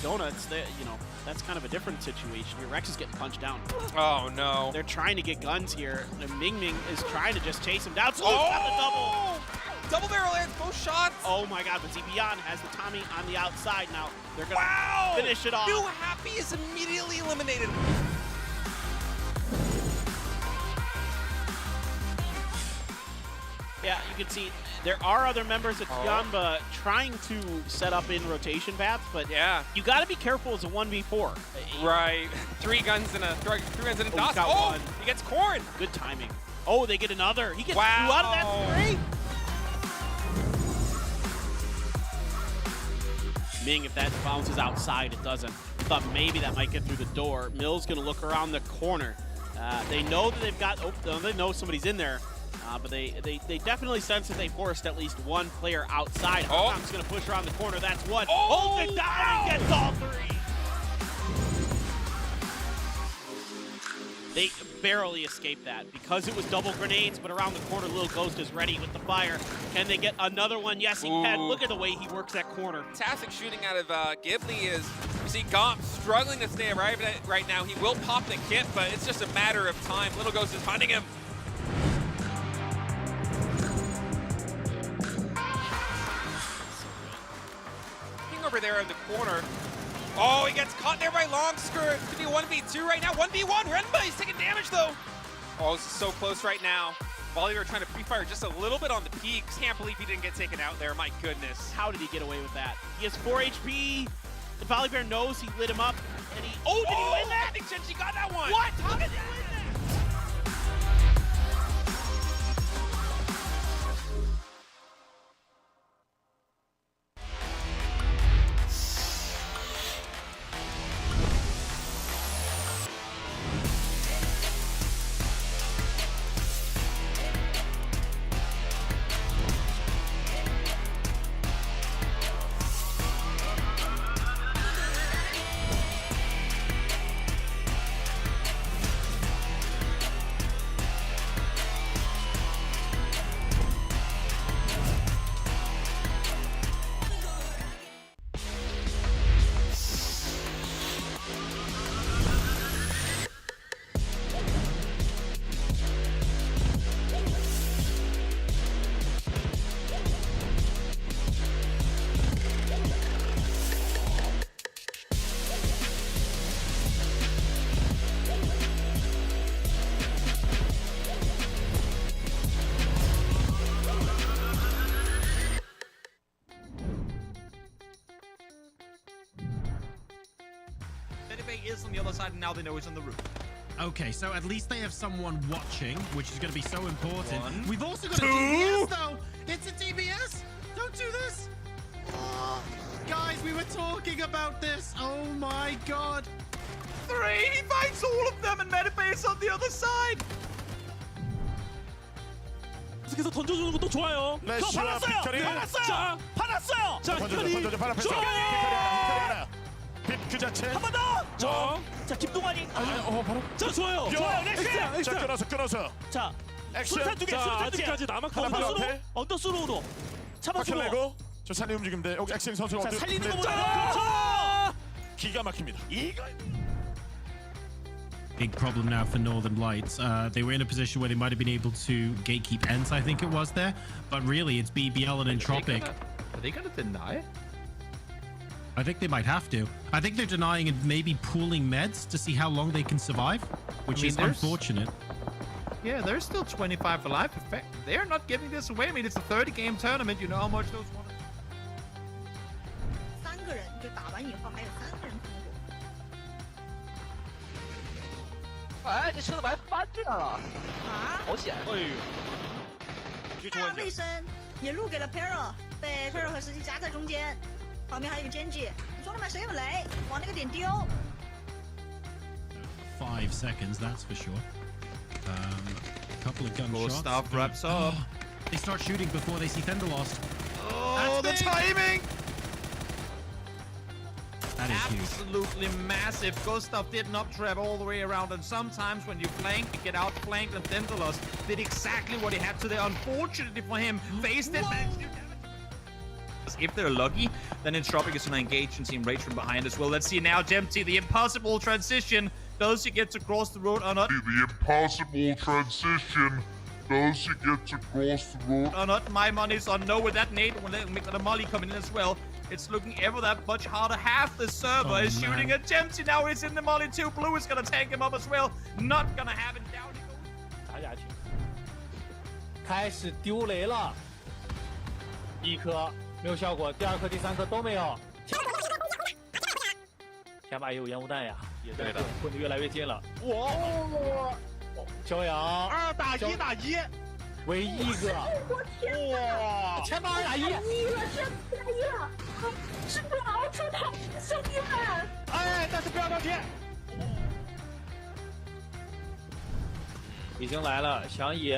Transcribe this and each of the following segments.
the donuts, that's kind of a different situation. Your Rex is getting punched down. Oh no. They're trying to get guns here. And Ming Ming is trying to just chase him down. So got the double. Double barrel lands both shots. Oh my god, but Zibian has the Tommy on the outside now. They're gonna finish it off. New Happy is immediately eliminated. Yeah, you can see there are other members of Tianba trying to set up in rotation paths, but yeah, you got to be careful as a 1v4. Right, three guns in a DOS. Oh, he gets corn. Good timing. Oh, they get another. He gets two out of that three. Ming, if that bounces outside, it doesn't. Thought maybe that might get through the door. Mill's gonna look around the corner. They know that they've got. They know somebody's in there. But they definitely sense that they forced at least one player outside. Hongkong's going to push around the corner. That's one. Holds it down and gets all three. They barely escaped that because it was double grenades, but around the corner, Lil Ghost is ready with the fire. Can they get another one? Yes, he can. Look at the way he works that corner. Fantastic shooting out of Ghibli is, you see Gomp struggling to stay alive right now. He will pop the kit, but it's just a matter of time. Little Ghost is hunting him. Over there in the corner. Oh, he gets caught there by Long Skirt. Could be 1v2 right now. 1v1. Renba, he's taking damage though. Oh, this is so close right now. Volibear trying to pre-fire just a little bit on the peaks. Can't believe he didn't get taken out there. My goodness. How did he get away with that? He has 4 HP. The Volibear knows he lit him up. And he. Oh, did he win that? I think Shenji got that one. What? How did he win that? Is on the other side, and now they know he's on the roof. Okay, so at least they have someone watching, which is going to be so important. One, We've also got a DBS, though. It's a DBS. Don't do this. Guys, we were talking about this. Oh my god. 3! He finds all of them, and Medibay is on the other side. 계속 던져주는 것도 좋아요. 받았어요. 자, 받았어요. 자, 그 자체. 한 번 더. 자, 김동환이. 바로. 자, 좋아요. 좋아요. 넥스. 자, 끊어서. 자, 액션. 술탄 두 개. 아직까지 남았거든요. 언더스로우도 잡아주고. 내고 저 살리 움직임인데 여기 엑생 선수가 살리는 거보다 기가 막힙니다. Big problem now for Northern Lights. They were in a position where they might have been able to gatekeep Ents, I think it was there. But really, it's BBL and Entropic. Are they gonna deny? I think they might have to. I think they're denying and maybe pooling meds to see how long they can survive, which is unfortunate. Yeah, there's still 25 alive. They're not giving this away. I mean, it's a 30-game tournament. You know how much those want. 3个人就打完以后还有3个人通过。哎，这车子把人翻这样了，好险！大卫生引路给了 Pero， 被 Pero 和司机夹在中间，旁边还有一个 Genji。兄弟们，谁有雷，往那个点丢。5 seconds, that's for sure. A couple of gunshots. Stuff wraps up. They start shooting before they see Thunderlost. Oh, the timing! That is huge. Absolutely massive. Gustav did not trap all the way around, and sometimes when you flank, you get outflanked, and Thunderlost did exactly what he had to there. Unfortunately for him, faced it. If they're lucky, then Entropic is going to engage in Team Rage from behind as well. Let's see now, Dempsey, the impossible transition. Does he get to cross the road or not? The impossible transition. Does he get to cross the road or not? My money's on no with that nade. We'll make the molly coming in as well. It's looking ever that much harder. Half the server is shooting at Dempsey now. He's in the molly too. Blue is going to tank him up as well. Not going to happen. Down he goes. 打下去，开始丢雷了，一颗没有效果，第二颗、第三颗都没有。前把也有烟雾弹呀，也在混得越来越近了。哇！逍遥2打1打1，唯一一个。我天哇！前把2打1，是不是熬出他兄弟们？哎，但是不要着急，已经来了，想野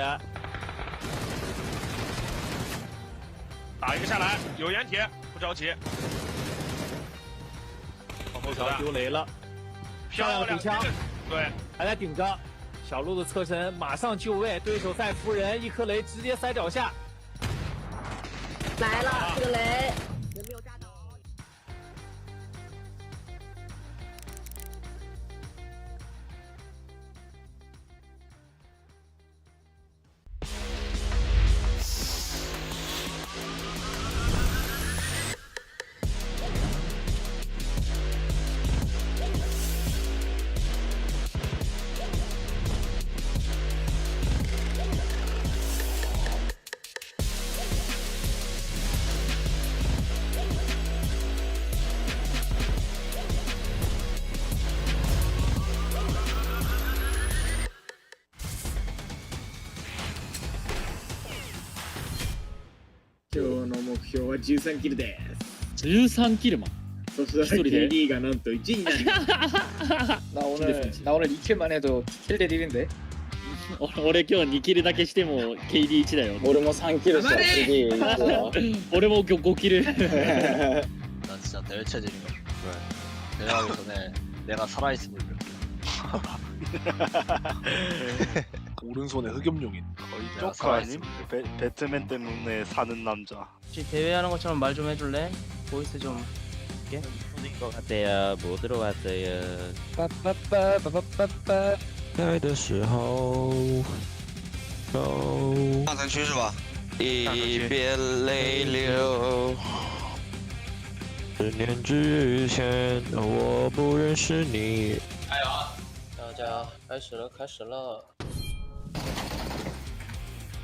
打一个下来，有掩体，不着急。往后走的，丢雷了，漂亮的补枪，对，还在顶着。小鹿的侧身马上就位，对手再扶人，一颗雷直接塞脚下。来了，这个雷有没有炸到？今日の目標は13キルです。13킬을 막. そしたら KDがなんと1位になります。 나 오늘 2킬만 해도 킬 대 1인데. 俺今日2킬 だけしても KD1 だよ。俺も3킬したら KD1. 俺も今日5킬. 난 진짜 대회 체질인 거야. 왜? 대회하기 전에 내가 살아있음을 느껴. 오른손에 흑염룡인 거의 조커 아님? 배트맨 때문에 사는 남자. 혹시 대회하는 것처럼 말 좀 해줄래? 보이스 좀 할게. 들어갔대요. 뭐 들어갔대요. 빠빠빠빠빠빠. 来的时候，上城区是吧？一边泪流。10年之前，我不认识你。加油！加油加油！开始了，开始了。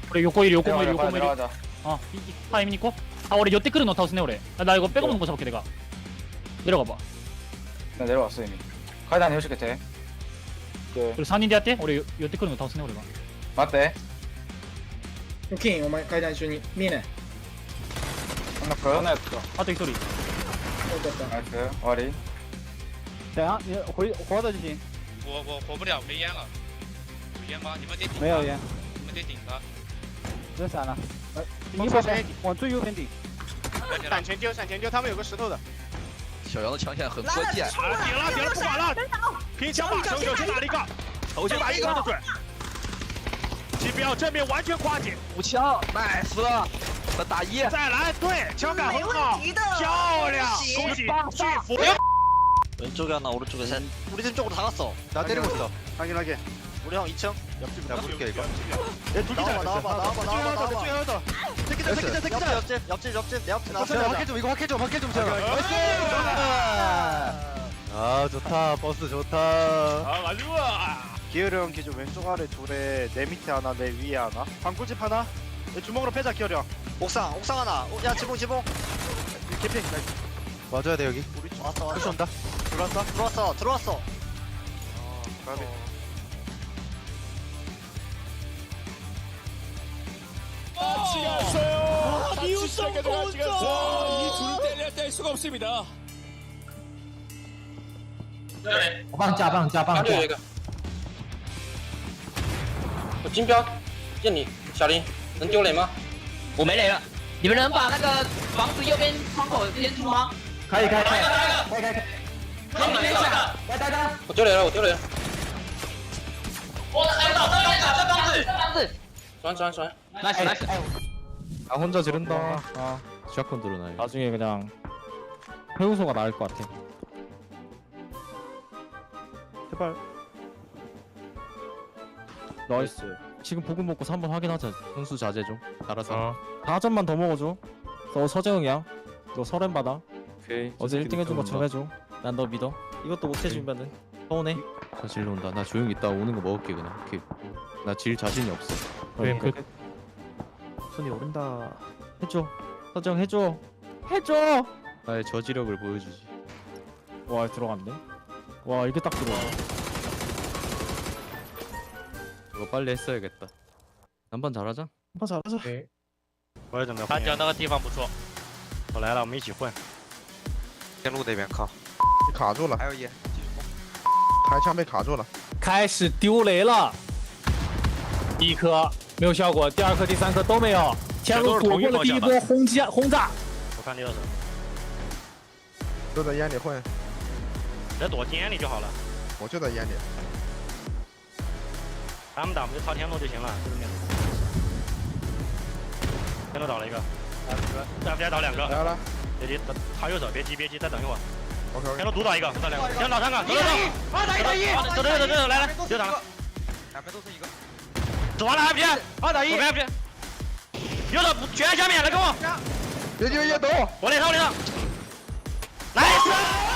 俺横いる横もいる横もいる。あ、はい見に行こう。あ、俺寄ってくるの倒すね俺。나 이거 빼고 먹는 거 잡을게 내가. 내려가 봐. 나 내려왔어 이미.階段に押しけて. 그리고 3人でやって。俺寄ってくるの倒すね俺が. 待って。金お前階段一緒に見えない。こんなやつか。あと1人。よかった。ナイス。終わり。等下，你活着就行。我活不了，没烟了。有烟吗？你们得顶。没有烟。你们得顶的。 人闪了，你往前，往最右边顶。闪前丢，闪前丢，他们有个石头的。小杨的枪线很关键。啊，顶了，顶了，不管了，拼枪吧，手先打了一个，头先打一个都准。机标正面完全跨解，补枪，nice 了，打1。再来，对，枪感很好，漂亮，恭喜，巨服。 왼쪽에 하나, 오른쪽에 셋. 우리 팀 쪽으로 다 갔어. 나 때리고 있어. 확인하게. 우리 형 2층. 옆집 내가 볼게 이거. 얘 둘 다 나와봐. 새끼들. 옆집. 내 옆집 나왔어. 확해 좀 제가. 아 좋다. 버스 좋다. 아 좋아. 기열이 형 기준 왼쪽 아래 둘에 내 밑에 하나, 내 위에 하나. 방꿀집 하나. 내 주먹으로 패자 기열이 형. 옥상 하나. 야 지붕. 개피. 맞아야 돼 여기. 우리 왔어. 온다. 들어왔어. 가비. 같이 갔어요. 같이 시작해서 같이 갔어. 이 둘을 때려 뗄 수가 없습니다. 我帮架，我金标见你，小林能丢雷吗？我没雷了，你们能把那个房子右边窗口先出吗？可以。他们没上，来，我丢雷了。我还打这房子，转， 나이스. 아 혼자 지른다. 아 샷건 들어놔요. 나중에 그냥 해우소가 나을 것 같아. 제발. 나이스. 지금 보급 먹고 3번 확인하자. 선수 자제 좀. 알아서. 4점만 더 먹어줘. 너 서재영이야. 너 설렘 받아. 오케이. 어제 1등 해준 거 전해줘. 난 너 믿어. 이것도 못 해주면은 서운해. 저 질러 온다. 나 조용히 있다 오는 거 먹을게 그냥. 오케이. 나 질 자신이 없어. 그래. 손이 오른다. 해줘. 서재영 해줘. 해줘. 나의 저지력을 보여주지. 와 들어갔네. 와 이게 딱 들어와. 이거 빨리 했어야겠다. 한번 잘하자. 한번 잘하자. 我也准备看见那个地方不错，我来了，我们一起混。天路那边靠，卡住了。还有一，台枪被卡住了。开始丢雷了。第一颗没有效果，第二颗、第三颗都没有。天路躲过了第一波轰炸。我看这个是，都在烟里混。在躲烟里就好了。我就在烟里。他们打我们就抄天路就行了，就是面。天路倒了一个，再倒两个。来了。别急，插右手，别急，再等一会儿。OK。天路独倒一个，倒两个，天路倒3个，走。2打1，走，来，右挡。两边都是一个。走完了 FP， 2打1，左边 FP。右手全下面，来跟我。别急，别抖。我脸上，nice。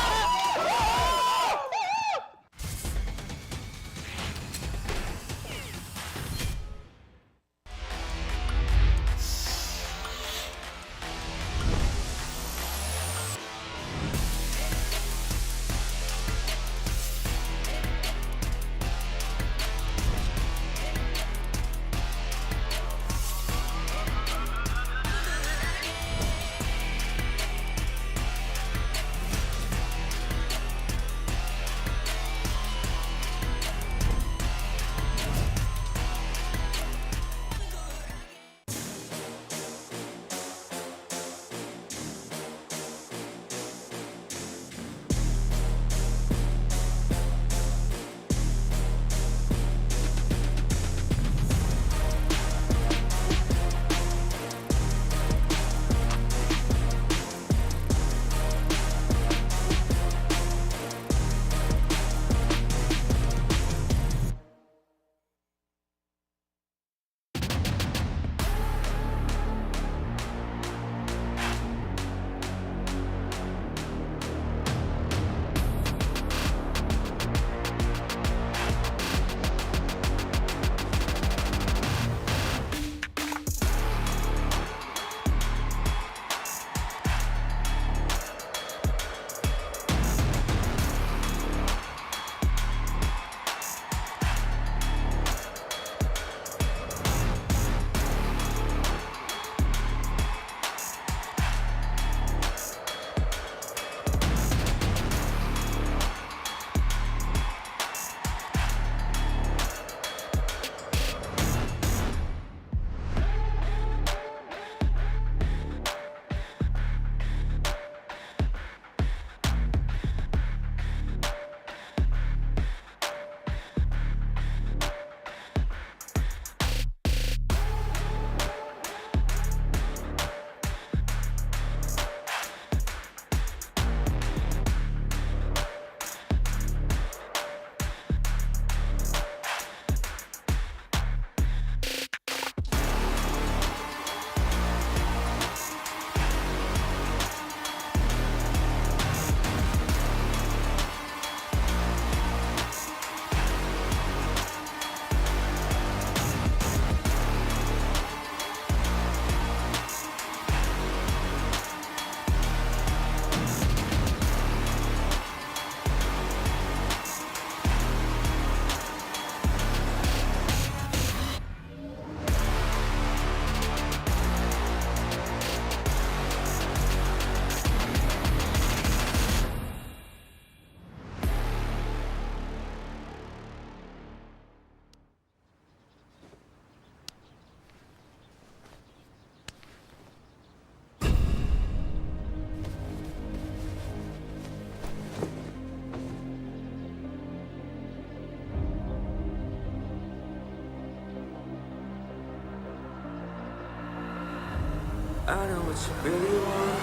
I know what you really want.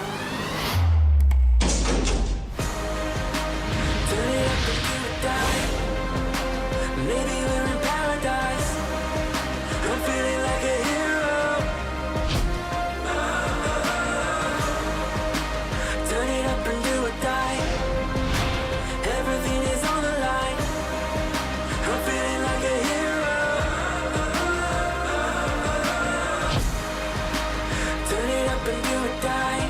Turn it up and do it die. Maybe we're in paradise. I'm feeling like a hero. Turn it up and do it die. Everything is on the line. I'm feeling like a hero. Turn it up and do it die.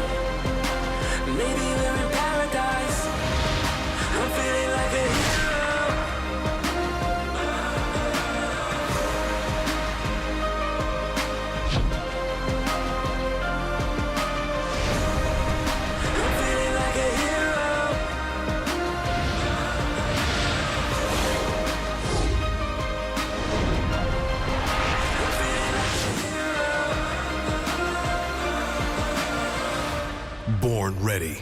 Maybe we're in paradise. I'm feeling like a hero. I'm feeling like a hero. Born ready.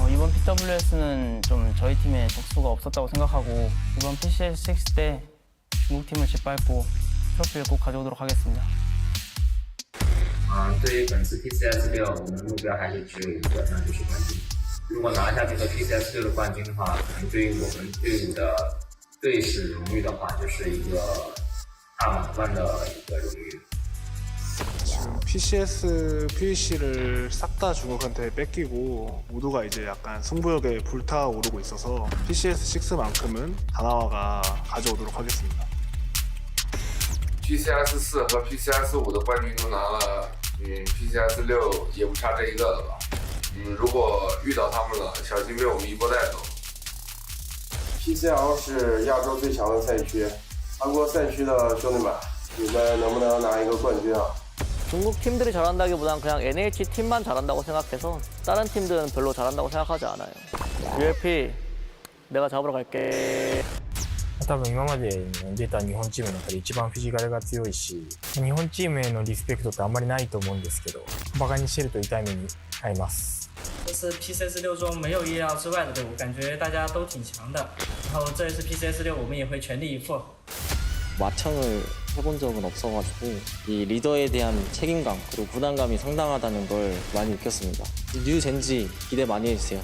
이번 PWS는 좀 저희 팀에 적수가 없었다고 생각하고 이번 PCS6 때 중국 팀을 짓밟고 트로피를 꼭 가져오도록 하겠습니다. 对于本次 PCS6，我们的目标还是只有一个，那就是冠军。如果拿下这个 PCS6的冠军的话，可能对于我们队伍的队史荣誉的话，就是一个大满贯的一个荣誉。 지금 PCS, PVC를 싹 다 중국한테 뺏기고 모두가 이제 약간 승부욕에 불타오르고 있어서 PCS6만큼은 다나와가 가져오도록 하겠습니다. PCS4和 PCS5的冠军都拿了，PCS6也不差这一个了吧？如果遇到他们了，小心被我们一波带走。PCL 是亚洲最强的赛区，韩国赛区的兄弟们，你们能不能拿一个冠军啊？ 중국 팀들이 잘한다기보단 그냥 NH 팀만 잘한다고 생각해서 다른 팀들은 별로 잘한다고 생각하지 않아요. UFP 내가 잡으러 갈게. 多分今まで出た日本チームの中で一番フィジカルが強いし、日本チームへのリスペクトってあんまりないと思うんですけど、バカにしてると痛い目に遭います。这是 PCS6中没有意料之外的队伍，感觉大家都挺强的。然后这一次 PCS6我们也会全力以赴。 마청을 해본 적은 없어가지고 이 리더에 대한 책임감 그리고 부담감이 상당하다는 걸 많이 느꼈습니다. 뉴 젠지 기대 많이 해주세요.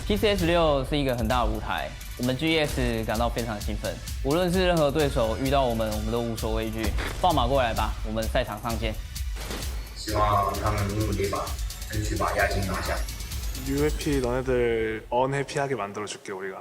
PCS6是一个很大的舞台，我们 GS 感到非常兴奋。无论是任何对手遇到我们都无所畏惧。放马过来吧，我们赛场上见。希望他们努力吧，争取把亚军拿下。 UFP 너네들 언해피하게 만들어줄게 우리가.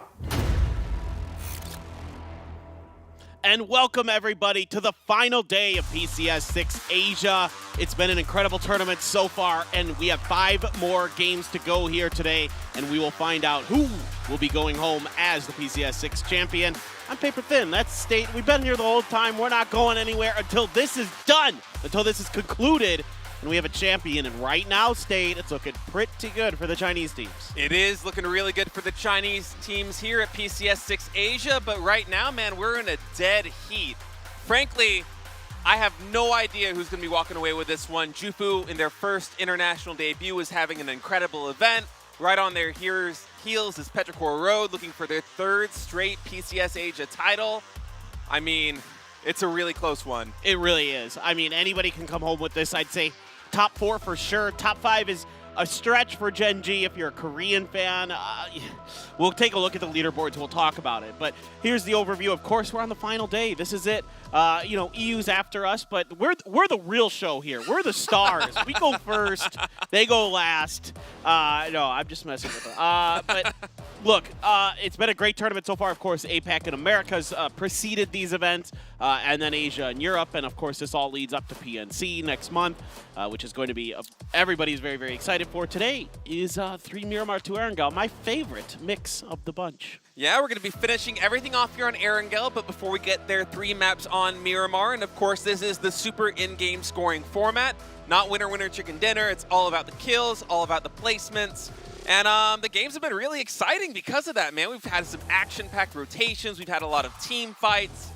And welcome everybody to the final day of PCS6 Asia. It's been an incredible tournament so far, and we have 5 more games to go here today, and we will find out who will be going home as the PCS6 champion. I'm Paper Thin, that's State. We've been here the whole time. We're not going anywhere until this is done, until this is concluded. And we have a champion, and right now, State, it's looking pretty good for the Chinese teams. It is looking really good for the Chinese teams here at PCS6 Asia, but right now, man, we're in a dead heat. Frankly, I have no idea who's going to be walking away with this one. Jufu, in their first international debut, is having an incredible event. Right on their heels is Petrichor Road, looking for their 3rd straight PCS Asia title. I mean, it's a really close one. It really is. I mean, anybody can come home with this, I'd say. Top 4 for sure. Top 5 is a stretch for Gen G if you're a Korean fan. We'll take a look at the leaderboards. We'll talk about it. But here's the overview. Of course, we're on the final day. This is it. You know, EU's after us, but we're the real show here. We're the stars. We go first. They go last. No, I'm just messing with them. But look, it's been a great tournament so far. Of course, APAC and America's preceded these events, and then Asia and Europe. And of course, this all leads up to PNC next month, which is going to be everybody's very, very excited for. Today is 3 Miramar to Erangel, my favorite mix of the bunch. Yeah, we're going to be finishing everything off here on Erangel, but before we get there, 3 maps on Miramar. And of course, this is the super in-game scoring format. Not winner, winner, chicken dinner. It's all about the kills, all about the placements. And the games have been really exciting because of that, man. We've had some action-packed rotations. We've had a lot of team fights.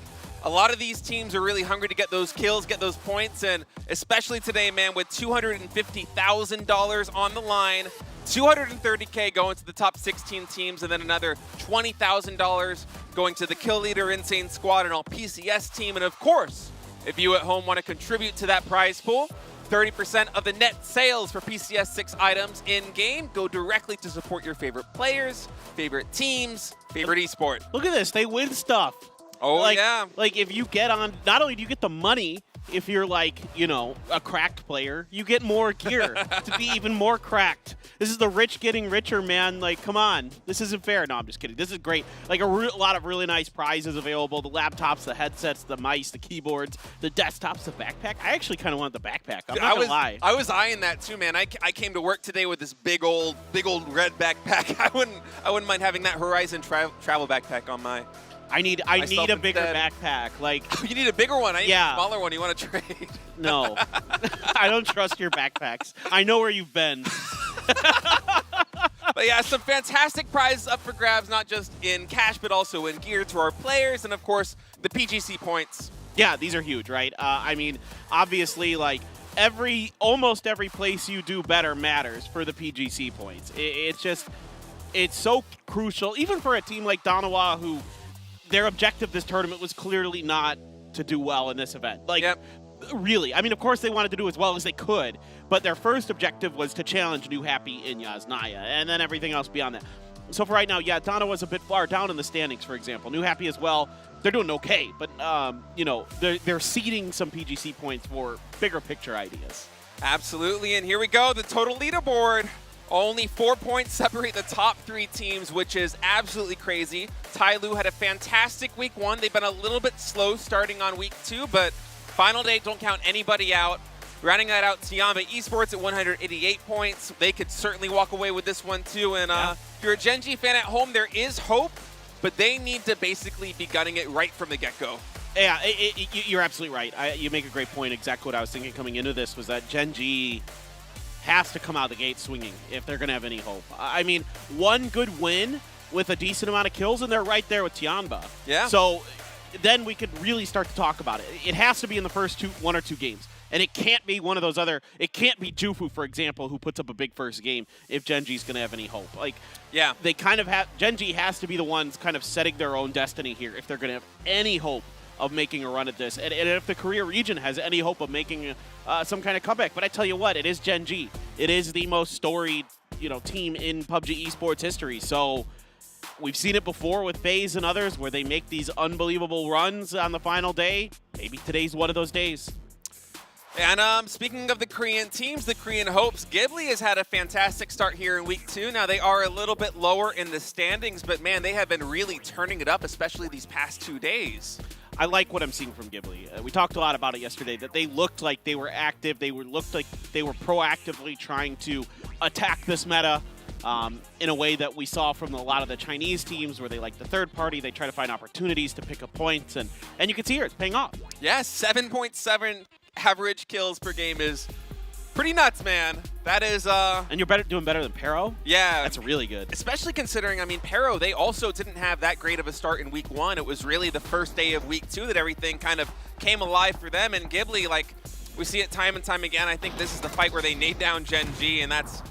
A lot of these teams are really hungry to get those kills, get those points, and especially today, man, with $250,000 on the line, 230K going to the top 16 teams, and then another $20,000 going to the Kill Leader Insane Squad and all PCS team. And of course, if you at home want to contribute to that prize pool, 30% of the net sales for PCS6 items in-game go directly to support your favorite players, favorite teams, favorite esport. Look at this. They win stuff. Oh, like, yeah. Like, if you get on, not only do you get the money, if you're like, you know, a cracked player, you get more gear to be even more cracked. This is the rich getting richer, man. Like, come on. This isn't fair. No, I'm just kidding. This is great. Like, a lot of really nice prizes available. The laptops, the headsets, the mice, the keyboards, the desktops, the backpack. I actually kind of want the backpack. I'm not gonna lie. I was eyeing that too, man. I came to work today with this big old red backpack. I wouldn't mind having that Horizon travel backpack on my. I need a bigger backpack. Like, you need a bigger one. I need a smaller one. You want to trade? No, I don't trust your backpacks. I know where you've been. But yeah, some fantastic prizes up for grabs, not just in cash, but also in gear to our players, and of course the PGC points. Yeah, these are huge, right? I mean, obviously, like almost every place you do better matters for the PGC points. It's so crucial, even for a team like Danawa, who their objective this tournament was clearly not to do well in this event. Like, really. I mean, of course they wanted to do as well as they could, but their first objective was to challenge New Happy in Yasnaya, and then everything else beyond that. So for right now, yeah, Danawa's a bit far down in the standings, for example. New Happy as well, they're doing okay, but, you know, they're seeding some PGC points for bigger picture ideas. Absolutely, and here we go, the total leaderboard. Only 4 points separate the top 3 teams, which is absolutely crazy. Tyloo had a fantastic week 1. They've been a little bit slow starting on week 2, but final day, don't count anybody out. Rounding that out, Tiamba Esports at 188 points. They could certainly walk away with this one too. And if you're a Gen.G fan at home, there is hope, but they need to basically be gunning it right from the get-go. Yeah, you're absolutely right. You make a great point. Exactly what I was thinking coming into this was that Gen.G has to come out of the gate swinging if they're going to have any hope. I mean, one good win with a decent amount of kills, and they're right there with Tiamba. Yeah. So then we could really start to talk about it. It has to be in the first 1 or 2 games. And it can't be one of those other, it can't be Jufu, for example, who puts up a big first game if Gen.G's going to have any hope. Like, yeah, they kind of have, Gen.G has to be the ones kind of setting their own destiny here if they're going to have any hope of making a run at this. And if the Korea region has any hope of making some kind of comeback. But I tell you what, it is Gen.G. It is the most storied, you know, team in PUBG esports history. So we've seen it before with FaZe and others where they make these unbelievable runs on the final day. Maybe today's one of those days. And speaking of the Korean teams, the Korean Hopes, Ghibli has had a fantastic start here in week 2. Now, they are a little bit lower in the standings, but man, they have been really turning it up, especially these past 2 days. I like what I'm seeing from Ghibli. We talked a lot about it yesterday, that they looked like they were active. Looked like they were proactively trying to attack this meta in a way that we saw from a lot of the Chinese teams where they like the third party. They try to find opportunities to pick up points, and you can see here, it's paying off. Yes, 7.7 average kills per game is pretty nuts, man. That is and you're doing better than Pero? Yeah. That's really good. Especially considering, I mean, Pero, they also didn't have that great of a start in week 1. It was really the first day of week 2 that everything kind of came alive for them. And Ghibli, like, we see it time and time again. I think this is the fight where they nade down Gen.G, and that's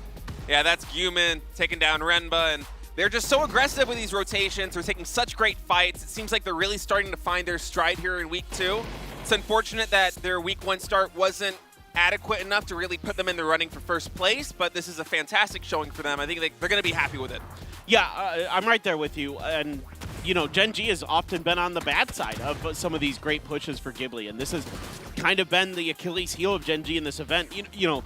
Guman taking down Renba, and they're just so aggressive with these rotations. They're taking such great fights. It seems like they're really starting to find their stride here in week 2. It's unfortunate that their week 1 start wasn't adequate enough to really put them in the running for first place, but this is a fantastic showing for them. I think they're going to be happy with it. Yeah, I'm right there with you. And, you know, Gen.G has often been on the bad side of some of these great pushes for Ghibli, and this has kind of been the Achilles heel of Gen.G in this event. You know,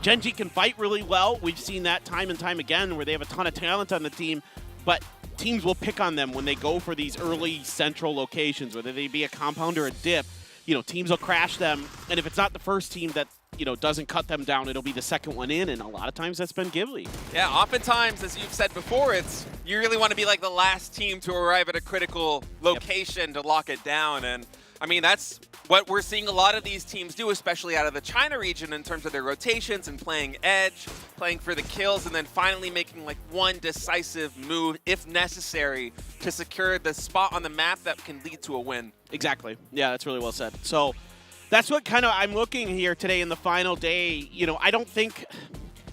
Gen.G can fight really well. We've seen that time and time again where they have a ton of talent on the team, but teams will pick on them when they go for these early central locations, whether they be a compound or a dip. You know, teams will crash them, and if it's not the first team that, you know, doesn't cut them down, it'll be the second one in, and a lot of times that's been Ghibli. Yeah, oftentimes, as you've said before, it's you really want to be like the last team to arrive at a critical location to lock it down, and I mean, that's what we're seeing a lot of these teams do, especially out of the China region in terms of their rotations and playing edge, playing for the kills, and then finally making like one decisive move, if necessary, to secure the spot on the map that can lead to a win. Exactly. Yeah, that's really well said. So that's what kind of I'm looking here today in the final day. You know, I don't think,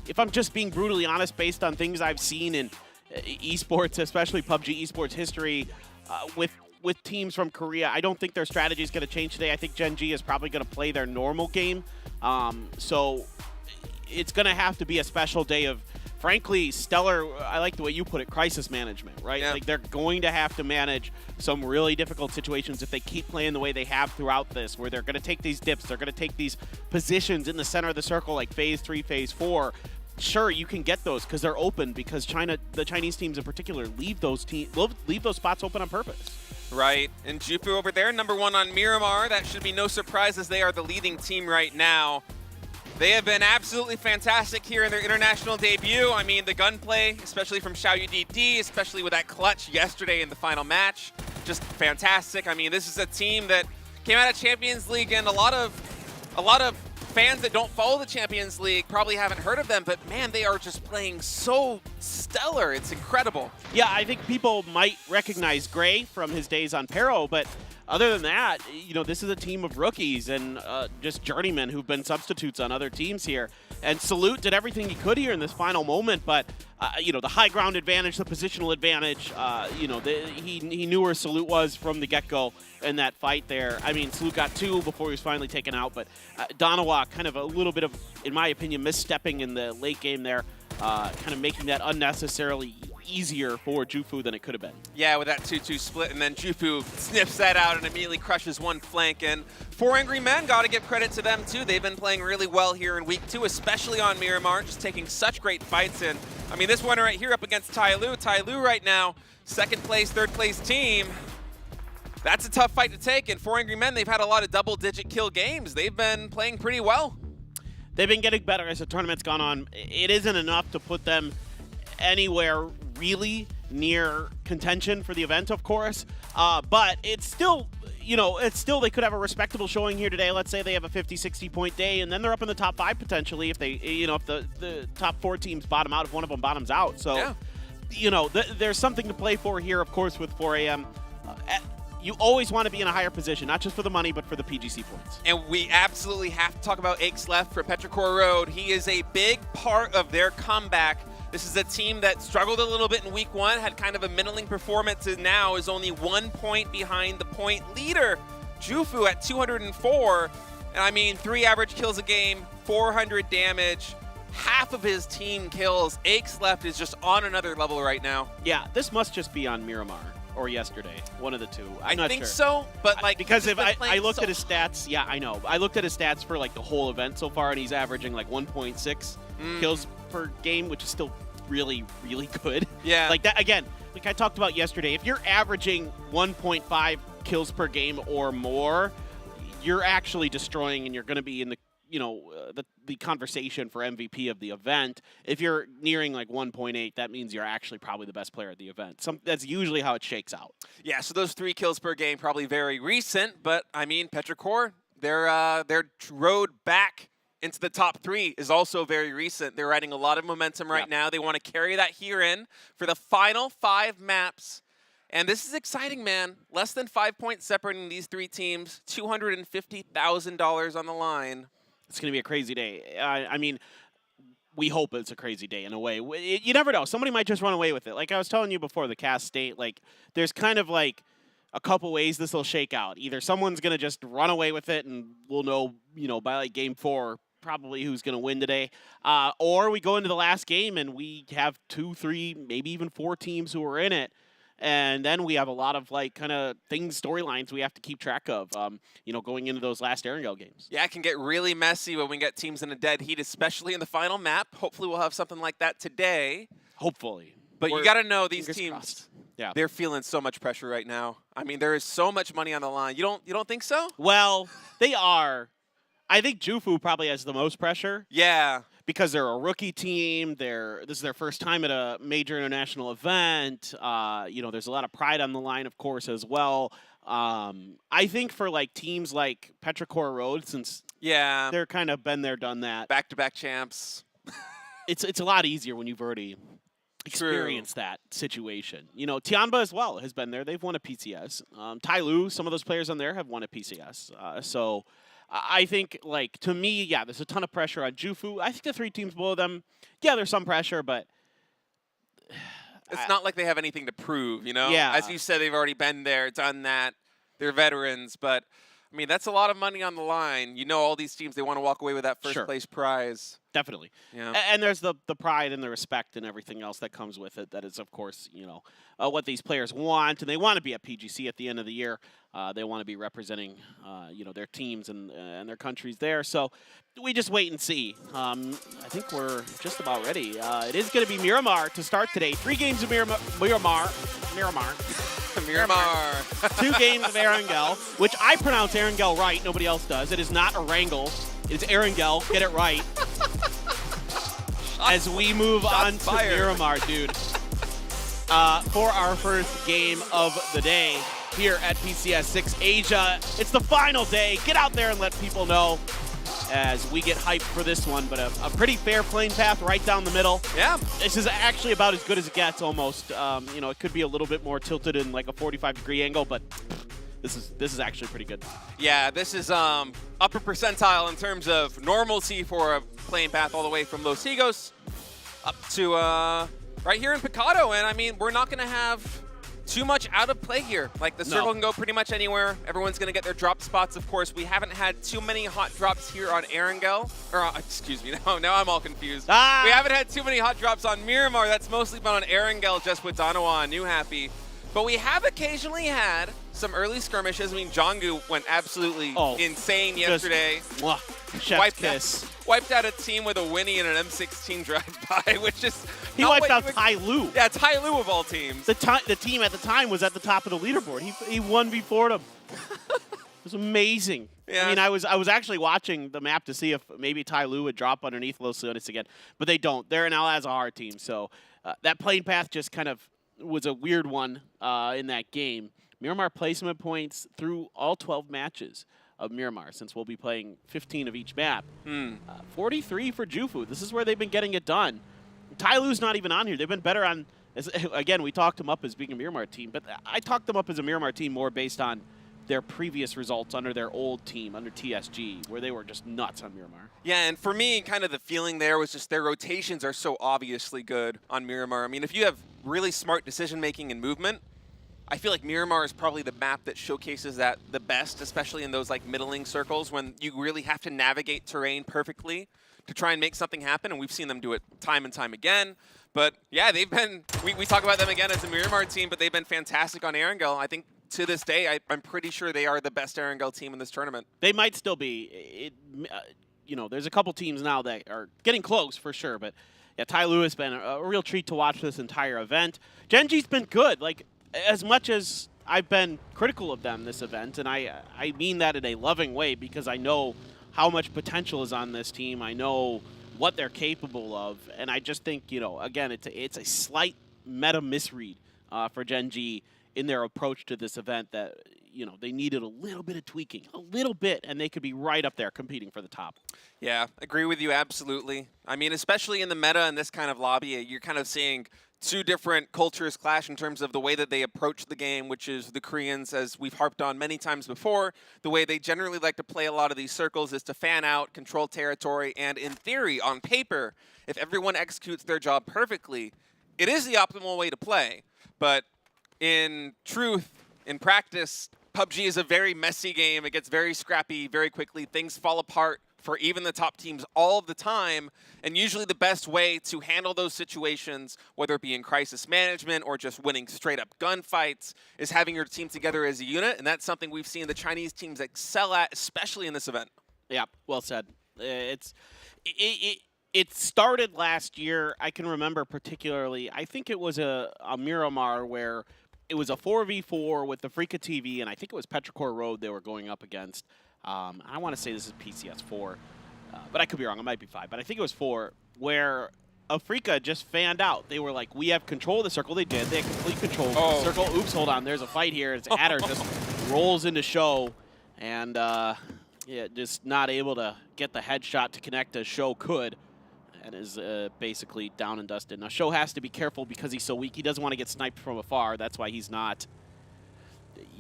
if I'm just being brutally honest, based on things I've seen in esports, especially PUBG esports history, with teams from Korea, I don't think their strategy is going to change today. I think Gen G is probably going to play their normal game. So it's going to have to be a special day of, frankly, stellar, I like the way you put it, crisis management, right? Yeah. Like, they're going to have to manage some really difficult situations if they keep playing the way they have throughout this, where they're going to take these dips, they're going to take these positions in the center of the circle, like phase 3, phase 4. Sure, you can get those because they're open, because the Chinese teams in particular leave those spots open on purpose. Right, and Jufu over there, #1 on Miramar. That should be no surprise as they are the leading team right now. They have been absolutely fantastic here in their international debut. I mean, the gunplay, especially from Xiao UDD, especially with that clutch yesterday in the final match, just fantastic. I mean, this is a team that came out of Champions League, and a lot of fans that don't follow the Champions League probably haven't heard of them, but man, they are just playing so stellar. It's incredible. Yeah, I think people might recognize Gray from his days on Pero, but other than that, you know, this is a team of rookies and just journeymen who've been substitutes on other teams here. And Salute did everything he could here in this final moment, but you know, the high ground advantage, the positional advantage, you know, he knew where Salute was from the get-go in that fight there. I mean, Salute got 2 before he was finally taken out, but Donawa kind of a little bit of, in my opinion, misstepping in the late game there, kind of making that unnecessarily easier for Jufu than it could have been. Yeah, with that 2-2 split, and then Jufu sniffs that out and immediately crushes one flank. And 4 Angry Men, got to give credit to them too. They've been playing really well here in week 2, especially on Miramar, just taking such great fights. And I mean, this one right here up against Tyloo. Tyloo right now, 2nd place, 3rd place team. That's a tough fight to take. And 4 Angry Men, they've had a lot of double-digit kill games. They've been playing pretty well. They've been getting better as the tournament's gone on. It isn't enough to put them anywhere really near contention for the event, of course, but it's still, you know, they could have a respectable showing here today. Let's say they have a 50-60 point day, and then they're up in the top 5 potentially if they, you know, if the top 4 teams bottom out, if one of them bottoms out. So, yeah, you know, there's something to play for here, of course, with 4 AM. You always want to be in a higher position, not just for the money, but for the PGC points. And we absolutely have to talk about Left for Petrichor Road. He is a big part of their comeback. This is a team that struggled a little bit in week 1, had kind of a middling performance, and now is only 1 point behind the point leader, Jufu, at 204. And I mean, 3 average kills a game, 400 damage, half of his team kills. Left is just on another level right now. Yeah, this must just be on Miramar or yesterday, one of the two. I'm not think sure. So, but like, because if I looked at his stats, yeah, I know. I looked at his stats for like the whole event so far, and he's averaging like 1.6 kills per game, which is still really, really good. Yeah. Like that, again, like I talked about yesterday, if you're averaging 1.5 kills per game or more, you're actually destroying, and you're going to be in the, you know, the conversation for MVP of the event. If you're nearing like 1.8, that means you're actually probably the best player at the event. That's usually how it shakes out. Yeah, so those 3 kills per game, probably very recent, but I mean, Petrichor, their road back into the top 3 is also very recent. They're riding a lot of momentum right now. They want to carry that here in for the final 5 maps. And this is exciting, man. Less than 5 points separating these 3 teams, $250,000 on the line. It's going to be a crazy day. I mean, we hope it's a crazy day in a way. You never know. Somebody might just run away with it. Like I was telling you before, the cast state, like there's kind of like a couple ways this will shake out. Either someone's going to just run away with it and we'll know, you know, by like game 4 probably who's going to win today. Or we go into the last game and we have 2, 3, maybe even 4 teams who are in it. And then we have a lot of like kind of storylines we have to keep track of, you know, going into those last Erangel games. Yeah, it can get really messy when we get teams in a dead heat, especially in the final map. Hopefully we'll have something like that today. Hopefully. But you got to know these teams, crossed. Yeah, they're feeling so much pressure right now. I mean, there is so much money on the line. You don't think so? Well, they are. I think Jufu probably has the most pressure. Yeah. Because they're a rookie team. This is their first time at a major international event. You know, there's a lot of pride on the line, of course, as well. I think for like teams like Petrichor Road, since they're kind of been there, done that. Back-to-back champs. It's a lot easier when you've already experienced that situation. You know, Tianba as well has been there. They've won a PCS. Tai Lu, some of those players on there have won a PCS. So I think, like, to me, yeah, there's a ton of pressure on Jufu. I think the 3 teams below them, yeah, there's some pressure, but it's not like they have anything to prove, you know? Yeah. As you said, they've already been there, done that. They're veterans, but, I mean, that's a lot of money on the line. You know all these teams, they want to walk away with that first place prize. Definitely. Yeah. And there's the pride and the respect and everything else that comes with it. That is, of course, you know, what these players want. And they want to be at PGC at the end of the year. They want to be representing, you know, their teams and their countries there. So we just wait and see. I think we're just about ready. It is going to be Miramar to start today. 3 games of Miramar. 2 games of Erangel, which I pronounce Erangel right. Nobody else does. It is not Erangel. It is Erangel. Get it right. As we move on to Miramar, dude. For our first game of the day here at PCS6 Asia. It's the final day. Get out there and let people know as we get hyped for this one, but a pretty fair playing path right down the middle. Yeah. This is actually about as good as it gets almost. You know, it could be a little bit more tilted in like a 45-degree angle, but this is actually pretty good. Yeah, this is upper percentile in terms of normalcy for a playing path all the way from Los Higos up to right here in Picado. And I mean, we're not going to have too much out of play here. Like, the circle can go pretty much anywhere. Everyone's going to get their drop spots, of course. We haven't had too many hot drops here on Erangel. Or, excuse me, now I'm all confused. We haven't had too many hot drops on Miramar. That's mostly been on Erangel, just with Danawa and New Happy. But we have occasionally had some early skirmishes. I mean, Jongu went absolutely insane yesterday. Wiped out a team with a Winnie and an M16 drive-by, which is... He wiped out Tai Lu. Yeah, Tai Lu of all teams. The team at the time was at the top of the leaderboard. He won before them. It was amazing. Yeah. I mean, I was actually watching the map to see if maybe Tai Lu would drop underneath Los Leones again, but they don't. They're an Al-Azhar team, so that playing path just kind of was a weird one in that game. Miramar placement points through all 12 matches of Miramar, since we'll be playing 15 of each map. 43 for Jufu. This is where they've been getting it done. Tai Lu's not even on here. They've been better on, again, we talked them up as being a Miramar team, but I talked them up as a Miramar team more based on their previous results under their old team, under TSG, where they were just nuts on Miramar. Yeah, and for me, kind of the feeling there was just their rotations are so obviously good on Miramar. I mean, if you have really smart decision-making and movement, I feel like Miramar is probably the map that showcases that the best, especially in those like middling circles when you really have to navigate terrain perfectly to try and make something happen, and we've seen them do it time and time again. But yeah, they've been, we talk about them again as a Miramar team, but they've been fantastic on Erangel. I think to this day, I'm pretty sure they are the best Erangel team in this tournament. They might still be. You know, there's a couple teams now that are getting close for sure, but yeah, Tai Lu has been a real treat to watch this entire event. Genji's been good. Like, as much as I've been critical of them this event, and I mean that in a loving way because I know how much potential is on this team. I know what they're capable of, and I just think, you know, again, it's a slight meta misread for Genji in their approach to this event that, you know, they needed a little bit of tweaking, a little bit, and they could be right up there competing for the top. Yeah, agree with you absolutely. I mean, especially in the meta in this kind of lobby, you're kind of seeing two different cultures clash in terms of the way that they approach the game, which is the Koreans, as we've harped on many times before. The way they generally like to play a lot of these circles is to fan out, control territory, and in theory, on paper, if everyone executes their job perfectly, it is the optimal way to play. But in truth, in practice, PUBG is a very messy game. It gets very scrappy very quickly. Things fall apart for even the top teams all of the time, and usually the best way to handle those situations, whether it be in crisis management or just winning straight-up gunfights, is having your team together as a unit, and that's something we've seen the Chinese teams excel at, especially in this event. Yeah, well said. It started last year. I can remember particularly, I think it was a Miramar where it was a 4v4 with the Freaka TV, and I think it was Petrichor Road they were going up against. I want to say this is PCS4, but I could be wrong. It might be 5, but I think it was 4, where Afrika just fanned out. They were like, we have control of the circle. They did. They had complete control of the circle. Oops, hold on. There's a fight here. It's Adder just rolls into Show, and yeah, just not able to get the headshot to connect as Show could, and is basically down and dusted. Now, Show has to be careful because he's so weak. He doesn't want to get sniped from afar. That's why he's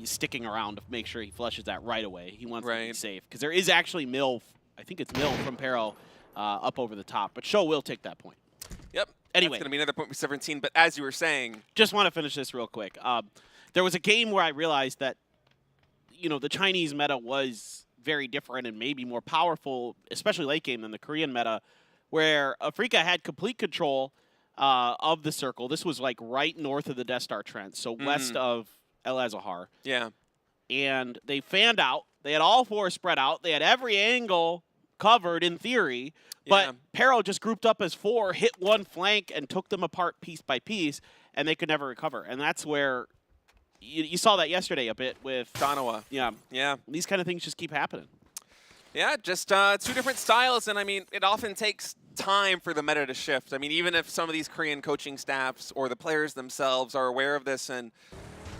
sticking around to make sure he flushes that right away. He wants to be safe, because there is actually Mill, I think it's Mill from Pero, up over the top. But Show will take that point. Yep. Anyway. That's going to be another point for 17, but as you were saying... Just want to finish this real quick. There was a game where I realized that, you know, the Chinese meta was very different and maybe more powerful, especially late game, than the Korean meta, where Afrika had complete control of the circle. This was like right north of the Death Star Trench, so west of El Azahar. Yeah. And they fanned out. They had all four spread out. They had every angle covered in theory, but Pero just grouped up as four, hit one flank, and took them apart piece by piece, and they could never recover. And that's where you saw that yesterday a bit with Danawa. Yeah. Yeah. These kind of things just keep happening. Yeah, just two different styles, and I mean, it often takes time for the meta to shift. I mean, even if some of these Korean coaching staffs or the players themselves are aware of this and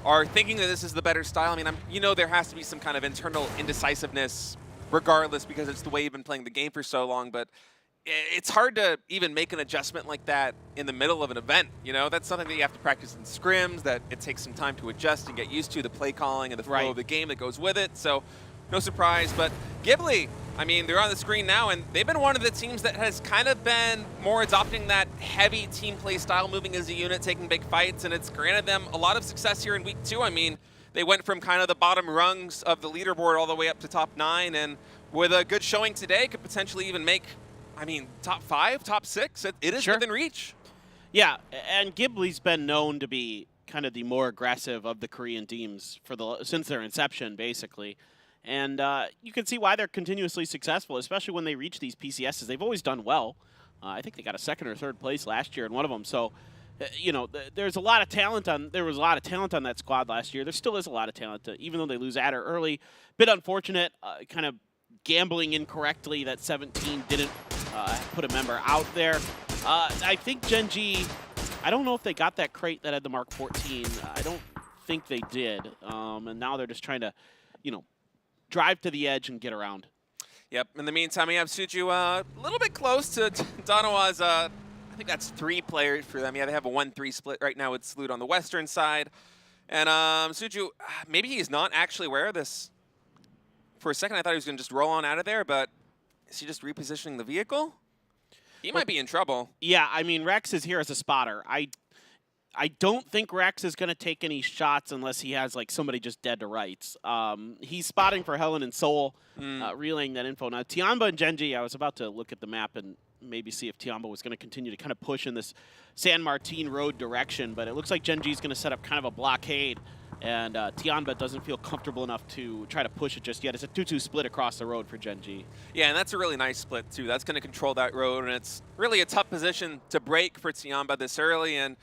are thinking that this is the better style, I mean, you know there has to be some kind of internal indecisiveness regardless, because it's the way you've been playing the game for so long, but it's hard to even make an adjustment like that in the middle of an event, you know? That's something that you have to practice in scrims, that it takes some time to adjust and get used to, the play calling and the flow of the game that goes with it, so no surprise. But Ghibli, I mean, they're on the screen now, and they've been one of the teams that has kind of been more adopting that heavy team play style, moving as a unit, taking big fights, and it's granted them a lot of success here in week 2. I mean, they went from kind of the bottom rungs of the leaderboard all the way up to top 9, and with a good showing today, could potentially even make, I mean, top 5, top 6. It is within reach. Yeah, and Ghibli's been known to be kind of the more aggressive of the Korean teams since their inception, basically. And you can see why they're continuously successful, especially when they reach these PCSs. They've always done well. I think they got a 2nd or 3rd place last year in one of them. So, you know, there's a lot of talent there was a lot of talent on that squad last year. There still is a lot of talent, even though they lose Adder early. Bit unfortunate, kind of gambling incorrectly that 17 didn't put a member out there. I think Gen G, I don't know if they got that crate that had the Mark 14. I don't think they did. And now they're just trying to, you know, drive to the edge and get around. Yep. In the meantime, we have Suju a little bit close to Danawa's, I think that's 3 players for them. Yeah, they have a 1-3 split right now with Salute on the western side. And Suju, maybe he's not actually aware of this. For a second, I thought he was going to just roll on out of there, but is he just repositioning the vehicle? He might be in trouble. Yeah, I mean, Rex is here as a spotter. I don't think Rex is going to take any shots unless he has, like, somebody just dead to rights. He's spotting for Helen and Seoul, relaying that info. Now, Tianba and Genji, I was about to look at the map and maybe see if Tianba was going to continue to kind of push in this San Martin Road direction, but it looks like Genji is going to set up kind of a blockade, and Tianba doesn't feel comfortable enough to try to push it just yet. It's a 2-2 split across the road for Genji. Yeah, and that's a really nice split, too. That's going to control that road, and it's really a tough position to break for Tianba this early, and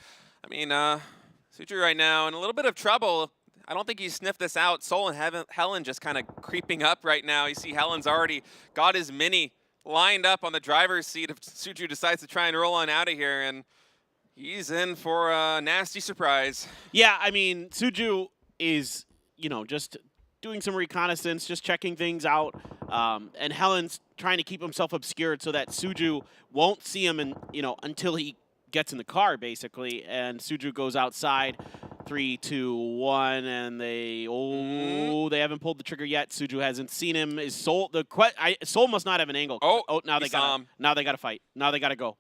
I mean, Suju right now in a little bit of trouble. I don't think he sniffed this out. Seoul and Helen just kind of creeping up right now. You see Helen's already got his Mini lined up on the driver's seat if Suju decides to try and roll on out of here, and he's in for a nasty surprise. Yeah, I mean, Suju is, you know, just doing some reconnaissance, just checking things out, and Helen's trying to keep himself obscured so that Suju won't see him, and you know, until he gets in the car, basically, and Suju goes outside. 3, 2, 1, and they haven't pulled the trigger yet. Suju hasn't seen him. Is Seoul Seoul must not have an angle. Oh, now they got to fight. Now they got to go.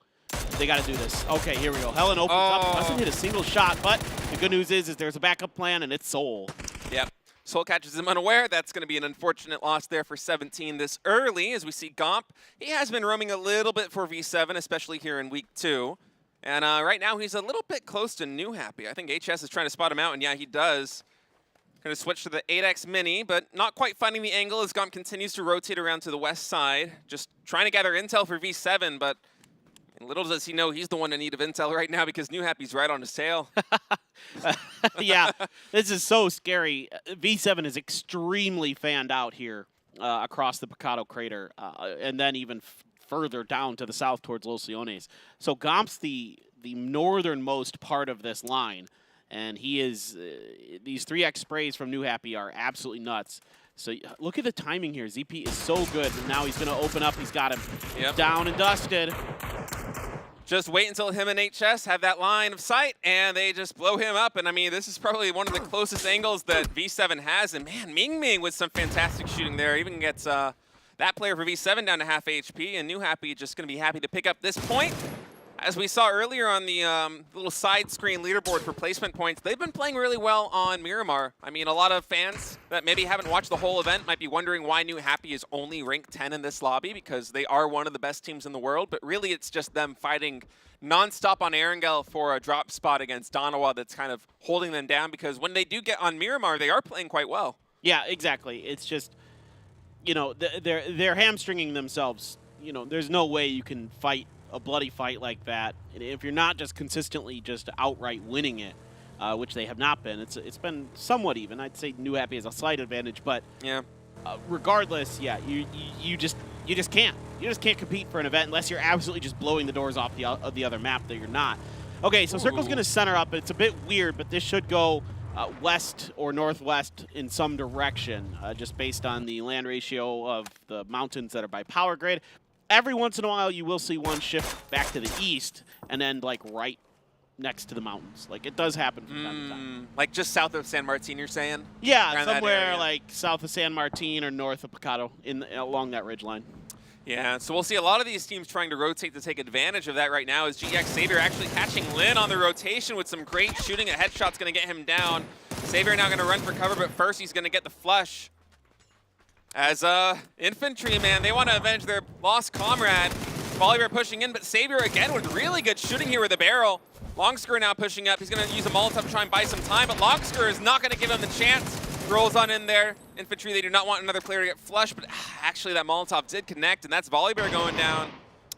They got to do this. Okay, here we go. Helen opens up. Doesn't hit a single shot, but the good news is there's a backup plan, and it's Seoul. Yep. Seoul catches him unaware. That's going to be an unfortunate loss there for 17 this early, as we see Gomp. He has been roaming a little bit for V7, especially here in week 2. And right now, he's a little bit close to New Happy. I think HS is trying to spot him out, and yeah, he does. Going to switch to the 8X Mini, but not quite finding the angle as Gomp continues to rotate around to the west side. Just trying to gather intel for V7, but little does he know he's the one in need of intel right now because New Happy's right on his tail. Yeah, this is so scary. V7 is extremely fanned out here across the Picado crater, and then even further down to the south towards Los Leones. So Gomp's the northernmost part of this line, And he is, these 3x sprays from New Happy are absolutely nuts. So look at the timing here. ZP is so good. And now he's going to open up. He's got him down and dusted. Just wait until him and HS have that line of sight, and they just blow him up. And I mean, this is probably one of the closest angles that V7 has. And man, Ming with some fantastic shooting there. Even gets that player for V7 down to half HP. And New Happy just going to be happy to pick up this point. As we saw earlier on the little side screen leaderboard for placement points, they've been playing really well on Miramar. I mean, a lot of fans that maybe haven't watched the whole event might be wondering why New Happy is only ranked 10 in this lobby, because they are one of the best teams in the world. But really, it's just them fighting nonstop on Erangel for a drop spot against Donawa that's kind of holding them down, because when they do get on Miramar, they are playing quite well. Yeah, exactly. It's just, you know, they're hamstringing themselves. You know, there's no way you can fight a bloody fight like that if you're not just consistently just outright winning it, which they have not been. It's been somewhat even. I'd say New Happy has a slight advantage, but yeah. Regardless, yeah, you just can't. You just can't compete for an event unless you're absolutely just blowing the doors off the other map that you're not. Okay, so Circle's going to center up. It's a bit weird, but this should go west or northwest in some direction, just based on the land ratio of the mountains that are by power grid. Every once in a while, you will see one shift back to the east and then, like, right next to the mountains. Like, it does happen from time to time. Like just south of San Martin, you're saying? Yeah, around somewhere like south of San Martin or north of Picado along that ridgeline. Yeah, so we'll see a lot of these teams trying to rotate to take advantage of that right now, as GX Savior actually catching Lin on the rotation with some great shooting. A headshot's going to get him down. Savior now going to run for cover, but first he's going to get the flush. As infantry, man, they want to avenge their lost comrade. Volibear pushing in, but Savior again with really good shooting here with the barrel. Longsker now pushing up. He's going to use a Molotov to try and buy some time, but Longsker is not going to give him the chance. Rolls on in there. Infantry, they do not want another player to get flushed, but actually that Molotov did connect, and that's Volibear going down.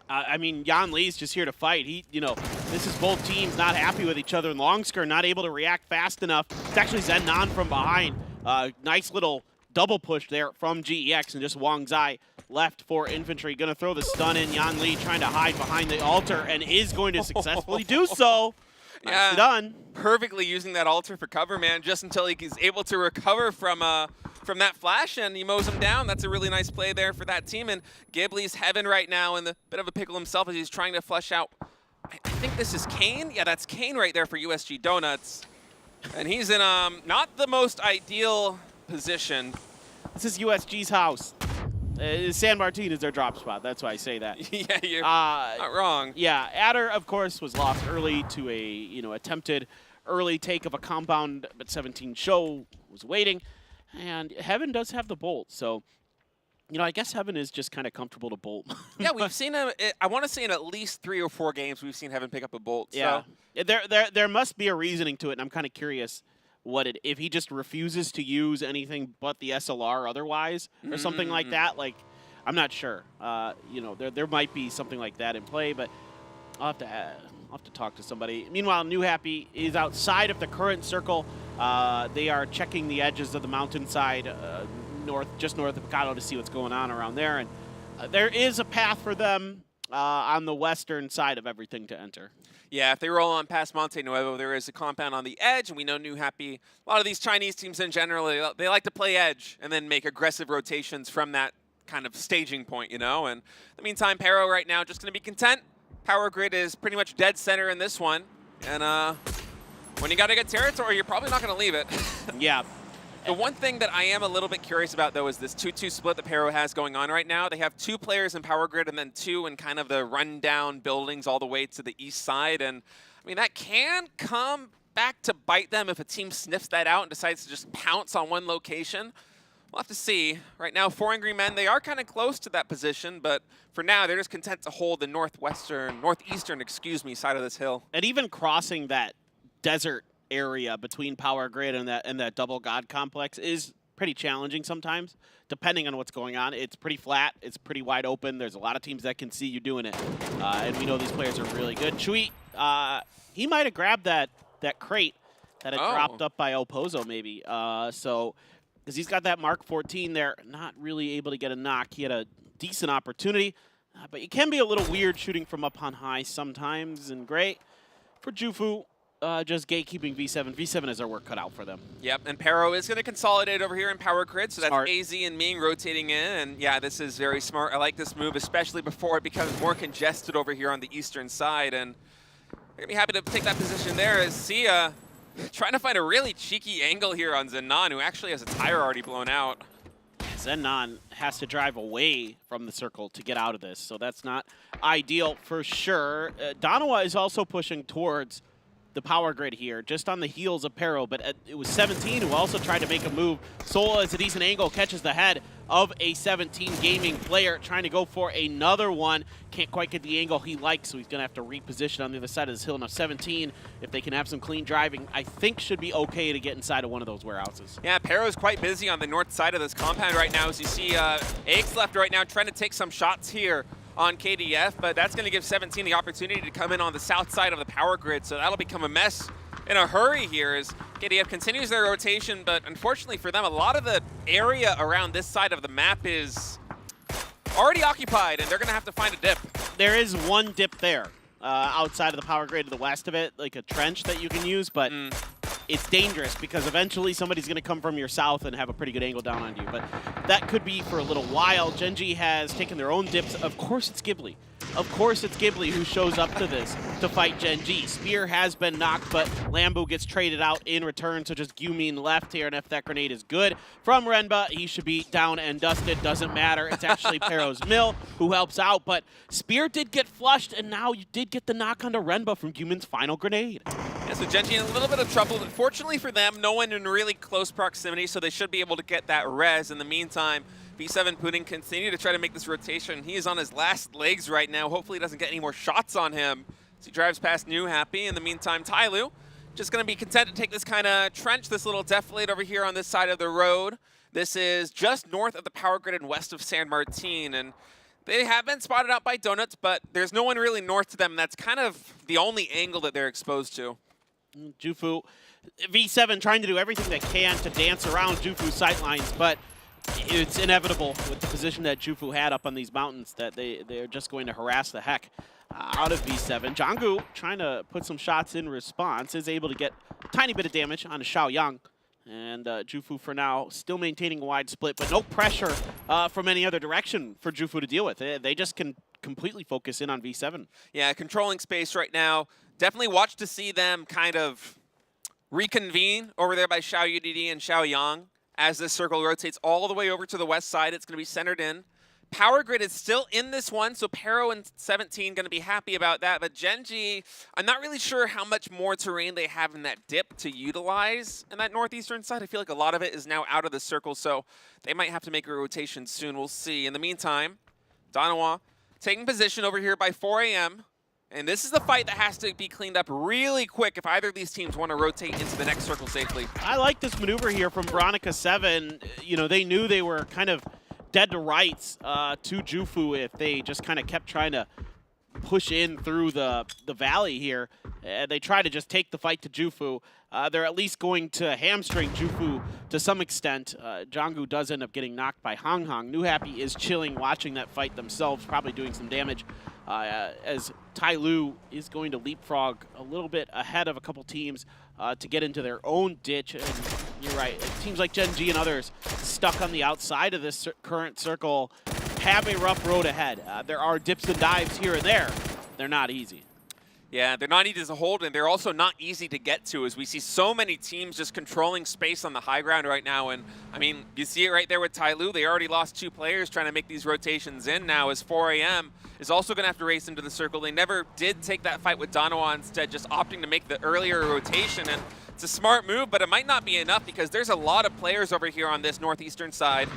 I mean, Jan Lee's just here to fight. You know, this is both teams not happy with each other, and Longsker not able to react fast enough. It's actually Zennon from behind. Nice little double push there from GEX, and just Wang Zai left for infantry. Gonna throw the stun in. Yan Lee trying to hide behind the altar and is going to successfully do so. Nicely done. Perfectly using that altar for cover, man, just until he is able to recover from that flash, and he mows him down. That's a really nice play there for that team. And Ghibli's Heaven right now in the bit of a pickle himself as he's trying to flush out. I think this is Kane. Yeah, that's Kane right there for USG Donuts. And he's in not the most ideal position. This is USG's house. San Martin is their drop spot. That's why I say that. Yeah, you're not wrong. Yeah, Adder, of course, was lost early to a attempted early take of a compound, but 17 show was waiting. And Heaven does have the bolt, so I guess Heaven is just kind of comfortable to bolt. Yeah, we've seen him. I want to say in at least 3 or 4 games we've seen Heaven pick up a bolt. Yeah, so. There must be a reasoning to it, and I'm kind of curious if he just refuses to use anything but the SLR otherwise, or something like that. Like, I'm not sure. There might be something like that in play, but I'll have to talk to somebody. Meanwhile, New Happy is outside of the current circle. They are checking the edges of the mountainside, just north of Picado, to see what's going on around there. And there is a path for them on the western side of everything to enter. Yeah, if they roll on past Monte Nuevo, there is a compound on the edge, and we know New Happy, a lot of these Chinese teams in general, they like to play edge and then make aggressive rotations from that kind of staging point, And in the meantime, Pero right now just going to be content. Power grid is pretty much dead center in this one. And when you got to get territory, you're probably not going to leave it. Yeah. The one thing that I am a little bit curious about, though, is this 2-2 split that Pero has going on right now. They have 2 players in Power Grid and then 2 in kind of the rundown buildings all the way to the east side. And, I mean, that can come back to bite them if a team sniffs that out and decides to just pounce on one location. We'll have to see. Right now, 4 Angry Men, they are kind of close to that position, but for now, they're just content to hold the northeastern, side of this hill. And even crossing that desert area between Power Grid and that double god complex is pretty challenging sometimes, depending on what's going on. It's pretty flat. It's pretty wide open. There's a lot of teams that can see you doing it. And we know these players are really good. Chui, he might have grabbed that crate that had dropped up by Opozo maybe. Because he's got that Mark 14 there, not really able to get a knock. He had a decent opportunity, but it can be a little weird shooting from up on high sometimes. And great for Jufu. just gatekeeping V7. V7 has their work cut out for them. Yep, and Pero is going to consolidate over here in Power Grid, so that's Smart. AZ and Ming rotating in, and yeah, this is very smart. I like this move, especially before it becomes more congested over here on the eastern side, and they're going to be happy to take that position there as Sia trying to find a really cheeky angle here on Zenon, who actually has a tire already blown out. Zenon has to drive away from the circle to get out of this, so that's not ideal for sure. Donawa is also pushing towards the power grid here, just on the heels of Pero, but it was 17 who also tried to make a move. Sola is a decent angle, catches the head of a 17 gaming player, trying to go for another one. Can't quite get the angle he likes, so he's going to have to reposition on the other side of this hill. Now 17, if they can have some clean driving, I think should be okay to get inside of one of those warehouses. Yeah, Pero's quite busy on the north side of this compound right now, as you see Aix left right now trying to take some shots here on KDF, but that's going to give 17 the opportunity to come in on the south side of the power grid, so that'll become a mess in a hurry here as KDF continues their rotation, but unfortunately for them, a lot of the area around this side of the map is already occupied, and they're going to have to find a dip. There is one dip there outside of the power grid to the west of it, like a trench that you can use, but it's dangerous because eventually somebody's going to come from your south and have a pretty good angle down on you. But that could be for a little while. Gen.G has taken their own dips. Of course it's Ghibli. Of course it's Ghibli who shows up to this to fight Gen.G. Spear has been knocked, but Lambu gets traded out in return, so just Gyumin left here, and if that grenade is good from Renba, he should be down and dusted. Doesn't matter. It's actually Pero's Mill who helps out, but Spear did get flushed, and now you did get the knock onto Renba from Gyumin's final grenade. Yeah, so Gen.G in a little bit of trouble. Fortunately for them, no one in really close proximity, so they should be able to get that res. In the meantime, V7 Pudding continue to try to make this rotation. He is on his last legs right now. Hopefully he doesn't get any more shots on him as he drives past New Happy. In the meantime, Tyloo just going to be content to take this kind of trench, this little defilade over here on this side of the road. This is just north of the power grid and west of San Martin, and they have been spotted out by Donuts, but there's no one really north to them. That's kind of the only angle that they're exposed to. Jufu, V7 trying to do everything they can to dance around Jufu's sightlines, but it's inevitable with the position that Jufu had up on these mountains that they're just going to harass the heck out of V7. Janggu trying to put some shots in response, is able to get a tiny bit of damage on Xiaoyang. And Jufu for now still maintaining a wide split, but no pressure from any other direction for Jufu to deal with. They just can completely focus in on V7. Yeah, controlling space right now. Definitely watch to see them kind of reconvene over there by Xiao UDD and Xiaoyang. As this circle rotates all the way over to the west side, it's going to be centered in. Power Grid is still in this one, so Pero and 17 going to be happy about that. But Gen.G, I'm not really sure how much more terrain they have in that dip to utilize in that northeastern side. I feel like a lot of it is now out of the circle, so they might have to make a rotation soon. We'll see. In the meantime, Donawa taking position over here by 4 a.m. And this is the fight that has to be cleaned up really quick if either of these teams want to rotate into the next circle safely. I like this maneuver here from Veronica 7. You know, they knew they were kind of dead to rights to Jufu if they just kind of kept trying to push in through the valley here. They try to just take the fight to Jufu. They're at least going to hamstring Jufu to some extent. Janggu does end up getting knocked by Hong Hong. New Happy is chilling, watching that fight themselves, probably doing some damage. As Tyloo is going to leapfrog a little bit ahead of a couple teams to get into their own ditch. And you're right, teams like Gen.G and others stuck on the outside of this current circle have a rough road ahead. There are dips and dives here and there. They're not easy. Yeah, they're not easy to hold, and they're also not easy to get to, as we see so many teams just controlling space on the high ground right now. And, I mean, you see it right there with Tyloo. They already lost 2 players trying to make these rotations in now, as 4 a.m. is also going to have to race into the circle. They never did take that fight with Donawa, instead just opting to make the earlier rotation. And it's a smart move, but it might not be enough because there's a lot of players over here on this northeastern side.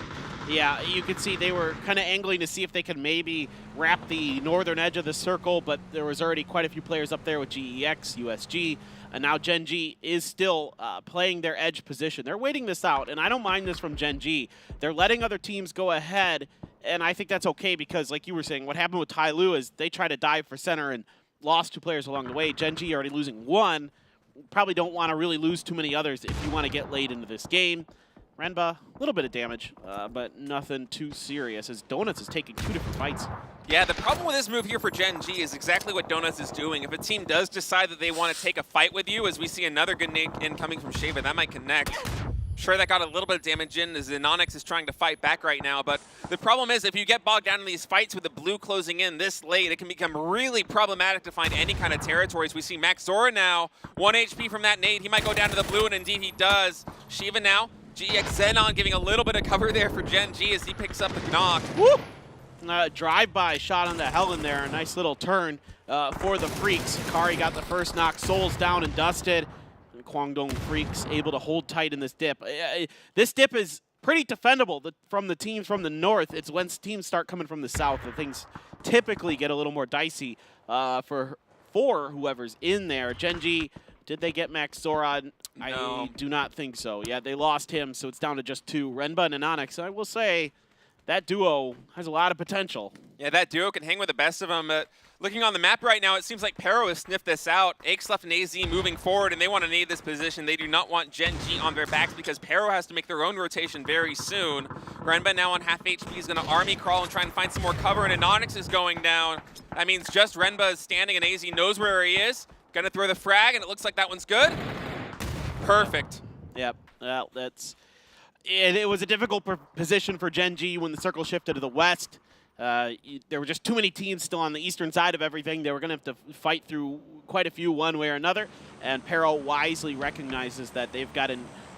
Yeah, you could see they were kind of angling to see if they could maybe wrap the northern edge of the circle, but there was already quite a few players up there with GEX, USG, and now Gen.G is still playing their edge position. They're waiting this out, and I don't mind this from Gen.G. They're letting other teams go ahead, and I think that's okay because, like you were saying, what happened with Tyloo is they tried to dive for center and lost 2 players along the way. Gen.G already losing 1. Probably don't want to really lose too many others if you want to get late into this game. Renba, a little bit of damage, but nothing too serious as Donuts is taking 2 different fights. Yeah, the problem with this move here for Gen G is exactly what Donuts is doing. If a team does decide that they want to take a fight with you, as we see another good nade incoming from Shaven, that might connect. Sure, that got a little bit of damage in as Anonix is trying to fight back right now, but the problem is if you get bogged down in these fights with the blue closing in this late, it can become really problematic to find any kind of territories. We see Max Zora now, 1 HP from that nade. He might go down to the blue, and indeed he does. Shiva now, GX Xenon giving a little bit of cover there for Gen G as he picks up the knock. Woo! Drive-by shot on the Helen there. A nice little turn for the Freaks. Kari got the first knock. Souls down and dusted. And Kwangdong Freaks able to hold tight in this dip. This dip is pretty defendable from the teams from the north. It's when teams start coming from the south that things typically get a little more dicey for whoever's in there. Gen G, did they get Max Zora? No. I do not think so. Yeah, they lost him, so it's down to just 2. Renba and Anonix, I will say, that duo has a lot of potential. Yeah, that duo can hang with the best of them. But looking on the map right now, it seems like Pero has sniffed this out. Axlef and AZ moving forward, and they want to nade this position. They do not want Gen G on their backs because Pero has to make their own rotation very soon. Renba now on half HP is going to army crawl and try and find some more cover, and Anonix is going down. That means just Renba is standing, and AZ knows where he is. Going to throw the frag, and it looks like that one's good. Perfect. Yep, well, that's... It was a difficult position for Gen G when the circle shifted to the west. There were just too many teams still on the eastern side of everything. They were going to have to fight through quite a few one way or another. And Pero wisely recognizes that they've got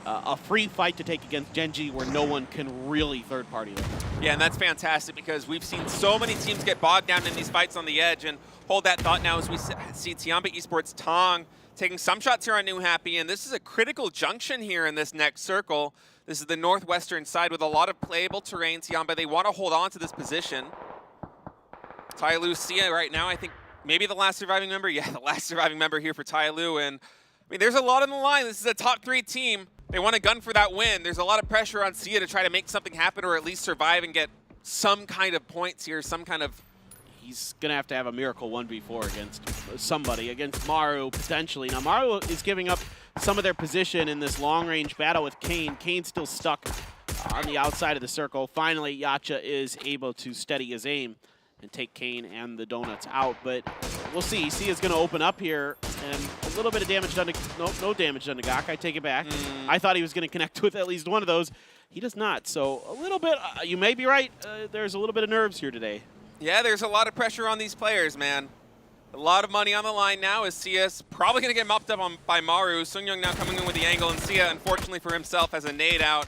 a free fight to take against Gen G where no one can really third-party them. Yeah, and that's fantastic because we've seen so many teams get bogged down in these fights on the edge. And hold that thought now as we see Tiamba Esports Tong taking some shots here on New Happy. And this is a critical junction here in this next circle. This is the northwestern side with a lot of playable terrain. Tiamba, they want to hold on to this position. Tyloo Sia right now, I think maybe the last surviving member. Yeah, the last surviving member here for Tyloo. And I mean, there's a lot on the line. This is a top 3 team. They want a gun for that win. There's a lot of pressure on Sia to try to make something happen or at least survive and get some kind of points here, some kind of... He's going to have a miracle 1v4 against somebody, against Maru potentially. Now, Maru is giving up some of their position in this long-range battle with Kane. Kane's still stuck on the outside of the circle. Finally, Yacha is able to steady his aim and take Kane and the Donuts out. But we'll see. Sia's going to open up here, and a little bit of damage done to... No damage done to Gak. I take it back. I thought he was going to connect with at least one of those. He does not. So a little bit... you may be right. There's a little bit of nerves here today. Yeah, there's a lot of pressure on these players, man. A lot of money on the line now as Sia's probably going to get mopped up by Maru. Sunyoung now coming in with the angle, and Sia, unfortunately for himself, has a nade out.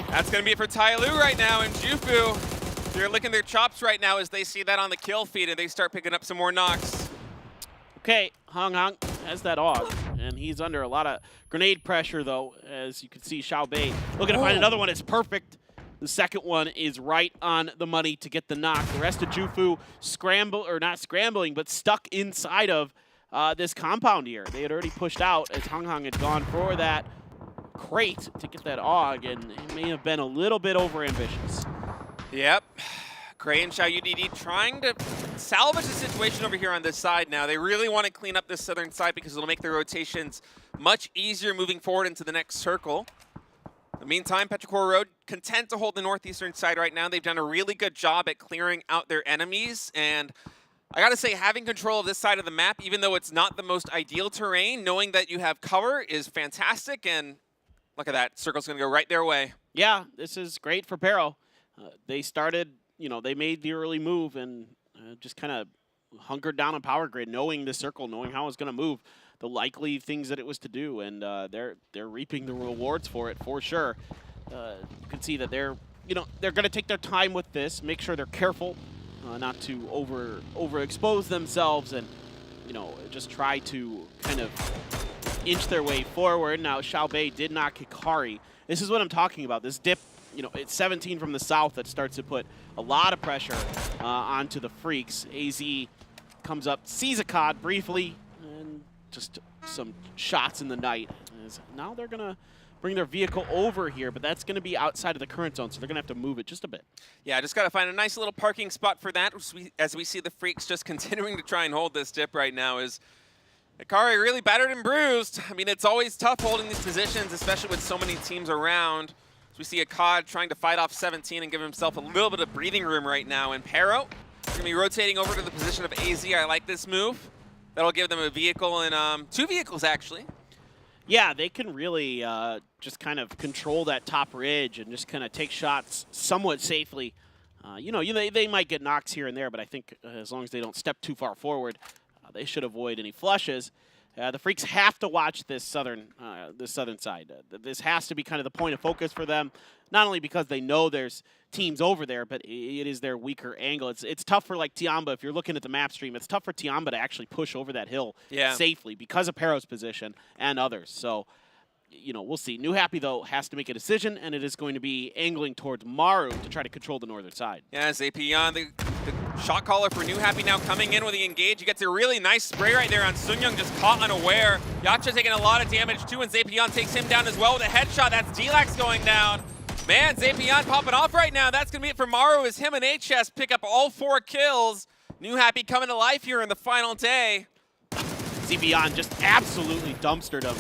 That's going to be it for Tyloo right now, and Jufu, they're licking their chops right now as they see that on the kill feed, and they start picking up some more knocks. Okay, Hong has that AUG, and he's under a lot of grenade pressure, though, as you can see Xiao Bei looking to find another one. It's perfect. The second one is right on the money to get the knock. The rest of Jufu not scrambling, but stuck inside of this compound here. They had already pushed out as Hong had gone for that crate to get that AUG, and it may have been a little bit overambitious. Yep. Gray and Xiao UDD trying to salvage the situation over here on this side now. They really want to clean up this southern side because it'll make their rotations much easier moving forward into the next circle. In the meantime, Petrichor Road content to hold the northeastern side right now. They've done a really good job at clearing out their enemies, and I gotta say, having control of this side of the map, even though it's not the most ideal terrain, knowing that you have cover is fantastic, and look at that, circle's gonna go right their way. Yeah, this is great for Pero. They started, they made the early move and just kind of hunkered down on power grid, knowing the circle, knowing how it's gonna move. The likely things that it was to do, and they're reaping the rewards for it for sure. You can see that they're going to take their time with this, make sure they're careful not to overexpose themselves, and just try to kind of inch their way forward. Now Xiao Bei did not kick Kari. This is what I'm talking about. This dip, it's 17 from the south that starts to put a lot of pressure onto the Freaks. AZ comes up, sees a COD briefly, and just some shots in the night. Now they're going to bring their vehicle over here, but that's going to be outside of the current zone, so they're going to have to move it just a bit. Yeah, just got to find a nice little parking spot for that as we see the Freaks just continuing to try and hold this dip right now. Is Akari really battered and bruised. I mean, it's always tough holding these positions, especially with so many teams around. As we see Akkad trying to fight off 17 and give himself a little bit of breathing room right now. And Pero, They're gonna be rotating over to the position of AZ. I like this move. That'll give them a vehicle and 2 vehicles actually. Yeah, they can really just kind of control that top ridge and just kind of take shots somewhat safely. They might get knocks here and there, but I think as long as they don't step too far forward, they should avoid any flushes. The Freaks have to watch this southern side. This has to be kind of the point of focus for them, not only because they know there's teams over there, but it is their weaker angle. It's tough for like Tiamba, if you're looking at the map stream, it's tough for Tiamba to actually push over that hill safely because of Pero's position and others. So, we'll see. New Happy, though, has to make a decision, and it is going to be angling towards Maru to try to control the northern side. Yeah, Zapion, the shot caller for New Happy now coming in with the engage. He gets a really nice spray right there on Sunyoung, just caught unaware. Yacha taking a lot of damage, too, and Zapion takes him down as well with a headshot. That's D-Lax going down. Man, Zapion popping off right now. That's going to be it for Maru as him and HS pick up all 4 kills. New Happy coming to life here in the final day. Zapion just absolutely dumpstered him.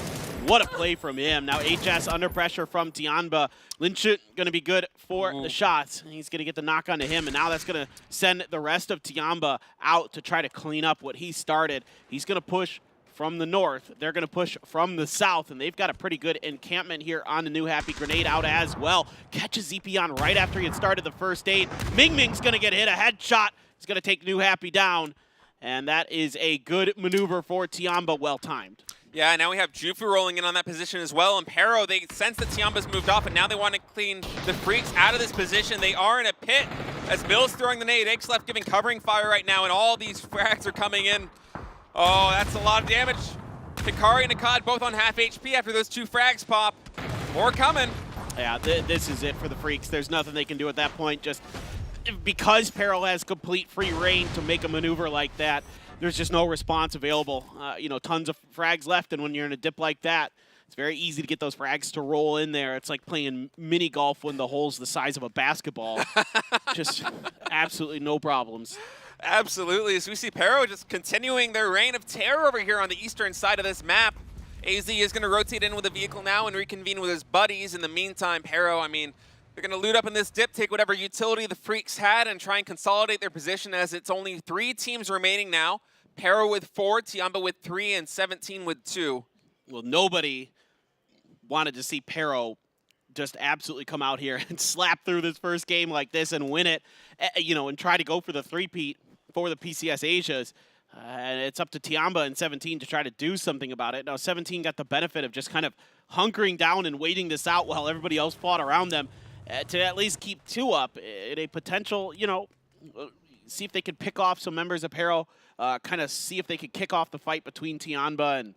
What a play from him. Now HS under pressure from Tianba. Linchut going to be good for the shots. He's going to get the knock onto him, and now that's going to send the rest of Tianba out to try to clean up what he started. He's going to push from the north. They're going to push from the south, and they've got a pretty good encampment here on the New Happy. Grenade out as well. Catches Zepion right after he had started the first aid. Ming Ming's going to get hit. A headshot. He's going to take New Happy down, and that is a good maneuver for Tianba, well-timed. Yeah, now we have Jufu rolling in on that position as well, and Pero, they sense that Tiamba's moved off, and now they want to clean the Freaks out of this position. They are in a pit as Mill's throwing the nade. X-Left giving covering fire right now, and all these frags are coming in. Oh, that's a lot of damage. Hikari and Akkad both on half HP after those 2 frags pop. More coming. Yeah, this is it for the Freaks. There's nothing they can do at that point. Just because Pero has complete free reign to make a maneuver like that, there's just no response available. Tons of frags left, and when you're in a dip like that, it's very easy to get those frags to roll in there. It's like playing mini golf when the hole's the size of a basketball. Just absolutely no problems. Absolutely, as we see Pero just continuing their reign of terror over here on the eastern side of this map. AZ is going to rotate in with a vehicle now and reconvene with his buddies. In the meantime, Pero, they're going to loot up in this dip, take whatever utility the Freaks had, and try and consolidate their position as it's only 3 teams remaining now. Pero with 4, Tiamba with 3, and 17 with 2. Well, nobody wanted to see Pero just absolutely come out here and slap through this first game like this and win it, and try to go for the three-peat for the PCS Asias. And it's up to Tiamba and 17 to try to do something about it. Now, 17 got the benefit of just kind of hunkering down and waiting this out while everybody else fought around them to at least keep 2 up in a potential, see if they could pick off some members of Pero, kind of see if they could kick off the fight between Tianba and,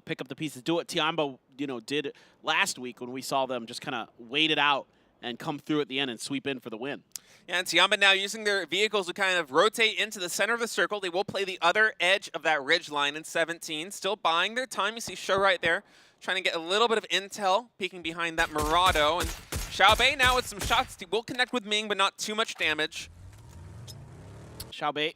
pick up the pieces. Do what Tianba, did last week when we saw them just kind of wait it out and come through at the end and sweep in for the win. Yeah, and Tiamba now using their vehicles to kind of rotate into the center of the circle. They will play the other edge of that ridge line in 17. Still buying their time. You see Show right there, trying to get a little bit of intel, peeking behind that Murado. And Xiaobei now with some shots. He will connect with Ming, but not too much damage. Xiaobei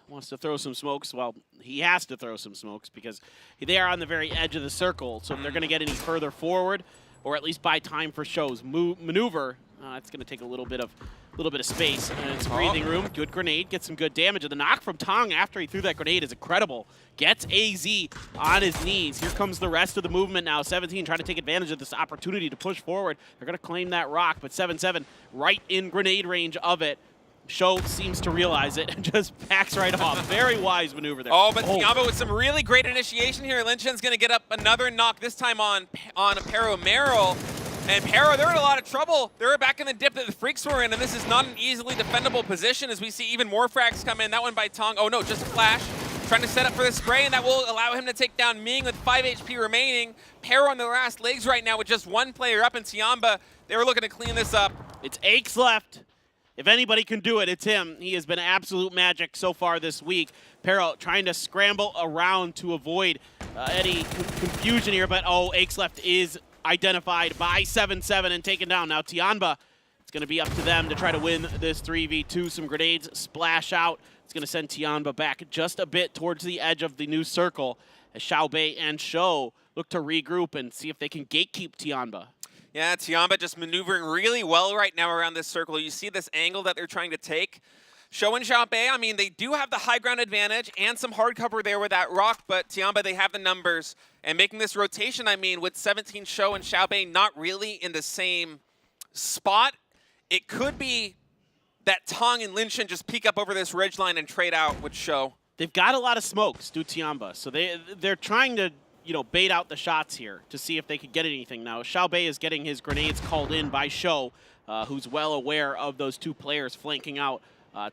wants to throw some smokes. Well, he has to throw some smokes because they are on the very edge of the circle. So if they're going to get any further forward, or at least buy time for Show's maneuver, it's going to take a little bit of space. And it's breathing room. Good grenade. Gets some good damage. And the knock from Tong after he threw that grenade is incredible. Gets AZ on his knees. Here comes the rest of the movement now. 17 trying to take advantage of this opportunity to push forward. They're going to claim that rock, but 7-7 right in grenade range of it. Show seems to realize it and just backs right off. Very wise maneuver there. Oh, but Tiamba with some really great initiation here. Linchen's going to get up another knock, this time on Pero Merrill. And Pero, they're in a lot of trouble. They're back in the dip that the Freaks were in, and this is not an easily defendable position as we see even more frags come in. That one by Tong. Oh, no, just a flash. Trying to set up for the spray, and that will allow him to take down Ming with 5 HP remaining. Pero on the last legs right now with just 1 player up in Tiamba. They were looking to clean this up. It's Aches left. If anybody can do it, it's him. He has been absolute magic so far this week. Pero trying to scramble around to avoid any confusion here, but Aches left is identified by 7-7 and taken down. Now Tianba, it's going to be up to them to try to win this 3v2. Some grenades splash out. It's going to send Tianba back just a bit towards the edge of the new circle as Xiaobei and Shou look to regroup and see if they can gatekeep Tianba. Yeah, Tiamba just maneuvering really well right now around this circle. You see this angle that they're trying to take. Show and Xiaobei, I mean, they do have the high ground advantage and some hard cover there with that rock, but Tiamba, they have the numbers. And making this rotation, I mean, with 17 Show and Xiaobei not really in the same spot, it could be that Tong and Linshin just peek up over this ridgeline and trade out with Show. They've got a lot of smokes, do Tiamba, so they're trying to, you know, bait out the shots here to see if they could get anything. Now, Xiaobei is getting his grenades called in by Show, who's well aware of those two players flanking out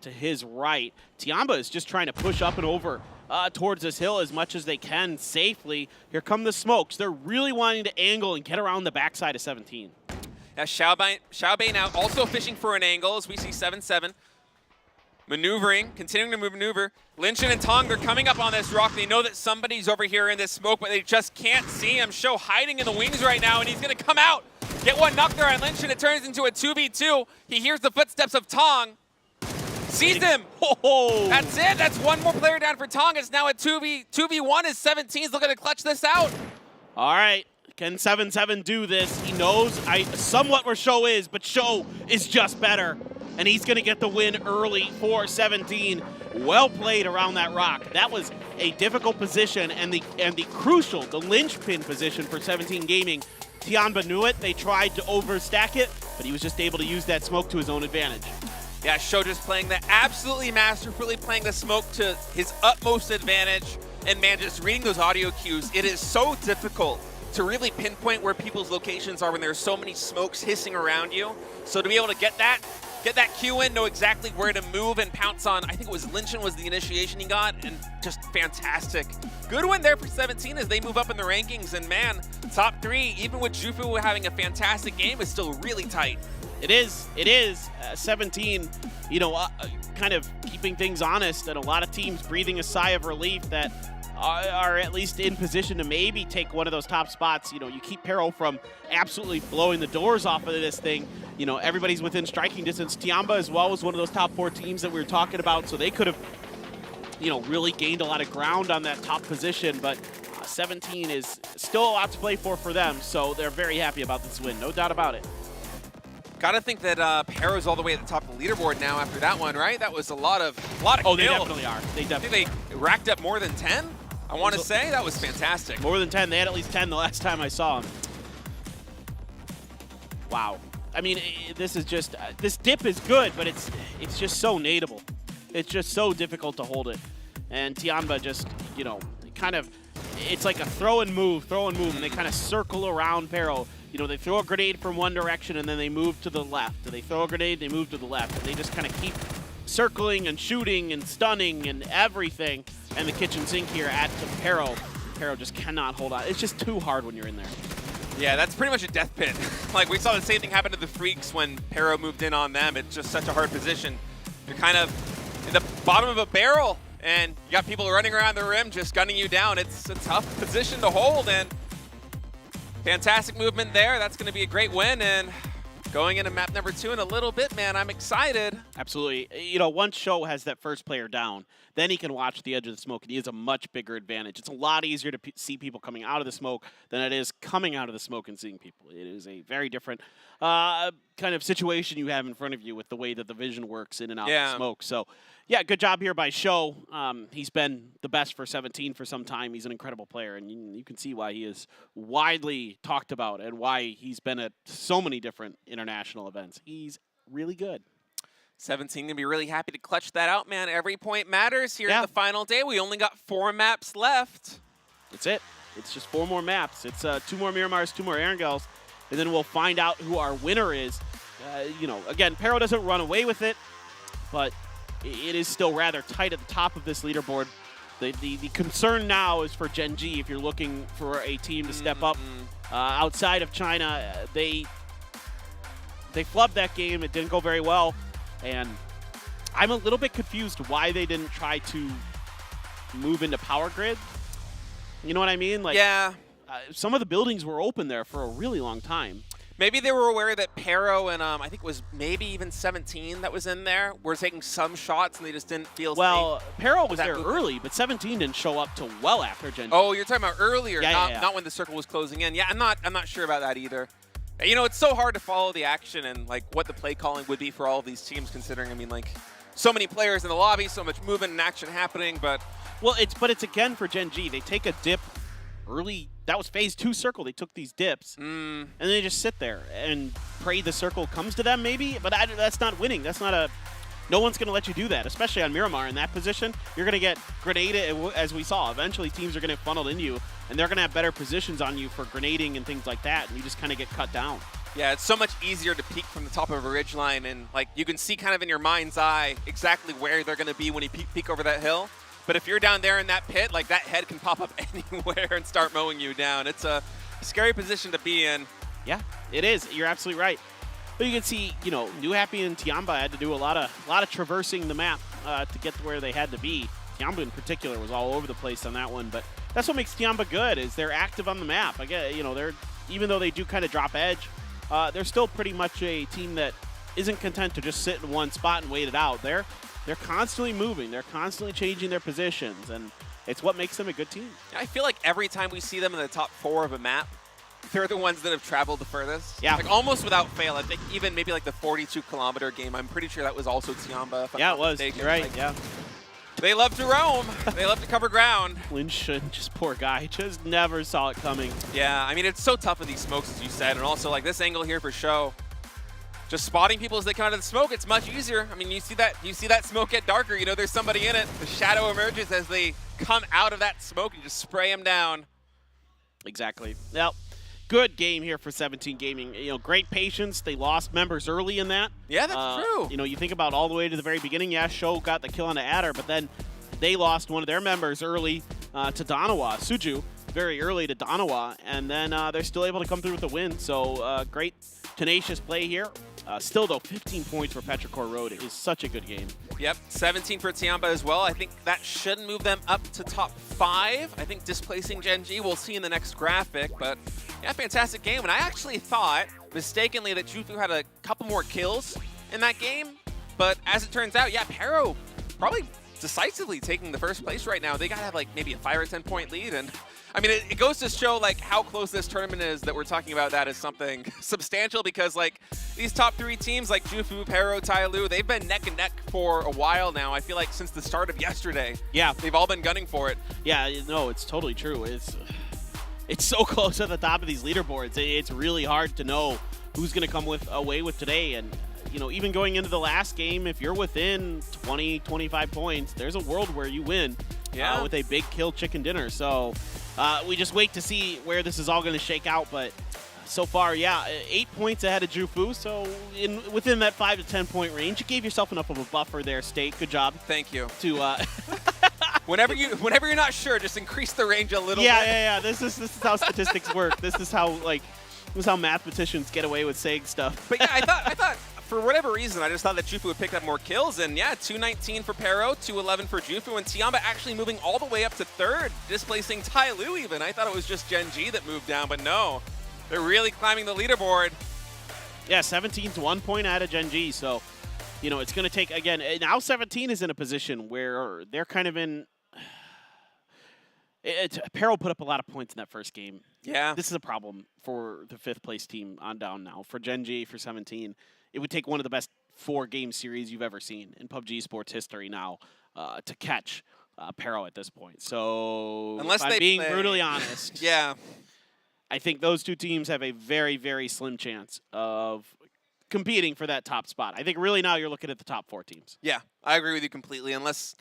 to his right. Tiamba is just trying to push up and over towards this hill as much as they can safely. Here come the smokes. They're really wanting to angle and get around the backside of 17. Now Xiaobei now also fishing for an angle as we see 7-7. Maneuvering, continuing to maneuver. Linshin and Tong, they're coming up on this rock. They know that somebody's over here in this smoke, but they just can't see him. Show hiding in the wings right now, and he's going to come out. Get one knock there on Linshin. It turns into a 2v2. He hears the footsteps of Tong. Sees him. Oh. That's it. That's one more player down for Tong. It's now a 2v1 as 17's looking to clutch this out. All right. Can 7-7 do this? He knows somewhat where Show is, but Show is just better. And he's going to get the win early for 17. Well played around that rock. That was a difficult position and the crucial, the linchpin position for 17 Gaming. Tiamba knew it. They tried to overstack it, but he was just able to use that smoke to his own advantage. Yeah, Show just playing that absolutely masterfully, playing the smoke to his utmost advantage. And man, just reading those audio cues, it is so difficult to really pinpoint where people's locations are when there's so many smokes hissing around you. So to be able to get that cue in, know exactly where to move and pounce on, I think it was Linshin was the initiation he got, and just fantastic. Good win there for 17 as they move up in the rankings, and man, top 3, even with Jufu having a fantastic game, is still really tight. It is. 17, you know, kind of keeping things honest, and a lot of teams breathing a sigh of relief that are at least in position to maybe take one of those top spots. You know, you keep Pero from absolutely blowing the doors off of this thing. You know, everybody's within striking distance. Tiamba as well was one of those top 4 teams that we were talking about, so they could have, you know, really gained a lot of ground on that top position, but 17 is still a lot to play for them, so they're very happy about this win, no doubt about it. Gotta think that Pero's all the way at the top of the leaderboard now after that one, right? That was a lot of Oh, kills. they definitely are. I think they racked up more than 10. I want to say that was fantastic. More than 10. They had at least 10 the last time I saw them. Wow. I mean, this is just this dip is good, but it's just so nadeable. It's just so difficult to hold it. And Tiamba just, you know, kind of, it's like a throw and move, and they kind of circle around Pero. You know, they throw a grenade from one direction and then they move to the left. They throw a grenade, they move to the left. And they just kind of keep circling and shooting and stunning and everything. And the kitchen sink here at Pero. Pero just cannot hold on. It's just too hard when you're in there. Yeah, that's pretty much a death pit. Like, we saw the same thing happen to the Freaks when Pero moved in on them. It's just such a hard position. You're kind of in the bottom of a barrel, and you got people running around the rim just gunning you down. It's a tough position to hold, and fantastic movement there. That's going to be a great win, and going into map number 2 in a little bit, man, I'm excited. Absolutely. You know, once Show has that first player down, then he can watch the edge of the smoke, and he has a much bigger advantage. It's a lot easier to see people coming out of the smoke than it is coming out of the smoke and seeing people. It is a very different kind of situation you have in front of you with the way that the vision works in and out of the smoke. So, yeah, good job here by Show. He's been the best for 17 for some time. He's an incredible player, and you can see why he is widely talked about and why he's been at so many different international events. He's really good. 17 gonna be really happy to clutch that out, man. Every point matters here in the final day. We only got 4 maps left. That's it. It's just 4 more maps. It's 2 more Miramars, 2 more Erangels, and then we'll find out who our winner is. You know, again, Pero doesn't run away with it, but it is still rather tight at the top of this leaderboard. The concern now is for Gen G. If you're looking for a team to step up outside of China, they flubbed that game. It didn't go very well. And I'm a little bit confused why they didn't try to move into power grid. You know what I mean? Like, yeah. Some of the buildings were open there for a really long time. Maybe they were aware that Pero and I think it was maybe even 17 that was in there were taking some shots and they just didn't feel well, safe. Pero was there early, but 17 didn't show up till well after Gen G. Oh, you're talking about earlier, yeah, not when the circle was closing in. Yeah, I'm not sure about that either. You know, it's so hard to follow the action and like what the play calling would be for all of these teams, considering, I mean, like, so many players in the lobby, so much movement and action happening, but... Well, it's again for Gen G. They take a dip early. That was phase 2 circle. They took these dips, and they just sit there and pray the circle comes to them, maybe. But that's not winning. That's not a... No one's going to let you do that, especially on Miramar in that position. You're going to get grenaded, as we saw. Eventually, teams are going to funnel into you, and they're going to have better positions on you for grenading and things like that, and you just kind of get cut down. Yeah, it's so much easier to peek from the top of a ridgeline, and like you can see kind of in your mind's eye exactly where they're going to be when you peek over that hill. But if you're down there in that pit, like that head can pop up anywhere and start mowing you down. It's a scary position to be in. Yeah, it is. You're absolutely right. But you can see, you know, New Happy and Tiamba had to do a lot of traversing the map to get to where they had to be. Tiamba in particular was all over the place on that one, but that's what makes Tiamba good is they're active on the map. I get, you know, they're even though they do kind of drop edge, they're still pretty much a team that isn't content to just sit in one spot and wait it out. They're constantly moving. They're constantly changing their positions, and it's what makes them a good team. I feel like every time we see them in the top 4 of a map, they're the ones that have traveled the furthest. Yeah. Like almost without fail. I think even maybe like the 42-kilometer game, I'm pretty sure that was also Tiamba. Yeah, it was. You're right, like, yeah. They love to roam. They love to cover ground. Lynch, just poor guy, just never saw it coming. Yeah, I mean, it's so tough in these smokes, as you said, and also like this angle here for show. Just spotting people as they come out of the smoke, it's much easier. I mean, you see that smoke get darker, you know there's somebody in it. The shadow emerges as they come out of that smoke and just spray them down. Exactly. Well, good game here for 17 Gaming. You know, great patience. They lost members early in that. Yeah, that's true. You know, you think about all the way to the very beginning. Yeah, Sho got the kill on the Adder, but then they lost one of their members early to Danawa, Suju, very early to Danawa, and then they're still able to come through with a win. So great, tenacious play here. Still, though, 15 points for Petrichor Road. It is such a good game. Yep, 17 for Tiamba as well. I think that should move them up to top 5. I think displacing Gen G, we'll see in the next graphic. But yeah, fantastic game. And I actually thought, mistakenly, that Jufu had a couple more kills in that game. But as it turns out, yeah, Pero probably decisively taking the first place right now. They gotta have like maybe a 5 or 10 point lead. And I mean, it goes to show like how close this tournament is that we're talking about that as something substantial, because like these top 3 teams like Jufu, Pero, Tyloo, they've been neck and neck for a while now. I feel like since the start of yesterday. Yeah. They've all been gunning for it. Yeah, no, it's totally true. It's so close at the top of these leaderboards. It's really hard to know who's going to come away with today. And, you know, even going into the last game, if you're within 20, 25 points, there's a world where you win with a big kill chicken dinner. So we just wait to see where this is all going to shake out. But so far, yeah, 8 points ahead of Jufu. So within that 5 to 10 point range, you gave yourself enough of a buffer there, State. Good job. Thank you. To whenever you're not sure, just increase the range a little bit. Yeah. This is how statistics work. This is how mathematicians get away with saying stuff. But yeah, I thought for whatever reason, I just thought that Jufu would pick up more kills. And yeah, 219 for Pero, 211 for Jufu, and Tiamba actually moving all the way up to 3rd, displacing Tyloo even. I thought it was just Gen G that moved down, but no. They're really climbing the leaderboard. Yeah, 17's 1 point out of Gen G, so, you know, it's going to take, again, now 17 is in a position where they're kind of in... Pero put up a lot of points in that first game. Yeah. This is a problem for the 5th place team on down now. For Gen G, for 17, it would take one of the best 4-game series you've ever seen in PUBG Sports history now to catch Pero at this point. So, unless if I'm being brutally honest, yeah, I think those 2 teams have a very, very slim chance of competing for that top spot. I think really now you're looking at the top 4 teams. Yeah, I agree with you completely. Unless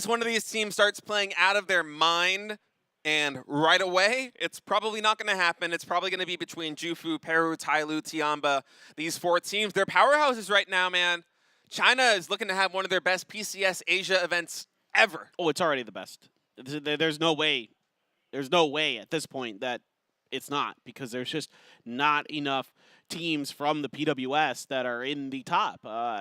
one of these teams starts playing out of their mind and right away, it's probably not going to happen. It's probably going to be between Jufu, Peru, Tyloo, Tiamba, these 4 teams. They're powerhouses right now, man. China is looking to have one of their best PCS Asia events ever. Oh, it's already the best. There's no way. There's no way at this point that it's not, because there's just not enough teams from the PWS that are in the top.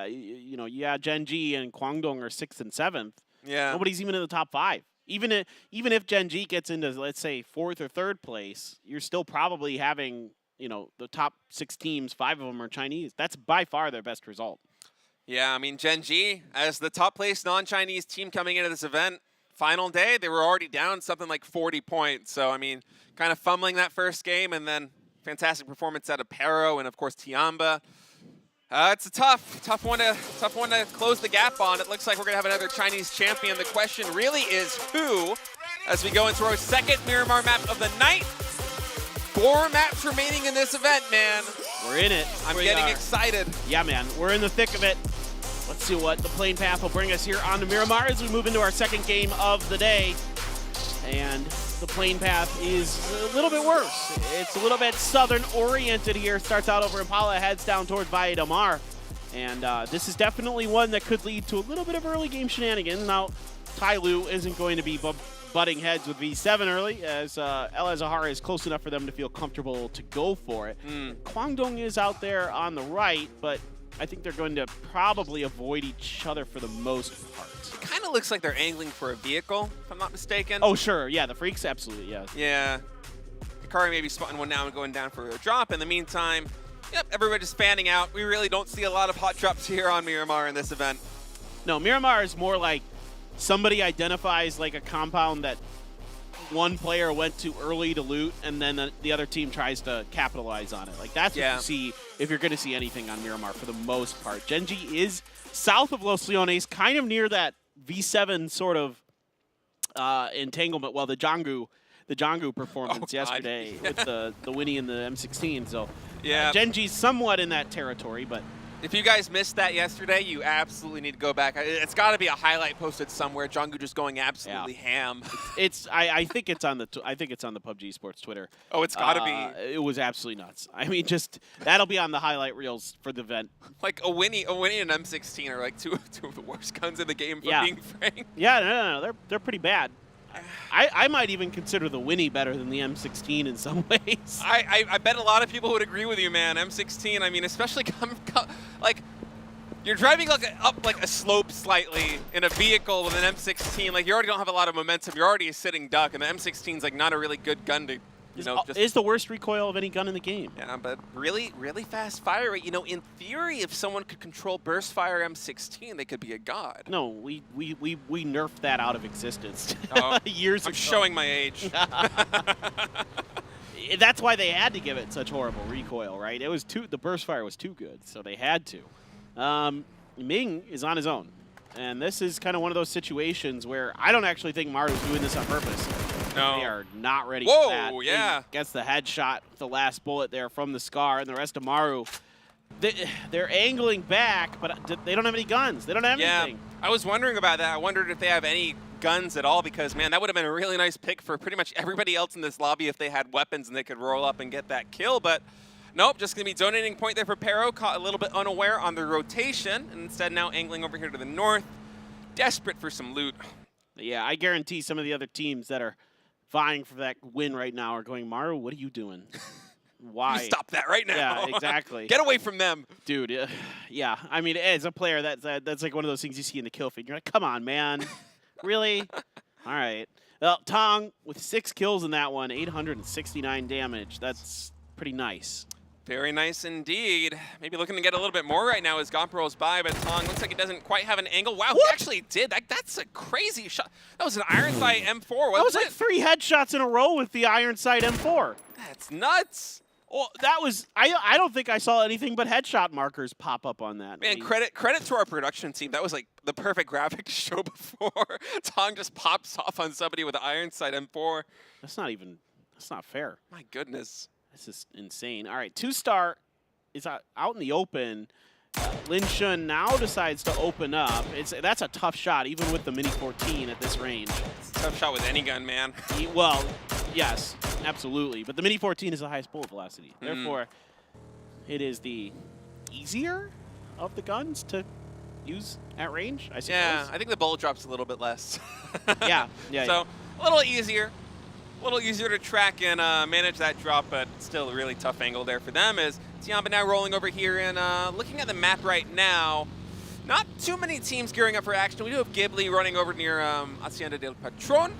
You know, yeah, Gen G and Guangdong are 6th and 7th. Yeah. Nobody's even in the top 5. Even if Gen G gets into, let's say, 4th or 3rd place, you're still probably having, you know, the top 6 teams, 5 of them are Chinese. That's by far their best result. Yeah, I mean, Gen G, as the top place non-Chinese team coming into this event, final day, they were already down something like 40 points. So, I mean, kind of fumbling that first game, and then fantastic performance out of Pero and, of course, Tiamba. It's a tough one to close the gap on. It looks like we're gonna have another Chinese champion. The question really is who, as we go into our second Miramar map of the night. 4 maps remaining in this event, man. We're in it. I'm getting excited. Yeah, man, we're in the thick of it. Let's see what the plane path will bring us here on the Miramar as we move into our second game of the day. And the plane path is a little bit worse. It's a little bit southern oriented here. Starts out over Impala, heads down towards Valle del Mar. And this is definitely one that could lead to a little bit of early game shenanigans. Now, Tyloo isn't going to be butting heads with V7 early, as El Azahar is close enough for them to feel comfortable to go for it. Kwangdong is out there on the right, but I think they're going to probably avoid each other for the most part. Kind of looks like they're angling for a vehicle, if I'm not mistaken. Oh, sure. Yeah, the Freaks, absolutely, yeah. Yeah. Hikari may be spotting one now and going down for a drop. In the meantime, yep, everybody's fanning out. We really don't see a lot of hot drops here on Miramar in this event. No, Miramar is more like somebody identifies like a compound that one player went to early to loot, and then the other team tries to capitalize on it. Like, that's what you see if you're going to see anything on Miramar for the most part. Genji is south of Los Leones, kind of near that V7 sort of entanglement. Well, the Janggu performance yesterday with the Winnie and the M16. So yeah, Genji's somewhat in that territory, but if you guys missed that yesterday, you absolutely need to go back. It's got to be a highlight posted somewhere. Junggu just going absolutely ham. I think it's on the PUBG Esports Twitter. Oh, it's got to be. It was absolutely nuts. I mean, just that'll be on the highlight reels for the event. Like a Winnie and M16 are like two of the worst guns in the game, for being frank. Yeah, no, they're pretty bad. I might even consider the Winnie better than the M16 in some ways. I bet a lot of people would agree with you, man. M16, I mean, especially like you're driving up a slope slightly in a vehicle with an M16. Like, you already don't have a lot of momentum. You're already a sitting duck, and the M16's like not a really good gun to, is the worst recoil of any gun in the game. Yeah, but really, really fast fire rate. You know, in theory, if someone could control burst fire M16, they could be a god. No, we nerfed that out of existence years ago. I'm showing my age. That's why they had to give it such horrible recoil, right? It was the burst fire was too good, so they had to. Ming is on his own, and this is kind of one of those situations where I don't actually think Maru's doing this on purpose. No. They are not ready for that. Yeah. He gets the headshot, the last bullet there from the Scar, and the rest of Maru. They're angling back, but they don't have any guns. They don't have anything. I was wondering about that. I wondered if they have any guns at all, because, man, that would have been a really nice pick for pretty much everybody else in this lobby if they had weapons and they could roll up and get that kill. But nope, just going to be donating point there for Pero. Caught a little bit unaware on the rotation, and instead now angling over here to the north. Desperate for some loot. Yeah, I guarantee some of the other teams that are vying for that win right now are going, Maru, what are you doing? Why? You stop that right now. Yeah, exactly. Get away from them. Dude, yeah. I mean, as a player, that's like one of those things you see in the kill feed. You're like, come on, man. Really? All right. Well, Tong with 6 kills in that one, 869 damage. That's pretty nice. Very nice indeed. Maybe looking to get a little bit more right now as Gomp rolls by, but Tong looks like he doesn't quite have an angle. Wow, he actually did. That's a crazy shot. That was an iron sight M4, wasn't it? That was like 3 headshots in a row with the iron sight M4. That's nuts. Well, that was, I don't think I saw anything but headshot markers pop up on that. Man, credit to our production team. That was like the perfect graphic to show before. Tong just pops off on somebody with an iron sight M4. That's not fair. My goodness. This is insane. All right, 2-star is out in the open. Lin Shun now decides to open up. That's a tough shot, even with the Mini 14 at this range. It's a tough shot with any gun, man. Well, yes, absolutely. But the Mini 14 is the highest bullet velocity. Therefore, it is the easier of the guns to use at range, I suppose. Yeah, I think the bullet drop's a little bit less. Yeah. So, a little easier. A little easier to track and manage that drop, but still a really tough angle there for them. As Tiamba now rolling over here and looking at the map right now, not too many teams gearing up for action. We do have Ghibli running over near Hacienda del Patron.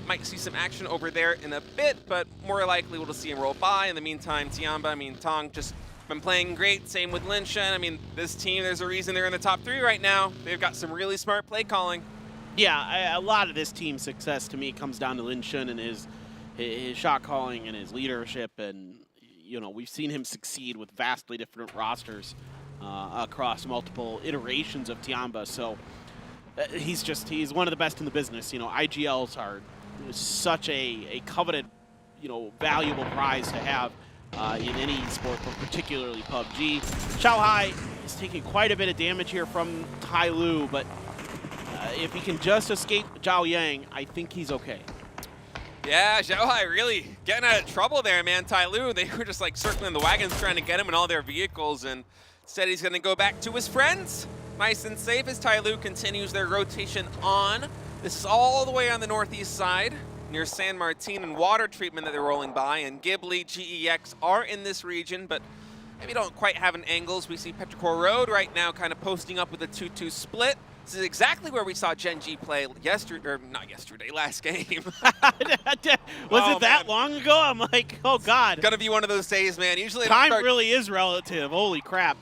Might see some action over there in a bit, but more likely we'll just see him roll by. In the meantime, Tiamba, Tong just been playing great. Same with Lin Shun. This team, there's a reason they're in the top 3 right now. They've got some really smart play calling. Yeah, a lot of this team's success to me comes down to Lin Shun and his shot calling and his leadership, and we've seen him succeed with vastly different rosters across multiple iterations of Tiamba. So he's one of the best in the business. You know, IGLs are such a coveted, you know, valuable prize to have in any sport, but particularly PUBG. Xiaohai is taking quite a bit of damage here from Tai Lu, but if he can just escape Zhao Yang, I think he's okay. Yeah, Xiaohai really getting out of trouble there, man. Tai Lu, they were just like circling the wagons trying to get him in all their vehicles, and instead he's going to go back to his friends. Nice and safe as Tai Lu continues their rotation on. This is all the way on the northeast side, near San Martin and water treatment that they're rolling by, and Ghibli, GEX are in this region, but maybe don't quite have an angles. We see Petrichor Road right now kind of posting up with a 2-2 split. This is exactly where we saw Genji play yesterday, or not yesterday, last game. Was it that long ago? I'm like, oh God. Gonna be one of those days, man. Usually time really is relative. Holy crap.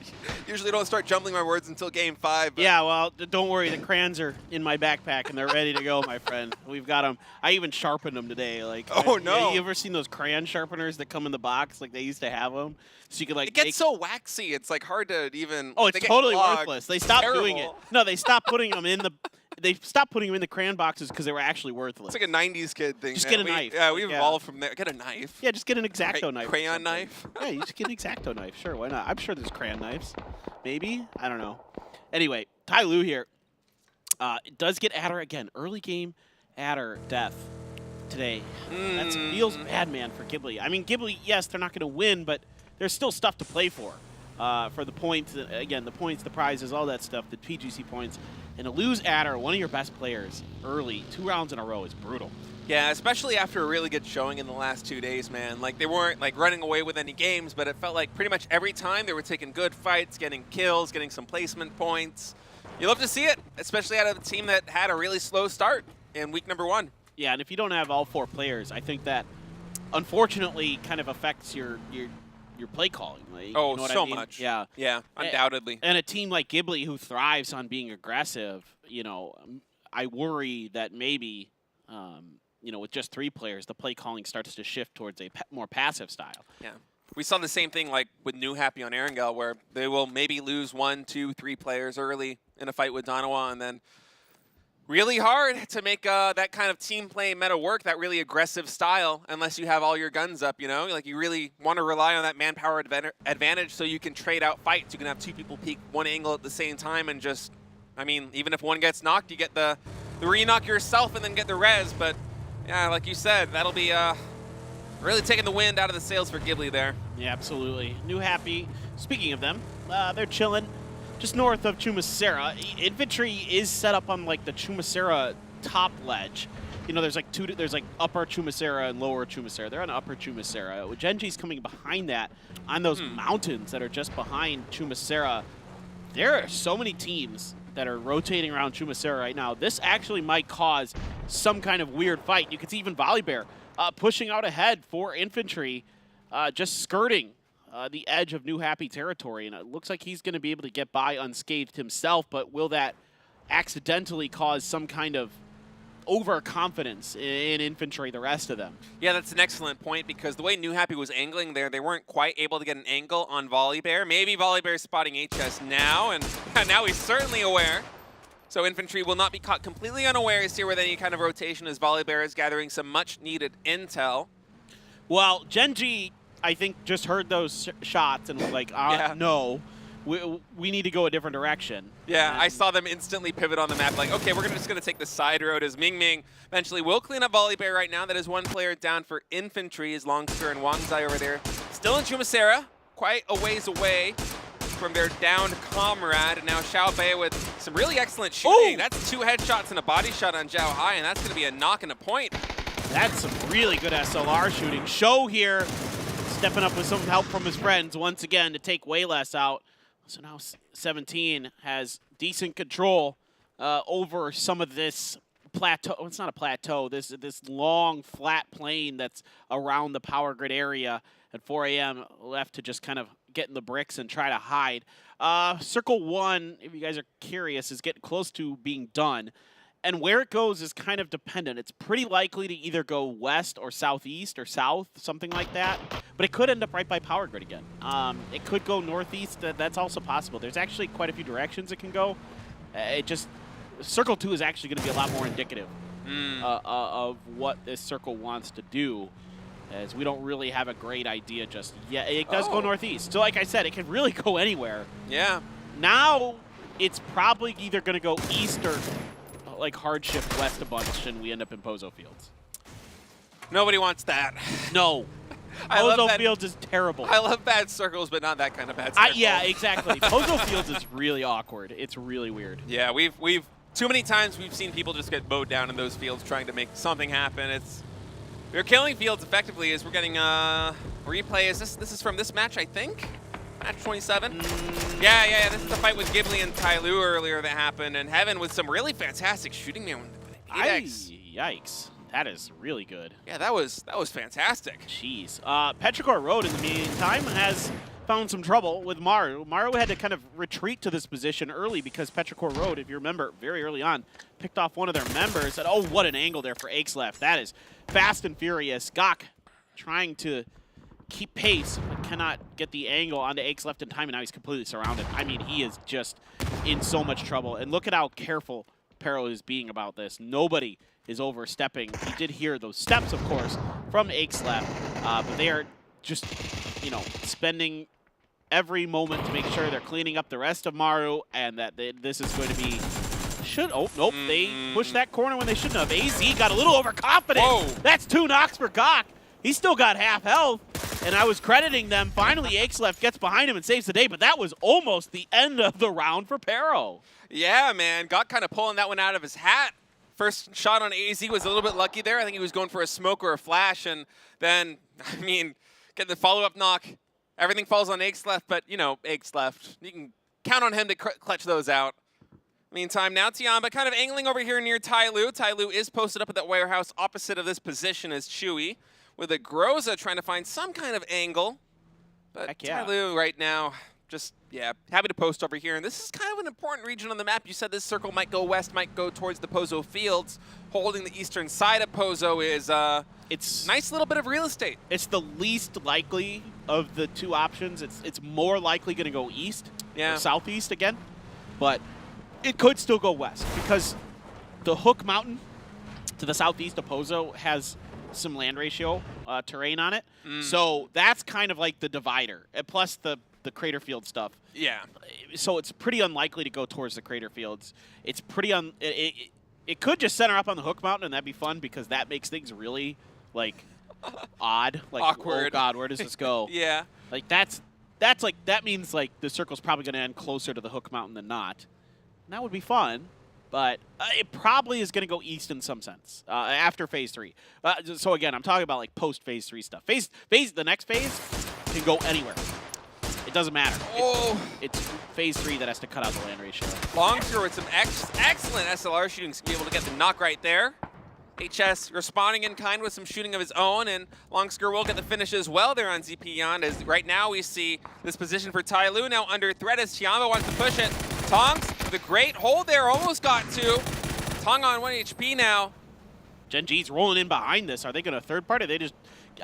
Usually don't start jumbling my words until game 5. But. Yeah, well, don't worry. The crayons are in my backpack and they're ready to go, my friend. We've got them. I even sharpened them today. Like, oh no. You ever seen those crayon sharpeners that come in the box? Like they used to have them, so you could like. It gets so waxy. It's like hard to even. Oh, it's totally worthless. They stopped doing it. No, they stopped putting them in the. They stopped putting them in the crayon boxes because they were actually worthless. It's like a 90s kid thing. Just get a knife. Yeah, we've evolved from there. Get a knife. Yeah, just get an X-Acto knife. Crayon knife? Yeah, you just get an X-Acto knife. Sure, why not? I'm sure there's crayon knives. Maybe? I don't know. Anyway, Tai Lu here. It does get Adder again. Early game Adder death today. That feels bad, man, for Ghibli. I mean, Ghibli, yes, they're not going to win, but there's still stuff to play for the points. Again, the points, the prizes, all that stuff, the PGC points. And to lose Adder, one of your best players, early, 2 rounds in a row is brutal. Yeah, especially after a really good showing in the last 2 days, man. Like, they weren't, like, running away with any games, but it felt like pretty much every time they were taking good fights, getting kills, getting some placement points. You love to see it, especially out of a team that had a really slow start in week number 1. Yeah, and if you don't have all 4 players, I think that, unfortunately, kind of affects your play calling. Like, oh, you know so I mean? much. Yeah. Yeah, undoubtedly. And a team like Ghibli who thrives on being aggressive, you know, I worry that maybe, you know, with just 3 players, the play calling starts to shift towards a more passive style. Yeah. We saw the same thing like with New Happy on Erangel, where they will maybe lose 1, 2, 3 players early in a fight with Danawa, and then really hard to make that kind of team play meta work, that really aggressive style, unless you have all your guns up, you know? Like, you really want to rely on that manpower advantage so you can trade out fights. You can have 2 people peek 1 angle at the same time and just, I mean, even if 1 gets knocked, you get the re-knock yourself and then get the res. But, yeah, like you said, that'll be really taking the wind out of the sails for Ghibli there. Yeah, absolutely. New Happy, speaking of them, they're chilling. Just north of Chumacera. Infantry is set up on like the Chumacera top ledge. You know, there's like upper Chumacera and lower Chumacera. They're on upper Chumacera. Genji's coming behind that on those mountains that are just behind Chumacera. There are so many teams that are rotating around Chumacera right now. This actually might cause some kind of weird fight. You can see even Volibear pushing out ahead for infantry, just skirting the edge of New Happy territory, and it looks like he's going to be able to get by unscathed himself, but will that accidentally cause some kind of overconfidence in infantry, the rest of them? Yeah, that's an excellent point, because the way New Happy was angling there, they weren't quite able to get an angle on Volibear. Maybe Volibear is spotting HS now, and now he's certainly aware. So infantry will not be caught completely unawares here with any kind of rotation, as Volibear is gathering some much-needed intel. Well, Genji, I think, just heard those shots and was like, no, we need to go a different direction. Yeah, I saw them instantly pivot on the map, like, okay, we're just going to take the side road, as Ming Ming eventually will clean up Volibear right now. That is 1 player down for infantry, as Longster and Wang Zai over there. Still in Chumacera, quite a ways away from their downed comrade. And now Xiaobei with some really excellent shooting. Ooh. That's 2 headshots and a body shot on Xiaohai, and that's going to be a knock and a point. That's some really good SLR shooting. Show here, stepping up with some help from his friends once again to take way less out. So now 17 has decent control over some of this plateau. It's not a plateau. This long flat plain that's around the power grid area. At 4 a.m. left to just kind of get in the bricks and try to hide. Circle 1, if you guys are curious, is getting close to being done. And where it goes is kind of dependent. It's pretty likely to either go west or southeast or south, something like that. But it could end up right by power grid again. It could go northeast. That's also possible. There's actually quite a few directions it can go. Circle 2 is actually going to be a lot more indicative of what this circle wants to do, as we don't really have a great idea just yet. It does go northeast. So like I said, it can really go anywhere. Yeah. Now it's probably either going to go east or like hard shift west a bunch, and we end up in Pozo Fields. Nobody wants that. No. Pozo Fields is terrible. I love bad circles, but not that kind of bad circle. Yeah, exactly. Pozo Fields is really awkward. It's really weird. Yeah, we've too many times we've seen people just get mowed down in those fields trying to make something happen. We're killing fields effectively as we're getting replay. This is from this match, I think? Match 27? Yeah. This is the fight with Ghibli and Tyloo earlier that happened, and Heaven with some really fantastic shooting there. Yikes. That is really good. Yeah, that was fantastic. Jeez. Petrichor Road, in the meantime, has found some trouble with Maru. Maru had to kind of retreat to this position early because Petrichor Road, if you remember, very early on, picked off one of their members. And oh, what an angle there for Aches left. That is fast and furious. Gok trying to keep pace, but cannot get the angle onto Aches left in time, and now he's completely surrounded. I mean, he is just in so much trouble. And look at how careful Pero is being about this. Nobody is overstepping. He did hear those steps, of course, from Aches left, but they are just, spending every moment to make sure they're cleaning up the rest of Maru, and that this is going to be... Oh, nope, they pushed that corner when they shouldn't have. AZ got a little overconfident. Whoa. That's 2 knocks for Gok. He's still got half health, and I was crediting them. Finally, Aches left gets behind him and saves the day, but that was almost the end of the round for Pero. Yeah, man. Gok kind of pulling that one out of his hat. First shot on AZ was a little bit lucky there. I think he was going for a smoke or a flash, and then, getting the follow-up knock. Everything falls on Aches left, but, Aches left. You can count on him to clutch those out. Meantime, now Tiamba kind of angling over here near Tyloo. Tyloo is posted up at that warehouse opposite of this position as Chewy, with a Groza trying to find some kind of angle. But Tyloo right now, just, happy to post over here. And this is kind of an important region on the map. You said this circle might go west, might go towards the Pozo Fields. Holding the eastern side of Pozo is it's nice little bit of real estate. It's the least likely of the two options. It's more likely going to go east or southeast again. But it could still go west because the Hook Mountain to the southeast of Pozo has some land ratio terrain on it. So that's kind of like the divider. And plus the Crater Field stuff. Yeah. So it's pretty unlikely to go towards the Crater Fields. It's pretty it could just center up on the Hook Mountain, and that'd be fun because that makes things really odd, awkward. Oh God, where does this go? Yeah. That means the circle's probably going to end closer to the Hook Mountain than not. And that would be fun, but it probably is going to go east in some sense after Phase 3. So again, I'm talking about post Phase 3 stuff. The next phase can go anywhere. It doesn't matter. It's Phase 3 that has to cut out the land ratio. Longster with some excellent SLR shooting to be able to get the knock right there. HS responding in kind with some shooting of his own, and Longsker will get the finish as well there on ZP as right now we see this position for Tyloo now under threat as Tiamba wants to push it. Tongs with a great hold there, almost got 2. Tong on 1 HP now. Genji's rolling in behind this. Are they going to third party?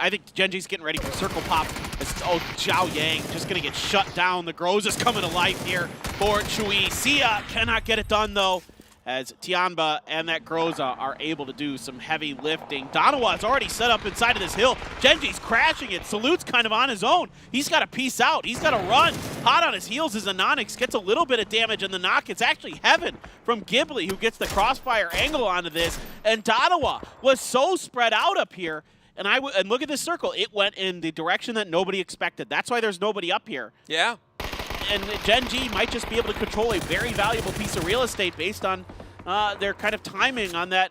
I think Genji's getting ready for circle pop. Zhao Yang just going to get shut down. The Groz is coming to life here for Chui. Sia cannot get it done, though, as Tianba and that Groza are able to do some heavy lifting. Donawa's already set up inside of this hill. Genji's crashing it. Salute's kind of on his own. He's got to peace out. He's got to run. Hot on his heels as Anonix gets a little bit of damage in the knock. It's actually Heaven from Ghibli who gets the crossfire angle onto this. And Donawa was so spread out up here. And look at this circle. It went in the direction that nobody expected. That's why there's nobody up here. Yeah. And Genji might just be able to control a very valuable piece of real estate based on their kind of timing on that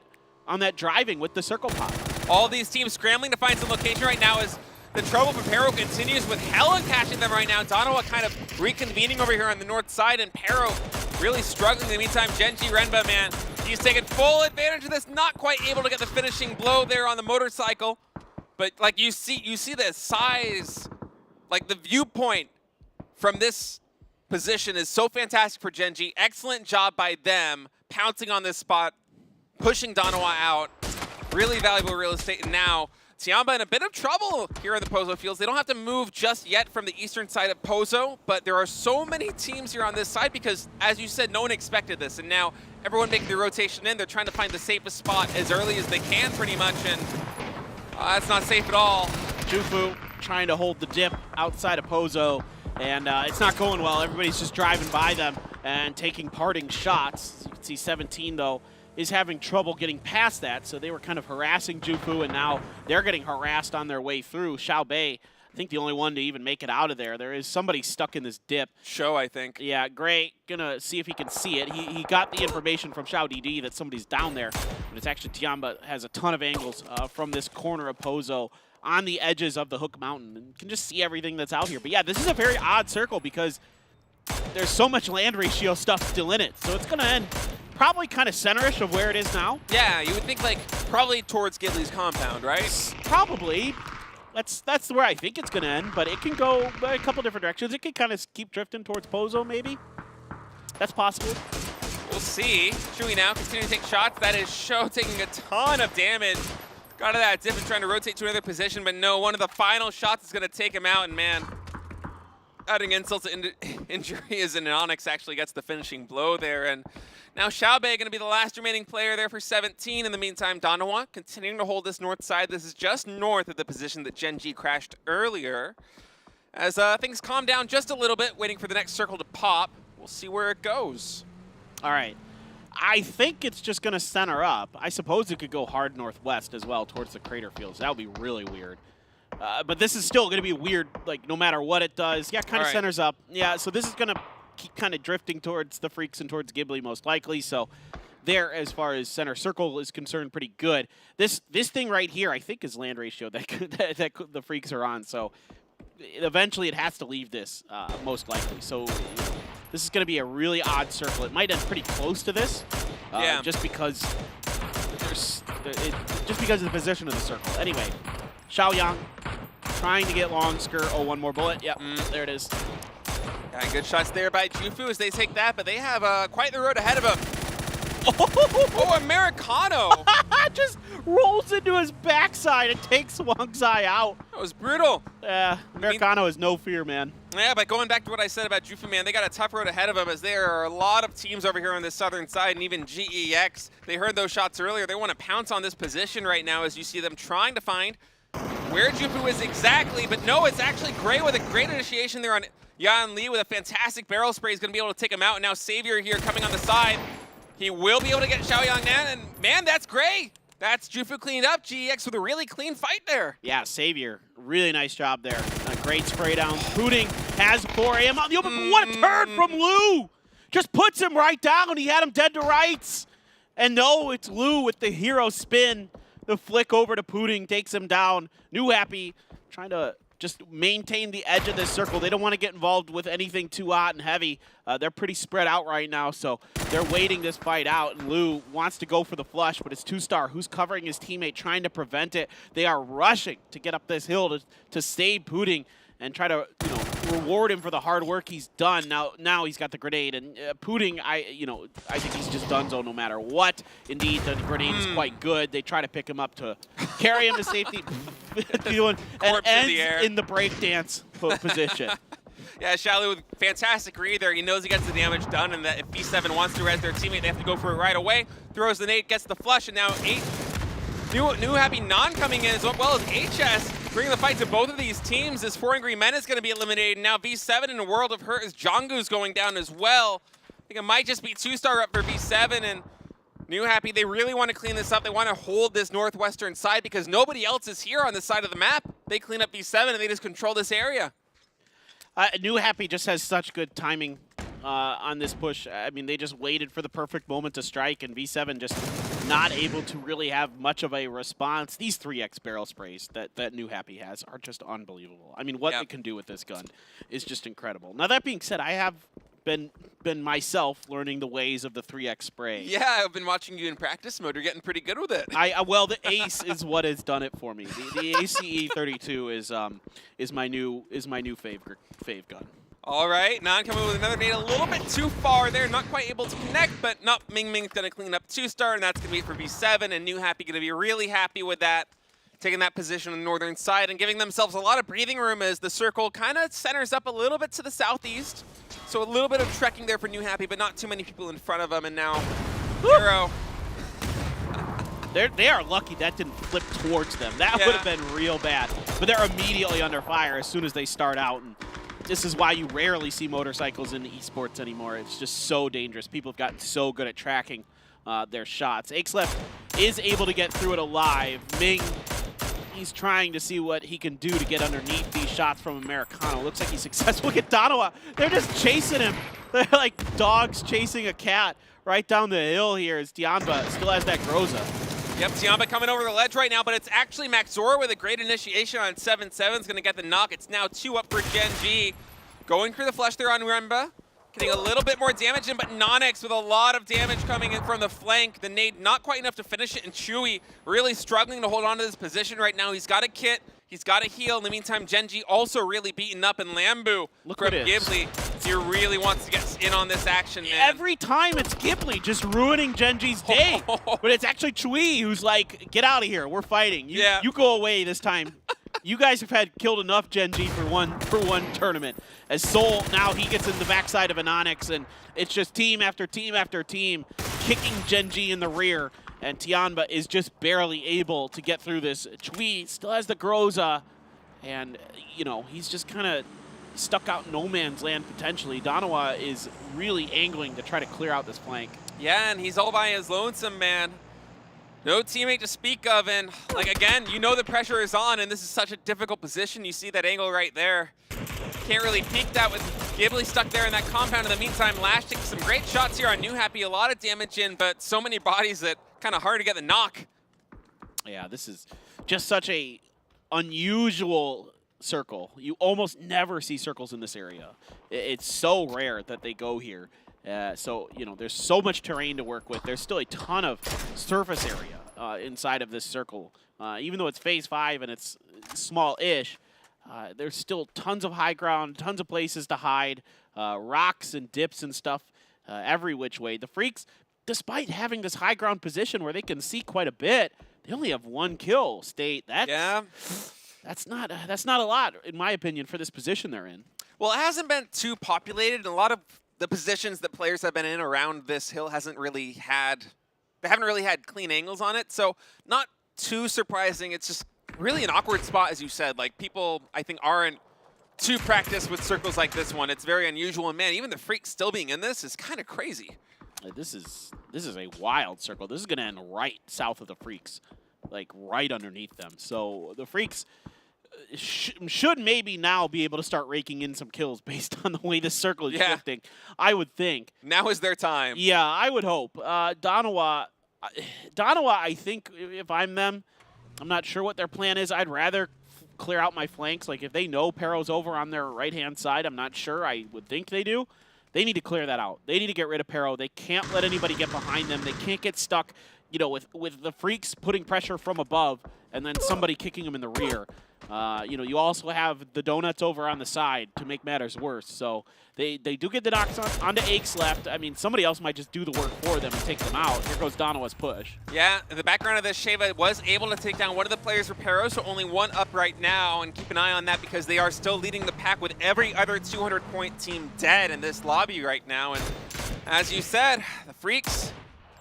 driving with the circle pop. All these teams scrambling to find some location right now as the trouble for Pero continues with Helen catching them right now. Donawa kind of reconvening over here on the north side, and Pero really struggling. In the meantime, Genji Renba, man, he's taking full advantage of this, not quite able to get the finishing blow there on the motorcycle. But you see the size, the viewpoint from this position is so fantastic for Genji. Excellent job by them pouncing on this spot. pushing Donawa out. Really valuable real estate, and now Tiamba in a bit of trouble here in the Pozo fields. They don't have to move just yet from the eastern side of Pozo, but there are so many teams here on this side because, as you said, no one expected this, and now everyone making the rotation in. They're trying to find the safest spot as early as they can, pretty much, and that's not safe at all. Jufu trying to hold the dip outside of Pozo, and it's not going well. Everybody's just driving by them and taking parting shots. You can see 17, though, is having trouble getting past that, so they were kind of harassing Jufu, and now they're getting harassed on their way through. Xiaobei, I think the only one to even make it out of there. There is somebody stuck in this dip. Show, I think. Yeah, Gray gonna see if he can see it. He got the information from Xiao DD that somebody's down there, but it's actually Tiamba has a ton of angles from this corner of Pozo on the edges of the Hook Mountain, and can just see everything that's out here. But yeah, this is a very odd circle because there's so much land ratio stuff still in it, so it's gonna end probably kind of centerish of where it is now. Yeah, you would think like probably towards Ghibli's compound, right? Probably. That's where I think it's going to end, but it can go a couple different directions. It can kind of keep drifting towards Pozo, maybe. That's possible. We'll see. Chewy now continuing to take shots. That is Show taking a ton of damage. Got out of that dip and trying to rotate to another position, but no, one of the final shots is going to take him out, and man, adding insult to injury as an Onyx actually gets the finishing blow there. And now Xiaobei going to be the last remaining player there for 17. In the meantime, Donawa continuing to hold this north side. This is just north of the position that Gen G crashed earlier. As things calm down just a little bit, waiting for the next circle to pop. We'll see where it goes. All right. I think it's just going to center up. I suppose it could go hard northwest as well towards the crater fields. That would be really weird. But this is still going to be weird, like, no matter what it does. Yeah, kind of centers up. Yeah, so this is going to keep kind of drifting towards the Freaks and towards Ghibli most likely. So there, as far as center circle is concerned, pretty good. This thing right here, I think, is land ratio that the Freaks are on. So eventually it has to leave this, most likely. So this is going to be a really odd circle. It might end pretty close to this, just because of the position of the circle. Anyway, Xiaoyang trying to get long skirt. Oh, one more bullet. Yep, there it is. Yeah, good shots there by Jufu as they take that, but they have quite the road ahead of them. Oh, Americano! Just rolls into his backside and takes Wang Zai out. That was brutal. Yeah, Americano has no fear, man. Yeah, but going back to what I said about Jufu, man, they got a tough road ahead of them as there are a lot of teams over here on the southern side, and even GEX. They heard those shots earlier. They want to pounce on this position right now as you see them trying to find where Jufu is exactly, but no, it's actually Gray with a great initiation there on Yan Li with a fantastic barrel spray. He's going to be able to take him out, and now Savior here coming on the side. He will be able to get Xiaoyang Nan, and man, that's Gray. That's Jufu cleaned up. GEX with a really clean fight there. Yeah, Savior, really nice job there. A great spray down. Pudding has 4 AM out in the open. What a turn from Lou! Just puts him right down. He had him dead to rights. And no, it's Lou with the hero spin. The flick over to Pudding takes him down. New Happy trying to just maintain the edge of this circle. They don't want to get involved with anything too hot and heavy. They're pretty spread out right now, so they're waiting this fight out. And Lou wants to go for the flush, but it's 2-star who's covering his teammate, trying to prevent it. They are rushing to get up this hill to save Pudding and try to, reward him for the hard work he's done. Now he's got the grenade, and Pudding, I think he's just donezo no matter what. Indeed, the grenade is quite good. They try to pick him up to carry him to safety, and ends in the breakdance position. Yeah, Shalu with fantastic read there. He knows he gets the damage done, and that if B7 wants to res their teammate, they have to go for it right away. Throws the nade, gets the flush, and now 8. New Happy Non coming in as well as HS. Bringing the fight to both of these teams. This 4 Angry Men is going to be eliminated. Now V7 in a world of hurt as Jongu's going down as well. I think it might just be 2-star up for V7, and New Happy, they really want to clean this up. They want to hold this northwestern side because nobody else is here on this side of the map. They clean up V7 and they just control this area. New Happy just has such good timing on this push. I mean, they just waited for the perfect moment to strike, and V7 just not able to really have much of a response. These 3x barrel sprays that New Happy has are just unbelievable. I mean, what it can do with this gun is just incredible. Now, that being said, I have been myself learning the ways of the 3x spray. Yeah, I've been watching you in practice mode. You're getting pretty good with it. Well, the Ace is what has done it for me. The ACE 32 is my new fave gun. All right, Nan coming with another nade a little bit too far there, not quite able to connect, but not Ming Ming's gonna clean up 2-star, and that's gonna be it for B7, and New Happy gonna be really happy with that, taking that position on the northern side and giving themselves a lot of breathing room as the circle kind of centers up a little bit to the southeast. So a little bit of trekking there for New Happy, but not too many people in front of them, and now Hero. They are lucky that didn't flip towards them. That would have been real bad. But they're immediately under fire as soon as they start out. And this is why you rarely see motorcycles in esports anymore. It's just so dangerous. People have gotten so good at tracking their shots. Axlef is able to get through it alive. Ming, he's trying to see what he can do to get underneath these shots from Americano. Looks like he's successful. Look at Donowa. They're just chasing him. They're like dogs chasing a cat right down the hill here as Tianba still has that Groza. Yep, Tianba coming over the ledge right now, but it's actually Maxora with a great initiation on 7-7. Is going to get the knock. It's now 2 up for Gen G. Going for the flush there on Remba. Getting a little bit more damage in, but Nonix with a lot of damage coming in from the flank. The nade not quite enough to finish it, and Chewy really struggling to hold on to this position right now. He's got a kit. He's got a heal. In the meantime, Genji also really beaten up, and Lambu from Ghibli. He really wants to get in on this action, man. Every time it's Ghibli just ruining Genji's day. But it's actually Chui who's like, get out of here. We're fighting. You go away this time. You guys have had killed enough Genji for one tournament. As Soul, now he gets in the backside of Anonix, and it's just team after team after team kicking Genji in the rear. And Tianba is just barely able to get through this. Chui still has the Groza, and, you know, he's just kind of stuck out in no man's land potentially. Donowa is really angling to try to clear out this flank. Yeah, and he's all by his lonesome, man. No teammate to speak of, and, like, again, you know the pressure is on, and this is such a difficult position. You see that angle right there. Can't really peek that with Ghibli stuck there in that compound. In the meantime, Lash taking some great shots here on New Happy. A lot of damage in, but so many bodies that kind of hard to get the knock. Yeah, this is just such a unusual circle. You almost never see circles in this area. It's so rare that they go here. So, you know, there's so much terrain to work with. There's still a ton of surface area inside of this circle. Even though it's phase 5 and it's small-ish, there's still tons of high ground, tons of places to hide, rocks and dips and stuff every which way. The Freaks, despite having this high ground position where they can see quite a bit, they only have 1 kill. State, that's not a lot, in my opinion, for this position they're in. Well, it hasn't been too populated, and a lot of the positions that players have been in around this hill they haven't really had clean angles on it, so not too surprising. It's just really an awkward spot, as you said. Like, people, I think, aren't too practiced with circles like this one. It's very unusual, and man, even the Freaks still being in this is kind of crazy. This is a wild circle. This is going to end right south of the Freaks, like right underneath them. So the Freaks should maybe now be able to start raking in some kills based on the way this circle is shifting. I would think. Now is their time. Yeah, I would hope. Donowa, I think if I'm them, I'm not sure what their plan is. I'd rather clear out my flanks. Like, if they know Pero's over on their right-hand side, I'm not sure. I would think they do. They need to clear that out. They need to get rid of Pero. They can't let anybody get behind them. They can't get stuck, you know, with the Freaks putting pressure from above and then somebody kicking them in the rear. You know, you also have the donuts over on the side to make matters worse. So they do get the knocks onto Aches left. I mean, somebody else might just do the work for them and take them out. Here goes Donowa's push. Yeah, in the background of this, Sheva was able to take down one of the players for Pero, so only 1 up right now. And keep an eye on that because they are still leading the pack with every other 200-point team dead in this lobby right now. And as you said, the Freaks,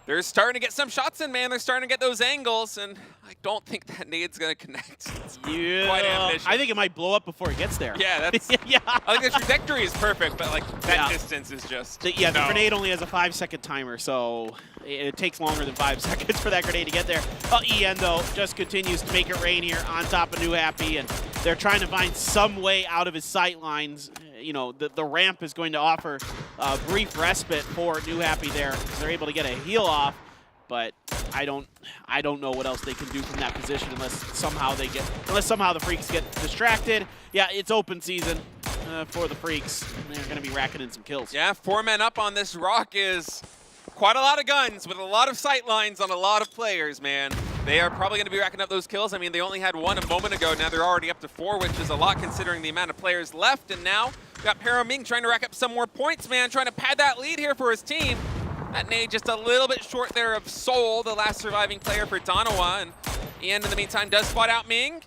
they're starting to get some shots in, man. They're starting to get those angles, and I don't think that nade's going to connect. It's quite ambitious. I think it might blow up before it gets there. Yeah, that's. I think the trajectory is perfend, but like that distance is just. The grenade only has a 5-second timer, so it takes longer than 5 seconds for that grenade to get there. EN, though, just continues to make it rain here on top of New Happy, and they're trying to find some way out of his sight lines. You know, the ramp is going to offer a brief respite for New Happy there, because they're able to get a heal off. But I don't know what else they can do from that position unless somehow the Freaks get distracted. Yeah, it's open season for the Freaks. They're going to be racking in some kills. Yeah, 4 men up on this rock is quite a lot of guns with a lot of sight lines on a lot of players, man. They are probably going to be racking up those kills. I mean, they only had 1 a moment ago. Now they're already up to 4, which is a lot considering the amount of players left. And now we got Pero Ming trying to rack up some more points, man, trying to pad that lead here for his team. That nade just a little bit short there of Soul, the last surviving player for Donawa. And Ian, in the meantime, does spot out Ming.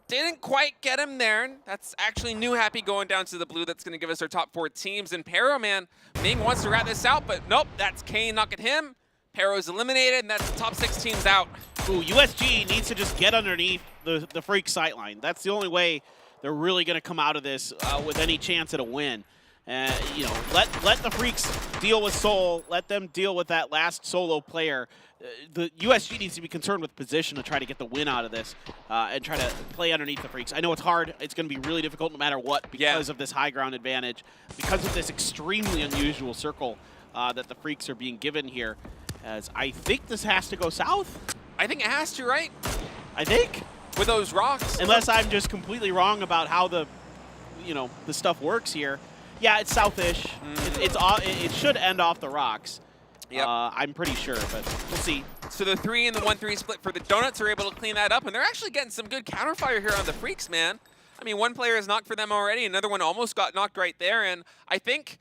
Didn't quite get him there. That's actually New Happy going down to the blue. That's going to give us our top 4 teams. And Pero, man, Ming wants to wrap this out, but nope, that's Kane knocking him. Pero's eliminated, and that's the top 6 teams out. Ooh, USG needs to just get underneath the Freak sightline. That's the only way they're really going to come out of this with any chance at a win. You know, let the Freaks deal with Soul. Let them deal with that last solo player. The USG needs to be concerned with position to try to get the win out of this and try to play underneath the Freaks. I know it's hard. It's going to be really difficult no matter what because of this high ground advantage, because of this extremely unusual circle that the Freaks are being given here. As I think this has to go south. I think it has to, right? I think. With those rocks. Unless I'm just completely wrong about how the stuff works here. Yeah, it's southish. It should end off the rocks. Yep. I'm pretty sure, but we'll see. So the 3 and the 1-3 split for the Donuts are able to clean that up, and they're actually getting some good counterfire here on the Freaks, man. I mean, one player is knocked for them already, another one almost got knocked right there, and I think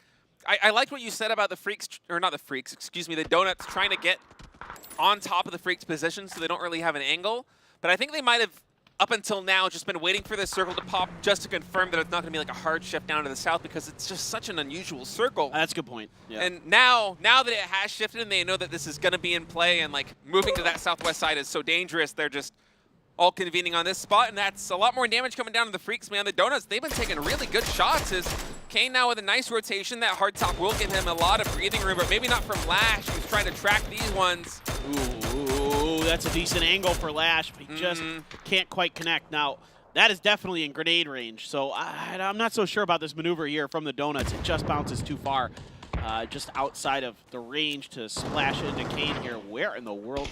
I liked what you said about the Freaks, or not the Freaks, excuse me, the Donuts trying to get on top of the Freaks' position so they don't really have an angle. But I think they might have, up until now, just been waiting for this circle to pop just to confirm that it's not going to be like a hard shift down to the south because it's just such an unusual circle. That's a good point. Yeah. And now that it has shifted and they know that this is going to be in play and like moving to that southwest side is so dangerous, they're just all convening on this spot, and that's a lot more damage coming down to the Freaks, man. The Donuts, they've been taking really good shots. As Kane now with a nice rotation, that hard top will give him a lot of breathing room, but maybe not from Lash. He's trying to track these ones. Ooh, that's a decent angle for Lash, but he just can't quite connect. Now, that is definitely in grenade range, so I'm not so sure about this maneuver here from the Donuts. It just bounces too far, just outside of the range to splash into Kane here. Where in the world?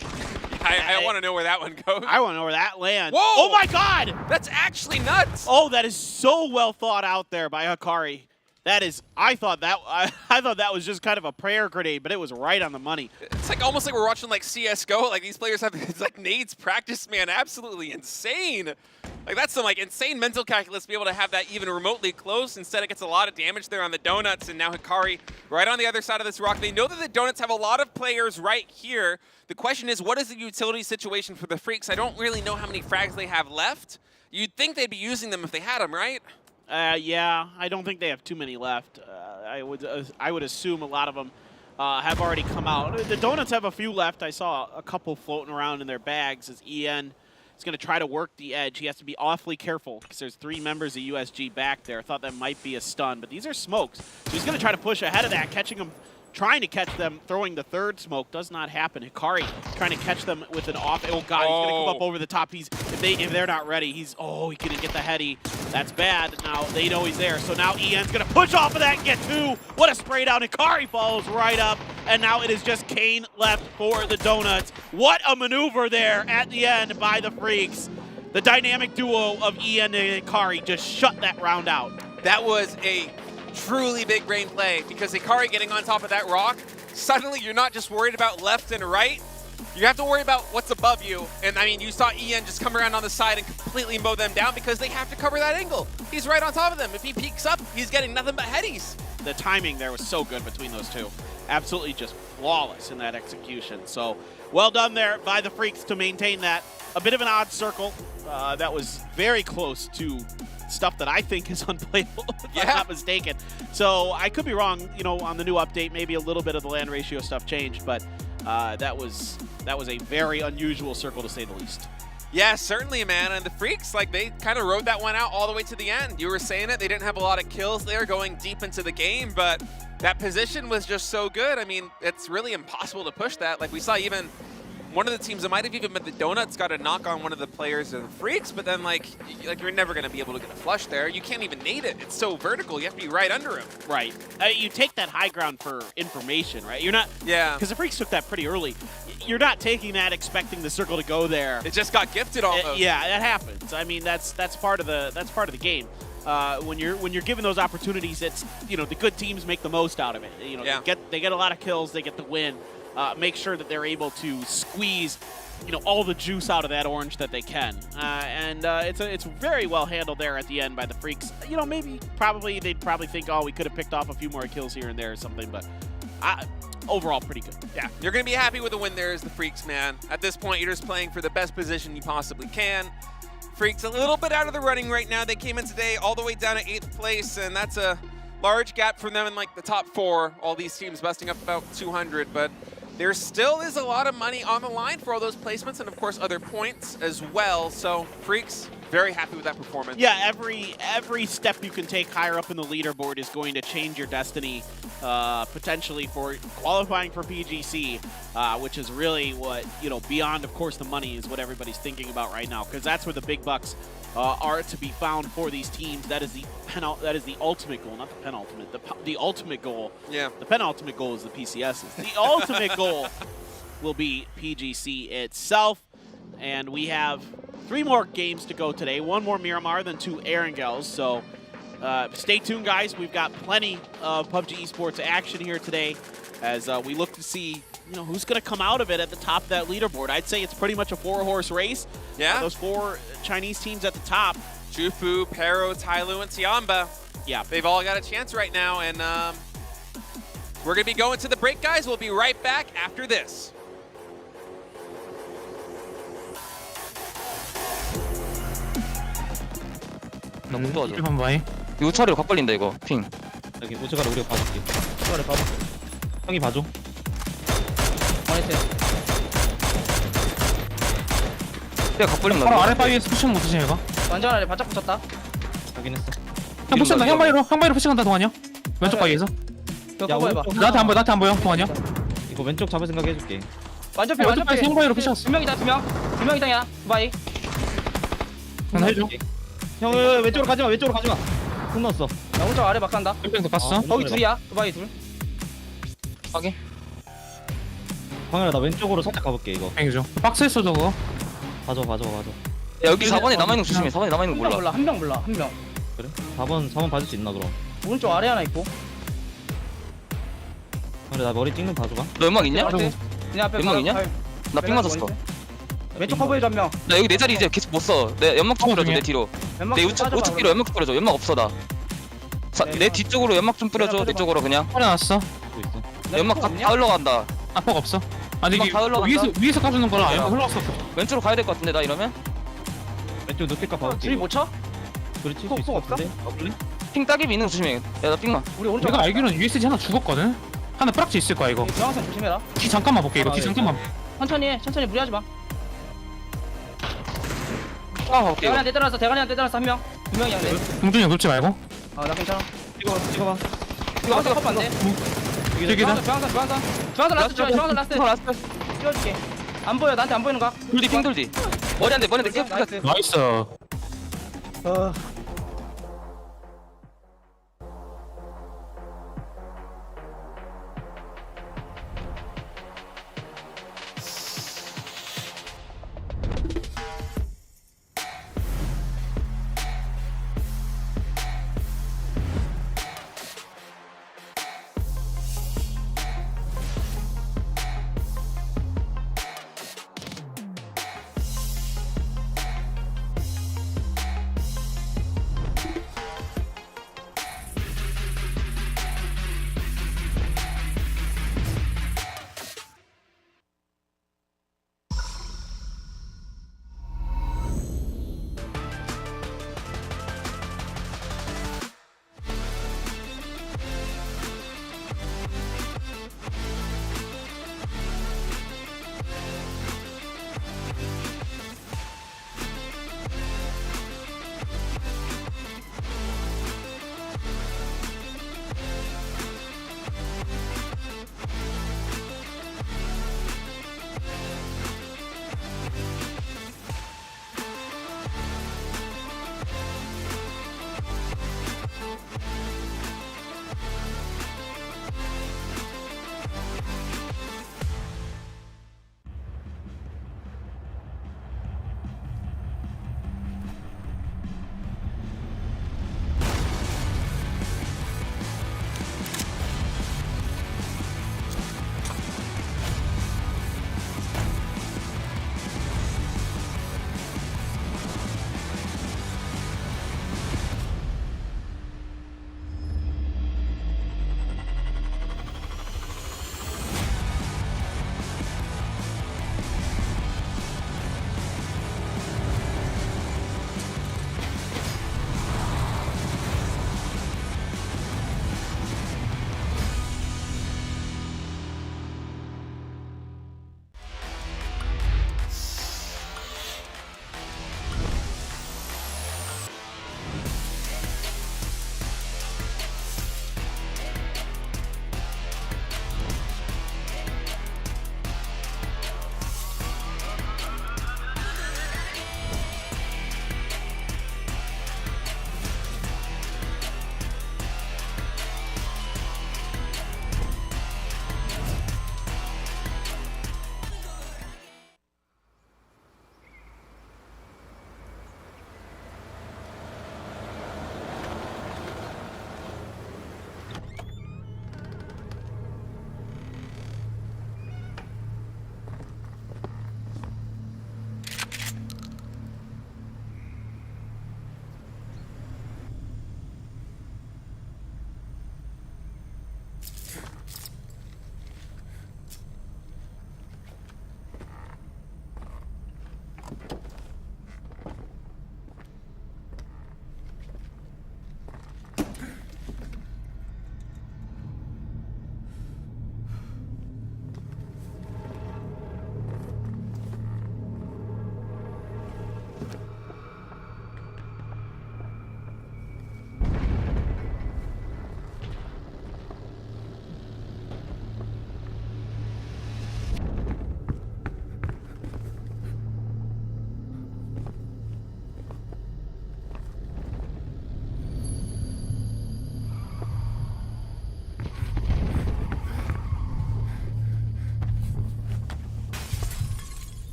I want to know where that one goes. I want to know where that lands. Whoa! Oh my God! That's actually nuts. Oh, that is so well thought out there by Hikari. That is, I thought that was just kind of a prayer grenade, but it was right on the money. It's like almost like we're watching like CS:GO. Like these players have it's like nades practice, man. Absolutely insane. Like that's some like insane mental calculus to be able to have that even remotely close. Instead, it gets a lot of damage there on the Donuts, and now Hikari right on the other side of this rock. They know that the Donuts have a lot of players right here. The question is, what is the utility situation for the Freaks? I don't really know how many frags they have left. You'd think they'd be using them if they had them, right? Yeah, I don't think they have too many left. I would assume a lot of them have already come out. The Donuts have a few left. I saw a couple floating around in their bags as EN is going to try to work the edge. He has to be awfully careful because there's 3 members of USG back there. I thought that might be a stun, but these are smokes. So he's going to try to push ahead of that, catching them, trying to catch them, throwing the 3rd smoke. Does not happen. Hikari trying to catch them with an off. Oh God, he's going to come up over the top. If they're not ready, he couldn't get the heady. That's bad. Now they know he's there. So now Ian's going to push off of that and get 2. What a spray down. Hikari follows right up. And now it is just Kane left for the Donuts. What a maneuver there at the end by the Freaks. The dynamic duo of Ian and Hikari just shut that round out. That was a truly big brain play because Hikari getting on top of that rock, suddenly you're not just worried about left and right, you have to worry about what's above you. And I mean, you saw Ian just come around on the side and completely mow them down because they have to cover that angle. He's right on top of them. If he peeks up, he's getting nothing but headies. The timing there was so good between those two. Absolutely just flawless in that execution. So well done there by the Freaks to maintain that. A bit of an odd circle that was very close to stuff that I think is unplayable, if I'm not mistaken. So I could be wrong, on the new update, maybe a little bit of the land ratio stuff changed, but that was a very unusual circle to say the least. Yeah, certainly, man. And the Freaks, like, they kind of rode that one out all the way to the end. You were saying it, they didn't have a lot of kills there going deep into the game, but that position was just so good. I mean, it's really impossible to push that. Like, we saw even one of the teams that might have even been the Donuts got a knock on one of the players of the Freaks, but then like you're never going to be able to get a flush there. You can't even nade it. It's so vertical. You have to be right under him. Right. You take that high ground for information, right? You're not. Yeah. Because the Freaks took that pretty early. You're not taking that expecting the circle to go there. It just got gifted almost. Yeah, that happens. I mean, that's part of the game. When you're given those opportunities, it's the good teams make the most out of it. They get a lot of kills, they get the win. make sure that they're able to squeeze, you know, all the juice out of that orange that they can. It's very well handled there at the end by the Freaks. You know, they'd probably think, oh, we could have picked off a few more kills here and there or something, but overall pretty good. Yeah, you're going to be happy with the win there as the Freaks, man. At this point, you're just playing for the best position you possibly can. Freaks a little bit out of the running right now. They came in today all the way down to 8th place, and that's a large gap from them in like the top 4. All these teams busting up about 200, but there still is a lot of money on the line for all those placements and, of course, other points as well. So, Freaks, very happy with that performance. Yeah, every step you can take higher up in the leaderboard is going to change your destiny, potentially for qualifying for PGC, which is really what, you know, beyond, of course, the money is what everybody's thinking about right now, because that's where the big bucks are to be found for these teams. That is the ultimate goal, not the penultimate. The ultimate goal. Yeah. The penultimate goal is the PCSs. The ultimate goal will be PGC itself, and we have 3 more games to go today. 1 more Miramar, then 2 Erangels. So stay tuned, guys. We've got plenty of PUBG Esports action here today as we look to see, you know, who's going to come out of it at the top of that leaderboard. I'd say it's pretty much a 4-horse race. Yeah. Those 4 Chinese teams at the top. Jufu, Pero, Tailu, and Tiamba. Yeah. They've all got a chance right now, and we're going to be going to the break, guys. We'll be right back after this. 나 못 도와줘. 한 바이. 이거 우차리로 각 걸린다 이거. 핑. 여기 우측가로 우리가 봐줄게. 우측가로 봐볼게. 형이 봐줘. 내가 각 걸리면 바로 아래 바위에서 푸싱 못 드시네 이거. 완전 아래 바짝 붙였다. 확인했어. 형 푸싱한다. 형 바위로 푸싱한다 동환이 형. 왼쪽 바위에서. 너 그거 해봐. 나한테 안 보여 동환이 형. 이거 왼쪽 잡을 생각 해줄게. 완전 필, 왼쪽 바위에서 형 바위로 푸싱했어. 2명이다, 2명. 2명이다야. 바이. 형 해줘. 형 왼쪽으로 가지마. 왼쪽으로 가지마. 손 넣었어. 나 오른쪽 아래 막 간다. 뺑뺑도 갔어. 거기 둘이야. 바이 둘. 확인. 방현아 나 왼쪽으로 살짝 가볼게 이거. 뺑이죠. 박스했어 저거. 봐줘. 야 여기 4번에 남아있는 거 조심해. 4번에 남아있는 거 몰라. 한 명 몰라. 한 명. 그래? 4번 봐줄 수 있나 그럼? 오른쪽 아래 하나 있고. 그래 나 머리 찍는 봐줘봐. 너 연막 있냐? 그냥 앞에 연막 있냐? 나 핑 맞았어. 왼쪽 커버해 줘, 한 명. 나 여기 내 자리 이제 계속 못 써. 내 연막 좀 뿌려줘 내 뒤로. 내 우측 뒤로 연막 좀 뿌려줘. 연막 없어 나. 내 뒤쪽으로 연막 좀 뿌려줘. 내 쪽으로 그냥. 해놨어. 연막 다 흘러간다. 압박 없어. 아니 이게 다 흘러간다. 위에서 까주는 거라 야. 흘렀어. 왼쪽으로 가야 될 것 같은데 나 이러면? 왼쪽 높일까 봐볼게. 둘이 못 쳐? 그래 칠수 있을 것 같은데? 가볼래? 핑 따기 미는 거 조심해. 야 나 핑만. 우리 오른쪽. 내가 알기로는 USG 하나 죽었거든? 하나 뿌락지 있을 거야 이거. 중앙선 조심해라. 뒤 잠깐만 볼게 이거. 뒤 잠깐만. 천천히 해. 천천히 무리하지 마. 볼게. 대가리한테 때려놨어. 한 명. 2명이 양 돼. 동준이 형 눕지 말고. 나 괜찮아. 찍어봐. 이거 컵 안 돼. 저기다. 중앙선 라스트. 찍어줄게. 안 보여. 나한테 안 보이는 거야. 돌디 핑 돌디. 머리 안 돼. 나이스.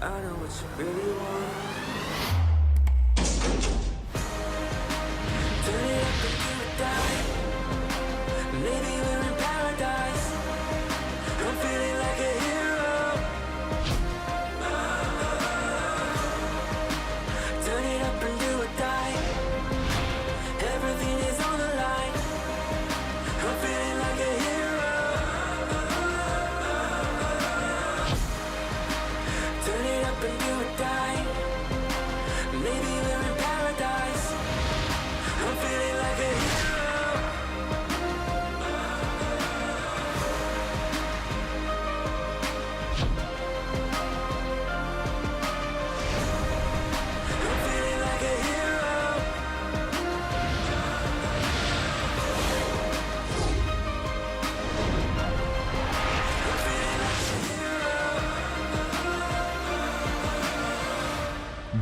I know what you really want. Turn it up and do or die. Maybe we're in paradise. I'm feeling like a hero. Turn it up and do or die. Everything is on the line. I'm feeling like a hero. Turn it up and do or die. Maybe we're in paradise. I'm feeling like a hero. I'm feeling like a hero.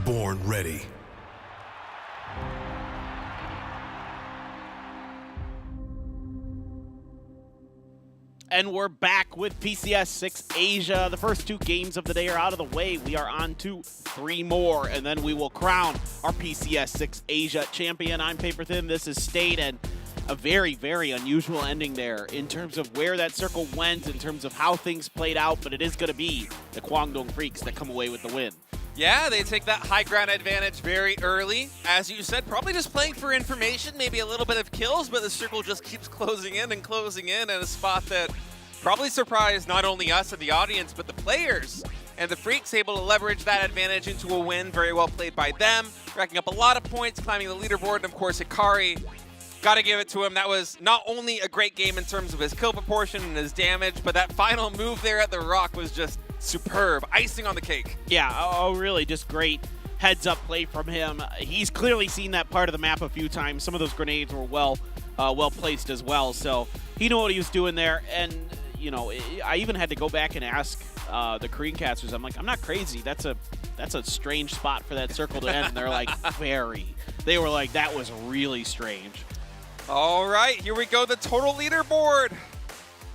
Born ready. And we're back with PCS6 Asia. The first 2 games of the day are out of the way. We are on to 3 more, and then we will crown our PCS6 Asia champion. I'm Paper Thin, this is State, and a very, very unusual ending there in terms of where that circle went, in terms of how things played out, but it is going to be the Kwangdong Freaks that come away with the win. Yeah, they take that high ground advantage very early. As you said, probably just playing for information, maybe a little bit of kills, but the circle just keeps closing in at a spot that probably surprised not only us and the audience, but the players. And the Freaks able to leverage that advantage into a win. Very well played by them, racking up a lot of points, climbing the leaderboard, and of course, Hikari. Got to give it to him. That was not only a great game in terms of his kill proportion and his damage, but that final move there at the rock was just superb. Icing on the cake. Yeah, oh, really just great heads-up play from him. He's clearly seen that part of the map a few times. Some of those grenades were well placed as well, so he knew what he was doing there. And, you know, I even had to go back and ask the Korean casters. I'm like, I'm not crazy. That's a strange spot for that circle to end. And they're like, very. They were like, that was really strange. All right, here we go, the total leaderboard.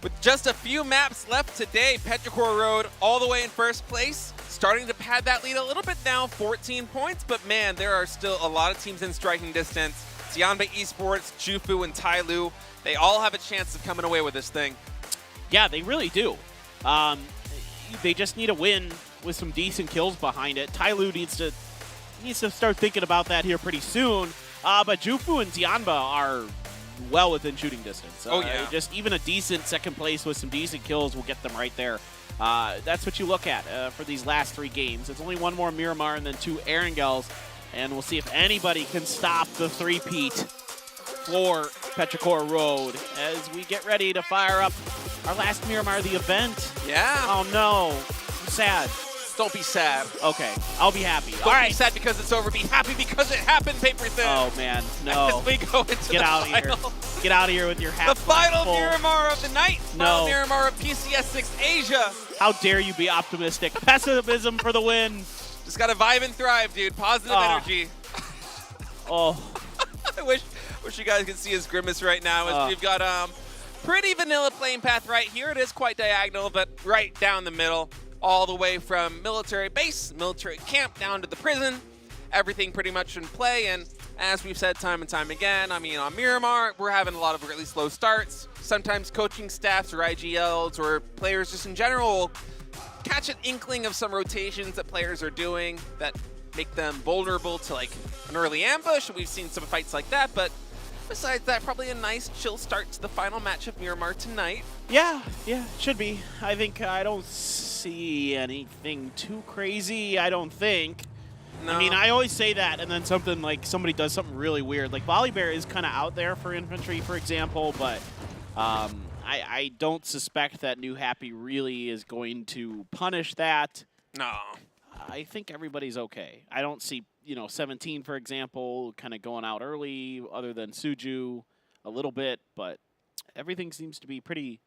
With just a few maps left today, Petrichor Road all the way in first place, starting to pad that lead a little bit now, 14 points, but man, there are still a lot of teams in striking distance. Tianbei Esports, Jufu, and Tyloo, they all have a chance of coming away with this thing. Yeah, they really do. They just need a win with some decent kills behind it. Tyloo needs to start thinking about that here pretty soon. But Jufu and Tianbei are well within shooting distance. Oh, yeah. Just even a decent second place with some decent kills will get them right there. That's what you look at for these last 3 games. It's only 1 more Miramar and then 2 Erangels, and we'll see if anybody can stop the 3-peat for Petrichor Road as we get ready to fire up our last Miramar, the event. Yeah. Oh, no. I'm sad. Don't be sad. Okay, I'll be happy. Don't be sad because it's over. Be happy because it happened, Paper Thin. Oh, man. No. As we go into Get the out of here. final. Get out of here with your hat. The final full. Miramar of the night. No. Final Miramar of PCS6 Asia. How dare you be optimistic. Pessimism for the win. Just got to vibe and thrive, dude. Positive energy. Oh. I wish you guys could see his grimace right now as we've got pretty vanilla playing path right here. It is quite diagonal, but right down the middle. All the way from military base, military camp, down to the prison. Everything pretty much in play, and as we've said time and time again, I mean, on Miramar, we're having a lot of really slow starts. Sometimes coaching staffs or IGLs or players just in general will catch an inkling of some rotations that players are doing that make them vulnerable to like an early ambush. We've seen some fights like that, but besides that, probably a nice chill start to the final match of Miramar tonight. Yeah, should be. I think I don't see anything too crazy, I don't think. No. I mean, I always say that, and then somebody does something really weird. Like, Volibear is kind of out there for infantry, for example, but I don't suspect that New Happy really is going to punish that. No. I think everybody's okay. I don't see, 17, for example, kind of going out early, other than Suju a little bit, but everything seems to be pretty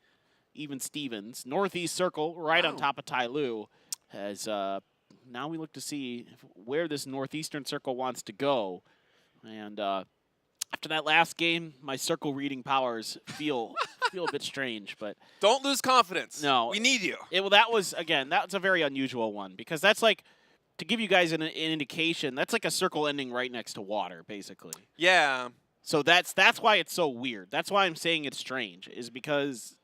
even Stevens. Northeast Circle, right on top of Tyloo, as now we look to see where this Northeastern Circle wants to go. And after that last game, my circle reading powers feel feel a bit strange, but don't lose confidence. No, we need you. Well, that was that's a very unusual one because that's like, to give you guys an indication, that's like a circle ending right next to water, basically. Yeah. So that's why it's so weird. That's why I'm saying it's strange, is because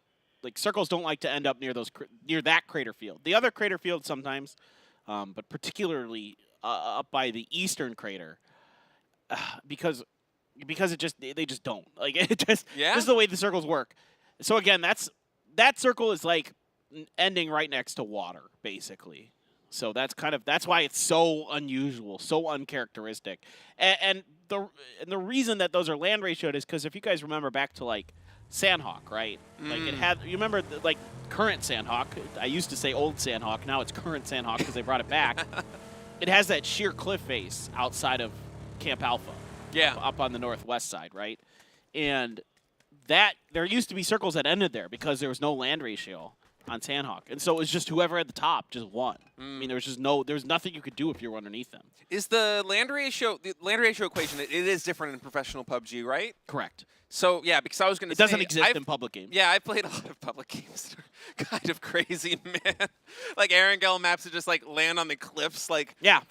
like circles don't like to end up near that crater field. The other crater field sometimes, but particularly up by the eastern crater, because they just don't like it. Just this is the way the circles work. So again, that circle is like ending right next to water, basically. So that's why it's so unusual, so uncharacteristic. And the reason that those are land ratioed is because if you guys remember back to like Sandhawk, right? Like it had, you remember like current Sandhawk. I used to say old Sandhawk. Now it's current Sandhawk because they brought it back. It has that sheer cliff face outside of Camp Alpha. Yeah. Up on the northwest side, right? And that there used to be circles that ended there because there was no land ratio on Sandhawk. And so it was just whoever at the top just won. I mean, there was nothing you could do if you were underneath them. Is the land ratio equation, it is different in professional PUBG, right? Correct. So, yeah, because I was going to say... It doesn't exist in public games. Yeah, I played a lot of public games. They're kind of crazy, man. Like, Erangel maps that just, like, land on the cliffs, like... Yeah.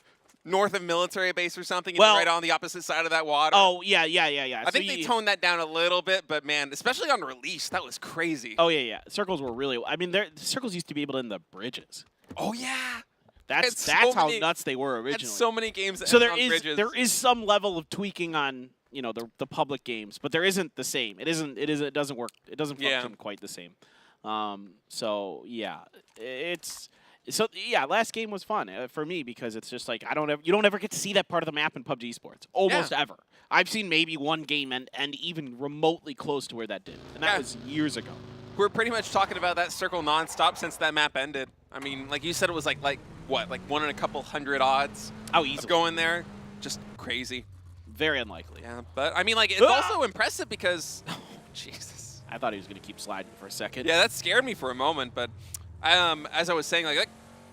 North of military base or something, well, right on the opposite side of that water. Oh, yeah. I think they toned that down a little bit, but, man, especially on release, that was crazy. Oh, yeah. Circles were really... I mean, circles used to be able to end the bridges. Oh, yeah. That's how nuts they were originally. So many games that so end on bridges. There is some level of tweaking on, you know, the public games, but there isn't the same. It doesn't work. It doesn't function quite the same. So yeah, last game was fun for me because it's just like you don't ever get to see that part of the map in PUBG Esports almost ever. I've seen maybe one game end even remotely close to where that did, and that was years ago. We're pretty much talking about that circle nonstop since that map ended. I mean, like you said, it was like what, like 1 in a couple hundred odds. How easy going there? Just crazy. Very unlikely. Yeah, but I mean, like it's also impressive because, oh, Jesus. I thought he was going to keep sliding for a second. Yeah, that scared me for a moment, but as I was saying, like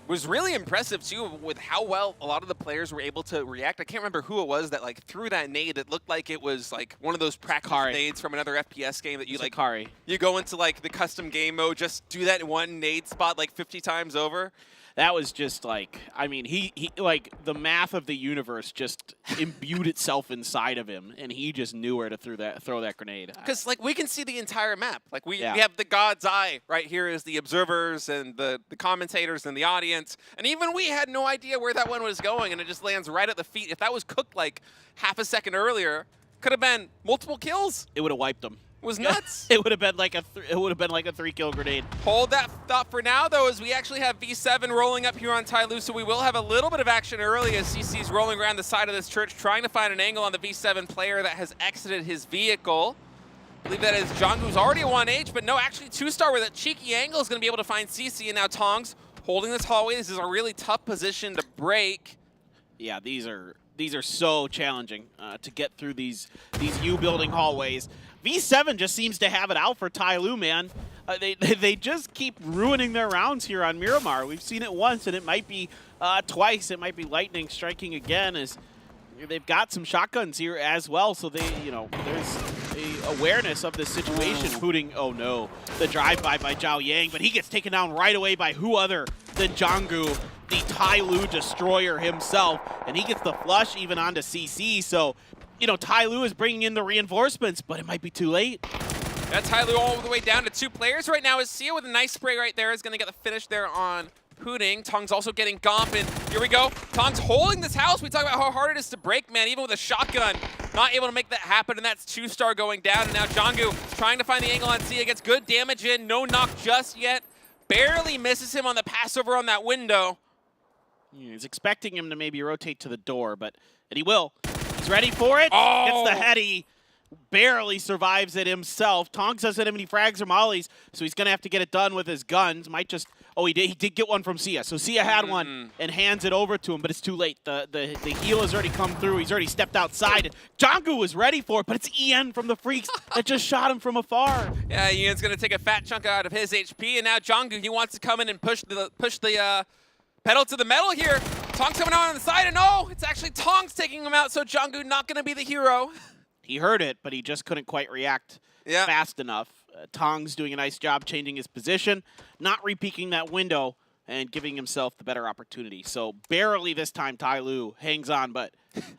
was really impressive too with how well a lot of the players were able to react. I can't remember who it was that like threw that nade. It looked like it was like one of those practice nades from another FPS game that you like. Kari. You go into like the custom game mode, just do that one nade spot like 50 times over. That was just like, I mean, he like the math of the universe just imbued itself inside of him, and he just knew where to throw that grenade. Because like we can see the entire map. Like we have the God's eye right here as the observers and the commentators and the audience, and even we had no idea where that one was going, and it just lands right at the feet. If that was cooked like half a second earlier, could have been multiple kills. It would have wiped them. Was nuts. It would have been like a 3-kill grenade. Hold that thought for now, though, as we actually have V7 rolling up here on Tyloo, so we will have a little bit of action early as CC's rolling around the side of this church, trying to find an angle on the V7 player that has exited his vehicle. I believe that is Jongwoo's already a 1H, but no, actually 2-star with a cheeky angle is going to be able to find CC, and now Tongs holding this hallway. This is a really tough position to break. Yeah, these are so challenging to get through these U-building hallways. V7 just seems to have it out for Tyloo, man. They just keep ruining their rounds here on Miramar. We've seen it once, and it might be twice. It might be lightning striking again, as they've got some shotguns here as well. So there's a awareness of this situation. Including, oh no, the drive-by by Zhao Yang, but he gets taken down right away by who other than Jongwoo, the Tyloo destroyer himself, and he gets the flush even onto CC. So, you know, Tyloo is bringing in the reinforcements, but it might be too late. Yeah, Tyloo all the way down to 2 players right now. Is Sia with a nice spray right there is going to get the finish there on Hooting. Tong's also getting Gomp, and here we go. Tong's holding this house. We talk about how hard it is to break, man, even with a shotgun. Not able to make that happen, and that's 2-star going down. And now Jongwoo trying to find the angle on Sia. Gets good damage in. No knock just yet. Barely misses him on the pass over on that window. He's expecting him to maybe rotate to the door, and he will. He's ready for it. Oh! Gets the heady. Barely survives it himself. Tongs doesn't have any frags or mollies, so he's going to have to get it done with his guns. Might just... Oh, he did get one from Sia. So Sia had one and hands it over to him, but it's too late. The heal has already come through. He's already stepped outside. Jongwoo was ready for it, but it's Ian from the Freaks that just shot him from afar. Yeah, Ian's going to take a fat chunk out of his HP, and now Jongwoo, he wants to come in and push the pedal to the metal here. Tong's coming out on the side, and no, it's actually Tong's taking him out, so Jongwoo not going to be the hero. He heard it, but he just couldn't quite react fast enough. Tong's doing a nice job changing his position, not repeaking that window, and giving himself the better opportunity. So barely this time Tai Lu hangs on, but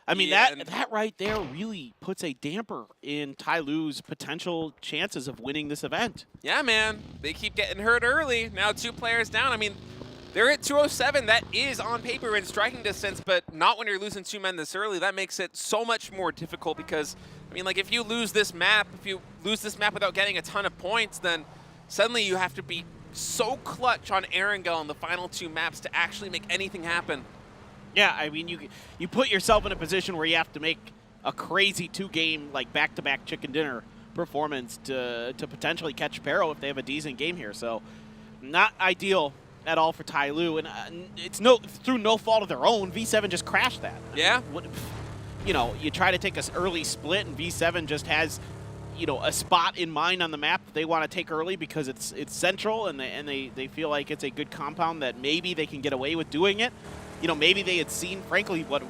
I mean, that right there really puts a damper in Tai Lu's potential chances of winning this event. Yeah, man. They keep getting hurt early. Now 2 players down. I mean, they're at 207. That is on paper in striking distance, but not when you're losing 2 men this early. That makes it so much more difficult because, I mean, like if you lose this map, without getting a ton of points, then suddenly you have to be so clutch on Erangel in the final 2 maps to actually make anything happen. Yeah, I mean, you put yourself in a position where you have to make a crazy 2-game, like back-to-back chicken dinner performance to potentially catch Pero if they have a decent game here. So not ideal at all for Tai Lu, and it's through no fault of their own. V7 just crashed that. Yeah. I mean, you know, you try to take an early split, and V7 just has, you know, a spot in mind on the map that they want to take early because it's central, and they feel like it's a good compound that maybe they can get away with doing it. You know, maybe they had seen, frankly, what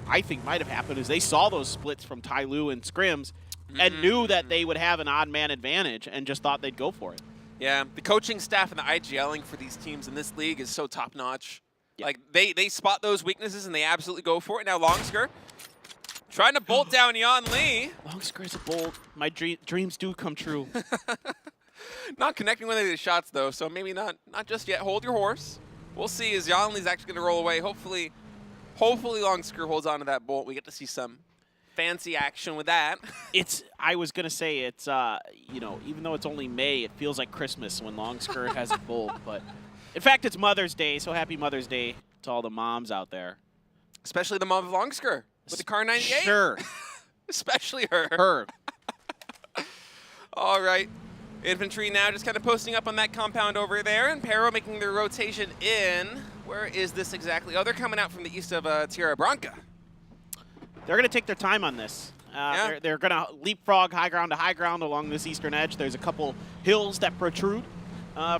I think might have happened is they saw those splits from Tai Lu and Scrims and knew that they would have an odd man advantage and just thought they'd go for it. Yeah, the coaching staff and the IGLing for these teams in this league is so top-notch. Yeah. Like, they spot those weaknesses and they absolutely go for it. Now Longsker trying to bolt down Yan Lee. Longsker is a bolt. My dreams do come true. Not connecting with any of the shots, though, so maybe not just yet. Hold your horse. We'll see as Yan Lee's actually going to roll away. Hopefully Longsker holds on to that bolt. We get to see some fancy action with that. I was going to say, it's, you know, even though it's only May, it feels like Christmas when Longsker has a bolt. But in fact, it's Mother's Day, so happy Mother's Day to all the moms out there. Especially the mom of Longsker with the Car 98. Sure. Especially her. Her. All right. Infantry now just kind of posting up on that compound over there, and Pero making their rotation in. Where is this exactly? Oh, they're coming out from the east of Tierra Branca. They're going to take their time on this. They're going to leapfrog high ground to high ground along this eastern edge. There's a couple hills that protrude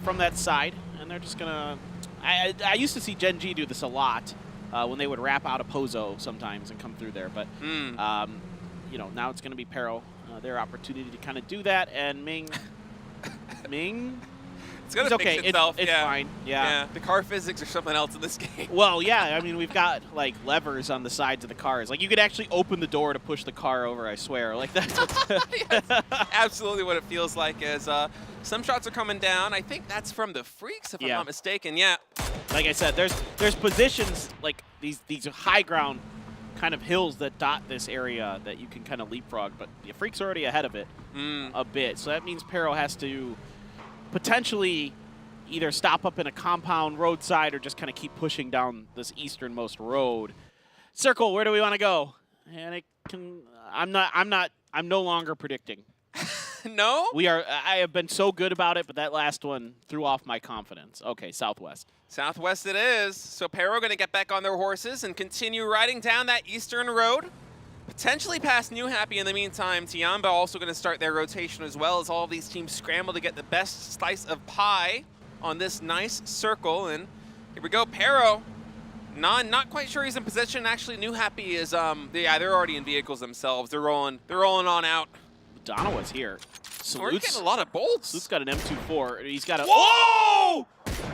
from that side, and they're just going to... I used to see Gen G do this a lot when they would wrap out a Pozo sometimes and come through there, but you know, now it's going to be Pero, their opportunity to kind of do that, and Ming... It's going to fix itself. It's fine. Yeah. The car physics are something else in this game. Well, yeah. I mean, we've got like levers on the sides of the cars. Like you could actually open the door to push the car over. I swear. Like that's yes, absolutely what it feels like. As some shots are coming down. I think that's from the Freaks, if I'm not mistaken. Yeah. Like I said, there's positions like these high ground kind of hills that dot this area that you can kind of leapfrog, but the Freak's already ahead of it a bit. So that means Pero has to potentially either stop up in a compound roadside or just kind of keep pushing down this easternmost road. Circle, where do we want to go? And it can. I'm no longer predicting. No? I have been so good about it, but that last one threw off my confidence. Okay, southwest. Southwest it is. So Pero going to get back on their horses and continue riding down that eastern road. Potentially past New Happy in the meantime. Tiamba also going to start their rotation as well as all of these teams scramble to get the best slice of pie on this nice circle. And here we go, Pero. Not quite sure he's in position. Actually, New Happy is, they're already in vehicles themselves. They're rolling on out. Donawa's here. We're getting a lot of bolts. Luke's got an M24. He's got a... Whoa!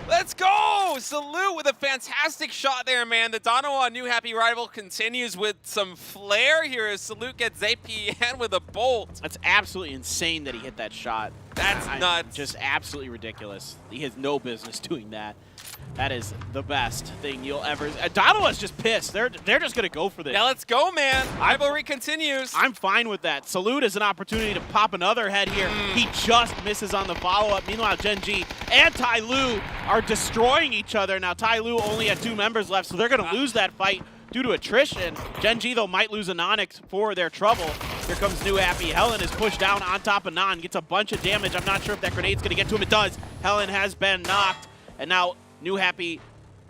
Let's go! Salute with a fantastic shot there, man. The Donawa New Happy rival continues with some flair here as Salute gets APN with a bolt. That's absolutely insane that he hit that shot. That's nuts. Just absolutely ridiculous. He has no business doing that. That is the best thing you'll ever... Donawa's just pissed. They're just going to go for this. Yeah, let's go, man. Rivalry continues. I'm fine with that. Salute is an opportunity to pop another head here. He just misses on the follow-up. Meanwhile, Gen G and Tai Lu are destroying each other. Now, Tai Lu only had 2 members left, so they're going to lose that fight due to attrition. Gen G, though, might lose Anonix for their trouble. Here comes New Happy. Helen is pushed down on top of Nan. Gets a bunch of damage. I'm not sure if that grenade's going to get to him. It does. Helen has been knocked. And now New Happy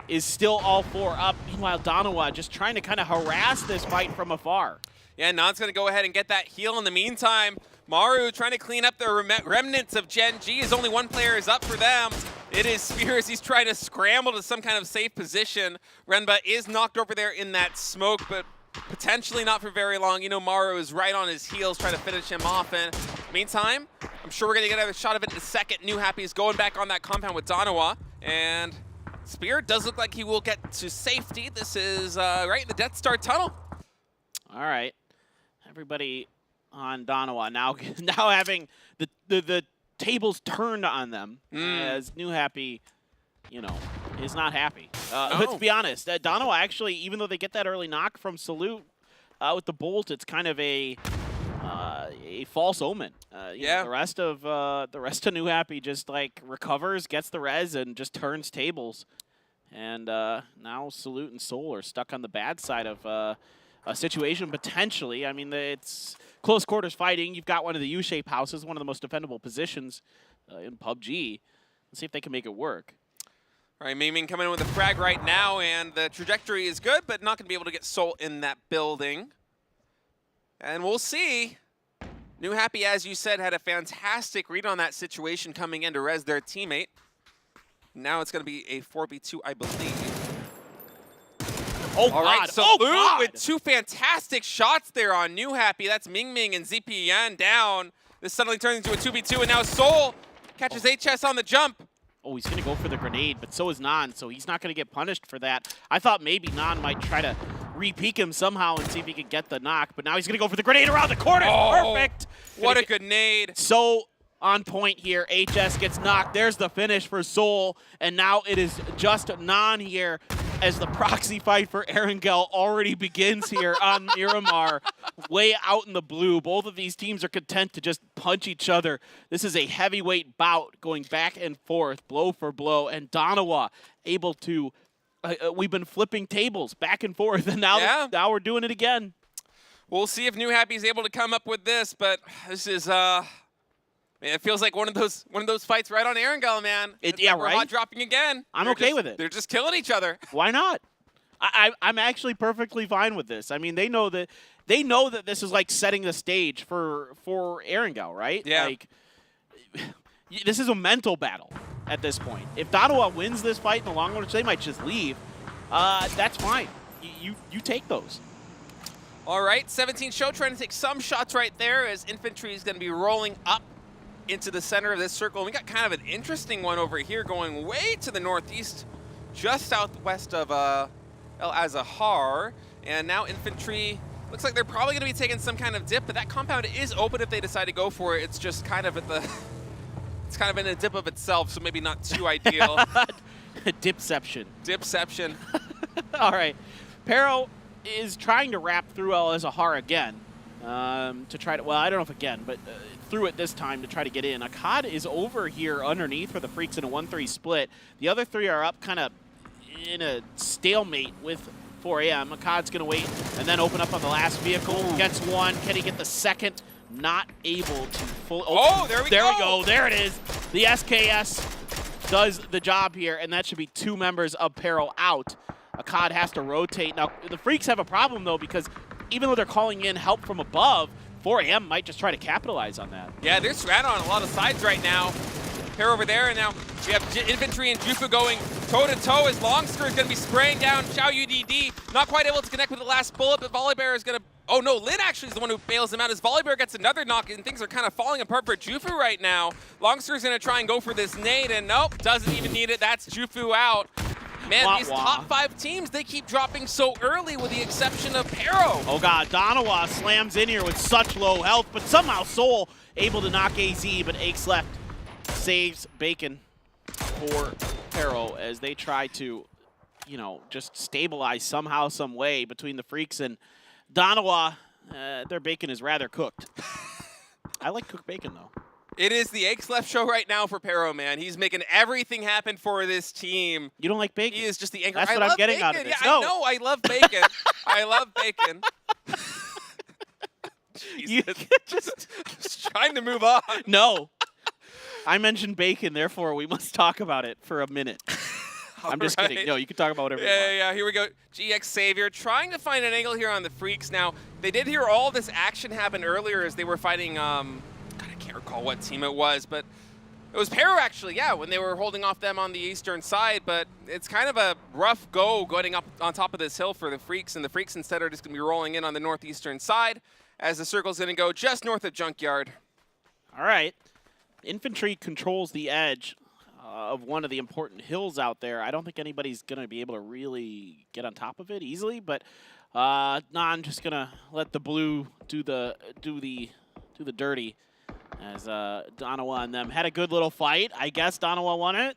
is still all 4 up. Meanwhile, Donawa just trying to kind of harass this fight from afar. Yeah, Nan's going to go ahead and get that heal in the meantime. Maru trying to clean up the remnants of Gen G as only 1 player is up for them. It is Spears. He's trying to scramble to some kind of safe position. Renba is knocked over there in that smoke, but potentially not for very long. You know, Maru is right on his heels trying to finish him off. And meantime, I'm sure we're going to get a shot of it in a second. New Happy is going back on that compound with Donawa. And Spear does look like he will get to safety. This is right in the Death Star tunnel. All right. Everybody on Donawa now having the tables turned on them as New Happy, you know, is not happy. Let's be honest. Donawa actually, even though they get that early knock from Salute with the bolt, it's kind of a false omen. Yeah. The rest of New Happy just like recovers, gets the res, and just turns tables. And now Salute and Soul are stuck on the bad side of a situation potentially. I mean, it's close quarters fighting. You've got one of the U-shaped houses, one of the most defendable positions in PUBG. Let's see if they can make it work. All right, Ming coming in with a frag right now, and the trajectory is good, but not going to be able to get Soul in that building. And we'll see. New Happy, as you said, had a fantastic read on that situation coming in to res their teammate. Now it's going to be a 4v2, I believe. Oh, all God. right, so with two fantastic shots there on New Happy. That's Ming and ZPN down. This suddenly turns into a 2v2, and now Soul catches HS on the jump. Oh, he's going to go for the grenade, but so is Nan, so he's not going to get punished for that. I thought maybe Nan might try to re-peek him somehow and see if he could get the knock, but now he's going to go for the grenade around the corner. Oh, perfect. What a grenade. So on point here. HS gets knocked. There's the finish for Soul, and now it is just Nan here as the proxy fight for Erangel already begins here on Miramar, way out in the blue. Both of these teams are content to just punch each other. This is a heavyweight bout going back and forth, blow for blow, and Donawa able to, we've been flipping tables back and forth, and now, now we're doing it again. We'll see if New Happy is able to come up with this, but this is, man, it feels like one of those fights right on Erangel, man. Yeah, right. Hot dropping again. I'm okay with it. They're just killing each other. Why not? I'm actually perfectly fine with this. I mean, they know that this is like setting the stage for Erangel, right? Yeah. Like, this is a mental battle at this point. If Donawa wins this fight in the long run, which they might just leave, that's fine. You take those. All right, 17 Show trying to take some shots right there as Infantry is going to be rolling up into the center of this circle. We got kind of an interesting one over here going way to the northeast, just southwest of El Azahar. And now Infantry, looks like they're probably going to be taking some kind of dip, but that compound is open if they decide to go for it. It's just kind of at the, it's kind of in a dip of itself, so maybe not too ideal. Dipception. Dipception. All right. Pero is trying to wrap through El Azahar again to try to, well, I don't know if again, but through it this time to try to get in. Akkad is over here underneath for the Freaks in a 1-3 split. The other three are up kind of in a stalemate with 4AM. Akkad's going to wait and then open up on the last vehicle. Gets one. Can he get the second? Not able to full. Oh, there we go. There it is. The SKS does the job here, and that should be two members of Pero out. Akkad has to rotate. Now, the Freaks have a problem, though, because even though they're calling in help from above, 4AM might just try to capitalize on that. Yeah, they're surrounded on a lot of sides right now. Pair over there, and now we have Infantry and Jufu going toe-to-toe as Longsker is going to be spraying down Xiao UDD. Not quite able to connect with the last bullet, but Volleybear is going to... Oh, no, Lin actually is the one who bails him out as Volleybear gets another knock, and things are kind of falling apart for Jufu right now. Longsker is going to try and go for this nade, and nope, doesn't even need it. That's Jufu out. Man, these top 5 teams, they keep dropping so early with the exception of Pero. Oh God, Donawa slams in here with such low health, but somehow Soul able to knock AZ, but Aches left saves Bacon for Pero as they try to, you know, just stabilize somehow, some way between the Freaks and Donawa. Their bacon is rather cooked. I like cooked bacon though. It is the Aches Left show right now for Pero, man. He's making everything happen for this team. You don't like bacon? He is just the anchor. That's what I'm getting out of this. Yeah, No. I know. I love bacon. I love bacon. You just trying to move on. No. I mentioned bacon, therefore we must talk about it for a minute. I'm just kidding. No, you can talk about whatever you want. Yeah, here we go. GX Savior trying to find an angle here on the Freaks. Now, they did hear all this action happen earlier as they were fighting, God, I can't recall what team it was, but it was Pero actually, yeah, when they were holding off them on the eastern side, but it's kind of a rough go going up on top of this hill for the Freaks, and the Freaks instead are just going to be rolling in on the northeastern side as the circle's going to go just north of Junkyard. All right. Infantry controls the edge of one of the important hills out there. I don't think anybody's going to be able to really get on top of it easily, but I'm just going to let the blue do the dirty as Donawa and them had a good little fight. I guess Donawa won it,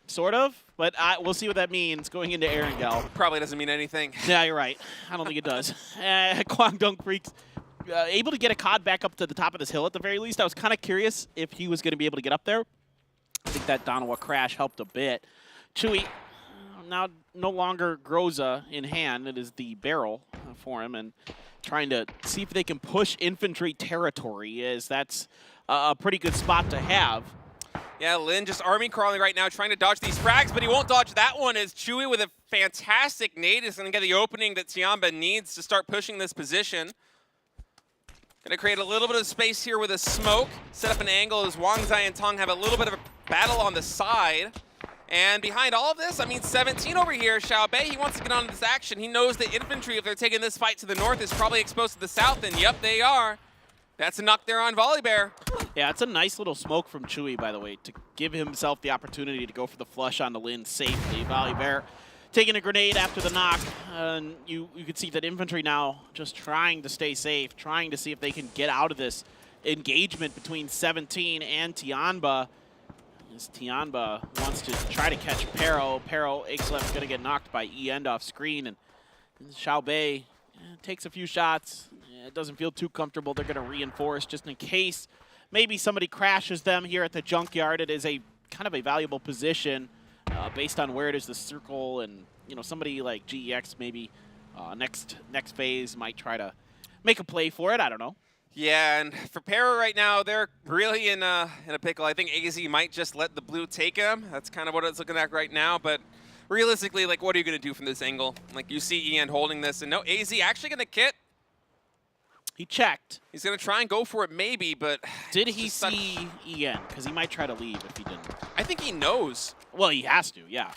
sort of, but we'll see what that means going into Erangel. Probably doesn't mean anything. Yeah, you're right. I don't think it does. Guangdong Freaks able to get a COD back up to the top of this hill at the very least. I was kind of curious if he was going to be able to get up there. I think that Donawa crash helped a bit. Chewy now no longer Groza in hand. It is the barrel for him, and trying to see if they can push infantry territory, as that's a pretty good spot to have. Yeah, Lin just army crawling right now, trying to dodge these frags, but he won't dodge that one, as Chewy with a fantastic nade is going to get the opening that Tianba needs to start pushing this position. Going to create a little bit of space here with a smoke, set up an angle as Wang Zai and Tong have a little bit of a battle on the side. And behind all of this, I mean, 17 over here, Xiao Bei, he wants to get on this action. He knows the infantry, if they're taking this fight to the north, is probably exposed to the south, and yep, they are. That's a knock there on Volibear. Yeah, it's a nice little smoke from Chewy, by the way, to give himself the opportunity to go for the flush onto Lin safely. Volibear taking a grenade after the knock, and you could see that infantry now just trying to stay safe, trying to see if they can get out of this engagement between 17 and Tianba. As Tianba wants to try to catch Pero. Pero, Ixlef's going to get knocked by E-End off screen, and Xiao Bei takes a few shots. It doesn't feel too comfortable. They're going to reinforce just in case maybe somebody crashes them here at the junkyard. It is a kind of a valuable position based on where it is the circle, and somebody like GEX maybe next phase might try to make a play for it. I don't know. Yeah, and for Pero right now, they're really in a pickle. I think AZ might just let the blue take him. That's kind of what it's looking at right now, but realistically, like, what are you going to do from this angle? Like, you see Ian holding this, and no, AZ actually going to kit. He checked. He's going to try and go for it maybe, but... Did he see Ian? Because he might try to leave if he didn't. I think he knows. Well, he has to, yeah.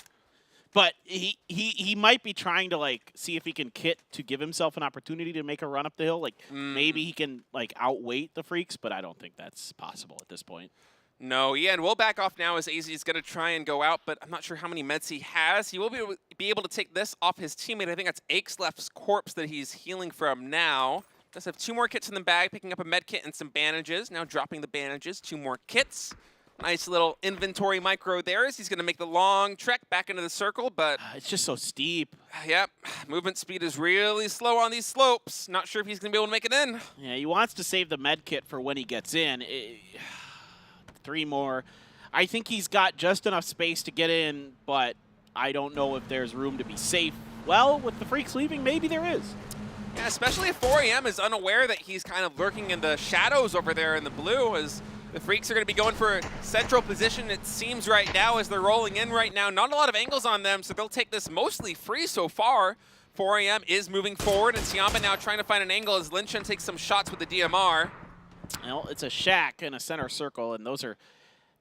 But he might be trying to, like, see if he can kit to give himself an opportunity to make a run up the hill. Like, maybe he can, like, outweight the Freaks, but I don't think that's possible at this point. No, yeah, and we'll back off now as AZ is going to try and go out, but I'm not sure how many meds he has. He will be able to take this off his teammate. I think that's Ixlef's corpse that he's healing from now. Does have 2 more kits in the bag, picking up a med kit and some bandages. Now dropping the bandages, 2 more kits. Nice little inventory micro there as he's going to make the long trek back into the circle, but... It's just so steep. Yep, movement speed is really slow on these slopes. Not sure if he's going to be able to make it in. Yeah, he wants to save the med kit for when he gets in. 3 more. I think he's got just enough space to get in, but I don't know if there's room to be safe. Well, with the Freaks leaving, maybe there is. Yeah, especially if 4AM is unaware that he's kind of lurking in the shadows over there in the blue, as the Freaks are going to be going for a central position, it seems, right now, as they're rolling in right now. Not a lot of angles on them, so they'll take this mostly free so far. 4AM is moving forward, and Tianba now trying to find an angle as Linchin takes some shots with the DMR. Well, it's a shack in a center circle, and those are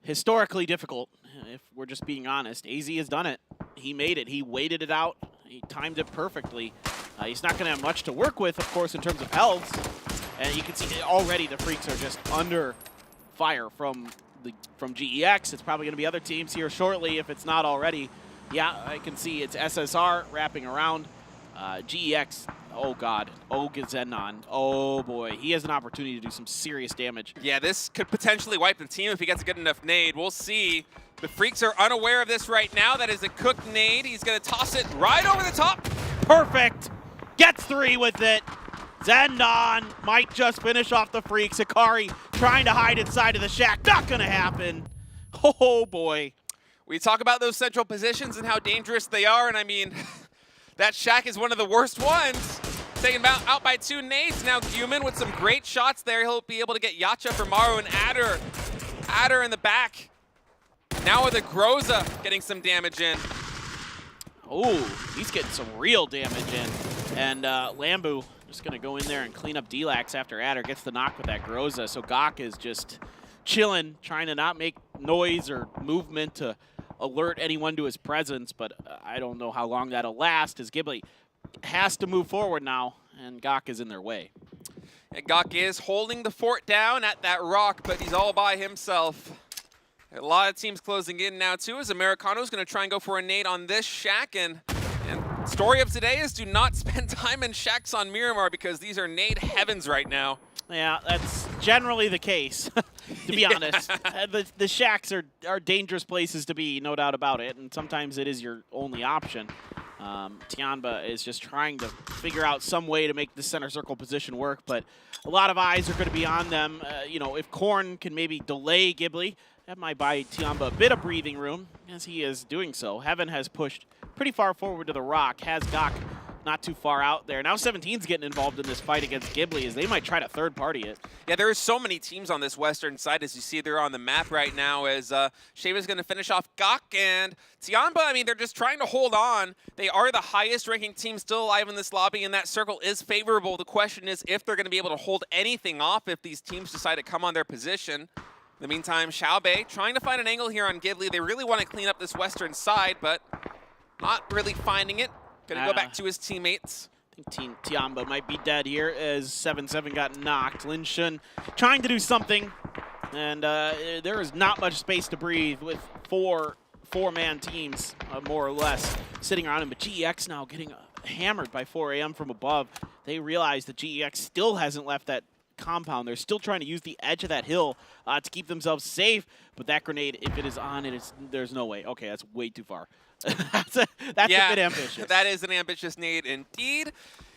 historically difficult, if we're just being honest. AZ has done it. He made it. He waited it out. He timed it perfectly. He's not going to have much to work with, of course, in terms of health. And you can see already the Freaks are just under fire from GEX. It's probably going to be other teams here shortly if it's not already. Yeah, I can see it's SSR wrapping around. GEX, oh God, Ogazenon, oh boy. He has an opportunity to do some serious damage. Yeah, this could potentially wipe the team if he gets a good enough nade. We'll see. The Freaks are unaware of this right now. That is a cooked nade. He's going to toss it right over the top. Perfect. Gets 3 with it. Zendon might just finish off the Freaks. Akari trying to hide inside of the shack. Not going to happen. Oh, boy. We talk about those central positions and how dangerous they are, and I mean, that shack is one of the worst ones. Taken out by 2 nades. Now Guman with some great shots there. He'll be able to get Yacha for Maru and Adder. Adder in the back. Now with a Groza getting some damage in. Oh, he's getting some real damage in. And Lambu just going to go in there and clean up D-Lax after Adder gets the knock with that Groza. So Gok is just chilling, trying to not make noise or movement to alert anyone to his presence. But I don't know how long that'll last, as Ghibli has to move forward now, and Gok is in their way. And Gok is holding the fort down at that rock, but he's all by himself. A lot of teams closing in now too, as Americano's going to try and go for a nade on this shack. And story of today is do not spend time in shacks on Miramar because these are nade heavens right now. Yeah, that's generally the case, to be honest. The shacks are dangerous places to be, no doubt about it, and sometimes it is your only option. Tianba is just trying to figure out some way to make the center circle position work, but a lot of eyes are going to be on them. You know, if Korn can maybe delay Ghibli, that might buy Tianba a bit of breathing room, as he is doing so. Heaven has pushed pretty far forward to the rock, has Gok not too far out there. Now 17's getting involved in this fight against Ghibli, as they might try to third-party it. Yeah, there are so many teams on this western side, as you see they're on the map right now, as Sheva's going to finish off Gok and Tianba. I mean, they're just trying to hold on. They are the highest-ranking team still alive in this lobby, and that circle is favorable. The question is if they're going to be able to hold anything off if these teams decide to come on their position. In the meantime, Xiaobei trying to find an angle here on Ghibli. They really want to clean up this western side, but not really finding it. Gonna go back to his teammates. I think Tianba might be dead here as 7-7 got knocked. Lin Shun trying to do something, and there is not much space to breathe with four-man teams, more or less, sitting around him. But GEX now getting hammered by 4 AM from above. They realize that GEX still hasn't left that compound. They're still trying to use the edge of that hill to keep themselves safe, but that grenade, if it is on, there's no way. Okay, that's way too far. that's a bit ambitious. That is an ambitious nade indeed.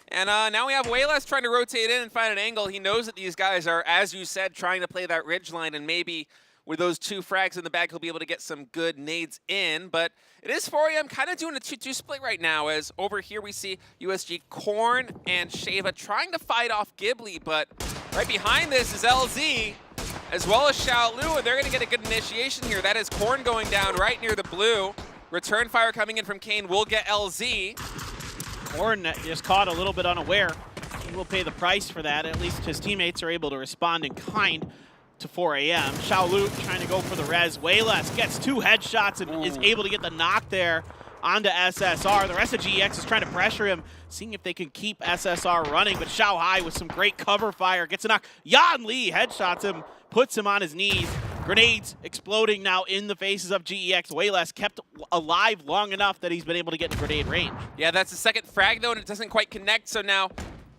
And now we have Wayless trying to rotate in and find an angle. He knows that these guys are, as you said, trying to play that ridge line, and maybe with those 2 frags in the bag, he'll be able to get some good nades in. But it is 4 AM kind of doing a 2-2 split right now, as over here we see USG Korn and Sheva trying to fight off Ghibli, but right behind this is LZ, as well as Xiaolu, and they're going to get a good initiation here. That is Korn going down right near the blue. Return fire coming in from Kane will get LZ. Korn just caught a little bit unaware. He will pay the price for that. At least his teammates are able to respond in kind to 4 AM. Xiaolu trying to go for the res. Wayless gets 2 headshots and is able to get the knock there onto SSR. The rest of GEX is trying to pressure him, seeing if they can keep SSR running, but Xiao Hai with some great cover fire gets a knock. Yan Li headshots him, puts him on his knees. Grenades exploding now in the faces of GEX. Wayless kept alive long enough that he's been able to get in grenade range. Yeah, that's the second frag though, and it doesn't quite connect, so now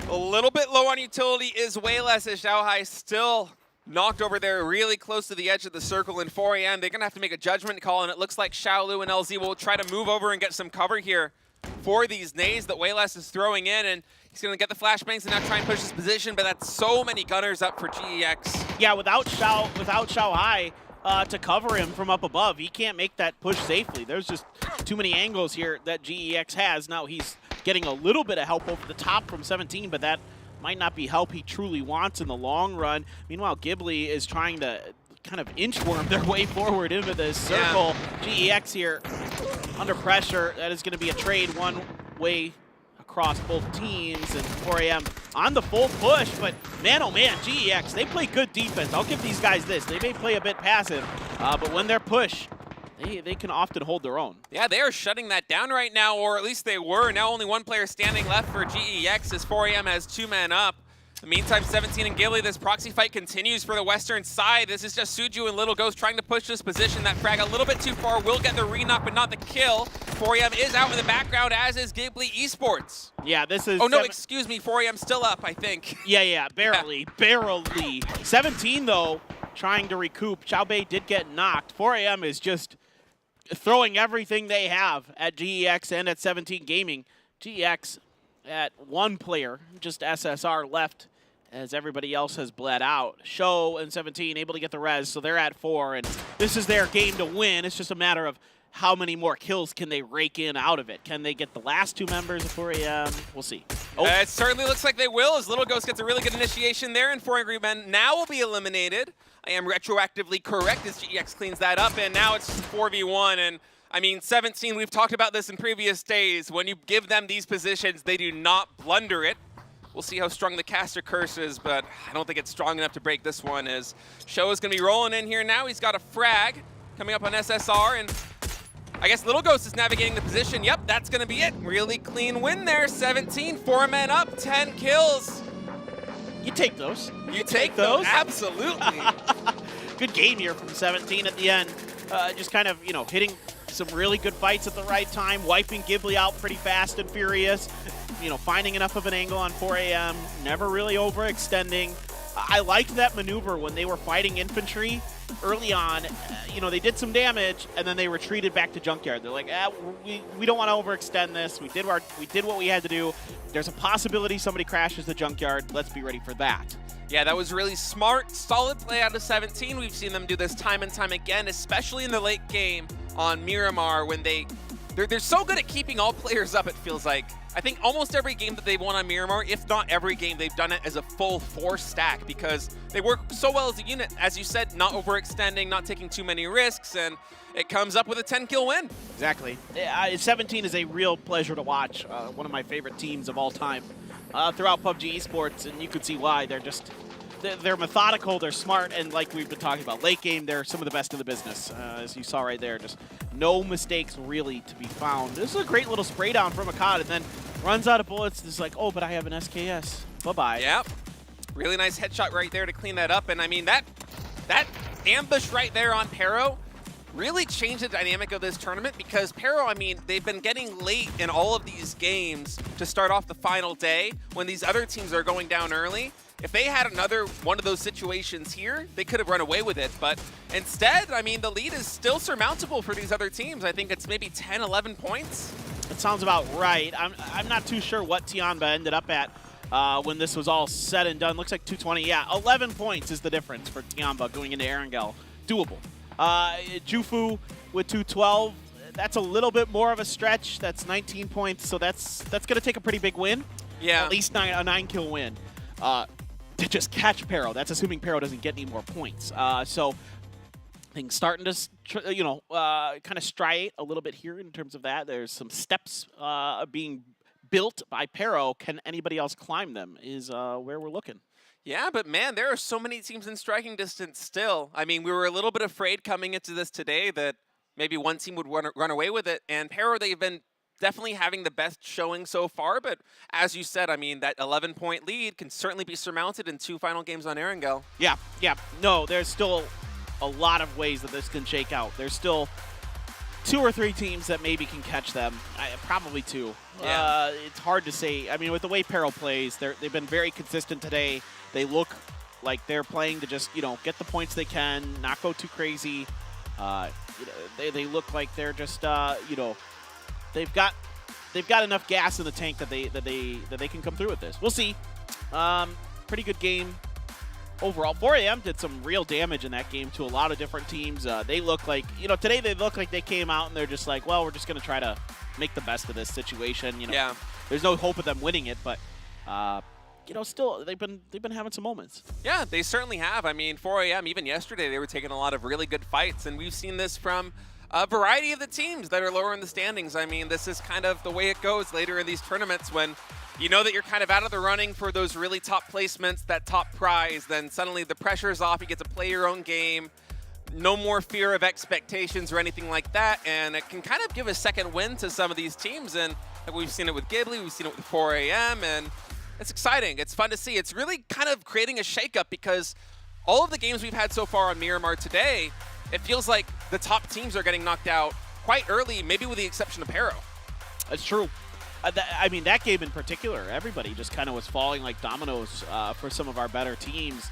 a little bit low on utility is Wayless, as Xiao Hai still knocked over there really close to the edge of the circle. In 4 AM, they're going to have to make a judgment call, and it looks like Xiaolu and LZ will try to move over and get some cover here for these nades that Wayless is throwing in, and he's going to get the flashbangs and now try and push his position, but that's so many gunners up for GEX. Yeah, without Xiao Hai to cover him from up above, he can't make that push safely. There's just too many angles here that GEX has. Now he's getting a little bit of help over the top from 17, but that might not be help he truly wants in the long run. Meanwhile, Ghibli is trying to kind of inchworm their way forward into this circle. Yeah. GEX here under pressure. That is going to be a trade one way across both teams, and 4 AM on the full push, but man, oh man, GEX, they play good defense. I'll give these guys this. They may play a bit passive, but when they're pushed, they can often hold their own. Yeah, they are shutting that down right now, or at least they were. Now only 1 player standing left for GEX, as 4 AM has 2 men up. In the meantime, 17 and Ghibli, this proxy fight continues for the western side. This is just Suju and Little Ghost trying to push this position. That frag a little bit too far, will get the re-knock, but not the kill. 4 AM is out in the background, as is Ghibli Esports. Yeah, this is... Oh, no, excuse me, 4 AM still up, I think. Yeah, barely. 17, though, trying to recoup. Xiaobei did get knocked. 4 AM is just throwing everything they have at GEX and at 17 Gaming. GEX at 1 player, just SSR left, as everybody else has bled out. Show and 17 able to get the res, so they're at 4, and this is their game to win. It's just a matter of how many more kills can they rake in out of it. Can they get the last 2 members of 4 AM? We'll see. Oh. It certainly looks like they will, as Little Ghost gets a really good initiation there, and 4 Angry Men now will be eliminated. I am retroactively correct as GEX cleans that up, and now it's 4v1, and I mean, 17, we've talked about this in previous days. When you give them these positions, they do not blunder it. We'll see how strong the caster curse is, but I don't think it's strong enough to break this one, as Show is going to be rolling in here now. He's got a frag coming up on SSR, and I guess Little Ghost is navigating the position. Yep, that's going to be it. Really clean win there. 17, 4 men up, 10 kills. You take those. You take those? Absolutely. Good game here from 17 at the end. just kind of, hitting some really good fights at the right time, wiping Ghibli out pretty fast and furious, finding enough of an angle on 4 a.m., never really overextending. I liked that maneuver when they were fighting infantry early on. They did some damage, and then they retreated back to Junkyard. They're like, we don't want to overextend this. We did what we had to do. There's a possibility somebody crashes the Junkyard. Let's be ready for that. Yeah, that was really smart, solid play out of 17. We've seen them do this time and time again, especially in the late game on Miramar when they're so good at keeping all players up, it feels like. I think almost every game that they've won on Miramar, if not every game, they've done it as a full force stack because they work so well as a unit. As you said, not overextending, not taking too many risks, and it comes up with a 10-kill win. Exactly. 17 is a real pleasure to watch. One of my favorite teams of all time throughout PUBG Esports, and you could see why. They're methodical, they're smart, and like we've been talking about, late game, they're some of the best in the business. As you saw right there, just no mistakes really to be found. This is a great little spray down from Akkad, and then runs out of bullets. It's like, oh, but I have an SKS. Bye-bye. Yep. Really nice headshot right there to clean that up. And I mean, that ambush right there on Pero really changed the dynamic of this tournament because Pero, I mean, they've been getting late in all of these games to start off the final day when these other teams are going down early. If they had another one of those situations here, they could have run away with it. But instead, I mean, the lead is still surmountable for these other teams. I think it's maybe 10, 11 points. That sounds about right. I'm not too sure what Tianba ended up at when this was all said and done. Looks like 220. Yeah, 11 points is the difference for Tianba going into Erangel. Doable. Jufu with 212. That's a little bit more of a stretch. That's 19 points, so that's going to take a pretty big win. Yeah. At least a 9-kill win. To just catch Pero. That's assuming Pero doesn't get any more points. So things starting to, kind of striate a little bit here in terms of that. There's some steps being built by Pero. Can anybody else climb them is where we're looking. Yeah, but man, there are so many teams in striking distance still. I mean, we were a little bit afraid coming into this today that maybe one team would run away with it. And Pero, they've been definitely having the best showing so far, but as you said, I mean, that 11-point lead can certainly be surmounted in 2 final games on Erangel. Yeah. No, there's still a lot of ways that this can shake out. There's still 2 or 3 teams that maybe can catch them. Probably 2. Yeah. It's hard to say. I mean, with the way Pero plays, they've been very consistent today. They look like they're playing to just, get the points they can, not go too crazy. They look like they're just, They've got enough gas in the tank that they can come through with this. We'll see. Pretty good game overall. 4 a.m. did some real damage in that game to a lot of different teams. They look like, today they look like they came out and they're just like, well, we're just going to try to make the best of this situation. Yeah. There's no hope of them winning it, but still they've been having some moments. Yeah, they certainly have. I mean, 4 a.m. even yesterday they were taking a lot of really good fights, and we've seen this from a variety of the teams that are lower in the standings. I mean, this is kind of the way it goes later in these tournaments when you know that you're kind of out of the running for those really top placements, that top prize, then suddenly the pressure's off, you get to play your own game, no more fear of expectations or anything like that, and it can kind of give a second win to some of these teams, and we've seen it with Ghibli, we've seen it with 4 a.m., and it's exciting, it's fun to see. It's really kind of creating a shakeup because all of the games we've had so far on Miramar today, it feels like the top teams are getting knocked out quite early, maybe with the exception of Pero. That's true. I mean, that game in particular, everybody just kind of was falling like dominoes for some of our better teams,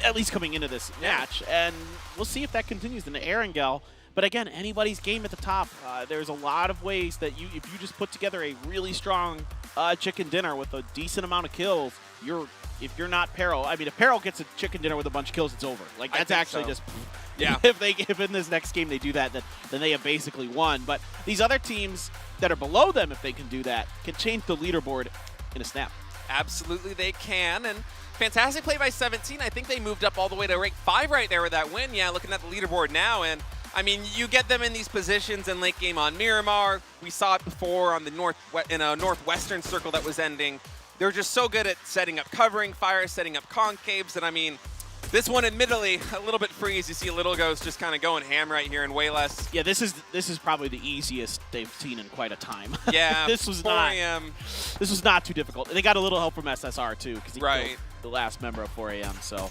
at least coming into this match. And we'll see if that continues in the Erangel. But again, anybody's game at the top. There's a lot of ways that if you just put together a really strong chicken dinner with a decent amount of kills, if you're not Pero, I mean, if Pero gets a chicken dinner with a bunch of kills, it's over. Like, that's actually just... Yeah. If in this next game they do that, then they have basically won. But these other teams that are below them, if they can do that, can change the leaderboard in a snap. Absolutely they can. And fantastic play by 17. I think they moved up all the way to rank 5 right there with that win. Yeah, looking at the leaderboard now. And I mean, you get them in these positions in late game on Miramar. We saw it before on the in a northwestern circle that was ending. They're just so good at setting up covering fire, setting up concaves. And I mean, this one, admittedly, a little bit free as you see Little Ghost just kind of going ham right here and way less. Yeah, this is probably the easiest they've seen in quite a time. Yeah, this was not too difficult. They got a little help from SSR too because he killed the last member of 4 a.m. So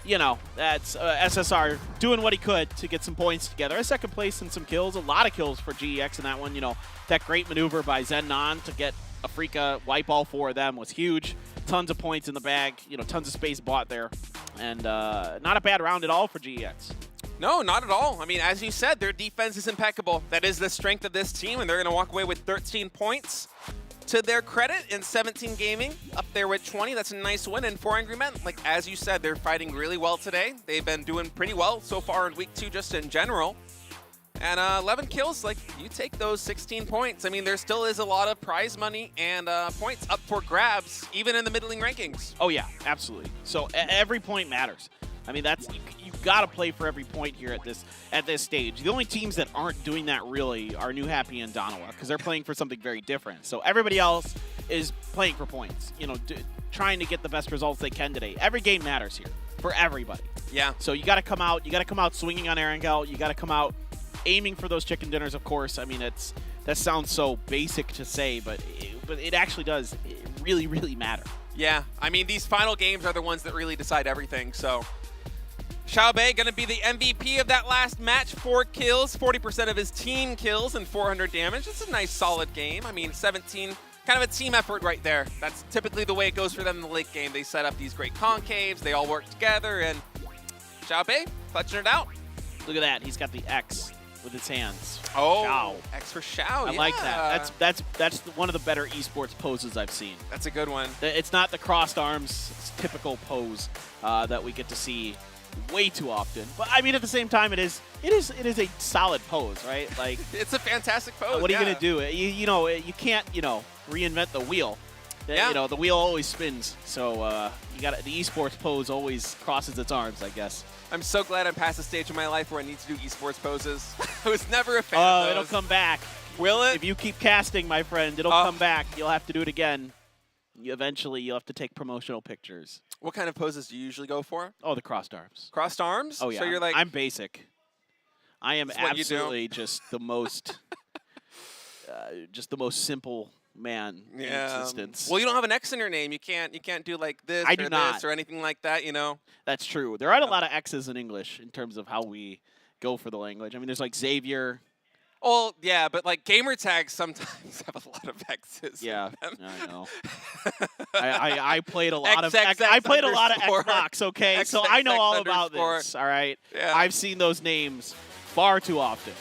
you know, that's SSR doing what he could to get some points together. A second place and some kills, a lot of kills for GEX in that one. You know, that great maneuver by Zennon to get Afrika wipe all 4 of them was huge. Tons of points in the bag, you know, tons of space bought there. And not a bad round at all for GEX. No, not at all. I mean, as you said, their defense is impeccable. That is the strength of this team, and they're going to walk away with 13 points. To their credit, in 17 gaming, up there with 20. That's a nice win. And for Angry Men, like as you said, they're fighting really well today. They've been doing pretty well so far in week 2 just in general. And 11 kills, like you take those 16 points. I mean, there still is a lot of prize money and points up for grabs, even in the middling rankings. Oh yeah, absolutely. So every point matters. I mean, that's you've got to play for every point here at this stage. The only teams that aren't doing that really are New Happy and Donawa because they're playing for something very different. So everybody else is playing for points. You know, trying to get the best results they can today. Every game matters here for everybody. Yeah. So you got to come out. You got to come out swinging on Erangel. You got to come out aiming for those chicken dinners. Of course. I mean, that sounds so basic to say, but it actually does really matter. Yeah. I mean, these final games are the ones that really decide everything. So. Xiaobei going to be the MVP of that last match. 4 kills, 40% of his team kills, and 400 damage. It's a nice, solid game. I mean, 17, kind of a team effort right there. That's typically the way it goes for them in the late game. They set up these great concaves. They all work together, and Xiaobei clutching it out. Look at that. He's got the X with his hands. Oh, Xiao. X for Xiao. I like that. That's one of the better esports poses I've seen. That's a good one. It's not the crossed arms typical pose that we get to see way too often, but I mean at the same time it is a solid pose, right? Like it's a fantastic pose. What are you gonna do? You know you can't reinvent the wheel. Yeah. You know the wheel always spins, so you got the esports pose always crosses its arms, I guess. I'm so glad I'm past the stage of my life where I need to do esports poses. I was never a fan of those. It'll come back. Will it? If you keep casting, my friend, it'll come back. You'll have to do it again. Eventually, you'll have to take promotional pictures. What kind of poses do you usually go for? Oh, the crossed arms. Crossed arms? Oh, yeah. So you're like... I'm basic. I am absolutely just the most simple man in existence. Well, you don't have an X in your name. You can't do like this I or do not. this or anything like that, you know? That's true. There aren't a lot of X's in English in terms of how we go for the language. I mean, there's like Xavier. Oh, yeah, but like gamer tags sometimes have a lot of X's. Yeah, in them. I know. I played a lot XXX I played a lot of underscore. Xbox, okay? So I know all about this, all right? Yeah. I've seen those names far too often.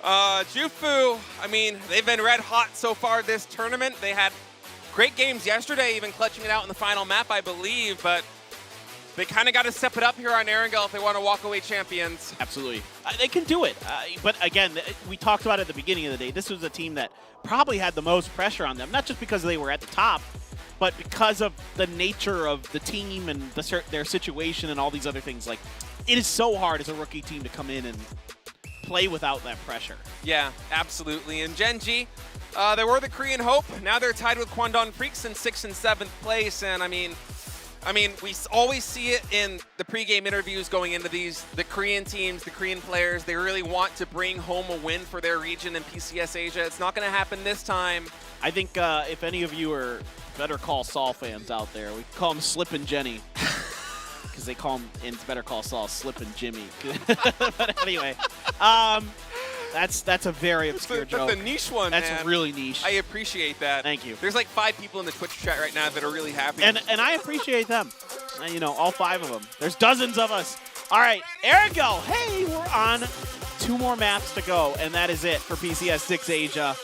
Jufu, I mean, they've been red hot so far this tournament. They had great games yesterday, even clutching it out in the final map, I believe, but they kind of got to step it up here on Erangel if they want to walk away champions. Absolutely. They can do it. But again, we talked about it at the beginning of the day. This was a team that probably had the most pressure on them, not just because they were at the top, but because of the nature of the team and their situation and all these other things. Like, it is so hard as a rookie team to come in and play without that pressure. Yeah, absolutely. And Genji, they were the Korean Hope. Now they're tied with Kwangdong Freaks in 6th and 7th place. And I mean, we always see it in the pregame interviews going into these. The Korean teams, the Korean players, they really want to bring home a win for their region in PCS Asia. It's not going to happen this time. I think if any of you are Better Call Saul fans out there, we call them Slippin' Jenny. Because they call him in Better Call Saul Slippin' Jimmy. But anyway, that's a very obscure joke. That's a niche one, That's man. really niche. I appreciate that. Thank you. There's like 5 people in the Twitch chat right now that are really happy. And I appreciate them. You know, all 5 of them. There's dozens of us. All right, Erangel. Hey, we're on 2 more maps to go, and that is it for PCS6 Asia.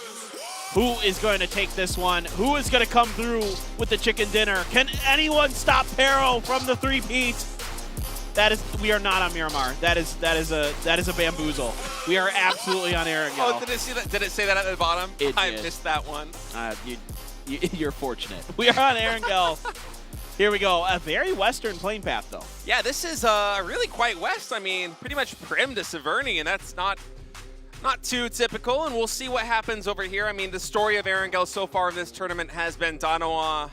Who is going to take this one? Who is going to come through with the chicken dinner? Can anyone stop Pero from the 3-peat? We are not on Miramar. That is a bamboozle. We are absolutely on Erangel. Oh, did it say that at the bottom? I missed that one. You're fortunate. We are on Erangel. Here we go. A very western plane path, though. Yeah, this is really quite west. I mean, pretty much Prim to Severny, and that's not too typical, and we'll see what happens over here. I mean, the story of Erangel so far in this tournament has been Donawa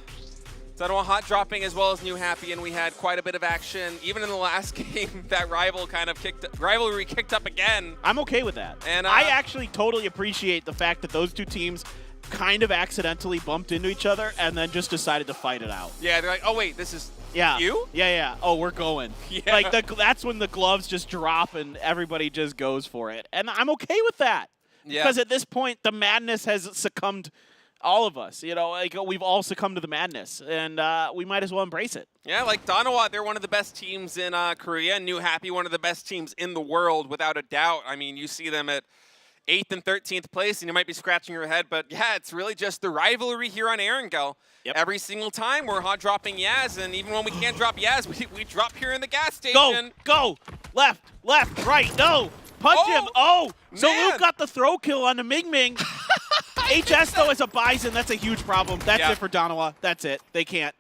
hot dropping as well as New Happy, and we had quite a bit of action. Even in the last game, that rivalry kicked up again. I'm okay with that. And I actually totally appreciate the fact that those 2 teams kind of accidentally bumped into each other and then just decided to fight it out. Yeah, they're like, oh wait, this is Yeah. You? Yeah. Oh, we're going. Yeah. Like that's when the gloves just drop and everybody just goes for it, and I'm okay with that. Yeah. Because at this point, the madness has succumbed. All of us, you know, like we've all succumbed to the madness, and we might as well embrace it. Yeah, like Danawa, they're one of the best teams in Korea. New Happy, one of the best teams in the world, without a doubt. I mean, you see them at 8th and 13th place, and you might be scratching your head, but yeah, it's really just the rivalry here on Erangel. Yep. Every single time we're hot dropping Yaz, and even when we can't drop Yaz, we drop here in the gas station. Go! Left, right, no! Punch him! Oh! So man. Luke got the throw kill on the Ming Ming. HS though as a Bison, that's a huge problem. That's it for Danawa. That's it. They can't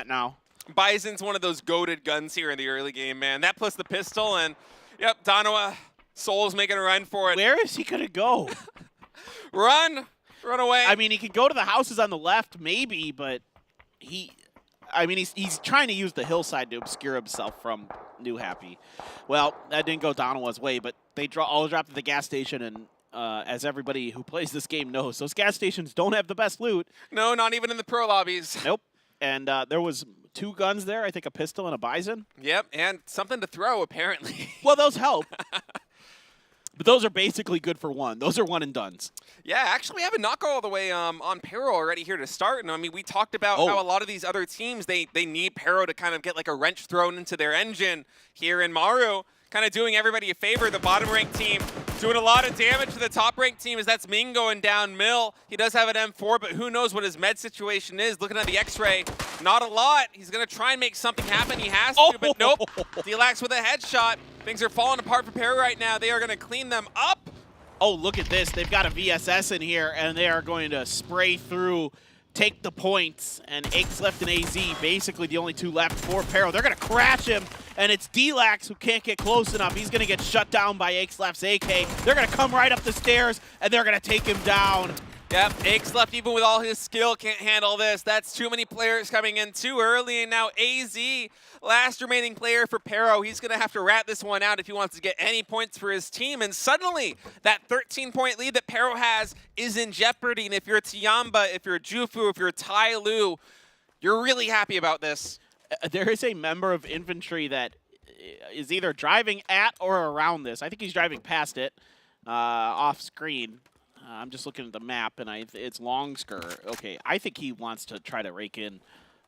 now. Bison's one of those goated guns here in the early game, man. That plus the pistol, and yep, Danawa, Soul's making a run for it. Where is he gonna go? Run away. I mean, he could go to the houses on the left, maybe, but he's trying to use the hillside to obscure himself from New Happy. Well, that didn't go Danawa's way, but they all dropped at the gas station, and as everybody who plays this game knows, those gas stations don't have the best loot. No, not even in the pro lobbies. Nope. And there was 2 guns there, I think a pistol and a Bison. Yep, and something to throw, apparently. Well, those help. But those are basically good for 1. Those are one and dones. Yeah, actually, we have a knock all the way on Pero already here to start. And I mean, we talked about how a lot of these other teams, they need Pero to kind of get like a wrench thrown into their engine here in Maru. Kind of doing everybody a favor. The bottom-ranked team doing a lot of damage to the top-ranked team as that's Ming going down Mill. He does have an M4, but who knows what his med situation is. Looking at the X-ray, not a lot. He's going to try and make something happen. He has to, but nope. Delax with a headshot. Things are falling apart for Pero right now. They are going to clean them up. Oh, look at this. They've got a VSS in here, and they are going to spray through, take the points, and Aches left and AZ, basically the only 2 left for Pero. They're going to crash him, and it's Delax who can't get close enough. He's going to get shut down by Aches left's AK. They're going to come right up the stairs, and they're going to take him down. Yep, Aches left, even with all his skill, can't handle this. That's too many players coming in too early, and now AZ, last remaining player for Pero. He's going to have to rat this one out if he wants to get any points for his team, and suddenly, that 13-point lead that Pero has is in jeopardy, and if you're Tiamba, if you're Jufu, if you're Tai Lu, you're really happy about this. There is a member of infantry that is either driving at or around this. I think he's driving past it off screen. I'm just looking at the map, and it's Longsker. Okay, I think he wants to try to rake in,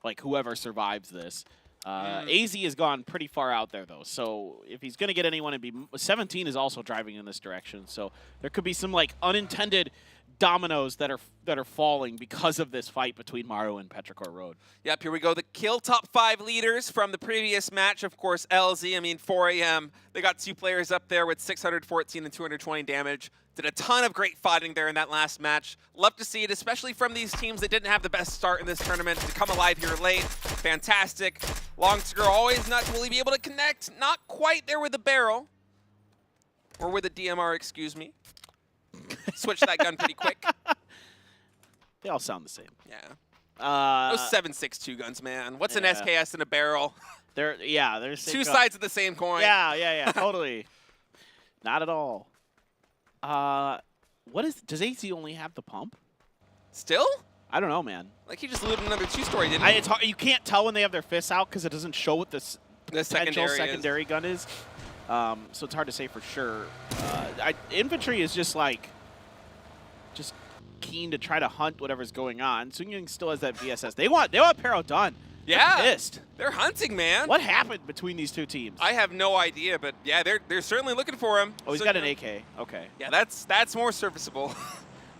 like, whoever survives this. AZ has gone pretty far out there, though, so if he's going to get anyone, it'd be 17 is also driving in this direction, so there could be some, like, unintended dominoes that are falling because of this fight between Maru and Petrichor Road. Yep, here we go. The kill top 5 leaders from the previous match. Of course, LZ, I mean, 4AM. They got 2 players up there with 614 and 220 damage. Did a ton of great fighting there in that last match. Love to see it, especially from these teams that didn't have the best start in this tournament to come alive here late. Fantastic. Longsker always nuts. Will he be able to connect? Not quite there with the barrel. Or with the DMR, excuse me. Switch that gun pretty quick. They all sound the same. Yeah. Those 7.62 guns, man. What's an SKS in a barrel? There's 2 sides of the same coin. Yeah, totally. Not at all. Does AZ only have the pump? Still? I don't know, man. Like he just looted another 2-story, didn't he? It's hard, you can't tell when they have their fists out because it doesn't show what the potential secondary gun is. So it's hard to say for sure. Infantry is just keen to try to hunt whatever's going on. Sungyang still has that VSS. They want Pero done. Yeah. They're pissed. They're hunting, man. What happened between these 2 teams? I have no idea, but yeah, they're certainly looking for him. Oh, he's got an AK. Okay. Yeah, that's more serviceable.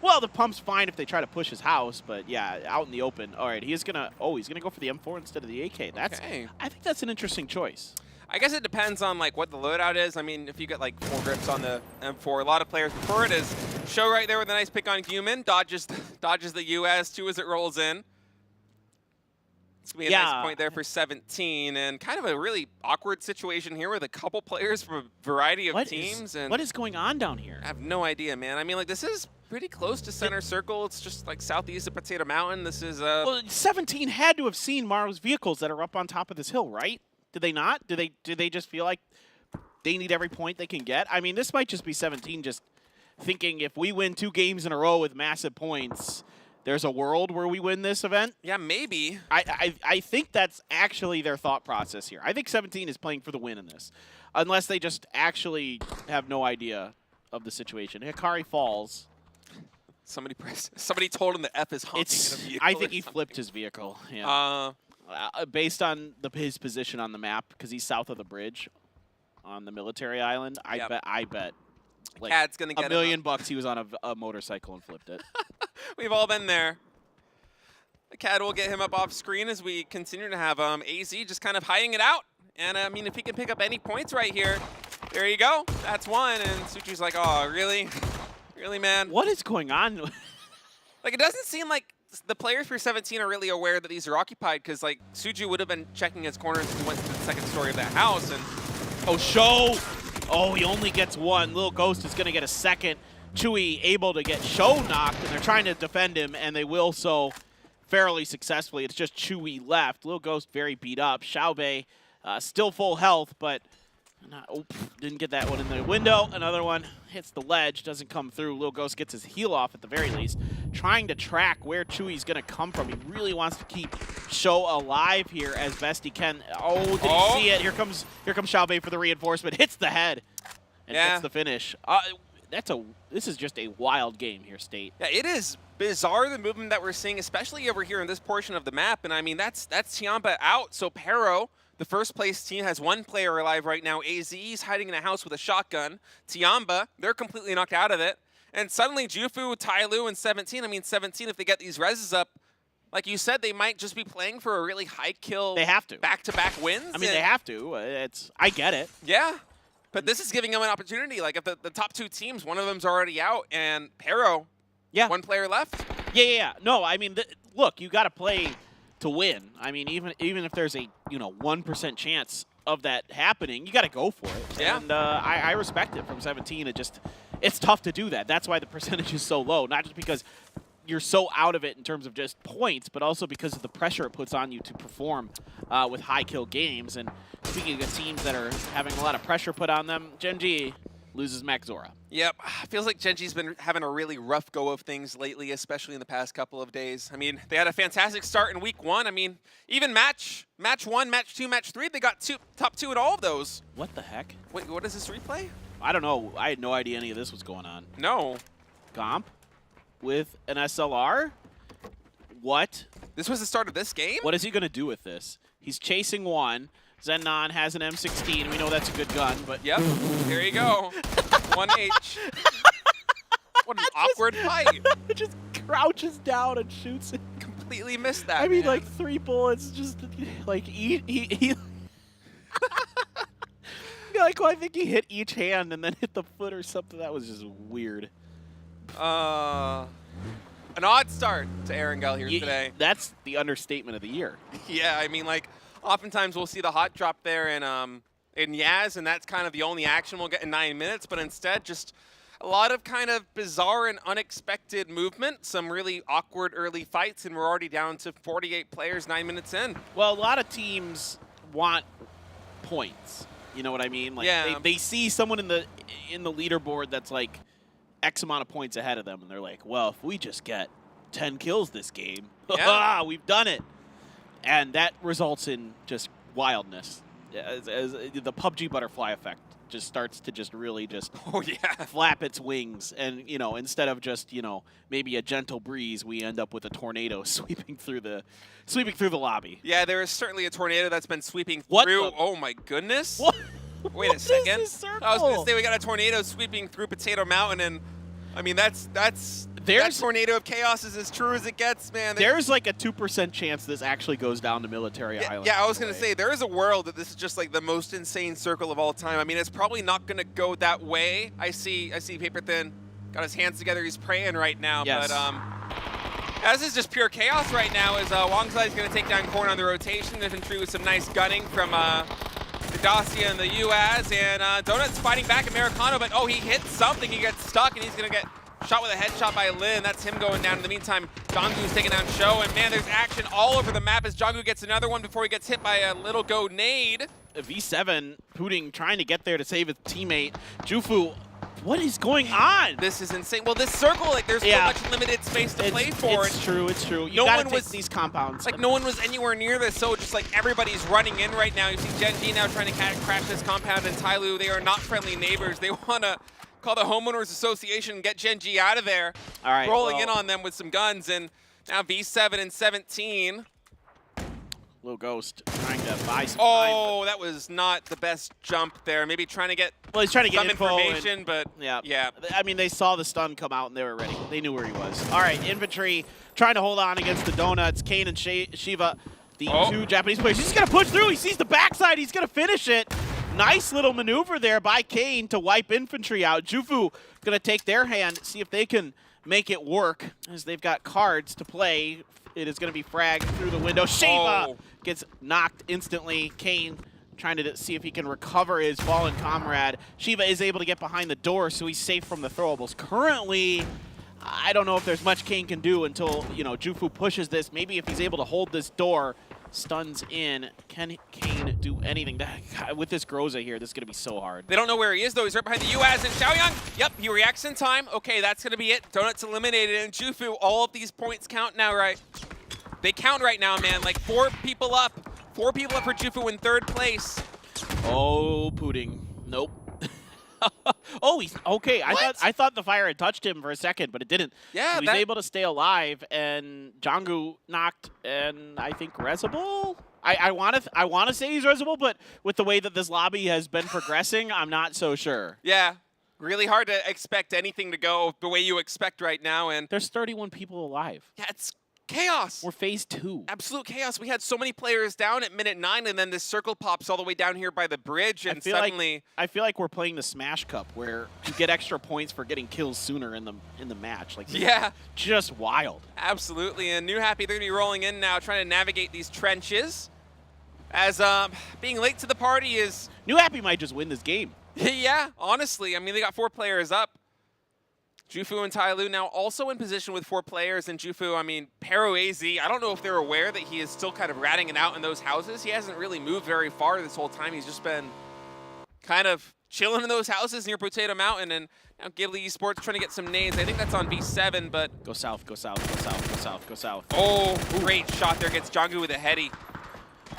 Well, the pump's fine if they try to push his house, but yeah, out in the open. All right, he's gonna go for the M4 instead of the AK. I think that's an interesting choice. I guess it depends on like what the loadout is. I mean, if you get like 4 grips on the M4, a lot of players prefer it. As Show right there with a nice pick on Human, dodges the US 2 as it rolls in. It's going to be a nice point there for 17, and kind of a really awkward situation here with a couple players from a variety of teams. What is going on down here? I have no idea, man. I mean, like, this is pretty close to center circle. It's just like southeast of Potato Mountain. This is Well, 17 had to have seen Maru's vehicles that are up on top of this hill, right? Did they not? Do they just feel like they need every point they can get? I mean, this might just be 17 just thinking if we win 2 games in a row with massive points, there's a world where we win this event. Yeah, maybe. I think that's actually their thought process here. I think 17 is playing for the win in this, unless they just actually have no idea of the situation. Hikari falls. Somebody told him the F is honking in a vehicle. I think he flipped his vehicle. Yeah. Based on his position on the map, because he's south of the bridge on the military island. I bet. Like Cad's gonna get $1 million bucks. He was on a motorcycle and flipped it. We've all been there. Cad will get him up off screen as we continue to have AZ just kind of hiding it out. And I mean, if he can pick up any points right here, there you go. That's one. And Suchi's like, oh, really? Really, man? What is going on? Like, it doesn't seem like the players for 17 are really aware that these are occupied, because, like, Suju would have been checking his corners as he went to the second story of that house. And oh, Show! Oh, he only gets one. Little Ghost is going to get a second. Chewy able to get Show knocked, and they're trying to defend him, and they will so fairly successfully. It's just Chewy left. Little Ghost very beat up. Xiaobei still full health, but didn't get that one in the window. Another one hits the ledge, doesn't come through. Little Ghost gets his heel off at the very least. Trying to track where Chewy's going to come from. He really wants to keep Show alive here as best he can. Oh, did he see it? Here comes Xiaobei for the reinforcement. Hits the head and gets the finish. This is just a wild game here, State. Yeah, it is bizarre, the movement that we're seeing, especially over here in this portion of the map. And I mean, that's Tiamba out. So Pero, the first place team, has one player alive right now. AZ's hiding in a house with a shotgun. Tiamba, they're completely knocked out of it. And suddenly Jufu, Tyloo, and 17. I mean, 17, if they get these reses up, like you said, they might just be playing for a really high kill. They have to. Back-to-back wins. I mean, they have to. I get it. Yeah. But this is giving them an opportunity. Like, if the top two teams, one of them's already out, and Pero, one player left. Yeah. No, I mean, look, you got to play to win. I mean, even if there's a 1% chance of that happening, you got to go for it. Yeah. And I respect it from 17. It's tough to do that. That's why the percentage is so low. Not just because you're so out of it in terms of just points, but also because of the pressure it puts on you to perform with high kill games. And speaking of teams that are having a lot of pressure put on them, Genji loses Maxora. Yep, feels like Genji's been having a really rough go of things lately, especially in the past couple of days. I mean, they had a fantastic start in week 1. I mean, even match 1, match 2, match 3, they got top 2 in all of those. What the heck? Wait, what is this replay? I don't know. I had no idea any of this was going on. No. Gomp with an SLR? What? This was the start of this game? What is he going to do with this? He's chasing one. Zenon has an M16. We know that's a good gun, but... Yep, here you go. 1H. What an awkward fight. Just crouches down and shoots it. Completely missed that, I mean, man. like 3 bullets, just like he like, well, I think he hit each hand and then hit the foot or something. That was just weird. An odd start to Erangel here today. That's the understatement of the year. Yeah, I mean, like, oftentimes we'll see the hot drop there in Yaz, and that's kind of the only action we'll get in 9 minutes, but instead just a lot of kind of bizarre and unexpected movement, some really awkward early fights, and we're already down to 48 players 9 minutes in. Well, a lot of teams want points. You know what I mean? Like, yeah. They see someone in the leaderboard that's like X amount of points ahead of them, and they're like, well, if we just get 10 kills this game, we've done it. And that results in just wildness. As the PUBG butterfly effect just starts to just really just flap its wings. And, instead of just, maybe a gentle breeze, we end up with a tornado sweeping through the lobby. Yeah, there is certainly a tornado that's been sweeping through. Oh, my goodness. What? Wait a second. Is this circle? I was going to say we got a tornado sweeping through Potato Mountain, and I mean, that tornado of chaos is as true as it gets, man. There's like a 2% chance this actually goes down to Military Island. Yeah, I was going to say, there is a world that this is just like the most insane circle of all time. I mean, it's probably not going to go that way. I see Paper Thin got his hands together. He's praying right now. Yes. But this is just pure chaos right now as Wong Zai's going to take down Korn on the rotation. Infantry with some nice gunning from the Dacia and the UAZ. And Donut's fighting back Americano, but he hits something. He gets stuck, and he's going to get shot with a headshot by Lin. That's him going down. In the meantime, Jonggu's taking down Show, and man, there's action all over the map as Jonggu gets another one before he gets hit by a little go nade. V7, Pudding trying to get there to save his teammate. Jufu What is going on? This is insane. Well, this circle, like, there's so much limited space to play for. It's true. It's true. You gotta take these compounds. Like, no one was anywhere near this, so just like everybody's running in right now. You see Genji now trying to crash this compound, and Tyloo, they are not friendly neighbors. They want to call the homeowners association and get Genji out of there. All right, rolling in on them with some guns, and now V7 and 17. Little Ghost trying to buy some time. That was not the best jump there. Maybe trying to get he's trying to get some information, but yeah. I mean, they saw the stun come out and they were ready. They knew where he was. All right, infantry trying to hold on against the Donuts. Kane and Shiva, the two Japanese players. He's just gonna push through. He sees the backside. He's gonna finish it. Nice little maneuver there by Kane to wipe infantry out. Jufu gonna take their hand, see if they can make it work, as they've got cards to play. It is going to be fragged through the window. Shiva gets knocked instantly. Kane trying to see if he can recover his fallen comrade. Shiva is able to get behind the door, so he's safe from the throwables. Currently, I don't know if there's much Kane can do until, you know, Jufu pushes this. Maybe if he's able to hold this door, stuns in. Can Kane do anything? With this Groza here, this is going to be so hard. They don't know where he is, though. He's right behind the UAZ, and Xiaoyang, yep, he reacts in time. Okay, that's going to be it. Donuts eliminated, and Jufu, all of these points count now, right? They count right now, man. Like 4 people up. 4 people up for Jufu in 3rd place. Oh, Pudding. Nope. Oh, he's okay. I thought the fire had touched him for a second, but it didn't. Yeah, so he's able to stay alive, and Jangu knocked, and I think Resable. I want to say he's Resable, but with the way that this lobby has been progressing, I'm not so sure. Yeah, really hard to expect anything to go the way you expect right now, and there's 31 people alive. Yeah, it's chaos. We're phase 2. Absolute chaos. We had so many players down at minute 9, and then this circle pops all the way down here by the bridge, and suddenly I feel like we're playing the Smash Cup, where you get extra points for getting kills sooner in the match. Like, yeah, just wild. Absolutely. And New Happy, they're gonna be rolling in now, trying to navigate these trenches. As being late to the party is New Happy might just win this game. Yeah, honestly. I mean, they got 4 players up. Jufu and Tyloo now also in position with 4 players, and Jufu, I mean, Pero AZ, I don't know if they're aware that he is still kind of ratting it out in those houses. He hasn't really moved very far this whole time. He's just been kind of chilling in those houses near Potato Mountain, and now Ghibli Esports trying to get some nades. I think that's on V7, but... Go south, go south, go south, go south, go south. Oh, great shot there. Gets Jangu with a heady.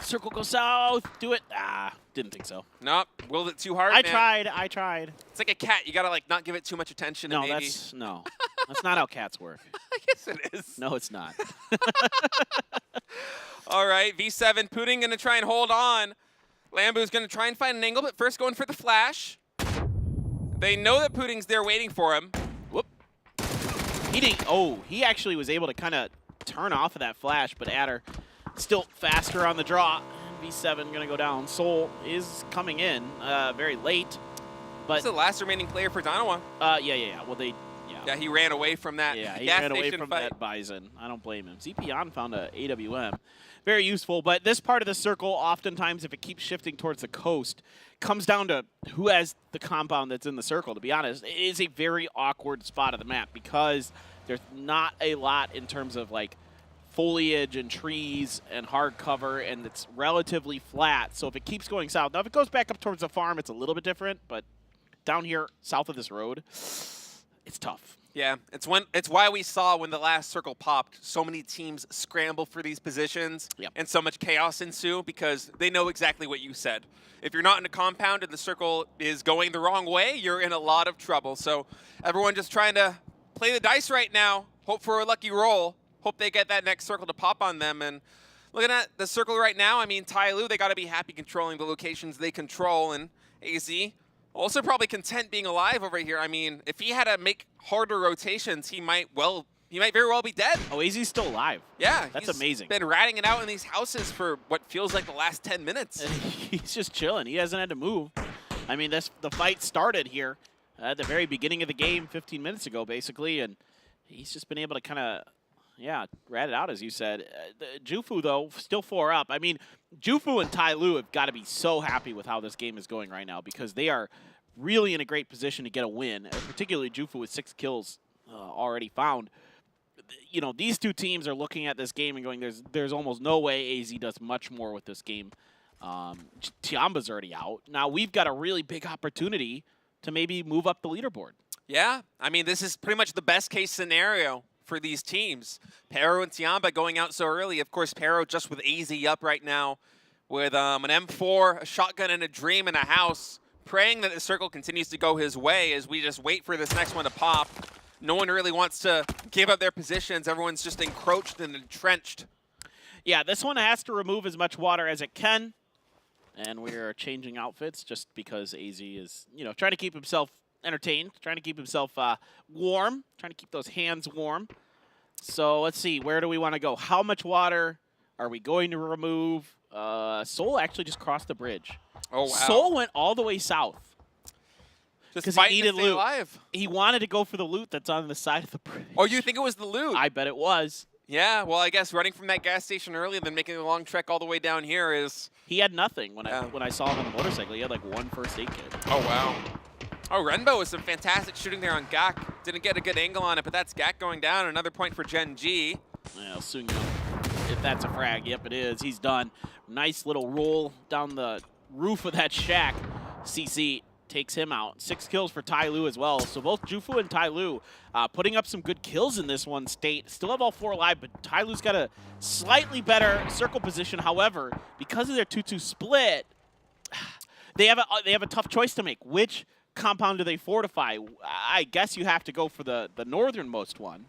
Circle, go south. Do it. Didn't think so. Nope. Willed it too hard, I man. tried. It's like a cat. You gotta, like, not give it too much attention. No, and maybe... that's not how cats work. Yes, it is. No, it's not. All right, V7, Pudding gonna try and hold on. Lambu's gonna try and find an angle, but first going for the flash. They know that Pudding's there waiting for him. Whoop. He didn't. Oh, he actually was able to kind of turn off of that flash, but Adder still faster on the draw. V7 gonna go down. Soul is coming in very late, but he's the last remaining player for Danawa. Yeah. Well, yeah, he ran away from that. Yeah, he gas ran away station from fight. that Bison. I don't blame him. ZPon found a AWM. Very useful, but this part of the circle, oftentimes, if it keeps shifting towards the coast, comes down to who has the compound that's in the circle, to be honest. It is a very awkward spot of the map because there's not a lot in terms of, like, foliage and trees and hard cover, and it's relatively flat. So if it keeps going south, now if it goes back up towards the farm, it's a little bit different, but down here, south of this road, it's tough. Yeah, it's why we saw when the last circle popped, so many teams scramble for these positions and so much chaos ensue because they know exactly what you said. If you're not in a compound and the circle is going the wrong way, you're in a lot of trouble. So everyone just trying to play the dice right now, hope for a lucky roll, hope they get that next circle to pop on them. And looking at the circle right now, I mean, Tyloo, they got to be happy controlling the locations they control, and AZ also probably content being alive over here. I mean, if he had to make harder rotations, he might very well be dead. Oh, AZ's still alive. Yeah. That's amazing. Been ratting it out in these houses for what feels like the last 10 minutes. He's just chilling. He hasn't had to move. I mean, the fight started here at the very beginning of the game 15 minutes ago, basically, and he's just been able to kind of, rat it out, as you said. Jufu, though, still 4 up. I mean, Jufu and Tyloo have got to be so happy with how this game is going right now because they are really in a great position to get a win, particularly Jufu with 6 kills already found. You know, these two teams are looking at this game and going, there's almost no way AZ does much more with this game. Tiamba's already out. Now we've got a really big opportunity to maybe move up the leaderboard. Yeah, I mean, this is pretty much the best case scenario for these teams. Pero and Tiamba going out so early. Of course, Pero just with AZ up right now with an M4, a shotgun, and a dream in a house, praying that the circle continues to go his way as we just wait for this next one to pop. No one really wants to give up their positions. Everyone's just encroached and entrenched. Yeah, this one has to remove as much water as it can. And we're changing outfits just because AZ is, trying to keep himself entertained, trying to keep himself warm, trying to keep those hands warm. So let's see, where do we want to go? How much water are we going to remove? Soul actually just crossed the bridge. Oh, wow. Soul went all the way south. Because he needed loot. Alive. He wanted to go for the loot that's on the side of the bridge. Oh, you think it was the loot? I bet it was. Yeah, well, I guess running from that gas station early and then making a long trek all the way down here is... He had nothing when I saw him on the motorcycle. He had like one first aid kit. Oh, wow. Oh, Renbo with some fantastic shooting there on Gak. Didn't get a good angle on it, but that's Gak going down. Another point for Gen G. Well, soon if that's a frag. Yep, it is. He's done. Nice little roll down the roof of that shack. CC takes him out. 6 kills for Tai Lu as well. So both Jufu and Tai Lu putting up some good kills in this one state. Still have all 4 alive, but Tai Lu's got a slightly better circle position. However, because of their 2-2 split, they have a tough choice to make. Which compound do they fortify? I guess you have to go for the northernmost one.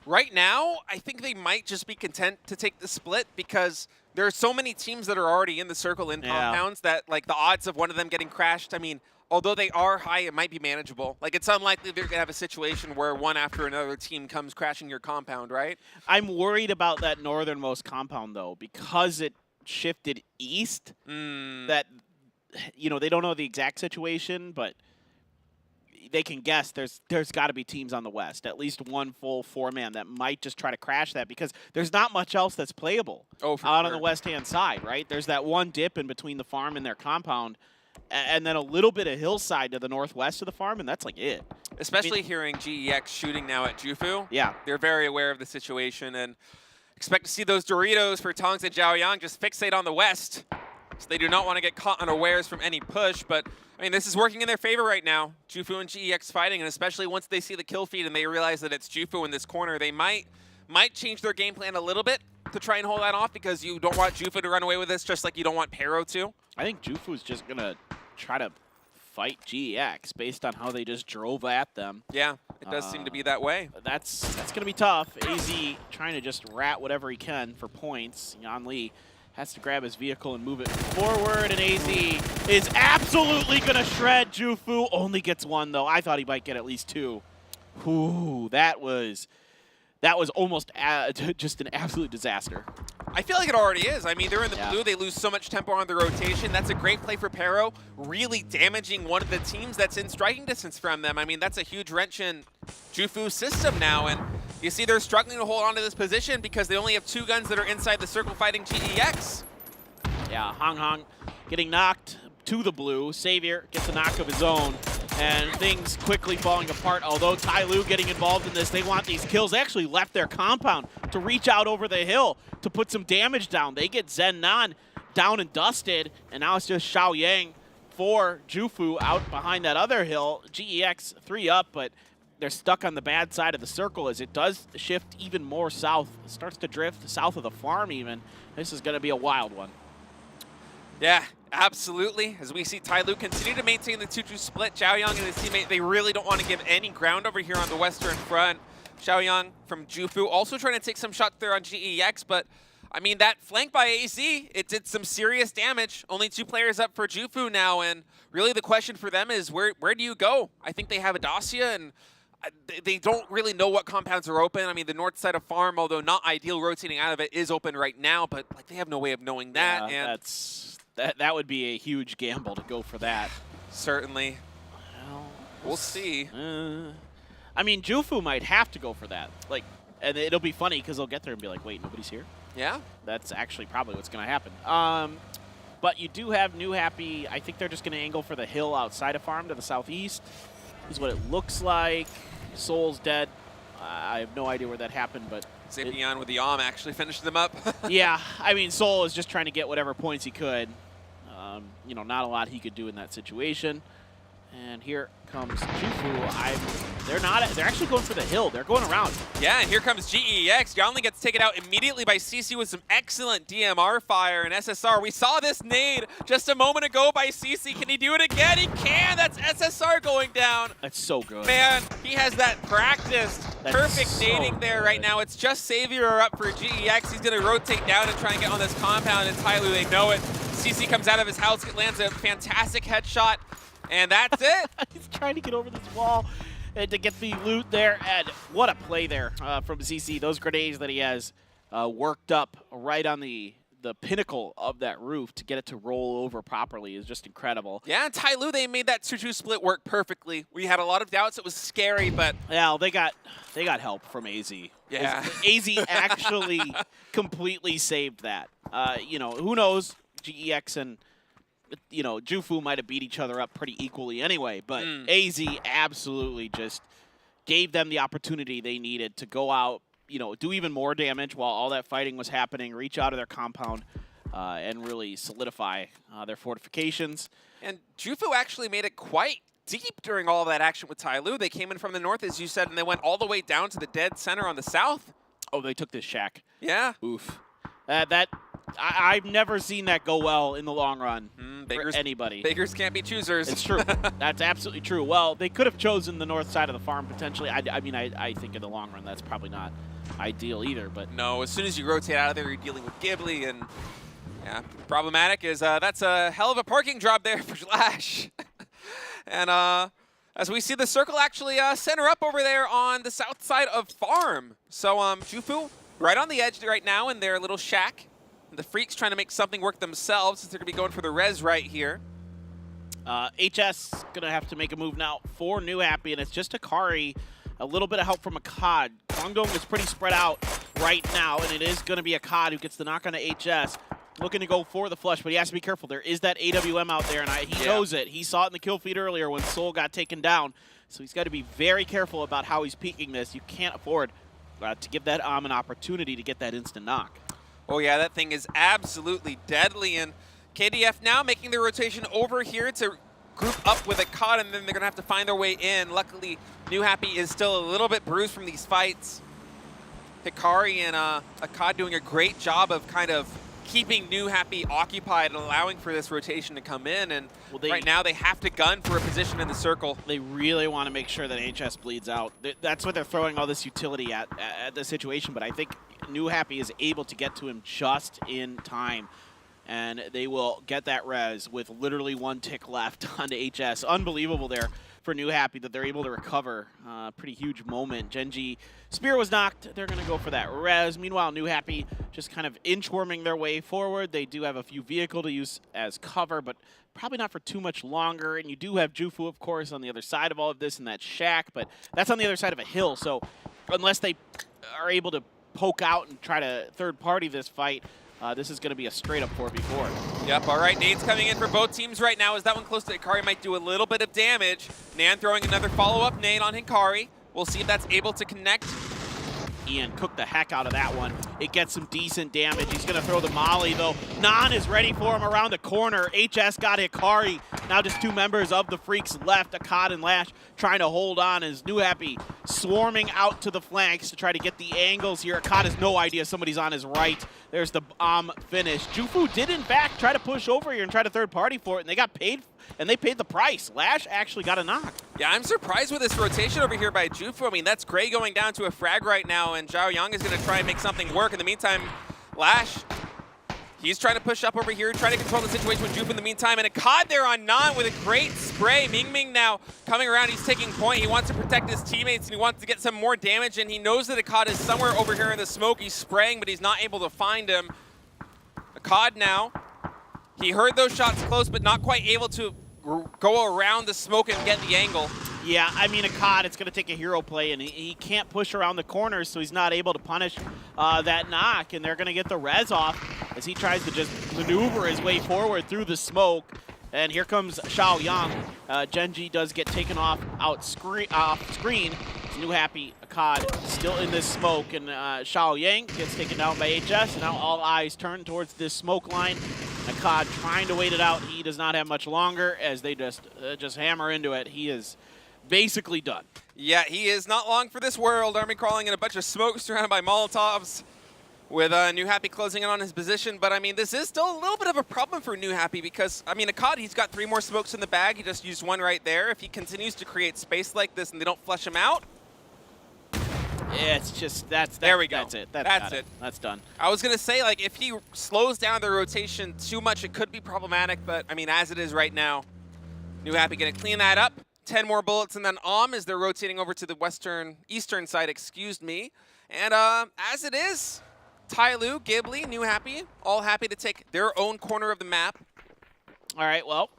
Right now, I think they might just be content to take the split because there are so many teams that are already in the circle in compounds that like the odds of one of them getting crashed, I mean, although they are high, it might be manageable. Like, it's unlikely they're going to have a situation where one after another team comes crashing your compound, right? I'm worried about that northernmost compound, though, because it shifted east. That, they don't know the exact situation, but they can guess there's got to be teams on the west, at least one full 4-man that might just try to crash that because there's not much else that's playable out on the west-hand side, right? There's that one dip in between the farm and their compound, and then a little bit of hillside to the northwest of the farm, and that's like it. Especially hearing GEX shooting now at Jufu. Yeah. They're very aware of the situation and expect to see those Doritos for Tongs and Zhaoyang just fixate on the west. So they do not want to get caught unawares from any push, but I mean, this is working in their favor right now. Jufu and GEX fighting, and especially once they see the kill feed and they realize that it's Jufu in this corner, they might change their game plan a little bit to try and hold that off because you don't want Jufu to run away with this just like you don't want Pero to. I think Jufu's just going to try to fight GEX based on how they just drove at them. Yeah, it does seem to be that way. That's going to be tough. AZ trying to just rat whatever he can for points. Yan Li has to grab his vehicle and move it forward, and AZ is absolutely going to shred Jufu. Only gets 1, though. I thought he might get at least 2. Ooh, that was almost just an absolute disaster. I feel like it already is. I mean, they're in the blue. They lose so much tempo on the rotation. That's a great play for Pero, really damaging one of the teams that's in striking distance from them. I mean, that's a huge wrench in Jufu's system now, and you see they're struggling to hold on to this position because they only have 2 guns that are inside the circle fighting GEX. Yeah, Hong getting knocked to the blue. Savior gets a knock of his own, and things quickly falling apart. Although Tai Lu getting involved in this, they want these kills. They actually left their compound to reach out over the hill to put some damage down. They get Zen Nan down and dusted, and now it's just Xiao Yang for Jufu out behind that other hill. GEX 3 up, but they're stuck on the bad side of the circle as it does shift even more south. It starts to drift south of the farm even. This is going to be a wild one. Yeah, absolutely. As we see Tai Lu continue to maintain the 2-2 split, Zhaoyang and his teammate, they really don't want to give any ground over here on the western front. Zhaoyang from Jufu also trying to take some shots there on GEX, but I mean, that flank by AZ, it did some serious damage. Only 2 players up for Jufu now, and really the question for them is where do you go? I think they have a Dacia, and they don't really know what compounds are open. I mean, the north side of farm, although not ideal rotating out of it, is open right now, but like they have no way of knowing that. Yeah, and that would be a huge gamble to go for that. Certainly. Well, we'll see. I mean, Jufu might have to go for that. Like, and it'll be funny because they'll get there and be like, wait, nobody's here? Yeah. That's actually probably what's going to happen. But you do have New Happy. I think they're just going to angle for the hill outside of farm to the southeast. Is what it looks like. Soul's dead. I have no idea where that happened, but Zapion with the Om actually finished them up. Yeah, I mean, Soul is just trying to get whatever points he could. Not a lot he could do in that situation. And here comes Jufu. They're actually going for the hill. They're going around. Yeah, and here comes GEX. Yonlin gets taken out immediately by CC with some excellent DMR fire and SSR. We saw this nade just a moment ago by CC. Can he do it again? He can. That's SSR going down. That's so good. Man, he has that practiced. That's Perfect so nading there right now. It's just Savior up for GEX. He's going to rotate down and try and get on this compound, and Tyloo, they know it. CC comes out of his house, lands a fantastic headshot, and that's it. He's trying to get over this wall and to get the loot there, and what a play there from CC. Those grenades that he has worked up right on the pinnacle of that roof to get it to roll over properly is just incredible. Yeah, and Tyloo, they made that 2-2 split work perfectly. We had a lot of doubts. It was scary, but... Yeah, they got help from AZ. Yeah. AZ actually completely saved that. You know, who knows? GEX and, you know, Jufu might have beat each other up pretty equally anyway, but AZ absolutely just gave them the opportunity they needed to go out, you know, do even more damage while all that fighting was happening, reach out of their compound, and really solidify their fortifications. And Jufu actually made it quite deep during all of that action with Tyloo. They came in from the north, as you said, and they went all the way down to the dead center on the south. Oh, they took this shack. Yeah. Oof. I've never seen that go well in the long run for anybody. Beggars can't be choosers. It's true. That's absolutely true. Well, they could have chosen the north side of the farm potentially. I mean, I think in the long run that's probably not ideal either. But no, as soon as you rotate out of there, you're dealing with Ghibli, and yeah, problematic is that's a hell of a parking job there for Slash. And as we see the circle actually center up over there on the south side of farm. So Jufu right on the edge right now in their little shack. The Freaks trying to make something work themselves since they're going to be going for the res right here. HS going to have to make a move now for New Happy, and it's just Akari. A little bit of help from Akkad. Guangdong is pretty spread out right now, and it is going to be Akkad who gets the knock on to HS. Looking to go for the flush, but he has to be careful. There is that AWM out there, and he knows it. He saw it in the kill feed earlier when Soul got taken down. So he's got to be very careful about how he's peeking this. You can't afford to give that an opportunity to get that instant knock. Oh yeah, that thing is absolutely deadly, and KDF now making the rotation over here to group up with Akkad, and then they're gonna have to find their way in. Luckily, New Happy is still a little bit bruised from these fights. Hikari and Akkad doing a great job of kind of keeping New Happy occupied and allowing for this rotation to come in, and right now they have to gun for a position in the circle. They really want to make sure that HS bleeds out. That's what they're throwing all this utility at the situation, but I think New Happy is able to get to him just in time, and they will get that res with literally one tick left on HS. Unbelievable there for New Happy that they're able to recover. Pretty huge moment. Genji Spear was knocked. They're going to go for that res. Meanwhile, New Happy just kind of inchworming their way forward. They do have a few vehicle to use as cover, but probably not for too much longer. And you do have Jufu, of course, on the other side of all of this in that shack, but that's on the other side of a hill. So unless they are able to poke out and try to third-party this fight, this is going to be a straight-up 4v4. Yep, all right, nades coming in for both teams right now. As that one close to Hikari might do a little bit of damage. Nan throwing another follow-up nade on Hikari. We'll see if that's able to connect. Ian cooked the heck out of that one. It gets some decent damage. He's going to throw the molly, though. Nan is ready for him around the corner. HS got Hikari. Now just two members of the Freaks left, Akkad and Lash, trying to hold on as New Happy swarming out to the flanks to try to get the angles here. Akkad has no idea somebody's on his right. There's the bomb finish. Jufu did, in fact, try to push over here and try to third party for it, and they got paid, and they paid the price. Lash actually got a knock. Yeah, I'm surprised with this rotation over here by Jufu. I mean, that's Gray going down to a frag right now, and Zhao Yang is going to try and make something work. In the meantime, Lash, he's trying to push up over here, trying to control the situation with Jufu in the meantime, and Akkad there on Nan with a great spray. Ming Ming now coming around, he's taking point. He wants to protect his teammates, and he wants to get some more damage, and he knows that Akkad is somewhere over here in the smoke. He's spraying, but he's not able to find him. Akkad now, he heard those shots close, but not quite able to go around the smoke and get the angle. Yeah, I mean, Akkad, it's going to take a hero play, and he can't push around the corners, so he's not able to punish that knock, and they're going to get the res off as he tries to just maneuver his way forward through the smoke. And here comes Xiao Yang. Genji does get taken off screen. It's New Happy, Akkad still in this smoke, and Xiao Yang gets taken down by HS. Now all eyes turn towards this smoke line. Akkad trying to wait it out. He does not have much longer as they just hammer into it. He is basically done. Yeah, he is not long for this world. Army crawling in a bunch of smoke surrounded by Molotovs, with New Happy closing in on his position. But I mean, this is still a little bit of a problem for New Happy because, I mean, Akkad, he's got 3 more smokes in the bag. He just used 1 right there. If he continues to create space like this and they don't flush him out, yeah, it's just, there we go. That's it. That's it. That's done. I was going to say, like, if he slows down the rotation too much, it could be problematic. But, I mean, as it is right now, New Happy going to clean that up. 10 more bullets, and then as they're rotating over to the eastern side, excuse me. And as it is, Tyloo, Ghibli, New Happy, all happy to take their own corner of the map. All right, well,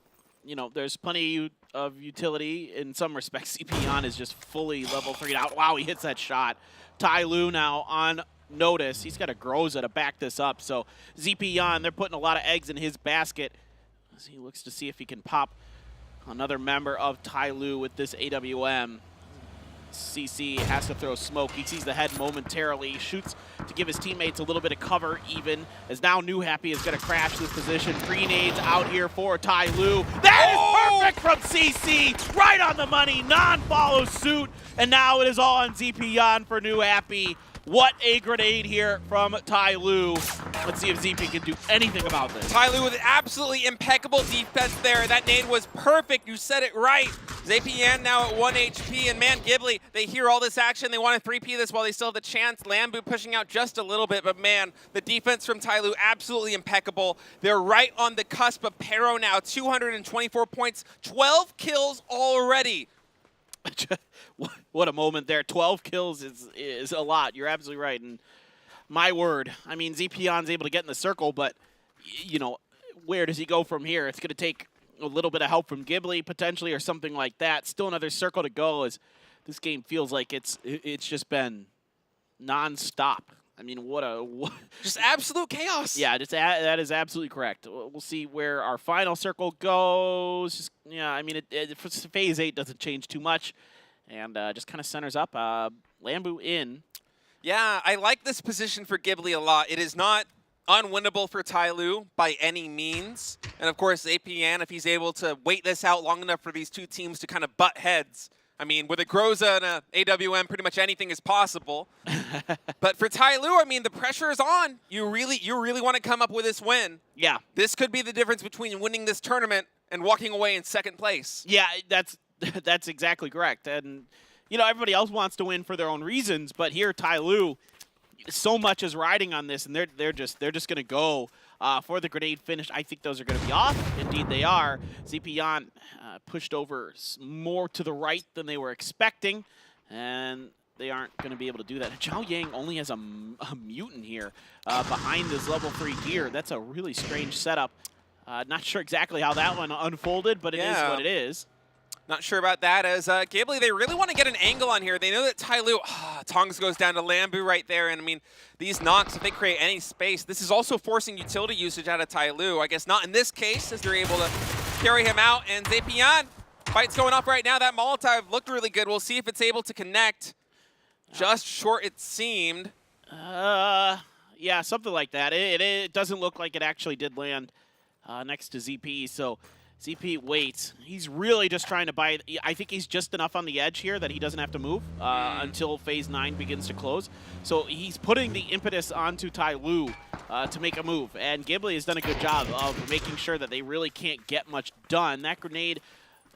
you know, there's plenty of utility in some respects. Zepion is just fully level 3'd out. Wow, he hits that shot. Tyloo now on notice. He's got a Groza to back this up. So Zepion, they're putting a lot of eggs in his basket as he looks to see if he can pop another member of Tyloo with this AWM. CC has to throw smoke. He sees the head momentarily, shoots to give his teammates a little bit of cover even, as now New Happy is going to crash this position. Grenades out here for Tyloo. That is perfect from CC! Right on the money, non-follow suit, and now it is all on Zepion for New Happy. What a grenade here from Tyloo. Let's see if ZP can do anything about this. Tyloo with absolutely impeccable defense there. That nade was perfect. You said it right. Zepion now at 1 HP. And man, Ghibli, they hear all this action. They want to 3P this while they still have the chance. Lambu pushing out just a little bit. But man, the defense from Tyloo absolutely impeccable. They're right on the cusp of Pero now. 224 points, 12 kills already. What a moment there. 12 kills is a lot. You're absolutely right. And my word, I mean, Zepion's able to get in the circle, but, you know, where does he go from here? It's going to take a little bit of help from Ghibli, potentially, or something like that. Still another circle to go, as this game feels like it's just been non-stop. I mean, just absolute chaos. Yeah, that is absolutely correct. We'll see where our final circle goes. Just, yeah, I mean, Phase 8 doesn't change too much, and just kind of centers up. Lambu in. Yeah, I like this position for Ghibli a lot. It is not unwinnable for Tyloo by any means. And of course, APN, if he's able to wait this out long enough for these two teams to kind of butt heads. I mean, with a Groza and a AWM, pretty much anything is possible. But for Tyloo, I mean, the pressure is on. You really want to come up with this win. Yeah. This could be the difference between winning this tournament and walking away in second place. Yeah, that's exactly correct. And, you know, everybody else wants to win for their own reasons, but here Tyloo, so much is riding on this, and they're just going to go for the grenade finish. I think those are going to be off. Indeed, they are. Zepion pushed over more to the right than they were expecting, and they aren't going to be able to do that. Xiao Yang only has a mutant here behind this level 3 gear. That's a really strange setup. Not sure exactly how that one unfolded, but it is what it is. Not sure about that, as Ghibli, they really want to get an angle on here. They know that Tyloo, Tongs goes down to Lambu right there, and I mean, these knocks, if they create any space, this is also forcing utility usage out of Tyloo. I guess not in this case, as they're able to carry him out, and Zepion, fight's going off right now. That Molotov looked really good. We'll see if it's able to connect. Just short, it seemed. Yeah, something like that. It doesn't look like it actually did land next to ZP, so ZP waits. He's really just trying to buy. I think he's just enough on the edge here that he doesn't have to move until Phase 9 begins to close. So he's putting the impetus onto Tyloo to make a move. And Ghibli has done a good job of making sure that they really can't get much done. That grenade,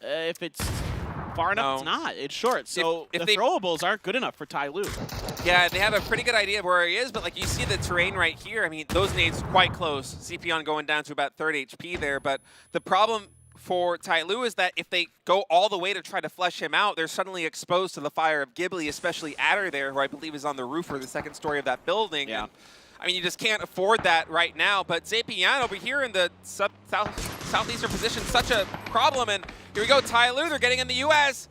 if it's far enough, it's not. It's short. So if the throwables aren't good enough for Tyloo. Yeah, they have a pretty good idea of where he is, but like you see the terrain right here, I mean, those nades quite close. Zepion going down to about 30 HP there, but the problem for Tyloo is that if they go all the way to try to flush him out, they're suddenly exposed to the fire of Ghibli, especially Adder there, who I believe is on the roof or the second story of that building. Yeah. And, I mean, you just can't afford that right now, but Zepion over here in the southeastern position, such a problem, and here we go, Tyloo, they're getting in the US.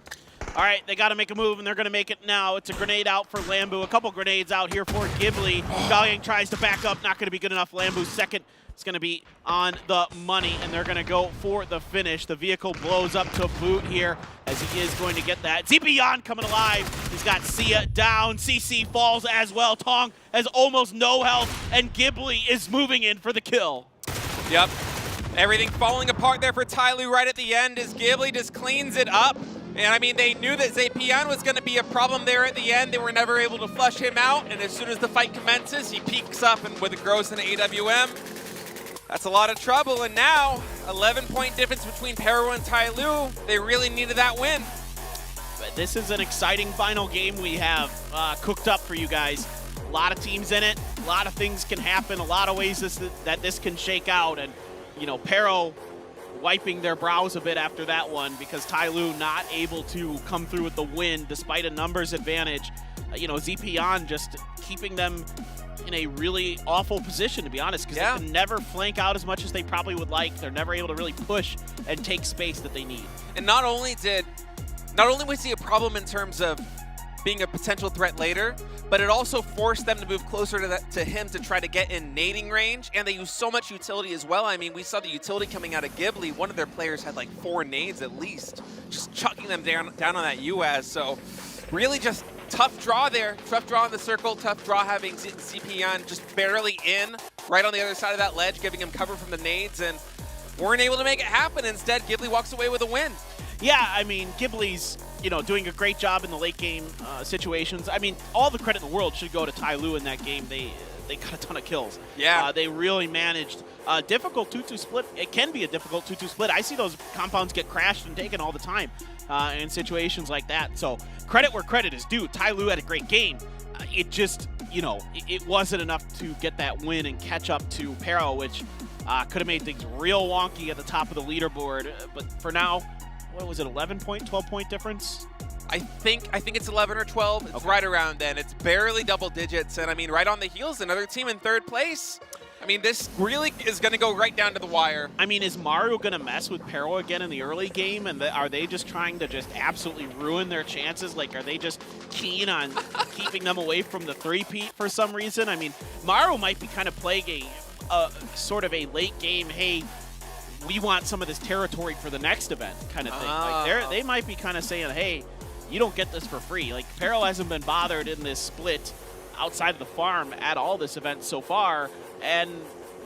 All right, they got to make a move, and they're going to make it now. It's a grenade out for Lambu. A couple grenades out here for Ghibli. Galliang tries to back up. Not going to be good enough. Lambu's second is going to be on the money, and they're going to go for the finish. The vehicle blows up to boot here as he is going to get that. Zipian coming alive. He's got Sia down. CC falls as well. Tong has almost no health, and Ghibli is moving in for the kill. Yep. Everything falling apart there for Tyloo right at the end as Ghibli just cleans it up. And I mean, they knew that Zapian was going to be a problem there at the end. They were never able to flush him out. And as soon as the fight commences, he peeks up and with a gross and AWM. That's a lot of trouble. And now, 11-point difference between Pero and Tyloo. They really needed that win. But this is an exciting final game we have cooked up for you guys. A lot of teams in it. A lot of things can happen. A lot of ways that this can shake out. And, you know, Pero wiping their brows a bit after that one because Tyloo not able to come through with the win despite a numbers advantage. You know, Zipian just keeping them in a really awful position, to be honest, because they can never flank out as much as they probably would like. They're never able to really push and take space that they need. And not only was he a problem in terms of being a potential threat later, but it also forced them to move closer to him to try to get in nading range, and they use so much utility as well. I mean, we saw the utility coming out of Ghibli. One of their players had like 4 nades at least, just chucking them down on that US. So really just tough draw there. Tough draw in the circle, tough draw having Zipian just barely in, right on the other side of that ledge, giving him cover from the nades, and weren't able to make it happen. Instead, Ghibli walks away with a win. Yeah, I mean, Ghibli's, you know, doing a great job in the late game situations. I mean, all the credit in the world should go to Tyloo in that game. They got a ton of kills. Yeah. They really managed. Difficult 2-2 split. It can be a difficult 2-2 split. I see those compounds get crashed and taken all the time in situations like that. So credit where credit is due. Tyloo had a great game. It just, you know, it wasn't enough to get that win and catch up to Pero, which could have made things real wonky at the top of the leaderboard. But for now, what was it, 11-point, 12-point difference? I think it's 11 or 12. It's right around then. It's barely double digits. And I mean, right on the heels, another team in 3rd place. I mean, this really is going to go right down to the wire. I mean, is Mario going to mess with Pero again in the early game? And are they just trying to just absolutely ruin their chances? Like, are they just keen on keeping them away from the 3-peat for some reason? I mean, Mario might be kind of playing a sort of a late game, hey, we want some of this territory for the next event kind of thing. Like they might be kind of saying, hey, you don't get this for free. Like, Pero hasn't been bothered in this split outside of the farm at all this event so far, and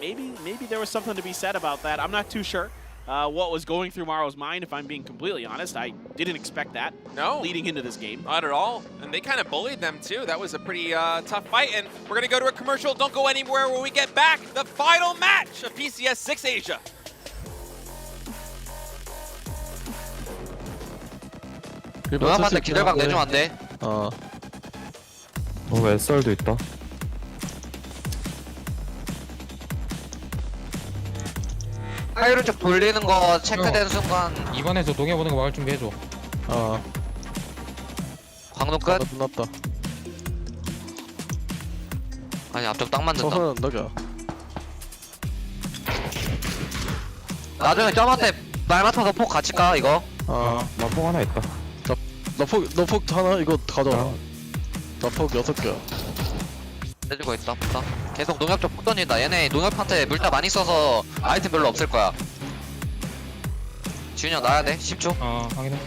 maybe there was something to be said about that. I'm not too sure what was going through Mario's mind, if I'm being completely honest. I didn't expect that leading into this game. Not at all. And they kind of bullied them too. That was a pretty tough fight. And we're going to go to a commercial. Don't go anywhere. When we get back, the final match of PCS6 Asia. 누나한테 기절각 내주면 안 돼? SR도 있다. 하이로 쪽 돌리는 거 체크된 순간 이번에서 동해보는 거 막을 준비해줘. 광동 끝? 끝났다. 아니 앞쪽 딱 맞는다. 서서는 너가. 나중에 점한테 말 맡아서 폭 같이 까 이거. 나폭 하나 있다. 나폭 하나 이거 가져와. 나폭 6개. 내주고 있다. 계속 농협 쪽 폭 던진다. 얘네 농협한테 물타 많이 써서 아이템 별로 없을 거야. 지훈이 형 나야 돼. 10초. 확인했어.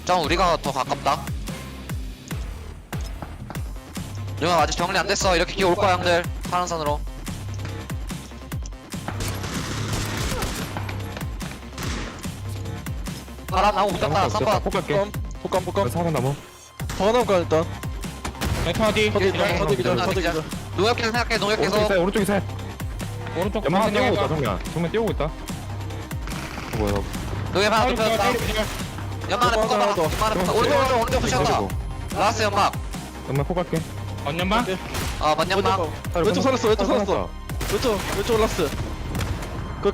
점 우리가 더 가깝다. 용형 아직 정리 안 됐어. 이렇게 기어 올 거야 형들. 파란 선으로. 파란 나무 붙었다. 3번. 폭 갈게. 폭감. 사람 나무. 더 하나 가 일단. 어디? 기절. 농협 계속 생각해. 농협 계속. 오른쪽이 셋. 오른쪽 연막 띄우고 있다 정면 띄우고 있다. 뭐야? 농협 하나 붙었다. 연막 하나 붙었다. 오른쪽 붙였다. 라스트 연막. 연막 폭 갈게. 언연막? 반연막. 왼쪽 살았어. 왼쪽 라스트. 끝.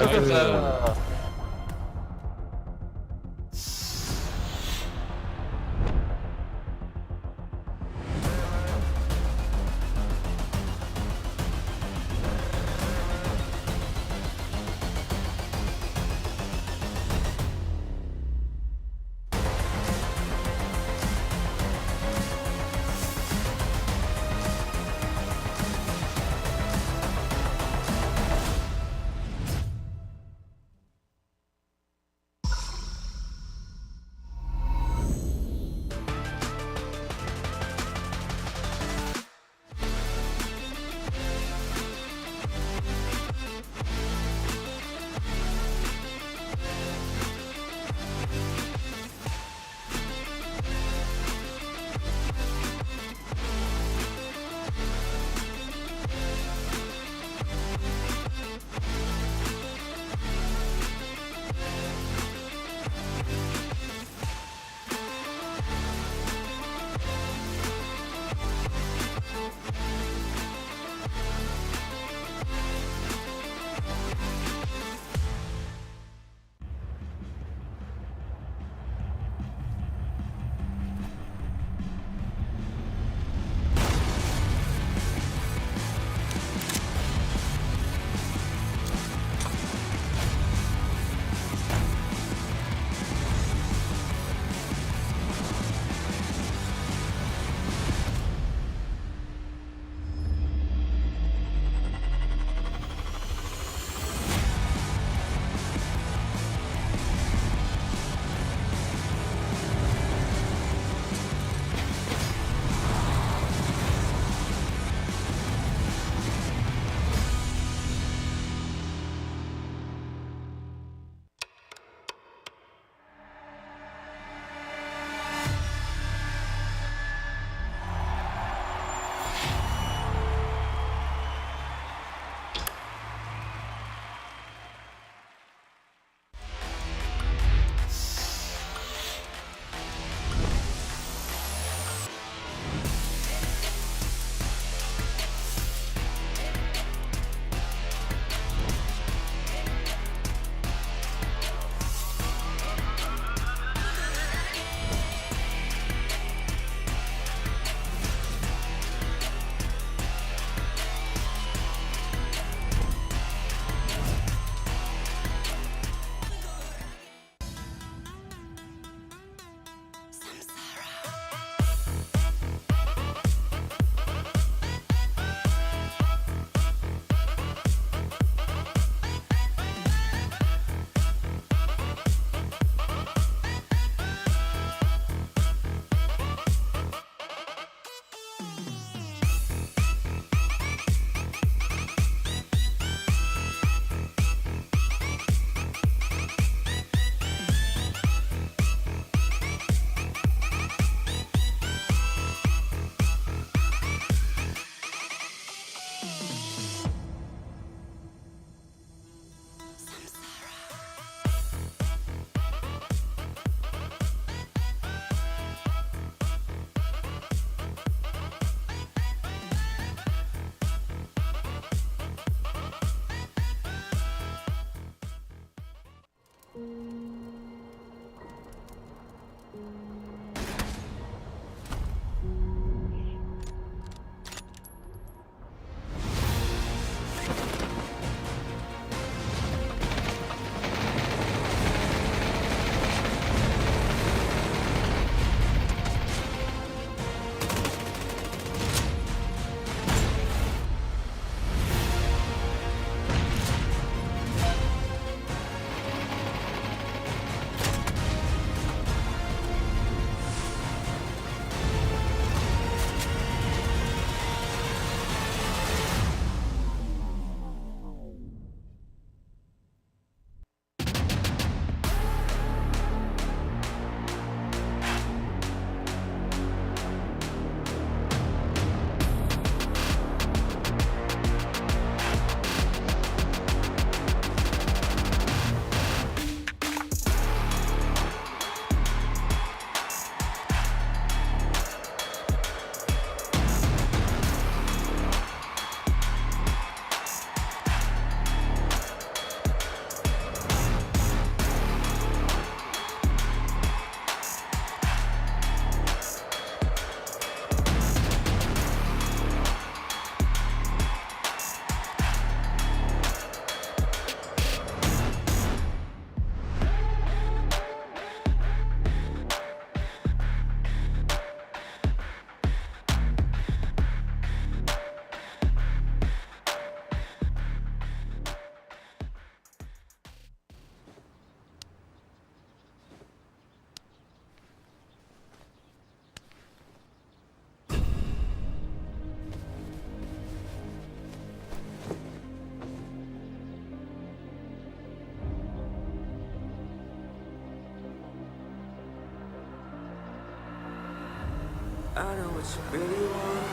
I know what you really want.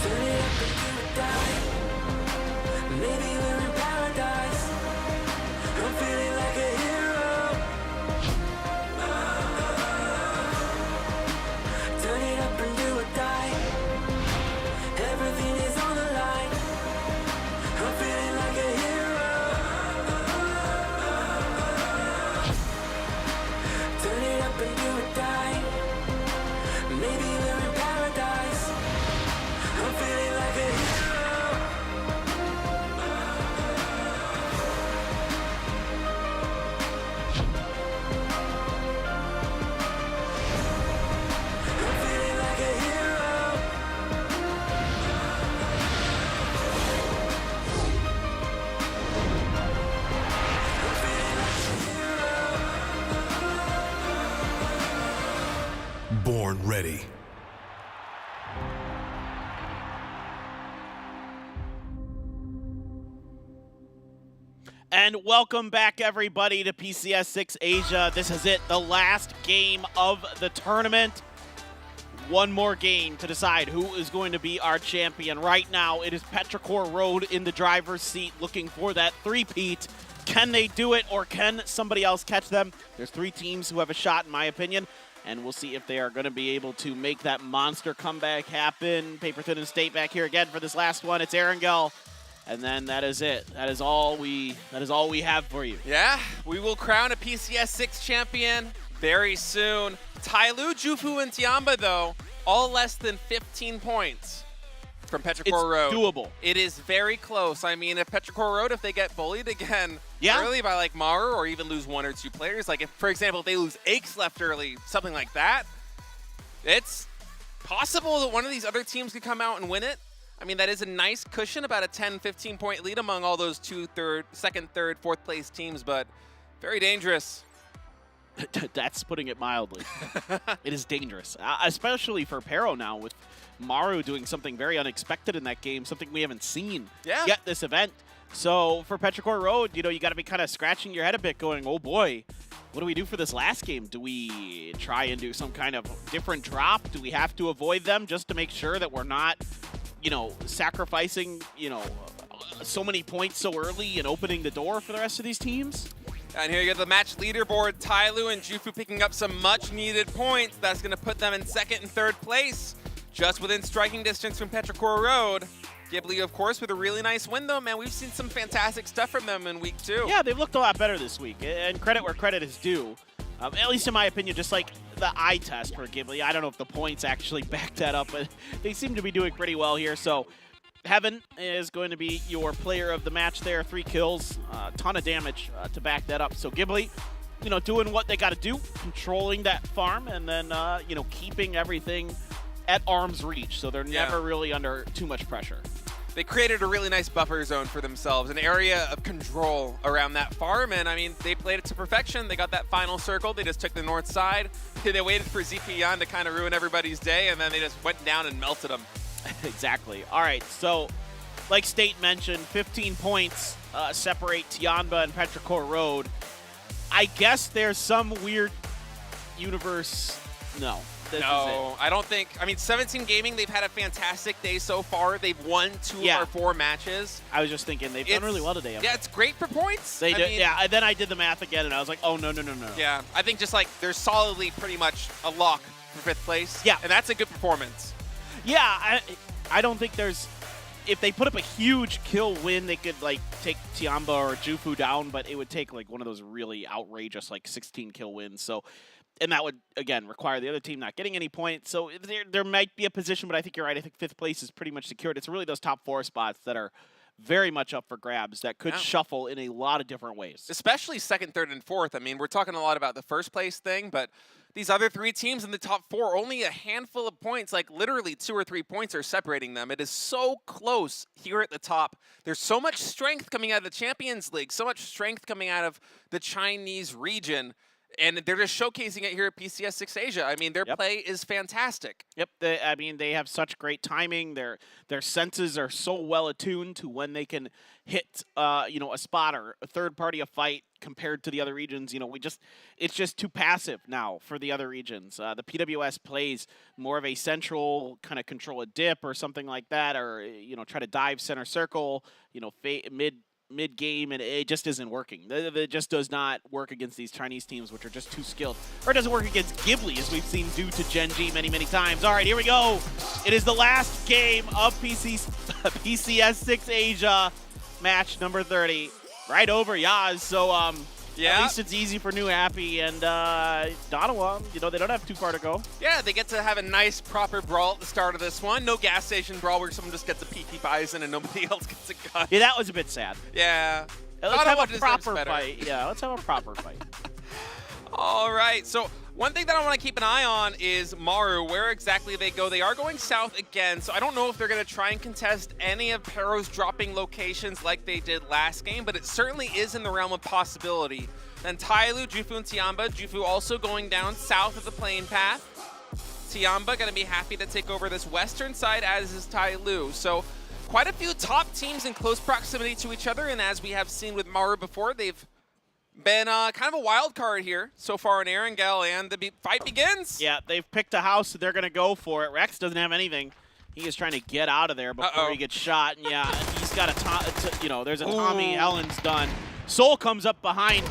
Turn it up and do it die. Maybe we're in paradise. I'm feeling like a hero. Turn it up and do it die. Everything is on the line. I'm feeling like a hero. Turn it up and do it die. Maybe we're in paradise. I'm feeling like a hero. I'm feeling like a hero. Born ready. And welcome back, everybody, to PCS6 Asia. This is it, the last game of the tournament. One more game to decide who is going to be our champion. Right now, it is Petrichor Road in the driver's seat looking for that three-peat. Can they do it, or can somebody else catch them? There's 3 teams who have a shot, in my opinion, and we'll see if they are going to be able to make that monster comeback happen. Paper Thin and State back here again for this last one. It's Erangel. And then that is it. That is all we have for you. Yeah, we will crown a PCS6 champion very soon. Tyloo, Jufu, and Tiamba, though, all less than 15 points from Petrichor Road. It's doable. It is very close. I mean, if Petrichor Road, if they get bullied again early by like Maru, or even lose 1 or 2 players, like if, for example, if they lose Aches left early, something like that, it's possible that one of these other teams could come out and win it. I mean, that is a nice cushion, about a 10, 15-point lead among all those second, third, fourth place teams, but very dangerous. That's putting it mildly. It is dangerous, especially for Pero now, with Maru doing something very unexpected in that game, something we haven't seen yet this event. So for Petrichor Road, you know, you got to be kind of scratching your head a bit going, oh boy, what do we do for this last game? Do we try and do some kind of different drop? Do we have to avoid them just to make sure that we're not, you know, sacrificing, you know, so many points so early and opening the door for the rest of these teams? And here you get the match leaderboard. Tyloo and Jufu picking up some much-needed points. That's going to put them in 2nd and 3rd place, just within striking distance from Petrichor Road. Ghibli, of course, with a really nice win, though, man. We've seen some fantastic stuff from them in week 2. Yeah, they've looked a lot better this week, and credit where credit is due. At least in my opinion, just like the eye test for Ghibli. I don't know if the points actually back that up, but they seem to be doing pretty well here. So Heaven is going to be your player of the match there. 3 kills, a ton of damage to back that up. So Ghibli, you know, doing what they got to do, controlling that farm, and then, you know, keeping everything at arm's reach. So they're never really under too much pressure. They created a really nice buffer zone for themselves, an area of control around that farm, and I mean, they played it to perfection. They got that final circle. They just took the north side. They waited for ZP to kind of ruin everybody's day, and then they just went down and melted them. Exactly. All right, so like State mentioned, 15 points separate Tiamba and Petrichor Road. I guess there's some weird universe. No. No, I don't think. I mean, 17 Gaming, they've had a fantastic day so far. They've won 2 of our 4 matches. I was just thinking they've done really well today. Yeah, it's great for points. They did. Yeah, and then I did the math again, and I was like, oh, no. Yeah, I think just like they're solidly pretty much a lock for 5th place. Yeah. And that's a good performance. Yeah, I don't think there's... If they put up a huge kill win, they could like take Tiamba or Jufu down, but it would take like one of those really outrageous like 16 kill wins. So... And that would, again, require the other team not getting any points. So there might be a position, but I think you're right. I think 5th place is pretty much secured. It's really those top 4 spots that are very much up for grabs that could shuffle in a lot of different ways. Especially 2nd, 3rd, and 4th. I mean, we're talking a lot about the 1st place thing, but these other 3 teams in the top 4, only a handful of points, like literally 2 or 3 points are separating them. It is so close here at the top. There's so much strength coming out of the Champions League, so much strength coming out of the Chinese region. And they're just showcasing it here at PCS6 Asia. I mean, their play is fantastic. Yep, I mean, they have such great timing. Their senses are so well attuned to when they can hit, you know, a spot or a third party a fight compared to the other regions. You know, it's just too passive now for the other regions. The PWS plays more of a central kind of control a dip or something like that, or you know, try to dive center circle. You know, mid game, and it just isn't working. It just does not work against these Chinese teams, which are just too skilled. Or it doesn't work against Ghibli, as we've seen do to Genji many, many times. All right, here we go. It is the last game of PCS6 Asia, match number 30. Right over Yaz, so at least it's easy for New Happy and Donawa. You know, they don't have too far to go. Yeah, they get to have a nice, proper brawl at the start of this one. No gas station brawl where someone just gets a PP Bison and nobody else gets a gun. Yeah, that was a bit sad. Yeah. Let's have a proper fight. Yeah, let's have a proper fight. All right, so one thing that I want to keep an eye on is Maru, where exactly they go. They are going south again, so I don't know if they're going to try and contest any of Pero's dropping locations like they did last game, but it certainly is in the realm of possibility. Then Tailu, Jufu, and Tiamba. Jufu also going down south of the plane path. Tiamba going to be happy to take over this western side, as is Tailu. So quite a few top teams in close proximity to each other, and as we have seen with Maru before, they've been kind of a wild card here so far in Erangel, and the fight begins. Yeah, they've picked a house, so they're going to go for it. Rex doesn't have anything. He is trying to get out of there before he gets shot. And yeah, he's got you know, there's a Tommy. Ellen's done. Soul comes up behind.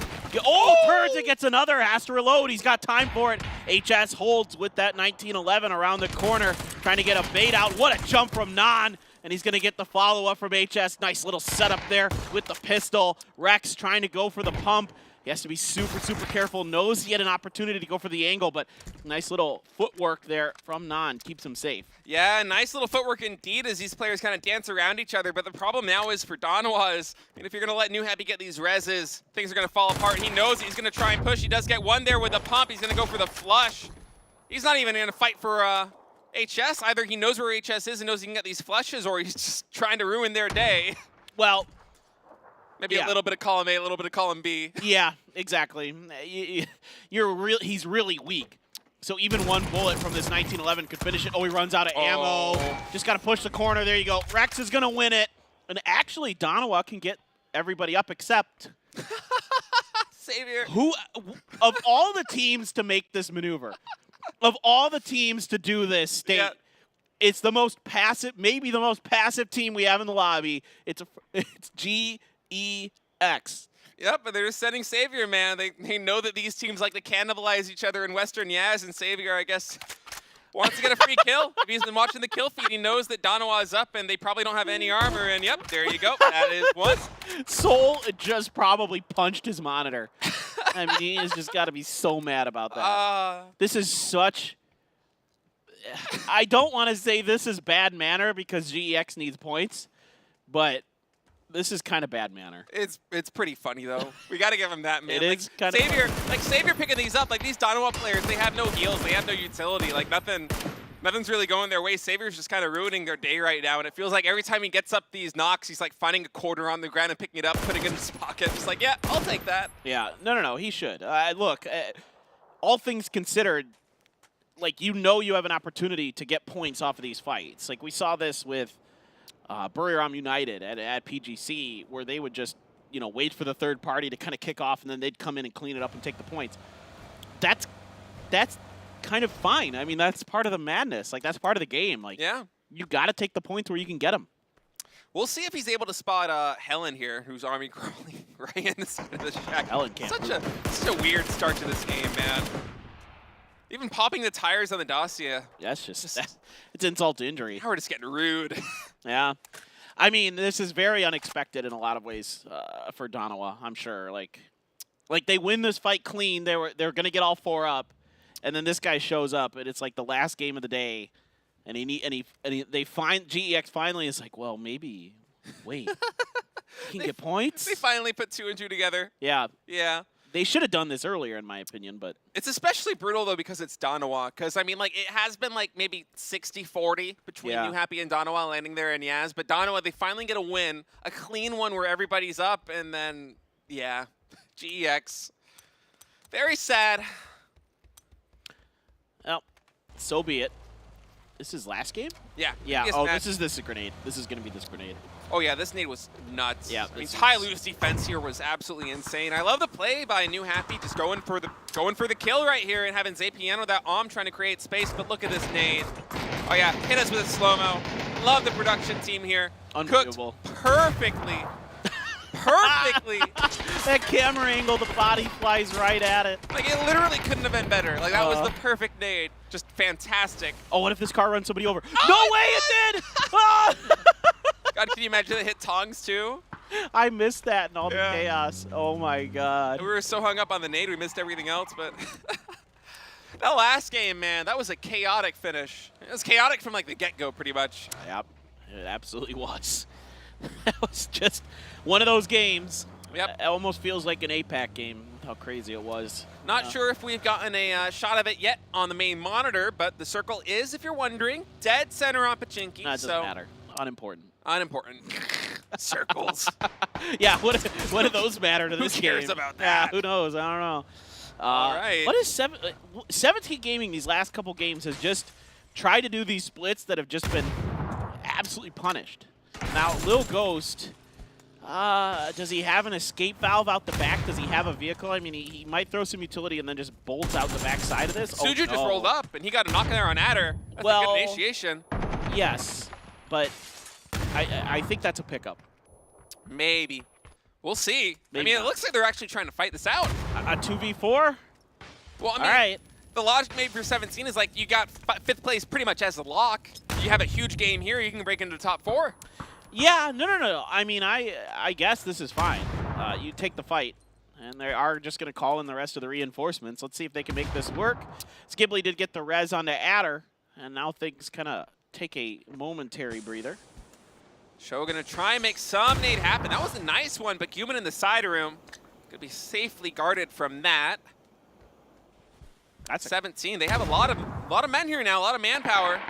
Oh, turns and gets another. Has to reload. He's got time for it. HS holds with that 1911 around the corner, trying to get a bait out. What a jump from Nan. And he's going to get the follow-up from HS. Nice little setup there with the pistol. Rex trying to go for the pump. He has to be super, super careful. Knows he had an opportunity to go for the angle, but nice little footwork there from Nan. Keeps him safe. Yeah, nice little footwork indeed as these players kind of dance around each other. But the problem now is for Donawa is, I mean, if you're going to let New Happy get these reses, things are going to fall apart. He knows he's going to try and push. He does get one there with a pump. He's going to go for the flush. He's not even going to fight for HS. Either he knows where HS is and knows he can get these flushes, or he's just trying to ruin their day. Well, maybe a little bit of column A, a little bit of column B. Yeah, exactly. He's really weak. So even one bullet from this 1911 could finish it. Oh, he runs out of ammo. Just got to push the corner. There you go. Rex is going to win it. And actually, Donawa can get everybody up except Savior. Who, of all the teams to make this maneuver, of all the teams to do this state, it's the most passive, maybe the most passive team we have in the lobby. It's GEX. Yep, but they're just setting Savior, man. They know that these teams like to cannibalize each other in Western Yaz, and Savior, I guess, wants to get a free kill. If he's been watching the kill feed, he knows that Donawa is up, and they probably don't have any armor, and yep, there you go. That is one. Soul just probably punched his monitor. I mean, he has just got to be so mad about that. This is such... I don't want to say this is bad manner because GEX needs points, but this is kind of bad manner. It's pretty funny though. We got to give him that, man. It is kind of Savior picking these up. Like these Donawa players, they have no heals, they have no utility. Like nothing's really going their way. Savior's just kind of ruining their day right now, and it feels like every time he gets up these knocks, he's like finding a quarter on the ground and picking it up, putting it in his pocket. Just like, yeah, I'll take that. Yeah, no, he should. Look, all things considered, like, you know you have an opportunity to get points off of these fights. Like, we saw this with Buriram United at PGC, where they would just, you know, wait for the third party to kind of kick off, and then they'd come in and clean it up and take the points. That's kind of fine. I mean, that's part of the madness. Like, that's part of the game. Like, yeah, you got to take the points where you can get them. We'll see if he's able to spot Helen here, who's army crawling right in the side of the shack. Helen can't. Such a weird start to this game, man. Even popping the tires on the dossier. Yeah, it's just it's insult to injury. Now we're just getting rude. Yeah. I mean, this is very unexpected in a lot of ways for Donawa, I'm sure. Like they win this fight clean. They're going to get all 4 up, and then this guy shows up, and it's like the last game of the day, and they find GEX finally is like, well, maybe wait. He can get points? They finally put 2 and 2 together. Yeah. Yeah. They should have done this earlier, in my opinion, but... It's especially brutal, though, because it's Donawa. Because, I mean, like, it has been, like, maybe 60-40 between New Happy and Donawa landing there in Yaz. But Donawa, they finally get a win, a clean one where everybody's up, and then, yeah, GEX Very sad. Well, so be it. This is last game? Yeah. Yeah. previous Oh, match. this is grenade. This is going to be this grenade. Oh yeah, this nade was nuts. Yeah. I mean, Tyloo's defense here was absolutely insane. I love the play by New Happy, just going for the kill right here and having Zapien with that trying to create space. But look at this nade. Oh yeah, hit us with a slow-mo. Love the production team here. Unbelievable. Cooked perfectly. Perfectly. That camera angle, the body flies right at it. Like, it literally couldn't have been better. Like, that was the perfect nade. Just fantastic. Oh, what if this car runs somebody over? No way it did! Ah! God, can you imagine it hit Tongs too? I missed that in all the chaos. Oh my god. We were so hung up on the nade, we missed everything else, but that last game, man, that was a chaotic finish. It was chaotic from like the get-go pretty much. Yep, it absolutely was. That was just one of those games. Yep. It almost feels like an APAC game, how crazy it was. Not sure if we've gotten a shot of it yet on the main monitor, but the circle is, if you're wondering, dead center on Pachinki. No, it doesn't matter. Unimportant. Unimportant. Circles. Yeah, what do those matter to this game? Who cares about that? Yeah, who knows? I don't know. All right. What is 17 Gaming these last couple games has just tried to do these splits that have just been absolutely punished. Now, Lil Ghost, does he have an escape valve out the back? Does he have a vehicle? I mean, he might throw some utility and then just bolts out the back side of this. Suju just rolled up, and he got a knock there on Adder. That's a good initiation. Yes, but I think that's a pickup. Maybe. We'll see. Maybe I mean, not. it looks like they're actually trying to fight this out. A 2v4? Well, I mean, all right. The logic made for 17 is like you got 5th place pretty much as a lock. You have a huge game here, you can break into the top 4. Yeah, no. I mean, I guess this is fine. You take the fight, and they are just going to call in the rest of the reinforcements. Let's see if they can make this work. Skibbly did get the res onto Adder, and now things kind of take a momentary breather. Show gonna try and make some nade happen. That was a nice one, but Guman in the side room could be safely guarded from that. That's 17. They have a lot of men here now, a lot of manpower.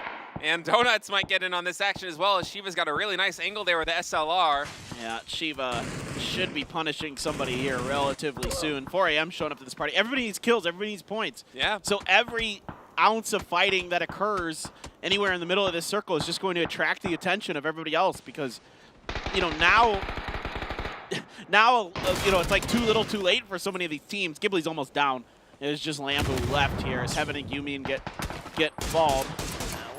And Donuts might get in on this action as well, as Shiva's got a really nice angle there with the SLR. Yeah, Shiva should be punishing somebody here relatively soon. 4 AM showing up to this party. Everybody needs kills, everybody needs points. Yeah. So every ounce of fighting that occurs anywhere in the middle of this circle is just going to attract the attention of everybody else because, you know, now, you know, it's like too little too late for so many of these teams. Ghibli's almost down. It's just Lambu left here as Heaven and Yumian get balled.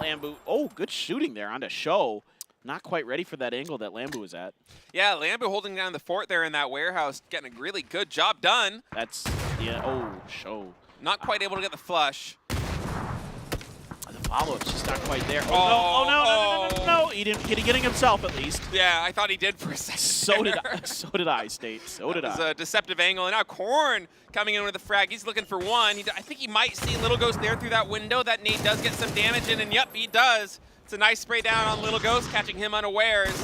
Lambu, oh, good shooting there onto Show. Not quite ready for that angle that Lambu was at. Yeah, Lambu holding down the fort there in that warehouse, getting a really good job done. That's, yeah, oh, Show. Not quite able to get the flush. The follow-up's just not quite there. Oh, no. He didn't get it getting himself at least. Yeah, I thought he did for a second. So did I, State. So did I. It was a deceptive angle, and now Korn coming in with a frag. He's looking for one. I think he might see Little Ghost there through that window. That nade does get some damage in, and yep, he does. It's a nice spray down on Little Ghost, catching him unawares.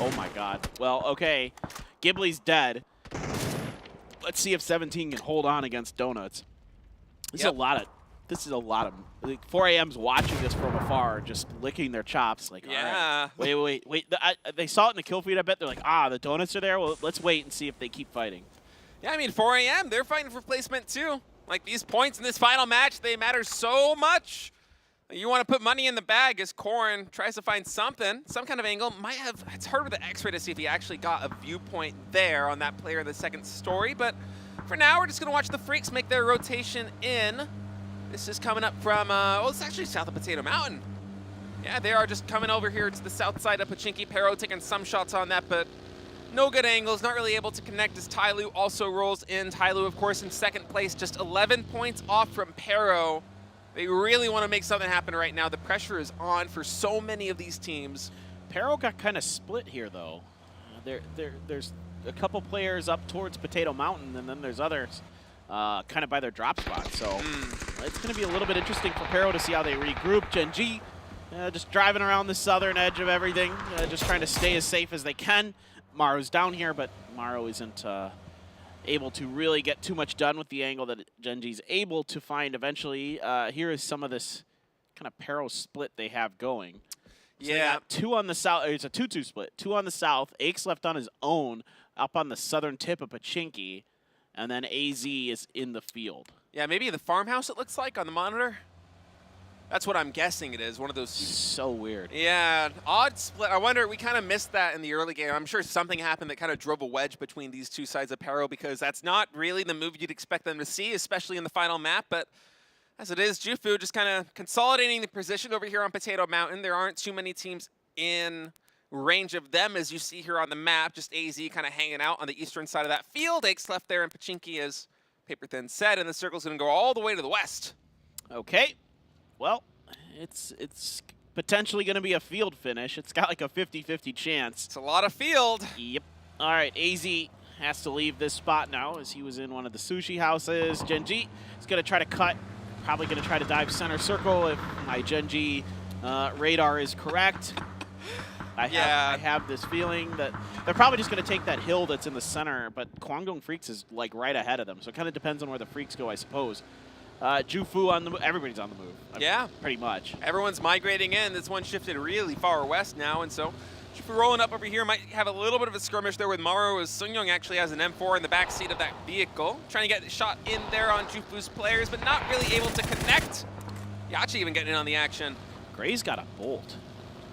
Oh my god. Well, okay. Ghibli's dead. Let's see if 17 can hold on against Donuts. This is a lot of like 4 AM's watching this from afar, just licking their chops. Like, yeah. All right, wait. They saw it in the kill feed, I bet. They're like, the Donuts are there? Well, let's wait and see if they keep fighting. Yeah, I mean, 4 AM, they're fighting for placement too. Like, these points in this final match, they matter so much. You want to put money in the bag as Korn tries to find something, some kind of angle. It's hard with the X-ray to see if he actually got a viewpoint there on that player in the second story, but for now, we're just going to watch the Freaks make their rotation in. This is coming up from, it's actually south of Potato Mountain. Yeah, they are just coming over here to the south side of Pachinki. Pero taking some shots on that, but no good angles, not really able to connect as Tyloo also rolls in. Tyloo, of course, in second place, just 11 points off from Pero. They really want to make something happen right now. The pressure is on for so many of these teams. Pero got kind of split here, though. There's a couple players up towards Potato Mountain, and then there's others kind of by their drop spot. So it's going to be a little bit interesting for Pero to see how they regroup. Gen.G just driving around the southern edge of everything, just trying to stay as safe as they can. Maru's down here, but Maru isn't able to really get too much done with the angle that Gen.G's able to find eventually. Here is some of this kind of Pero split they have going. So yeah. They got 2 on the south. It's a 2-2 split. 2 on the south. Aches left on his own up on the southern tip of Pachinki. and then AZ is in the field. Yeah, maybe the farmhouse it looks like on the monitor. That's what I'm guessing it is, one of those. So weird. Yeah, odd split. I wonder, we kind of missed that in the early game. I'm sure something happened that kind of drove a wedge between these two sides of Perro, because that's not really the move you'd expect them to see, especially in the final map. But as it is, Jufu just kind of consolidating the position over here on Potato Mountain. There aren't too many teams in range of them, as you see here on the map. Just AZ kind of hanging out on the eastern side of that field. Aches left there, and Pachinki, as Paper Thin said, and the circle's going to go all the way to the west. Okay. Well, it's potentially going to be a field finish. It's got like a 50-50 chance. It's a lot of field. Yep. All right, AZ has to leave this spot now, as he was in one of the sushi houses. Genji is going to try to cut. Probably going to try to dive center circle if my Genji radar is correct. I have this feeling that they're probably just going to take that hill that's in the center, but Kwangdong Freaks is like right ahead of them, so it kind of depends on where the Freaks go, I suppose. Jufu on the move. Everybody's on the move. Yeah. Pretty much. Everyone's migrating in. This one shifted really far west now, and so Jufu rolling up over here might have a little bit of a skirmish there with Maru, as Sunyoung actually has an M4 in the back seat of that vehicle. Trying to get a shot in there on Jufu's players, but not really able to connect. Yachi even getting in on the action. Gray's got a bolt.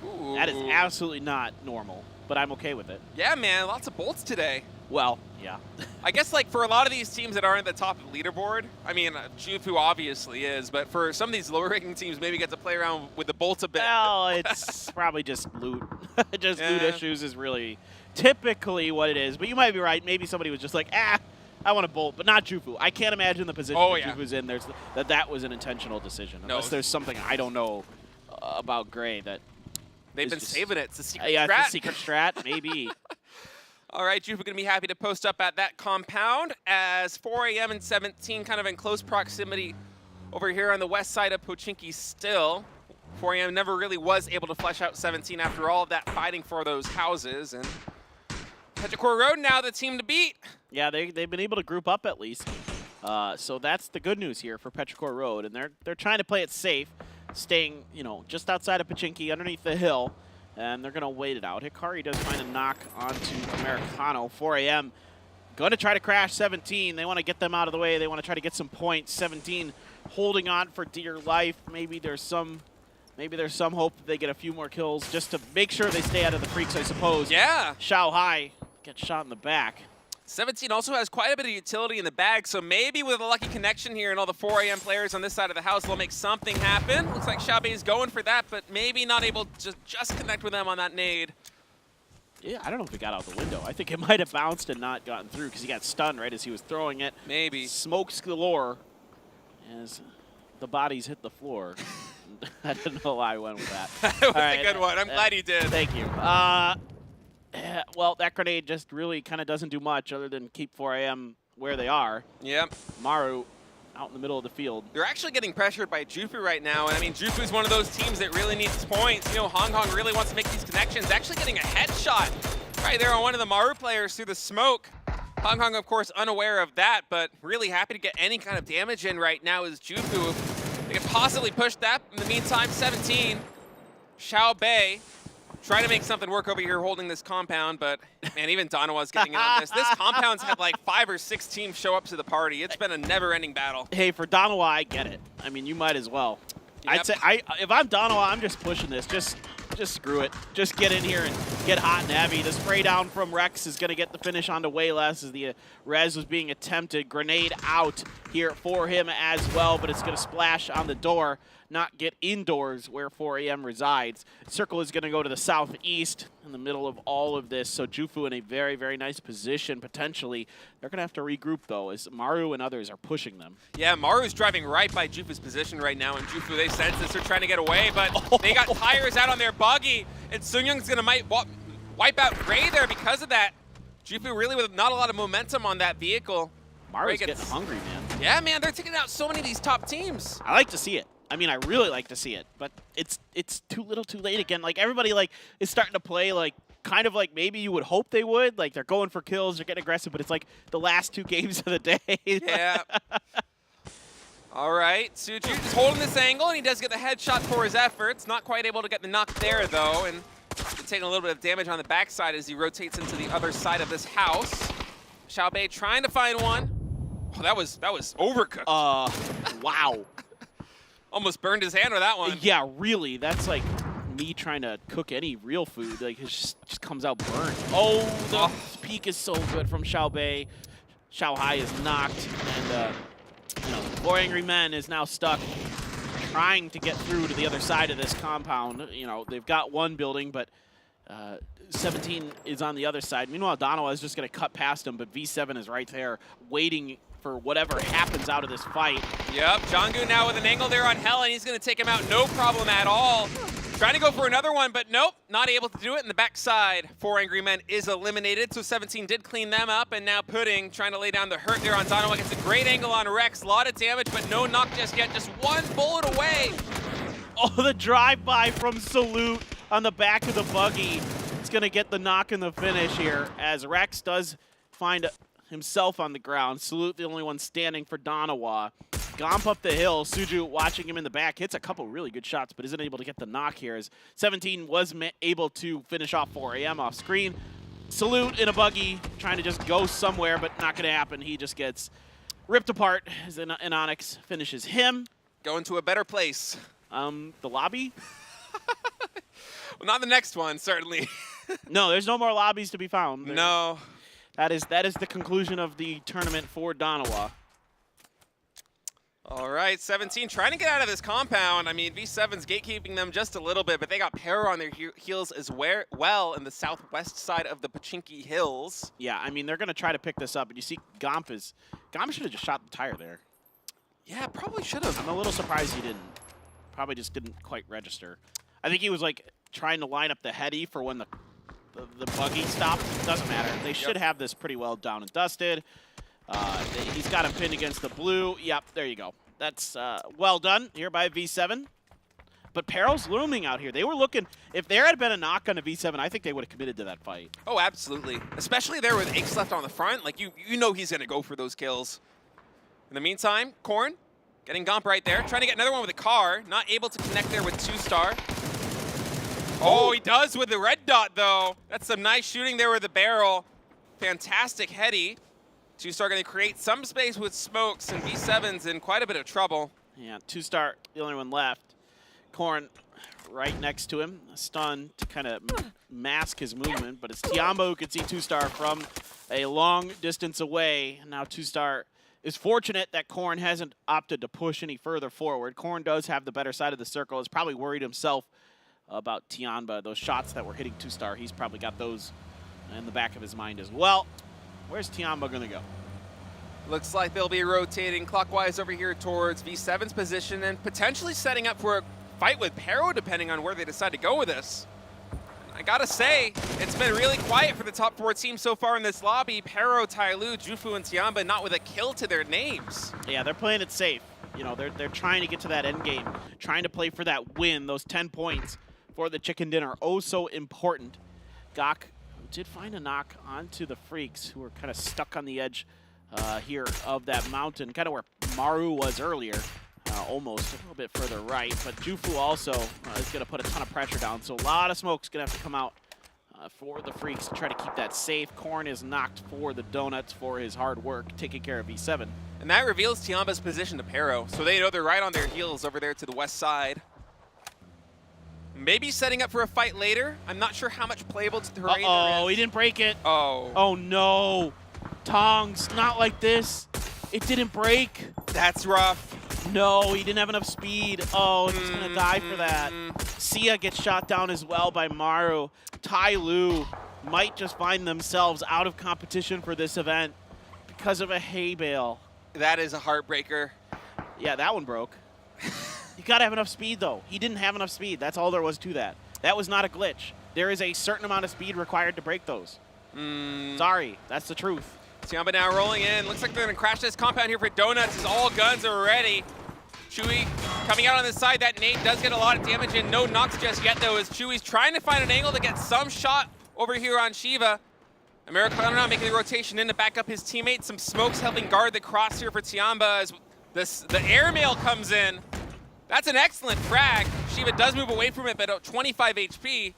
Ooh. That is absolutely not normal, but I'm okay with it. Yeah, man, lots of bolts today. Well, yeah. I guess like for a lot of these teams that aren't at the top of the leaderboard, I mean, Jufu obviously is, but for some of these lower ranking teams, maybe get to play around with the bolts a bit. Well, it's probably just loot. Just loot issues is really typically what it is, but you might be right. Maybe somebody was just like, I want a bolt, but not Jufu. I can't imagine the position that Jufu's in. That was an intentional decision. Unless there's something I don't know about Gray that they've been saving it. It's a secret strat. Yeah, it's a secret strat, maybe. All right, Jufu going to be happy to post up at that compound, as 4 a.m. and 17 kind of in close proximity over here on the west side of Pochinki still. 4 a.m. never really was able to flesh out 17 after all of that fighting for those houses. And Petrichor Road now the team to beat. Yeah, they've been able to group up at least. So that's the good news here for Petrichor Road, and they're trying to play it safe, staying just outside of Pachinki, underneath the hill. And they're going to wait it out. Hikari does find a knock onto Americano. 4 a.m. going to try to crash 17. They want to get them out of the way. They want to try to get some points. 17 holding on for dear life. Maybe there's some hope that they get a few more kills just to make sure they stay out of the Freaks, I suppose. Yeah. Xiao Hai gets shot in the back. 17 also has quite a bit of utility in the bag, so maybe with a lucky connection here and all the 4 a.m. players on this side of the house, they'll make something happen. Looks like Xiaobei is going for that, but maybe not able to just connect with them on that nade. Yeah, I don't know if it got out the window. I think it might have bounced and not gotten through because he got stunned right as he was throwing it. Maybe. Smokes galore as the bodies hit the floor. I don't know why I went with that. That was a good one. I'm glad he did. Thank you. Well, that grenade just really kind of doesn't do much other than keep 4 a.m. where they are. Yep. Maru out in the middle of the field. They're actually getting pressured by Jufu right now, and I mean, Jufu's one of those teams that really needs points. Hong Kong really wants to make these connections, actually getting a headshot right there on one of the Maru players through the smoke. Hong Kong, of course, unaware of that, but really happy to get any kind of damage in right now is Jufu. They could possibly push that. In the meantime, 17, Xiaobei trying to make something work over here holding this compound, but man, even Donawa's getting in on this. This compound's had like 5 or 6 teams show up to the party. It's been a never-ending battle. Hey, for Donawa, I get it. I mean, you might as well. Yep. I'd say, if I'm Donawa, I'm just pushing this. Just screw it. Just get in here and get hot and heavy. The spray down from Rex is going to get the finish onto Wayless as the res was being attempted. Grenade out here for him as well, but it's going to splash on the door, not get indoors where 4 a.m. resides. Circle is going to go to the southeast in the middle of all of this, so Jufu in a very, very nice position, potentially. They're going to have to regroup, though, as Maru and others are pushing them. Yeah, Maru's driving right by Jufu's position right now, and Jufu, they sense this. They're trying to get away, but they got tires out on their buggy, and Sunyoung's going to wipe out Gray there because of that. Jufu really with not a lot of momentum on that vehicle. Maru's getting hungry, man. Yeah, man, they're taking out so many of these top teams. I like to see it. I mean, I really like to see it, but it's too little too late again. Like, everybody, like, is starting to play, like, kind of like maybe you would hope they would. Like, they're going for kills, they're getting aggressive, but it's like the last 2 games of the day. Yeah. All right, Suju just holding this angle, and he does get the headshot for his efforts. Not quite able to get the knock there, though, and taking a little bit of damage on the backside as he rotates into the other side of this house. Xiaobei trying to find one. Oh, that was overcooked. Wow. Almost burned his hand with that one. Yeah, really. That's like me trying to cook any real food. Like, it just comes out burnt. Oh, the peak is so good from Xiaobei. Xiao Hai is knocked, and you know, 4 Angry Men is now stuck trying to get through to the other side of this compound. You know, they've got one building, but 17 is on the other side. Meanwhile, Donowa is just going to cut past him, but V7 is right there waiting for whatever happens out of this fight. Yep, Jonggu now with an angle there on Hell, and he's going to take him out no problem at all. Trying to go for another one, but nope, not able to do it in the backside. 4 Angry Men is eliminated, so 17 did clean them up, and now Pudding trying to lay down the hurt there on Donowa. Gets a great angle on Rex, a lot of damage, but no knock just yet, just one bullet away. Oh, the drive-by from Salute on the back of the buggy. It's going to get the knock in the finish here, as Rex does find himself on the ground. Salute the only one standing for Donowa. Gomp up the hill. Suju watching him in the back. Hits a couple really good shots, but isn't able to get the knock here, as 17 was able to finish off 4AM off screen. Salute in a buggy, trying to just go somewhere, but not going to happen. He just gets ripped apart as Onyx finishes him. Going to a better place. The lobby? Well, not the next one, certainly. No, there's no more lobbies to be found. No. That is the conclusion of the tournament for Donowa. All right, 17 trying to get out of this compound. I mean, V7's gatekeeping them just a little bit, but they got Pero on their heels as well in the southwest side of the Pachinki Hills. Yeah, I mean, they're going to try to pick this up, but you see Gomp should have just shot the tire there. Yeah, probably should have. I'm a little surprised he didn't. Probably just didn't quite register. I think he was like trying to line up the heady for when the buggy stopped. Doesn't matter. They should have this pretty well down and dusted. He's got him pinned against the blue. Yep, there you go. That's well done here by V7. But Pero's looming out here. They were looking, if there had been a knock on a V7, I think they would have committed to that fight. Oh, absolutely. Especially there with Aches left on the front. Like, you know he's going to go for those kills. In the meantime, Korn getting Gomp right there. Trying to get another one with a car. Not able to connect there with 2-star. Oh, he does with the red dot, though. That's some nice shooting there with the barrel. Fantastic heady. 2-star going to create some space with smokes, and V7's in quite a bit of trouble. Yeah, 2-star, the only one left. Korn right next to him, stunned to kind of mask his movement, but it's Tiamba who could see 2-star from a long distance away. Now 2-star is fortunate that Korn hasn't opted to push any further forward. Korn does have the better side of the circle. Has probably worried himself about Tiamba. Those shots that were hitting 2-star, he's probably got those in the back of his mind as well. Where's Tiamba going to go? Looks like they'll be rotating clockwise over here towards V7's position and potentially setting up for a fight with Pero, depending on where they decide to go with this. I gotta say, it's been really quiet for the top 4 teams so far in this lobby. Pero, Tyloo, Jufu, and Tiamba not with a kill to their names. Yeah, they're playing it safe. You know, they're trying to get to that end game, trying to play for that win. Those 10 points for the chicken dinner, oh so important. Gok did find a knock onto the Freaks, who were kind of stuck on the edge here of that mountain, kind of where Maru was earlier, almost a little bit further right. But Jufu also is going to put a ton of pressure down, so a lot of smoke's going to have to come out for the Freaks to try to keep that safe. Korn is knocked for the donuts for his hard work, taking care of V7. And that reveals Tiamba's position to Pero, so they know they're right on their heels over there to the west side. Maybe setting up for a fight later. I'm not sure how much playable terrain there is. He didn't break it. Oh. Oh, no. Tongs, not like this. It didn't break. That's rough. No, he didn't have enough speed. Oh, he's going to die for that. Sia gets shot down as well by Maru. Tyloo might just find themselves out of competition for this event because of a hay bale. That is a heartbreaker. Yeah, that one broke. You got to have enough speed, though. He didn't have enough speed. That's all there was to that. That was not a glitch. There is a certain amount of speed required to break those. Sorry, that's the truth. Tiamba now rolling in. Looks like they're going to crash this compound here for Donuts as all guns are ready. Chewy coming out on the side. That nade does get a lot of damage and no knocks just yet, though, as Chewy's trying to find an angle to get some shot over here on Shiva. Americano now making the rotation in to back up his teammates. Some smokes helping guard the cross here for Tiamba as the airmail comes in. That's an excellent frag. Shiva does move away from it, but at 25 HP.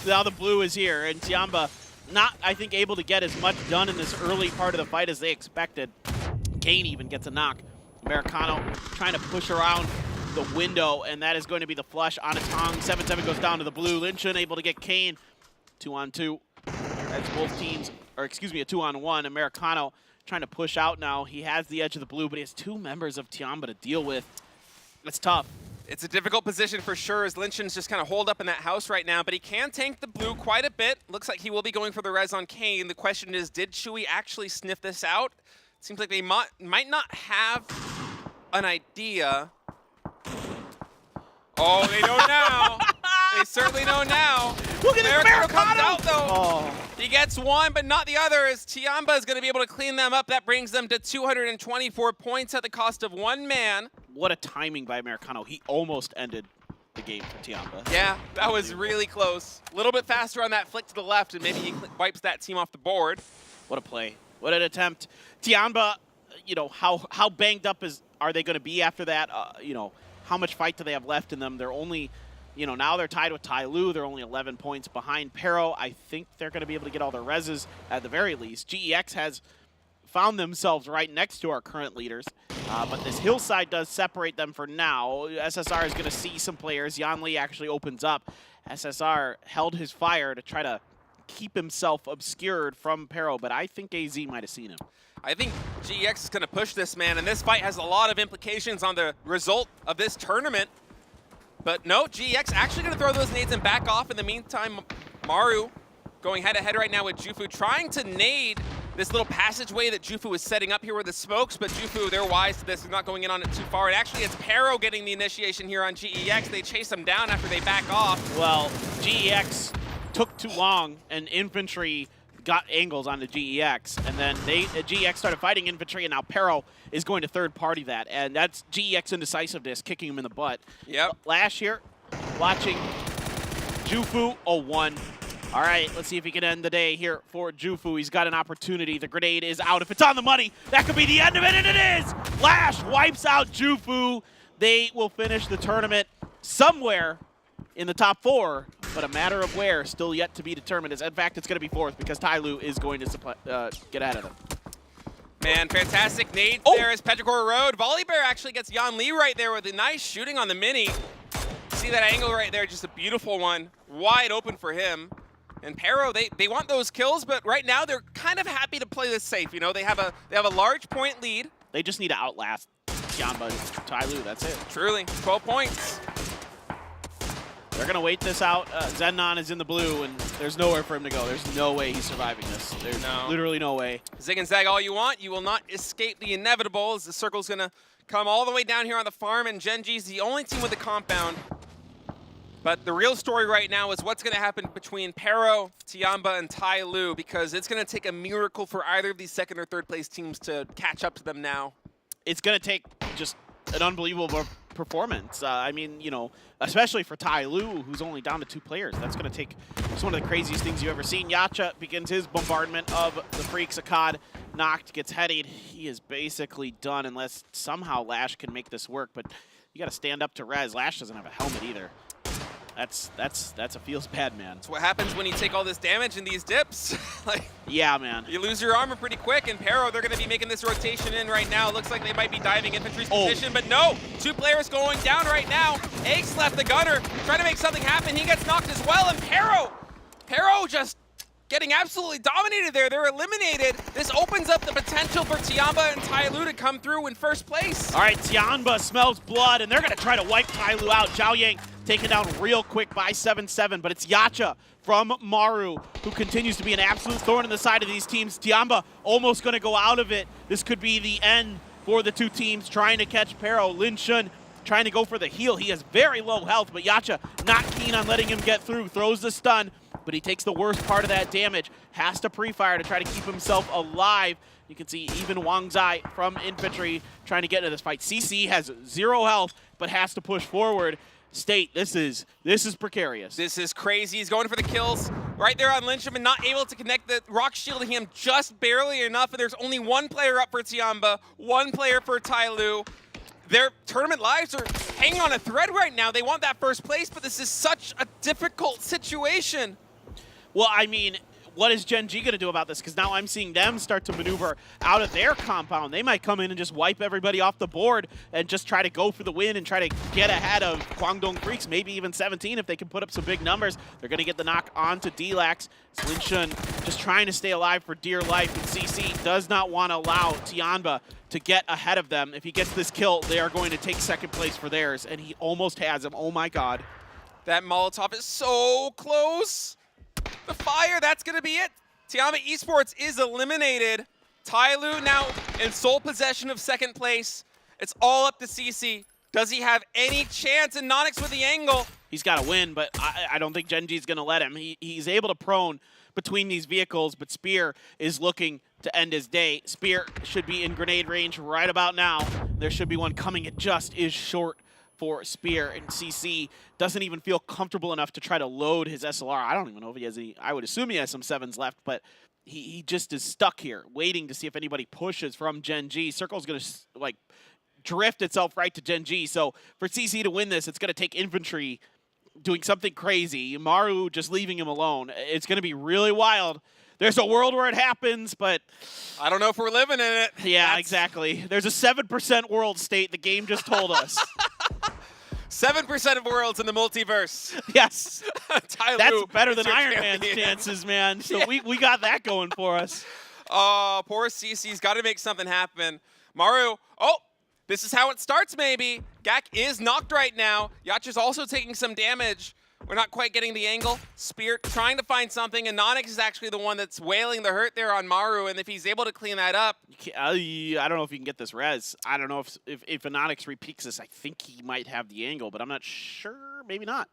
Now the blue is here, and Tiamba not, I think, able to get as much done in this early part of the fight as they expected. Kane even gets a knock. Americano trying to push around the window, and that is going to be the flush on its tongue. 7-7 goes down to the blue. Lynchen able to get Kane 2-on-2. As both teams, or excuse me, a 2-on-1. Americano trying to push out now. He has the edge of the blue, but he has 2 members of Tiamba to deal with. It's tough. It's a difficult position for sure as Lynchen's just kind of holed up in that house right now, but he can tank the blue quite a bit. Looks like he will be going for the res on Kane. The question is, did Chewy actually sniff this out? It seems like they might not have an idea. Oh, they know now. They certainly know now. Look at this Americano comes Americano! out though. Oh. He gets one, but not the other, as Tiamba is going to be able to clean them up. That brings them to 224 points at the cost of 1 man. What a timing by Americano. He almost ended the game for Tiamba. Yeah, that was really close. A little bit faster on that flick to the left, and maybe he wipes that team off the board. What a play. What an attempt. Tiamba, you know, how banged up are they going to be after that? You know, how much fight do they have left in them? They're only, you know, now they're tied with Tai Lu. They're only 11 points behind Pero. I think they're going to be able to get all their reses at the very least. GEX has found themselves right next to our current leaders, but this hillside does separate them for now. SSR is going to see some players. Yan Li actually opens up. SSR held his fire to try to keep himself obscured from Pero, but I think AZ might have seen him. I think GEX is going to push this, man, and this fight has a lot of implications on the result of this tournament. But no, GEX actually going to throw those nades and back off. In the meantime, Maru going head-to-head right now with Jufu, trying to nade this little passageway that Jufu is setting up here with the smokes, but Jufu, they're wise to this. They're not going in on it too far. And actually, it's Pero getting the initiation here on GEX. They chase him down after they back off. Well, GEX took too long, and infantry got angles on the GEX, and then GEX started fighting infantry, and now Pero is going to third-party that, and that's GEX indecisiveness kicking him in the butt. Yep. Last year, watching Jufu 0-1. All right, let's see if he can end the day here for Jufu. He's got an opportunity. The grenade is out. If it's on the money, that could be the end of it, and it is! Lash wipes out Jufu. They will finish the tournament somewhere in the top 4, but a matter of where still yet to be determined. In fact, it's going to be 4th because Tai Lu is going to get ahead of them. Man, fantastic nades there as Petrichor Road. Volley Bear actually gets Yan Li right there with a nice shooting on the mini. See that angle right there, just a beautiful one. Wide open for him. And Pero, they want those kills, but right now they're kind of happy to play this safe. You know, they have a large point lead. They just need to outlast Tiamba and Tai Lu, that's it. Truly, 12 points. They're going to wait this out. Zenon is in the blue, and there's nowhere for him to go. There's no way he's surviving this. There's literally no way. Zig and zag all you want. You will not escape the inevitable, as the circle's going to come all the way down here on the farm, and Genji's the only team with a compound. But the real story right now is what's going to happen between Pero, Tiamba, and Tai Lu, because it's going to take a miracle for either of these 2nd or 3rd place teams to catch up to them now. It's going to take just an unbelievable performance. I mean, you know, especially for Tai Lu, who's only down to 2 players. That's going to take just one of the craziest things you've ever seen. Yacha begins his bombardment of the Freaks. Akkad knocked, gets headed. He is basically done unless somehow Lash can make this work, but you got to stand up to res. Lash doesn't have a helmet either. That's a feels bad, man. That's what happens when you take all this damage in these dips. Like, yeah, man. You lose your armor pretty quick, and Pero, they're going to be making this rotation in right now. Looks like they might be diving infantry's position, but no. 2 players going down right now. Eggs left the gunner, trying to make something happen. He gets knocked as well, and Pero just getting absolutely dominated there. They're eliminated. This opens up the potential for Tiamba and Tai Lu to come through in 1st place. All right, Tiamba smells blood, and they're going to try to wipe Tai Lu out. Zhao Yang taken down real quick by 7-7, but it's Yacha from Maru who continues to be an absolute thorn in the side of these teams. Tiamba almost going to go out of it. This could be the end for the 2 teams trying to catch Pero. Lin Shun trying to go for the heal. He has very low health, but Yacha not keen on letting him get through. Throws the stun, but he takes the worst part of that damage. Has to pre-fire to try to keep himself alive. You can see even Wang Zai from infantry trying to get into this fight. CC has 0 health, but has to push forward. State, this is precarious. This is crazy. He's going for the kills right there on Lyncham and not able to connect. The rock shielding him just barely enough, and there's only 1 player up for Tiamba, 1 player for Tai Lu. Their tournament lives are hanging on a thread right now. They want that 1st place, but this is such a difficult situation. Well, I mean, what is Gen G going to do about this? Because now I'm seeing them start to maneuver out of their compound. They might come in and just wipe everybody off the board and just try to go for the win and try to get ahead of Guangdong Freaks, maybe even 17 if they can put up some big numbers. They're going to get the knock onto D-Lax. Slinshun just trying to stay alive for dear life, and CC does not want to allow Tianba to get ahead of them. If he gets this kill, they are going to take second place for theirs, and he almost has him. Oh my god. That Molotov is so close. The fire, that's going to be it. Tianba Esports is eliminated. Tyloo now in sole possession of second place. It's all up to CC. Does he have any chance? And Nonix with the angle. He's got to win, but I don't think Gen G's going to let him. He's able to prone between these vehicles, but Spear is looking to end his day. Spear should be in grenade range right about now. There should be one coming. It just is short for Spear, and CC doesn't even feel comfortable enough to try to load his SLR. I don't even know if he has any. I would assume he has some 7s left, but he just is stuck here, waiting to see if anybody pushes from Gen G. Circle's going to, like, drift itself right to Gen G. So for CC to win this, it's going to take infantry doing something crazy. Maru just leaving him alone. It's going to be really wild. There's a world where it happens, but I don't know if we're living in it. Yeah, exactly. There's a 7% world state. The game just told us. 7% of worlds in the multiverse. Yes. That's better than your Iron Man's champion. chances, man. So we got that going for us. Oh, poor CC's got to make something happen. Maru, oh, this is how it starts maybe. Gak is knocked right now. Yacha's also taking some damage. We're not quite getting the angle. Spear trying to find something, and Nonix is actually the one that's wailing the hurt there on Maru, and if he's able to clean that up. I don't know if you can get this res. I don't know if Anonix repeaks this. I think he might have the angle, but I'm not sure. Maybe not.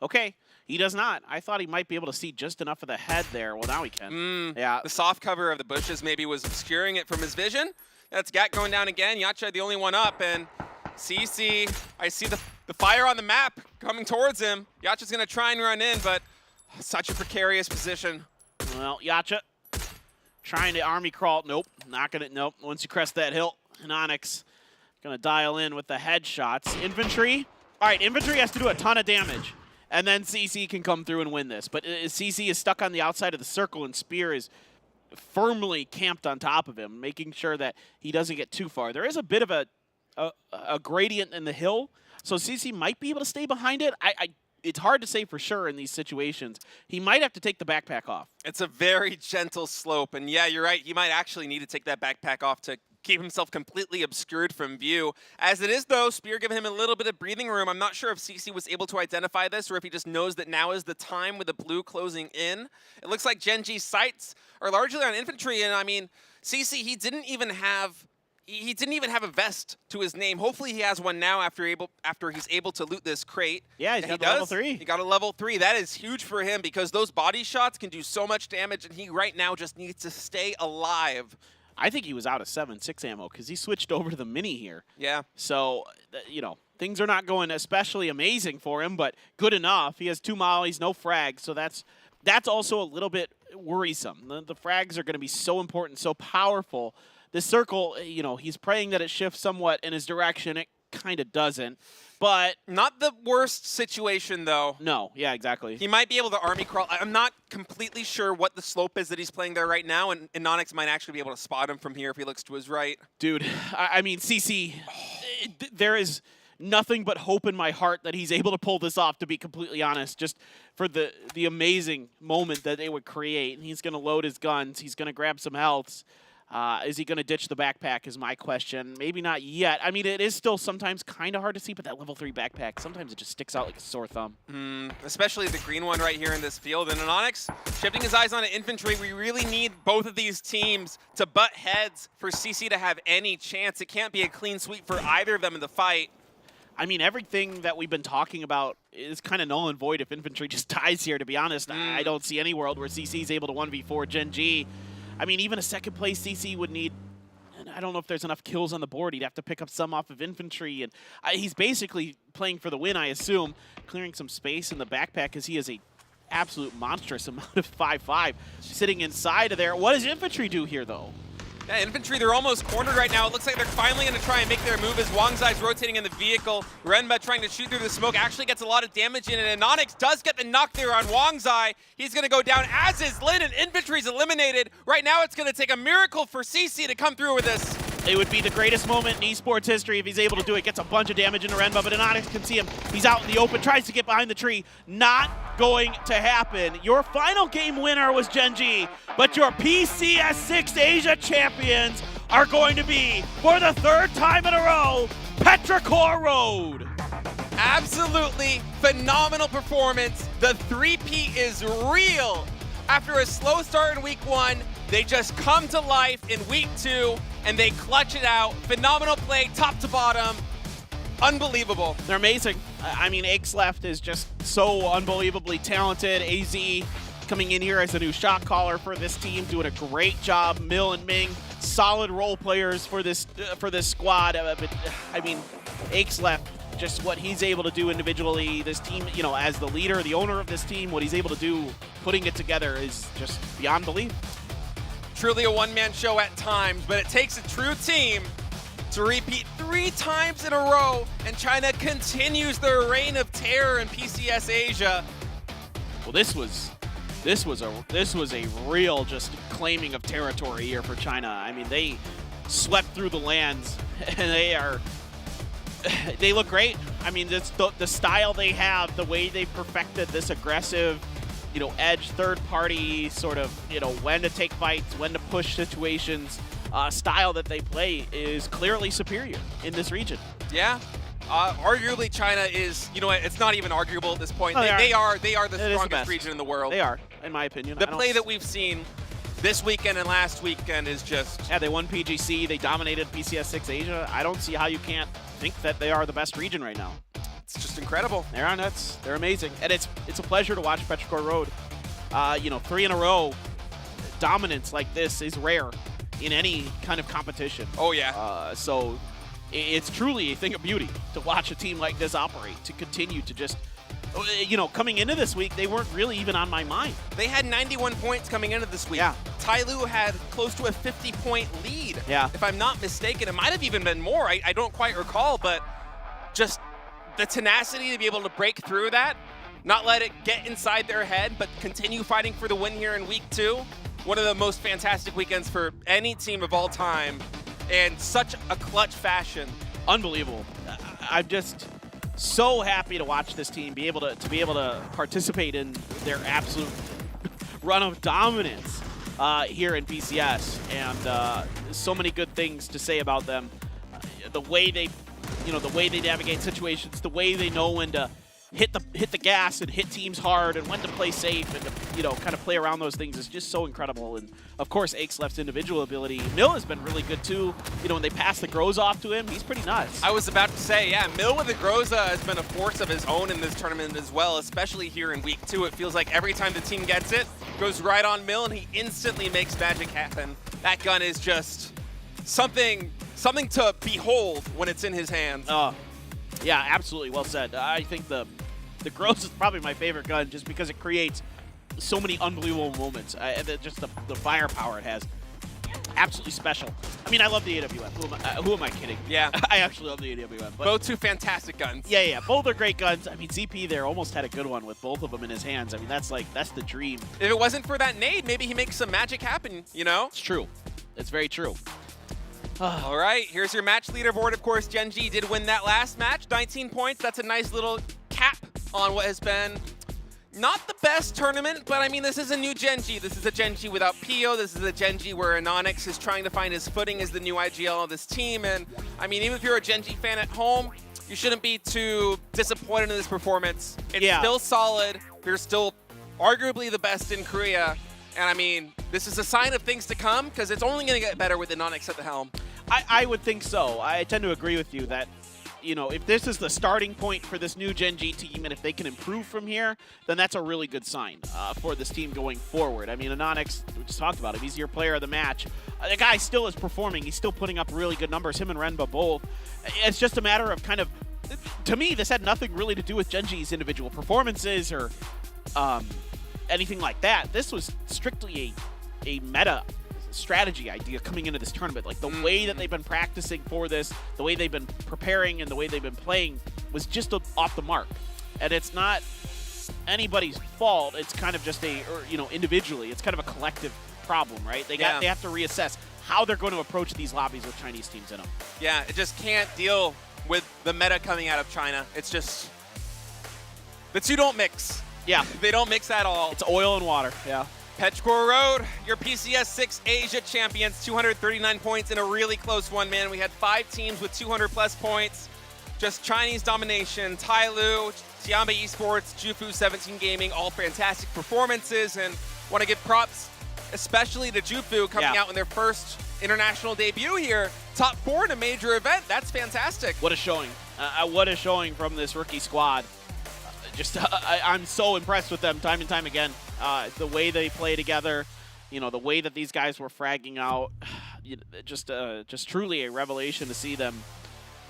Okay, he does not. I thought he might be able to see just enough of the head there. Well, now he can. Yeah. The soft cover of the bushes maybe was obscuring it from his vision. That's Gak going down again. Yacha the only one up, and CC, I see the fire on the map coming towards him. Yacha's going to try and run in, but such a precarious position. Well, Yacha trying to army crawl. Nope, not going to. Nope. Once you crest that hill, Anonix going to dial in with the headshots. Infantry. All right, infantry has to do a ton of damage, and then CC can come through and win this. But CC is stuck on the outside of the circle, and Spear is firmly camped on top of him, making sure that he doesn't get too far. There is a bit of a gradient in the hill, so CC might be able to stay behind it. It's hard to say for sure in these situations. He might have to take the backpack off. It's a very gentle slope, and yeah, you're right. He might actually need to take that backpack off to keep himself completely obscured from view. As it is, though, Spear giving him a little bit of breathing room. I'm not sure if CC was able to identify this or if he just knows that now is the time with the blue closing in. It looks like Gen G's sights are largely on infantry, and I mean, CC, he didn't even have a vest to his name. Hopefully he has one now after he's able to loot this crate. Yeah, he's got level 3. He got a level 3. That is huge for him because those body shots can do so much damage, and he right now just needs to stay alive. I think he was out of 7.6 ammo because he switched over to the mini here. Yeah. So, you know, things are not going especially amazing for him, but good enough. He has 2 mollies, no frags, so that's also a little bit worrisome. The frags are going to be so important, so powerful. This circle, you know, he's praying that it shifts somewhat in his direction. It kind of doesn't, but not the worst situation, though. No, yeah, exactly. He might be able to army crawl. I'm not completely sure what the slope is that he's playing there right now, and Nonix might actually be able to spot him from here if he looks to his right. Dude, I mean, CC, there is nothing but hope in my heart that he's able to pull this off, to be completely honest, just for the amazing moment that they would create. And he's going to load his guns. He's going to grab some healths. Is he going to ditch the backpack is my question. Maybe not yet. I mean, it is still sometimes kind of hard to see, but that level 3 backpack, sometimes it just sticks out like a sore thumb. Especially the green one right here in this field. And Anonix shifting his eyes onto infantry. We really need both of these teams to butt heads for CC to have any chance. It can't be a clean sweep for either of them in the fight. I mean, everything that we've been talking about is kind of null and void if infantry just dies here, to be honest. I don't see any world where CC is able to 1v4 Gen G. I mean, even a second place CC would need, and I don't know if there's enough kills on the board. He'd have to pick up some off of infantry, and he's basically playing for the win, I assume, clearing some space in the backpack because he has a absolute monstrous amount of 5.5 sitting inside of there. What does infantry do here, though? Yeah, infantry, they're almost cornered right now. It looks like they're finally going to try and make their move as Wang Zai's rotating in the vehicle. Renba trying to shoot through the smoke, actually gets a lot of damage in it, and Onyx does get the knock there on Wang Zai. He's going to go down, as is Lin, and infantry's eliminated. Right now, it's going to take a miracle for CC to come through with this. It would be the greatest moment in esports history if he's able to do it. Gets a bunch of damage into Renba, but Onyx can see him. He's out in the open, tries to get behind the tree. Not going to happen. Your final game winner was Gen.G, but your PCS6 Asia champions are going to be, for the third time in a row, Petrichor Road. Absolutely phenomenal performance. The 3P is real. After a slow start in week 1, they just come to life in week 2, and they clutch it out. Phenomenal play, top to bottom. Unbelievable. They're amazing. I mean, Left is just so unbelievably talented. AZ coming in here as a new shot caller for this team, doing a great job. Mill and Ming, solid role players for this squad. But I mean, Left, just what he's able to do individually. This team, you know, as the leader, the owner of this team, what he's able to do, putting it together is just beyond belief. Truly a one-man show at times, but it takes a true team to repeat 3 times in a row, and China continues their reign of terror in PCS Asia. Well, this was a real just claiming of territory here for China. I mean, they swept through the lands, and they look great. I mean, the style they have, the way they perfected this aggressive, you know, edge third-party sort of, you know, when to take fights, when to push situations, style that they play is clearly superior in this region. Yeah. Arguably, China is, you know what, it's not even arguable at this point. Oh, they are the It is strongest the region in the world. They are, in my opinion. The play that we've seen this weekend and last weekend is just... Yeah, they won PGC. They dominated PCS6 Asia. I don't see how you can't think that they are the best region right now. It's just incredible. They're nuts. They're amazing. And it's a pleasure to watch Petrichor Road. You know, 3 in a row dominance like this is rare in any kind of competition. Oh, yeah. So it's truly a thing of beauty to watch a team like this operate, to continue to just, you know, coming into this week, they weren't really even on my mind. They had 91 points coming into this week. Yeah. Tyloo had close to a 50-point lead. Yeah. If I'm not mistaken, it might have even been more. I don't quite recall, but just the tenacity to be able to break through that, not let it get inside their head, but continue fighting for the win here in week 2. One of the most fantastic weekends for any team of all time, and such a clutch fashion. Unbelievable. I'm just so happy to watch this team be able to participate in their absolute run of dominance here in PCS, and so many good things to say about them. The way they navigate situations, the way they know when to hit the gas and hit teams hard, and when to play safe and to, you know, kind of play around those things is just so incredible. And of course, Left's individual ability. Mill has been really good too. You know, when they pass the Groza off to him, he's pretty nuts. I was about to say, yeah, Mill with the Groza has been a force of his own in this tournament as well, especially here in week 2. It feels like every time the team gets it, goes right on Mill, and he instantly makes magic happen. That gun is just something to behold when it's in his hands. Yeah, absolutely. Well said. I think the Gross is probably my favorite gun just because it creates so many unbelievable moments. Just the firepower it has. Absolutely special. I mean, I love the AWM. Who am I kidding? Yeah. I actually love the AWM. But both 2 fantastic guns. Yeah. Both are great guns. I mean, ZP there almost had a good one with both of them in his hands. I mean, that's the dream. If it wasn't for that nade, maybe he makes some magic happen, you know? It's true. It's very true. All right, here's your match leaderboard. Of course, Gen.G did win that last match, 19 points. That's a nice little cap on what has been not the best tournament, but I mean, this is a new Gen.G. This is a Gen.G without Pio. This is a Gen.G where Anonix is trying to find his footing as the new IGL of this team. And I mean, even if you're a Gen.G fan at home, you shouldn't be too disappointed in this performance. It's still solid. They're still arguably the best in Korea. And I mean, this is a sign of things to come, because it's only going to get better with Anonix at the helm. I would think so. I tend to agree with you that, you know, if this is the starting point for this new Gen.G team, and if they can improve from here, then that's a really good sign for this team going forward. I mean, Anonix, we just talked about him. He's your player of the match. The guy still is performing. He's still putting up really good numbers, him and Renba both. It's just a matter of kind of, to me, this had nothing really to do with Gen.G's individual performances or anything like that. This was strictly a meta strategy idea coming into this tournament. Like the way that they've been practicing for this, the way they've been preparing, and the way they've been playing was just off the mark. And it's not anybody's fault. It's kind of just individually, it's kind of a collective problem, right? They have to reassess how they're going to approach these lobbies with Chinese teams in them. Yeah, it just can't deal with the meta coming out of China. It's just, the two don't mix. Yeah. They don't mix at all. It's oil and water, yeah. Petrichor Road, your PCS6 Asia champions, 239 points in a really close one, man. We had 5 teams with 200+ points. Just Chinese domination. Tai Lu, Tiamba Esports, Jufu 17 Gaming, all fantastic performances. And want to give props especially to Jufu coming out in their first international debut here. Top 4 in a major event. That's fantastic. What a showing. What a showing from this rookie squad. I'm so impressed with them time and time again. The way they play together, the way that these guys were fragging out, just truly a revelation to see them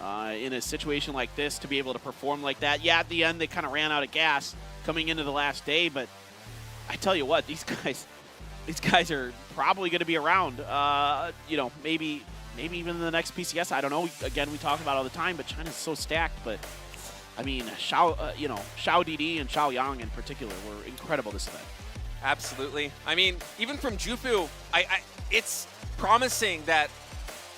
in a situation like this, to be able to perform like that. Yeah, at the end they kind of ran out of gas coming into the last day, but I tell you what, these guys are probably going to be around. Maybe even in the next PCS. I don't know. Again, we talk about it all the time, but China's so stacked. But I mean, Xiao DD and Xiao Yang in particular were incredible this event. Absolutely. I mean, even from Jufu, it's promising that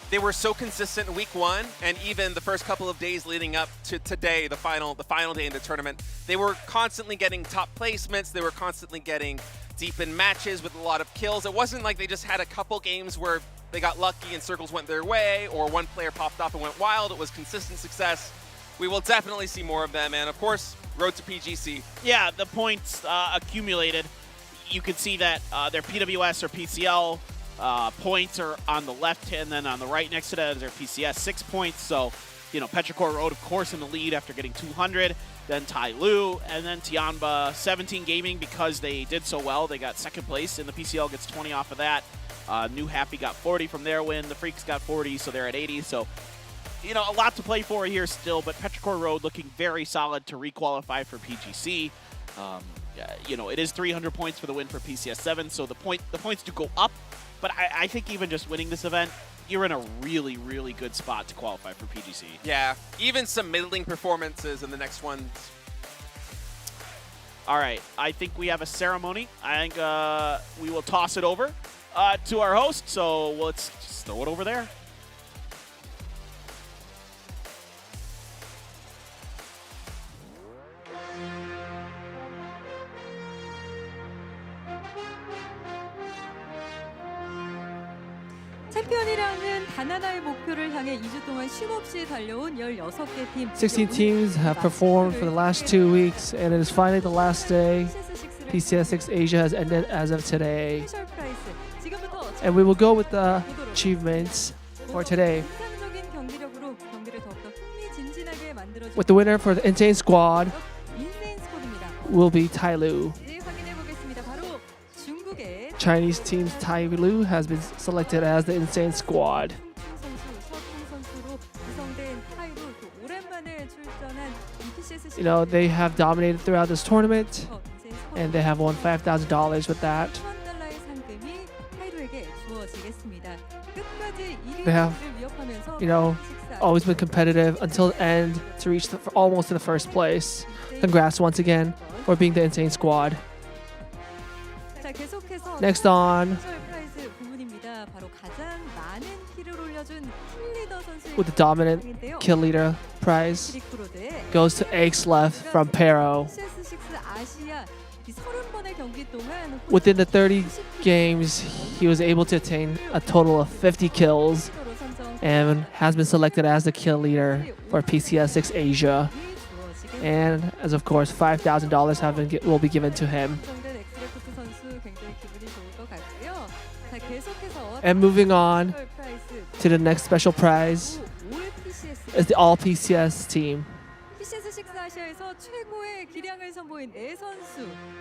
they were so consistent in week 1, and even the first couple of days leading up to today, the final day in the tournament. They were constantly getting top placements. They were constantly getting deep in matches with a lot of kills. It wasn't like they just had a couple games where they got lucky and circles went their way, or one player popped off and went wild. It was consistent success. We will definitely see more of them, and of course, road to PGC. Yeah, the points accumulated. You could see that their PWS or PCL points are on the left, and then on the right next to that is their PCS 6 points. So, Petrichor Road, of course, in the lead after getting 200. Then Tai Lu, and then Tiamba 17 Gaming, because they did so well. They got second place, and the PCL gets 20 off of that. New Happy got 40 from their win. The Freaks got 40, so they're at 80. So, a lot to play for here still, but Petrichor Road looking very solid to requalify for PGC. It is 300 points for the win for PCS7, so the points do go up. But I think even just winning this event, you're in a really, really good spot to qualify for PGC. Yeah, even some middling performances in the next ones. All right, I think we have a ceremony. I think we will toss it over to our host, so let's just throw it over there. 챔피언이라는 단 하나의 목표를 향해 2주 동안 쉼없이 달려온 16개 팀. 16 teams have performed for the last 2 weeks, and it is finally the last day. PCS6 Asia has ended as of today. And we will go with the achievements for today. With the winner for the Insane Squad will be Tai Lu. Chinese team's Tai Lu has been selected as the Insane Squad. They have dominated throughout this tournament, and they have won $5,000 with that. They have, always been competitive until the end to reach almost to the first place. Congrats once again for being the Insane Squad. Next on, with the dominant kill leader prize, goes to Aix Left from Pero. Within the 30 games, he was able to attain a total of 50 kills and has been selected as the kill leader for PCS6 Asia. And as of course, $5,000 will be given to him. And moving on to the next special prize is the All PCS team.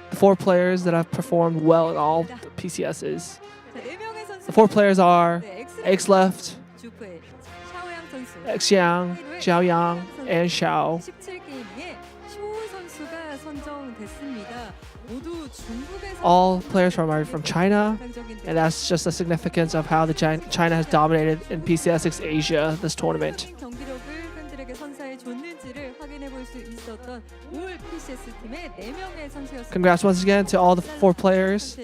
The 4 players that have performed well in all the PCSs. The 4 players are Aix Left, Xiang, Xiao Yang, and Xiao. 선수가 선정됐습니다. 모두 중국에서 All players are from China, and that's just the significance of how China has dominated in PCS6 Asia this tournament. 경기력을 팬들에게 선사해 줬는지를 확인해 볼 수 있었던 올 PCS 팀의 4명의 선수였습니다. Congrats once again to all the 4 players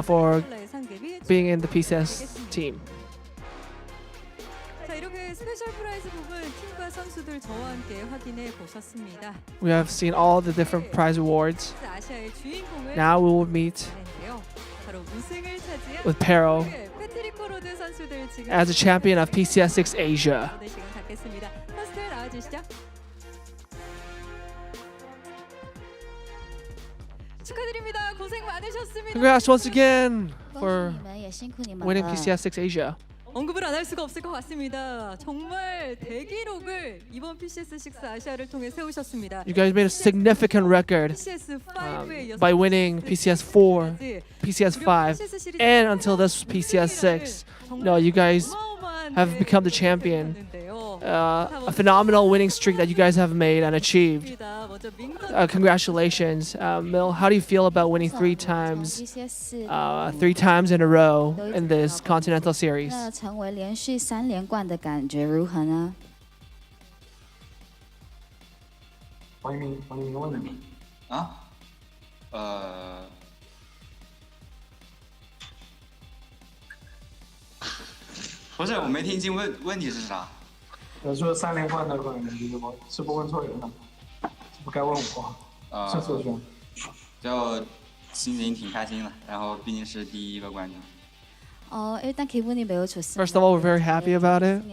for being in the PCS team. 자, 이렇게 스페셜 프라이즈 부분 팀과 선수들 저와 함께 확인해 보셨습니다. We have seen all the different prize awards. 아시아의 주인공을 Now we will meet 차례인데요. 바로 우승을 차지한 with Pero 패트리코 로드 선수들 지금 as a champion of PCS6 Asia. 네, 시간 갖겠습니다. 퍼스트 나와주시죠. 축하드립니다. 고생 많으셨습니다. Congrats once again for winning PCS6 Asia. 언급을 안 할 수가 없을 것 같습니다. 정말 대기록을 이번 PCS6 아시아를 통해 세우셨습니다. You guys made a significant record by winning PCS4, PCS5, and until this PCS6. No, you guys have become the champion. A phenomenal winning streak that you guys have made and achieved. Congratulations, Mil. How do you feel about winning 3 times in a row in this Continental Series? 成为连续3连冠的感觉如何呢？黄一鸣的问题啊？不是，我没听清问题是啥。说3连冠的可能是不问错人了，不该问我。是错兄。就心情挺开心的，然后毕竟是第1个冠军。 일단 기분이 매우 좋습니다. First of all, we're very happy about it.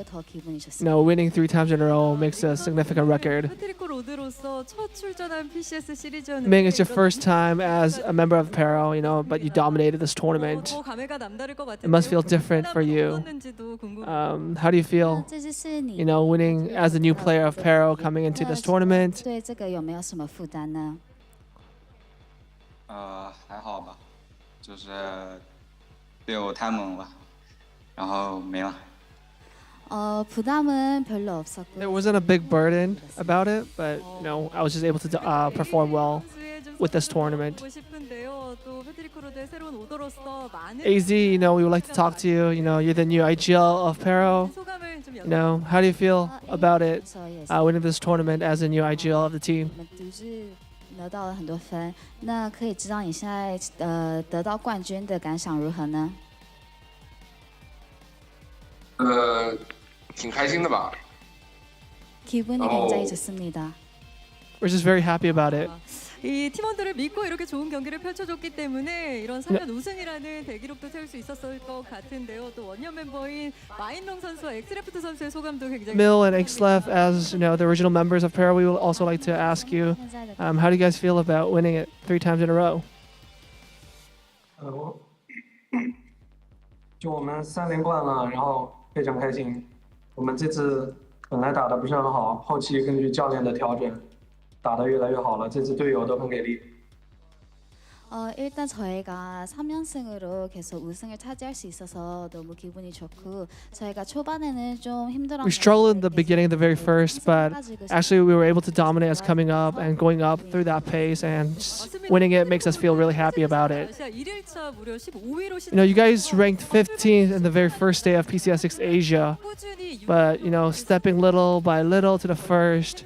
더 기분이 좋습니다. No, winning 3 times in a row makes a significant record. 패트리코 로드로서 첫 출전한 PCS 시리즈였는데 Ming, it's your first time as a member of Pero, but you dominated this tournament. 감회가 남다를 것 It must feel different for you. How do you feel, winning as a new player of Pero coming into this tournament? 对这个有没有什么负担呢？还好吧，就是队友太猛了，然后没了。 부담은 별로 없었고. There wasn't a big burden about it, but I was just able to perform well with this tournament. AZ, we would like to talk to you. You're the new IGL of Pero. How do you feel about it, winning this tournament as a new IGL of the team? 得到了很多分，那可以知道你现在得到冠军的感想如何呢？挺开心的吧。 기분이 굉장히 좋습니다. We're just very happy about it. 이 팀원들을 믿고 이렇게 좋은 경기를 펼쳐줬기 때문에 이런 3연 우승이라는 대기록도 세울 수 있었을 것 같은데요. 또 원년 멤버인 마인롱 선수와 엑스레프트 선수의 소감도 굉장히 Mil and Xlef, as the original members of Pero, we would also like to ask you, how do you guys feel about winning it 3 times in a row? 就我们3连冠了，然后非常开心。我们这次本来打得不是很好，后期根据教练的调整。 打得越来越好了，这支队友都很给力。 일단 저희가 3연승으로 계속 우승을 차지할 수 있어서 너무 기분이 좋고 저희가 초반에는 좀 힘들었는데 We struggled in the beginning, the very first, but actually we were able to dominate us coming up and going up through that pace, and winning it makes us feel really happy about it. You guys ranked 15th in the very first day of PCS6 Asia, but stepping little by little to the first,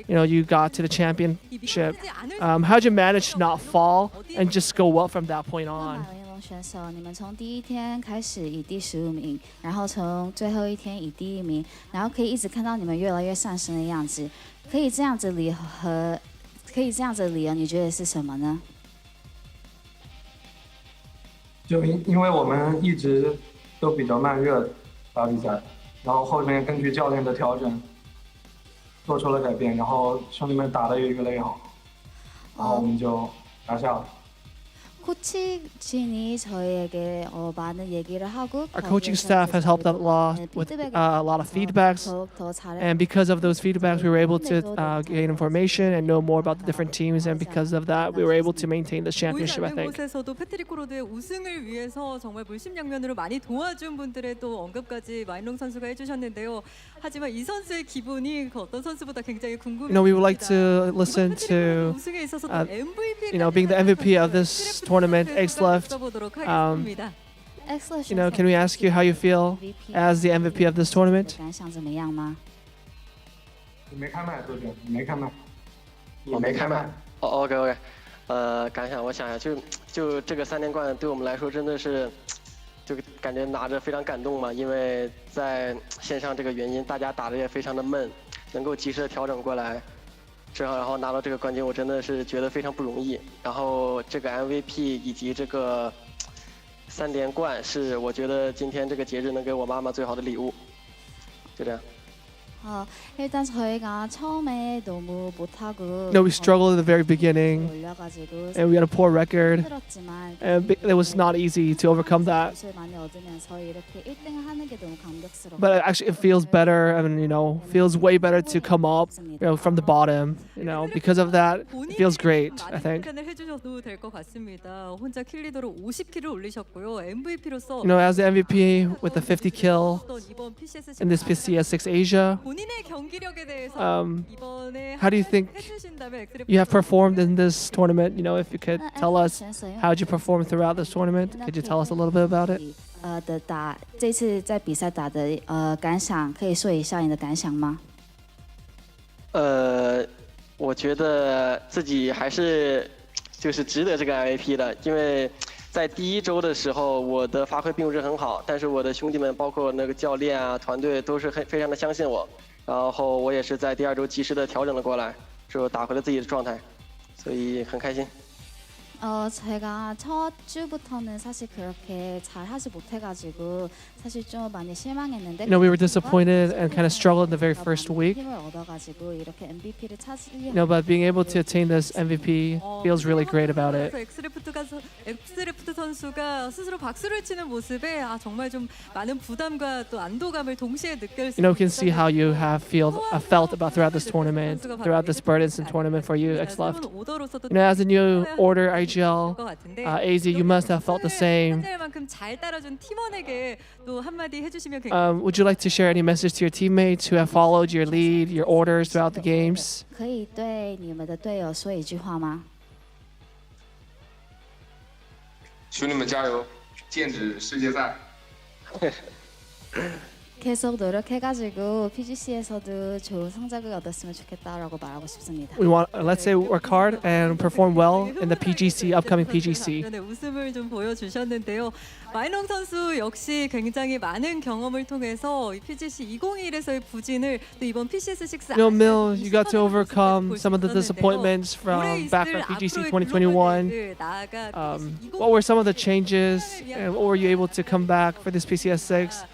you got to the championship. How'd you manage to not fall and just go up from that point on? 选手，你们从第1天开始以第15名，然后从最后1天以第1名，然后可以一直看到你们越来越上升的样子。可以这样子理由，你觉得是什么呢？就因为我们一直都比较慢热打比赛，然后后面根据教练的调整做出了改变，然后兄弟们打得越来越好，然后我们就拿下了。 코치진이 저희에게 많은 얘기를 하고 Our coaching staff has helped a lot with a lot of feedbacks, and because of those feedbacks, we were able to gain information and know more about the different teams, and because of that, we were able to maintain the championship. I think. 곳에서도 패트리코 로드의 우승을 위해서 정말 물심양면으로 많이 도와준 분들의 또 언급까지 마인롱 선수가 해주셨는데요. 하지만 이 선수의 기분이 그 어떤 선수보다 굉장히 궁금해요. You know, we would like to listen to, 우승에 있어서 you know, being the MVP of this tournament, Xleft. You know, can we ask you how you feel as the MVP of this tournament? 感想怎么样吗？你没开麦，周姐，你没开麦，你我没开麦。 OK，感想我想一下，就这个3连冠对我们来说真的是，就感觉拿着非常感动嘛，因为在线上这个原因，大家打的也非常的闷，能够及时的调整过来，然后拿到这个冠军，我真的是觉得非常不容易。然后这个 MVP 以及这个3连冠是我觉得今天这个节日能给我妈妈最好的礼物，就这样。 일단 저희가 처음에 너무 못하고 No, we struggled at the very beginning, 올려가지고 and we had a poor record, 힘들었지만 and it was not easy to overcome that. 점수를 많이 얻으면서 이렇게 1등을 하는 게 너무 감격스럽고 But actually, it feels better, and you know, feels way better to come up, you know, from the bottom. You know, because of that, it feels great. I think. 을 해주셔도 될 것 같습니다. 혼자 킬 리더로 50킬을 올리셨고요. MVP로서 You know, as the MVP with the 50 kill 이번 PCS6 in this PCS6 Asia, 본인의 경기력에 대해서 이번에 how do you think 해주신다면 you have performed in this tournament? You know, if you could tell us how did you perform throughout this tournament? Could you tell us a little bit about it? 这次在比赛打的感想，可以说一下你的感想吗？我觉得自己还是就是值得这个 MVP 的，因为在第1周的时候我的发挥并不是很好，但是我的兄弟们包括那个教练啊团队都是非常的相信我，然后我也是在第2周及时的调整了过来，就打回了自己的状态，所以很开心。 제가 첫 주부터는 사실 그렇게 잘 하지 못해가지고 사실 좀 많이 실망했는데. You know, we were disappointed and kind of struggled in the very first week. 힘을 얻어가지고 이렇게 MVP를 You know, but being able to attain this MVP feels really great about it. 엑스레프트 선수가 스스로 박수를 치는 모습에 정말 좀 많은 부담과 또 안도감을 동시에 느낄 수. You know, we can see how you have felt about throughout this tournament, throughout this burdensome tournament for you, Xleft. You know, as a new order IGL, AZ, you must have felt the same. Would you like to share any message to your teammates who have followed your lead, your orders throughout the games? 可以对你们的队友说一句话吗？兄弟们加油，剑指世界赛。 계속 노력해가지고 PGC에서도 좋은 성적을 얻었으면 좋겠다라고 말하고 싶습니다. We want, let's say, work hard and perform well in the PGC, upcoming PGC. 네, 웃음을 좀 보여주셨는데요. 마이농 선수 역시 굉장히 많은 경험을 통해서 이 PGC 2021에서의 부진을 또 이번 PCS6 You know, Mill, you got to overcome some of the disappointments from back from PGC 2021. What were some of the changes, and what were you able to come back for this PCS6?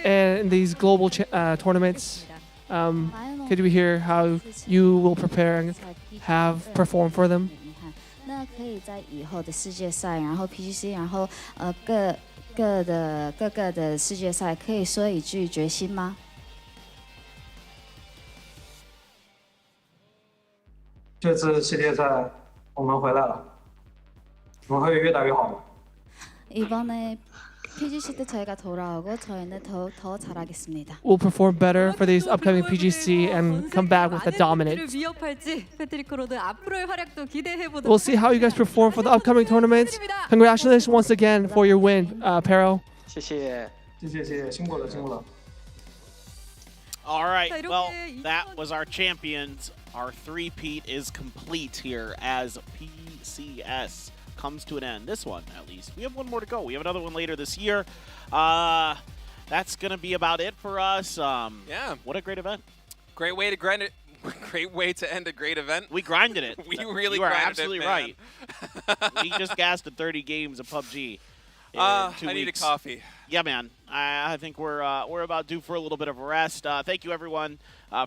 And in these global tournaments, could we hear how you will prepare and have performed for them? 那可以在以后的世界赛，然后 PGC， 然后各个的世界赛，可以说一句决心吗？这次世界赛我们回来了，我们会越打越好。 이번에 PGC 때 저희가 돌아오고 저희는 더 잘하겠습니다. We'll perform better for these upcoming PGC and come back with a dominance. We'll see how you guys perform for the upcoming tournaments. Congratulations once again for your win, Pero. 谢谢，辛苦了，辛苦了。 All right, well, that was our champions. Our three-peat is complete here as PCS comes to an end. This one, at least. We have one more to go. We have another one later this year. That's going to be about it for us. Yeah. What a great event. Great way to grind it. Great way to end a great event. We grinded it. We really you are grinded absolutely it, man. right. We just gassed 30 games of PUBG. I need a coffee. Yeah, man. I think we're about due for a little bit of a rest. Thank you, everyone,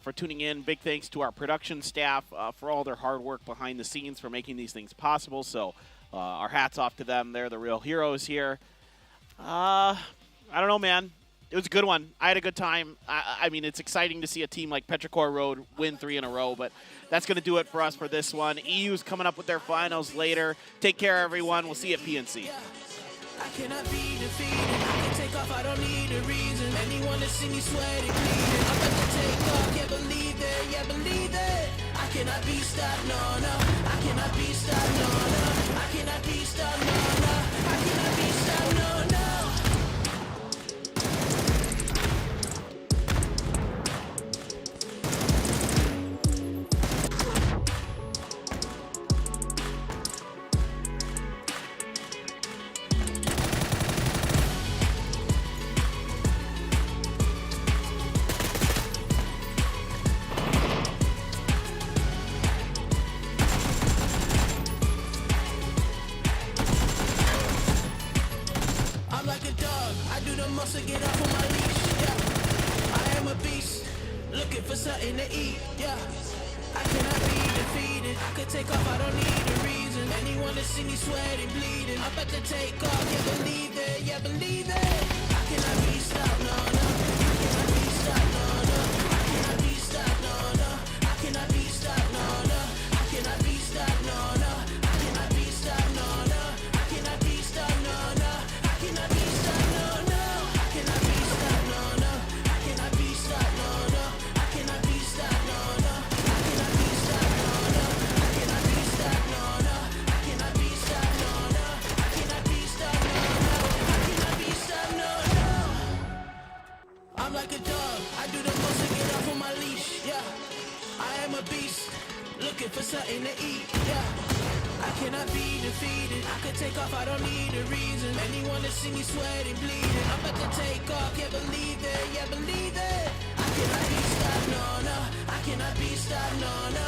for tuning in. Big thanks to our production staff for all their hard work behind the scenes for making these things possible. So our hats off to them. They're the real heroes here. I don't know, man. It was a good one. I had a good time. I mean, it's exciting to see a team like Petrichor Road win 3 in a row, but that's going to do it for us for this one. EU's coming up with their finals later. Take care, everyone. We'll see you at PNC. I cannot be defeated. I can take off, I don't need a reason. Anyone Anyone that see me sweating, bleeding, I'm about to take off, can't believe it, yeah, believe it. I cannot be stopped, no, no. I cannot be stopped, no, no. I cannot be stopped, no, no. I cannot be stopped, no, no. I'm like a dog, I do the most to get off of my leash, yeah. I am a beast, looking for something to eat, yeah. I cannot be defeated, I could take off, I don't need a reason. Anyone that see me sweating, bleeding, I'm about to take off, yeah, believe it, yeah, believe it. I cannot be stopped, no, no. I cannot be stopped, no, no. I cannot be stopped, no, no. I cannot be stopped, no, no. I cannot be stopped, no, no. I cannot be stopped, no, no. I cannot be stopped, no, no. I cannot be stopped, no, no. I cannot be stopped, no, no. I cannot be stopped, no, no. I cannot be stopped, no, no. I cannot be stopped, no, no. I cannot be stopped, no, no. I cannot be stopped, no, no. I cannot be stopped, no, no. I cannot be stopped, no, no. I'm like a dog, I do the most to get off of my leash, yeah. I am a beast, looking for something to eat, yeah. I cannot be defeated, I could take off, I don't need a reason. Anyone that see me sweating, bleeding, I'm about to take off, can't believe it, yeah, believe it. I cannot be stopped, no, no. I cannot be stopped, no, no.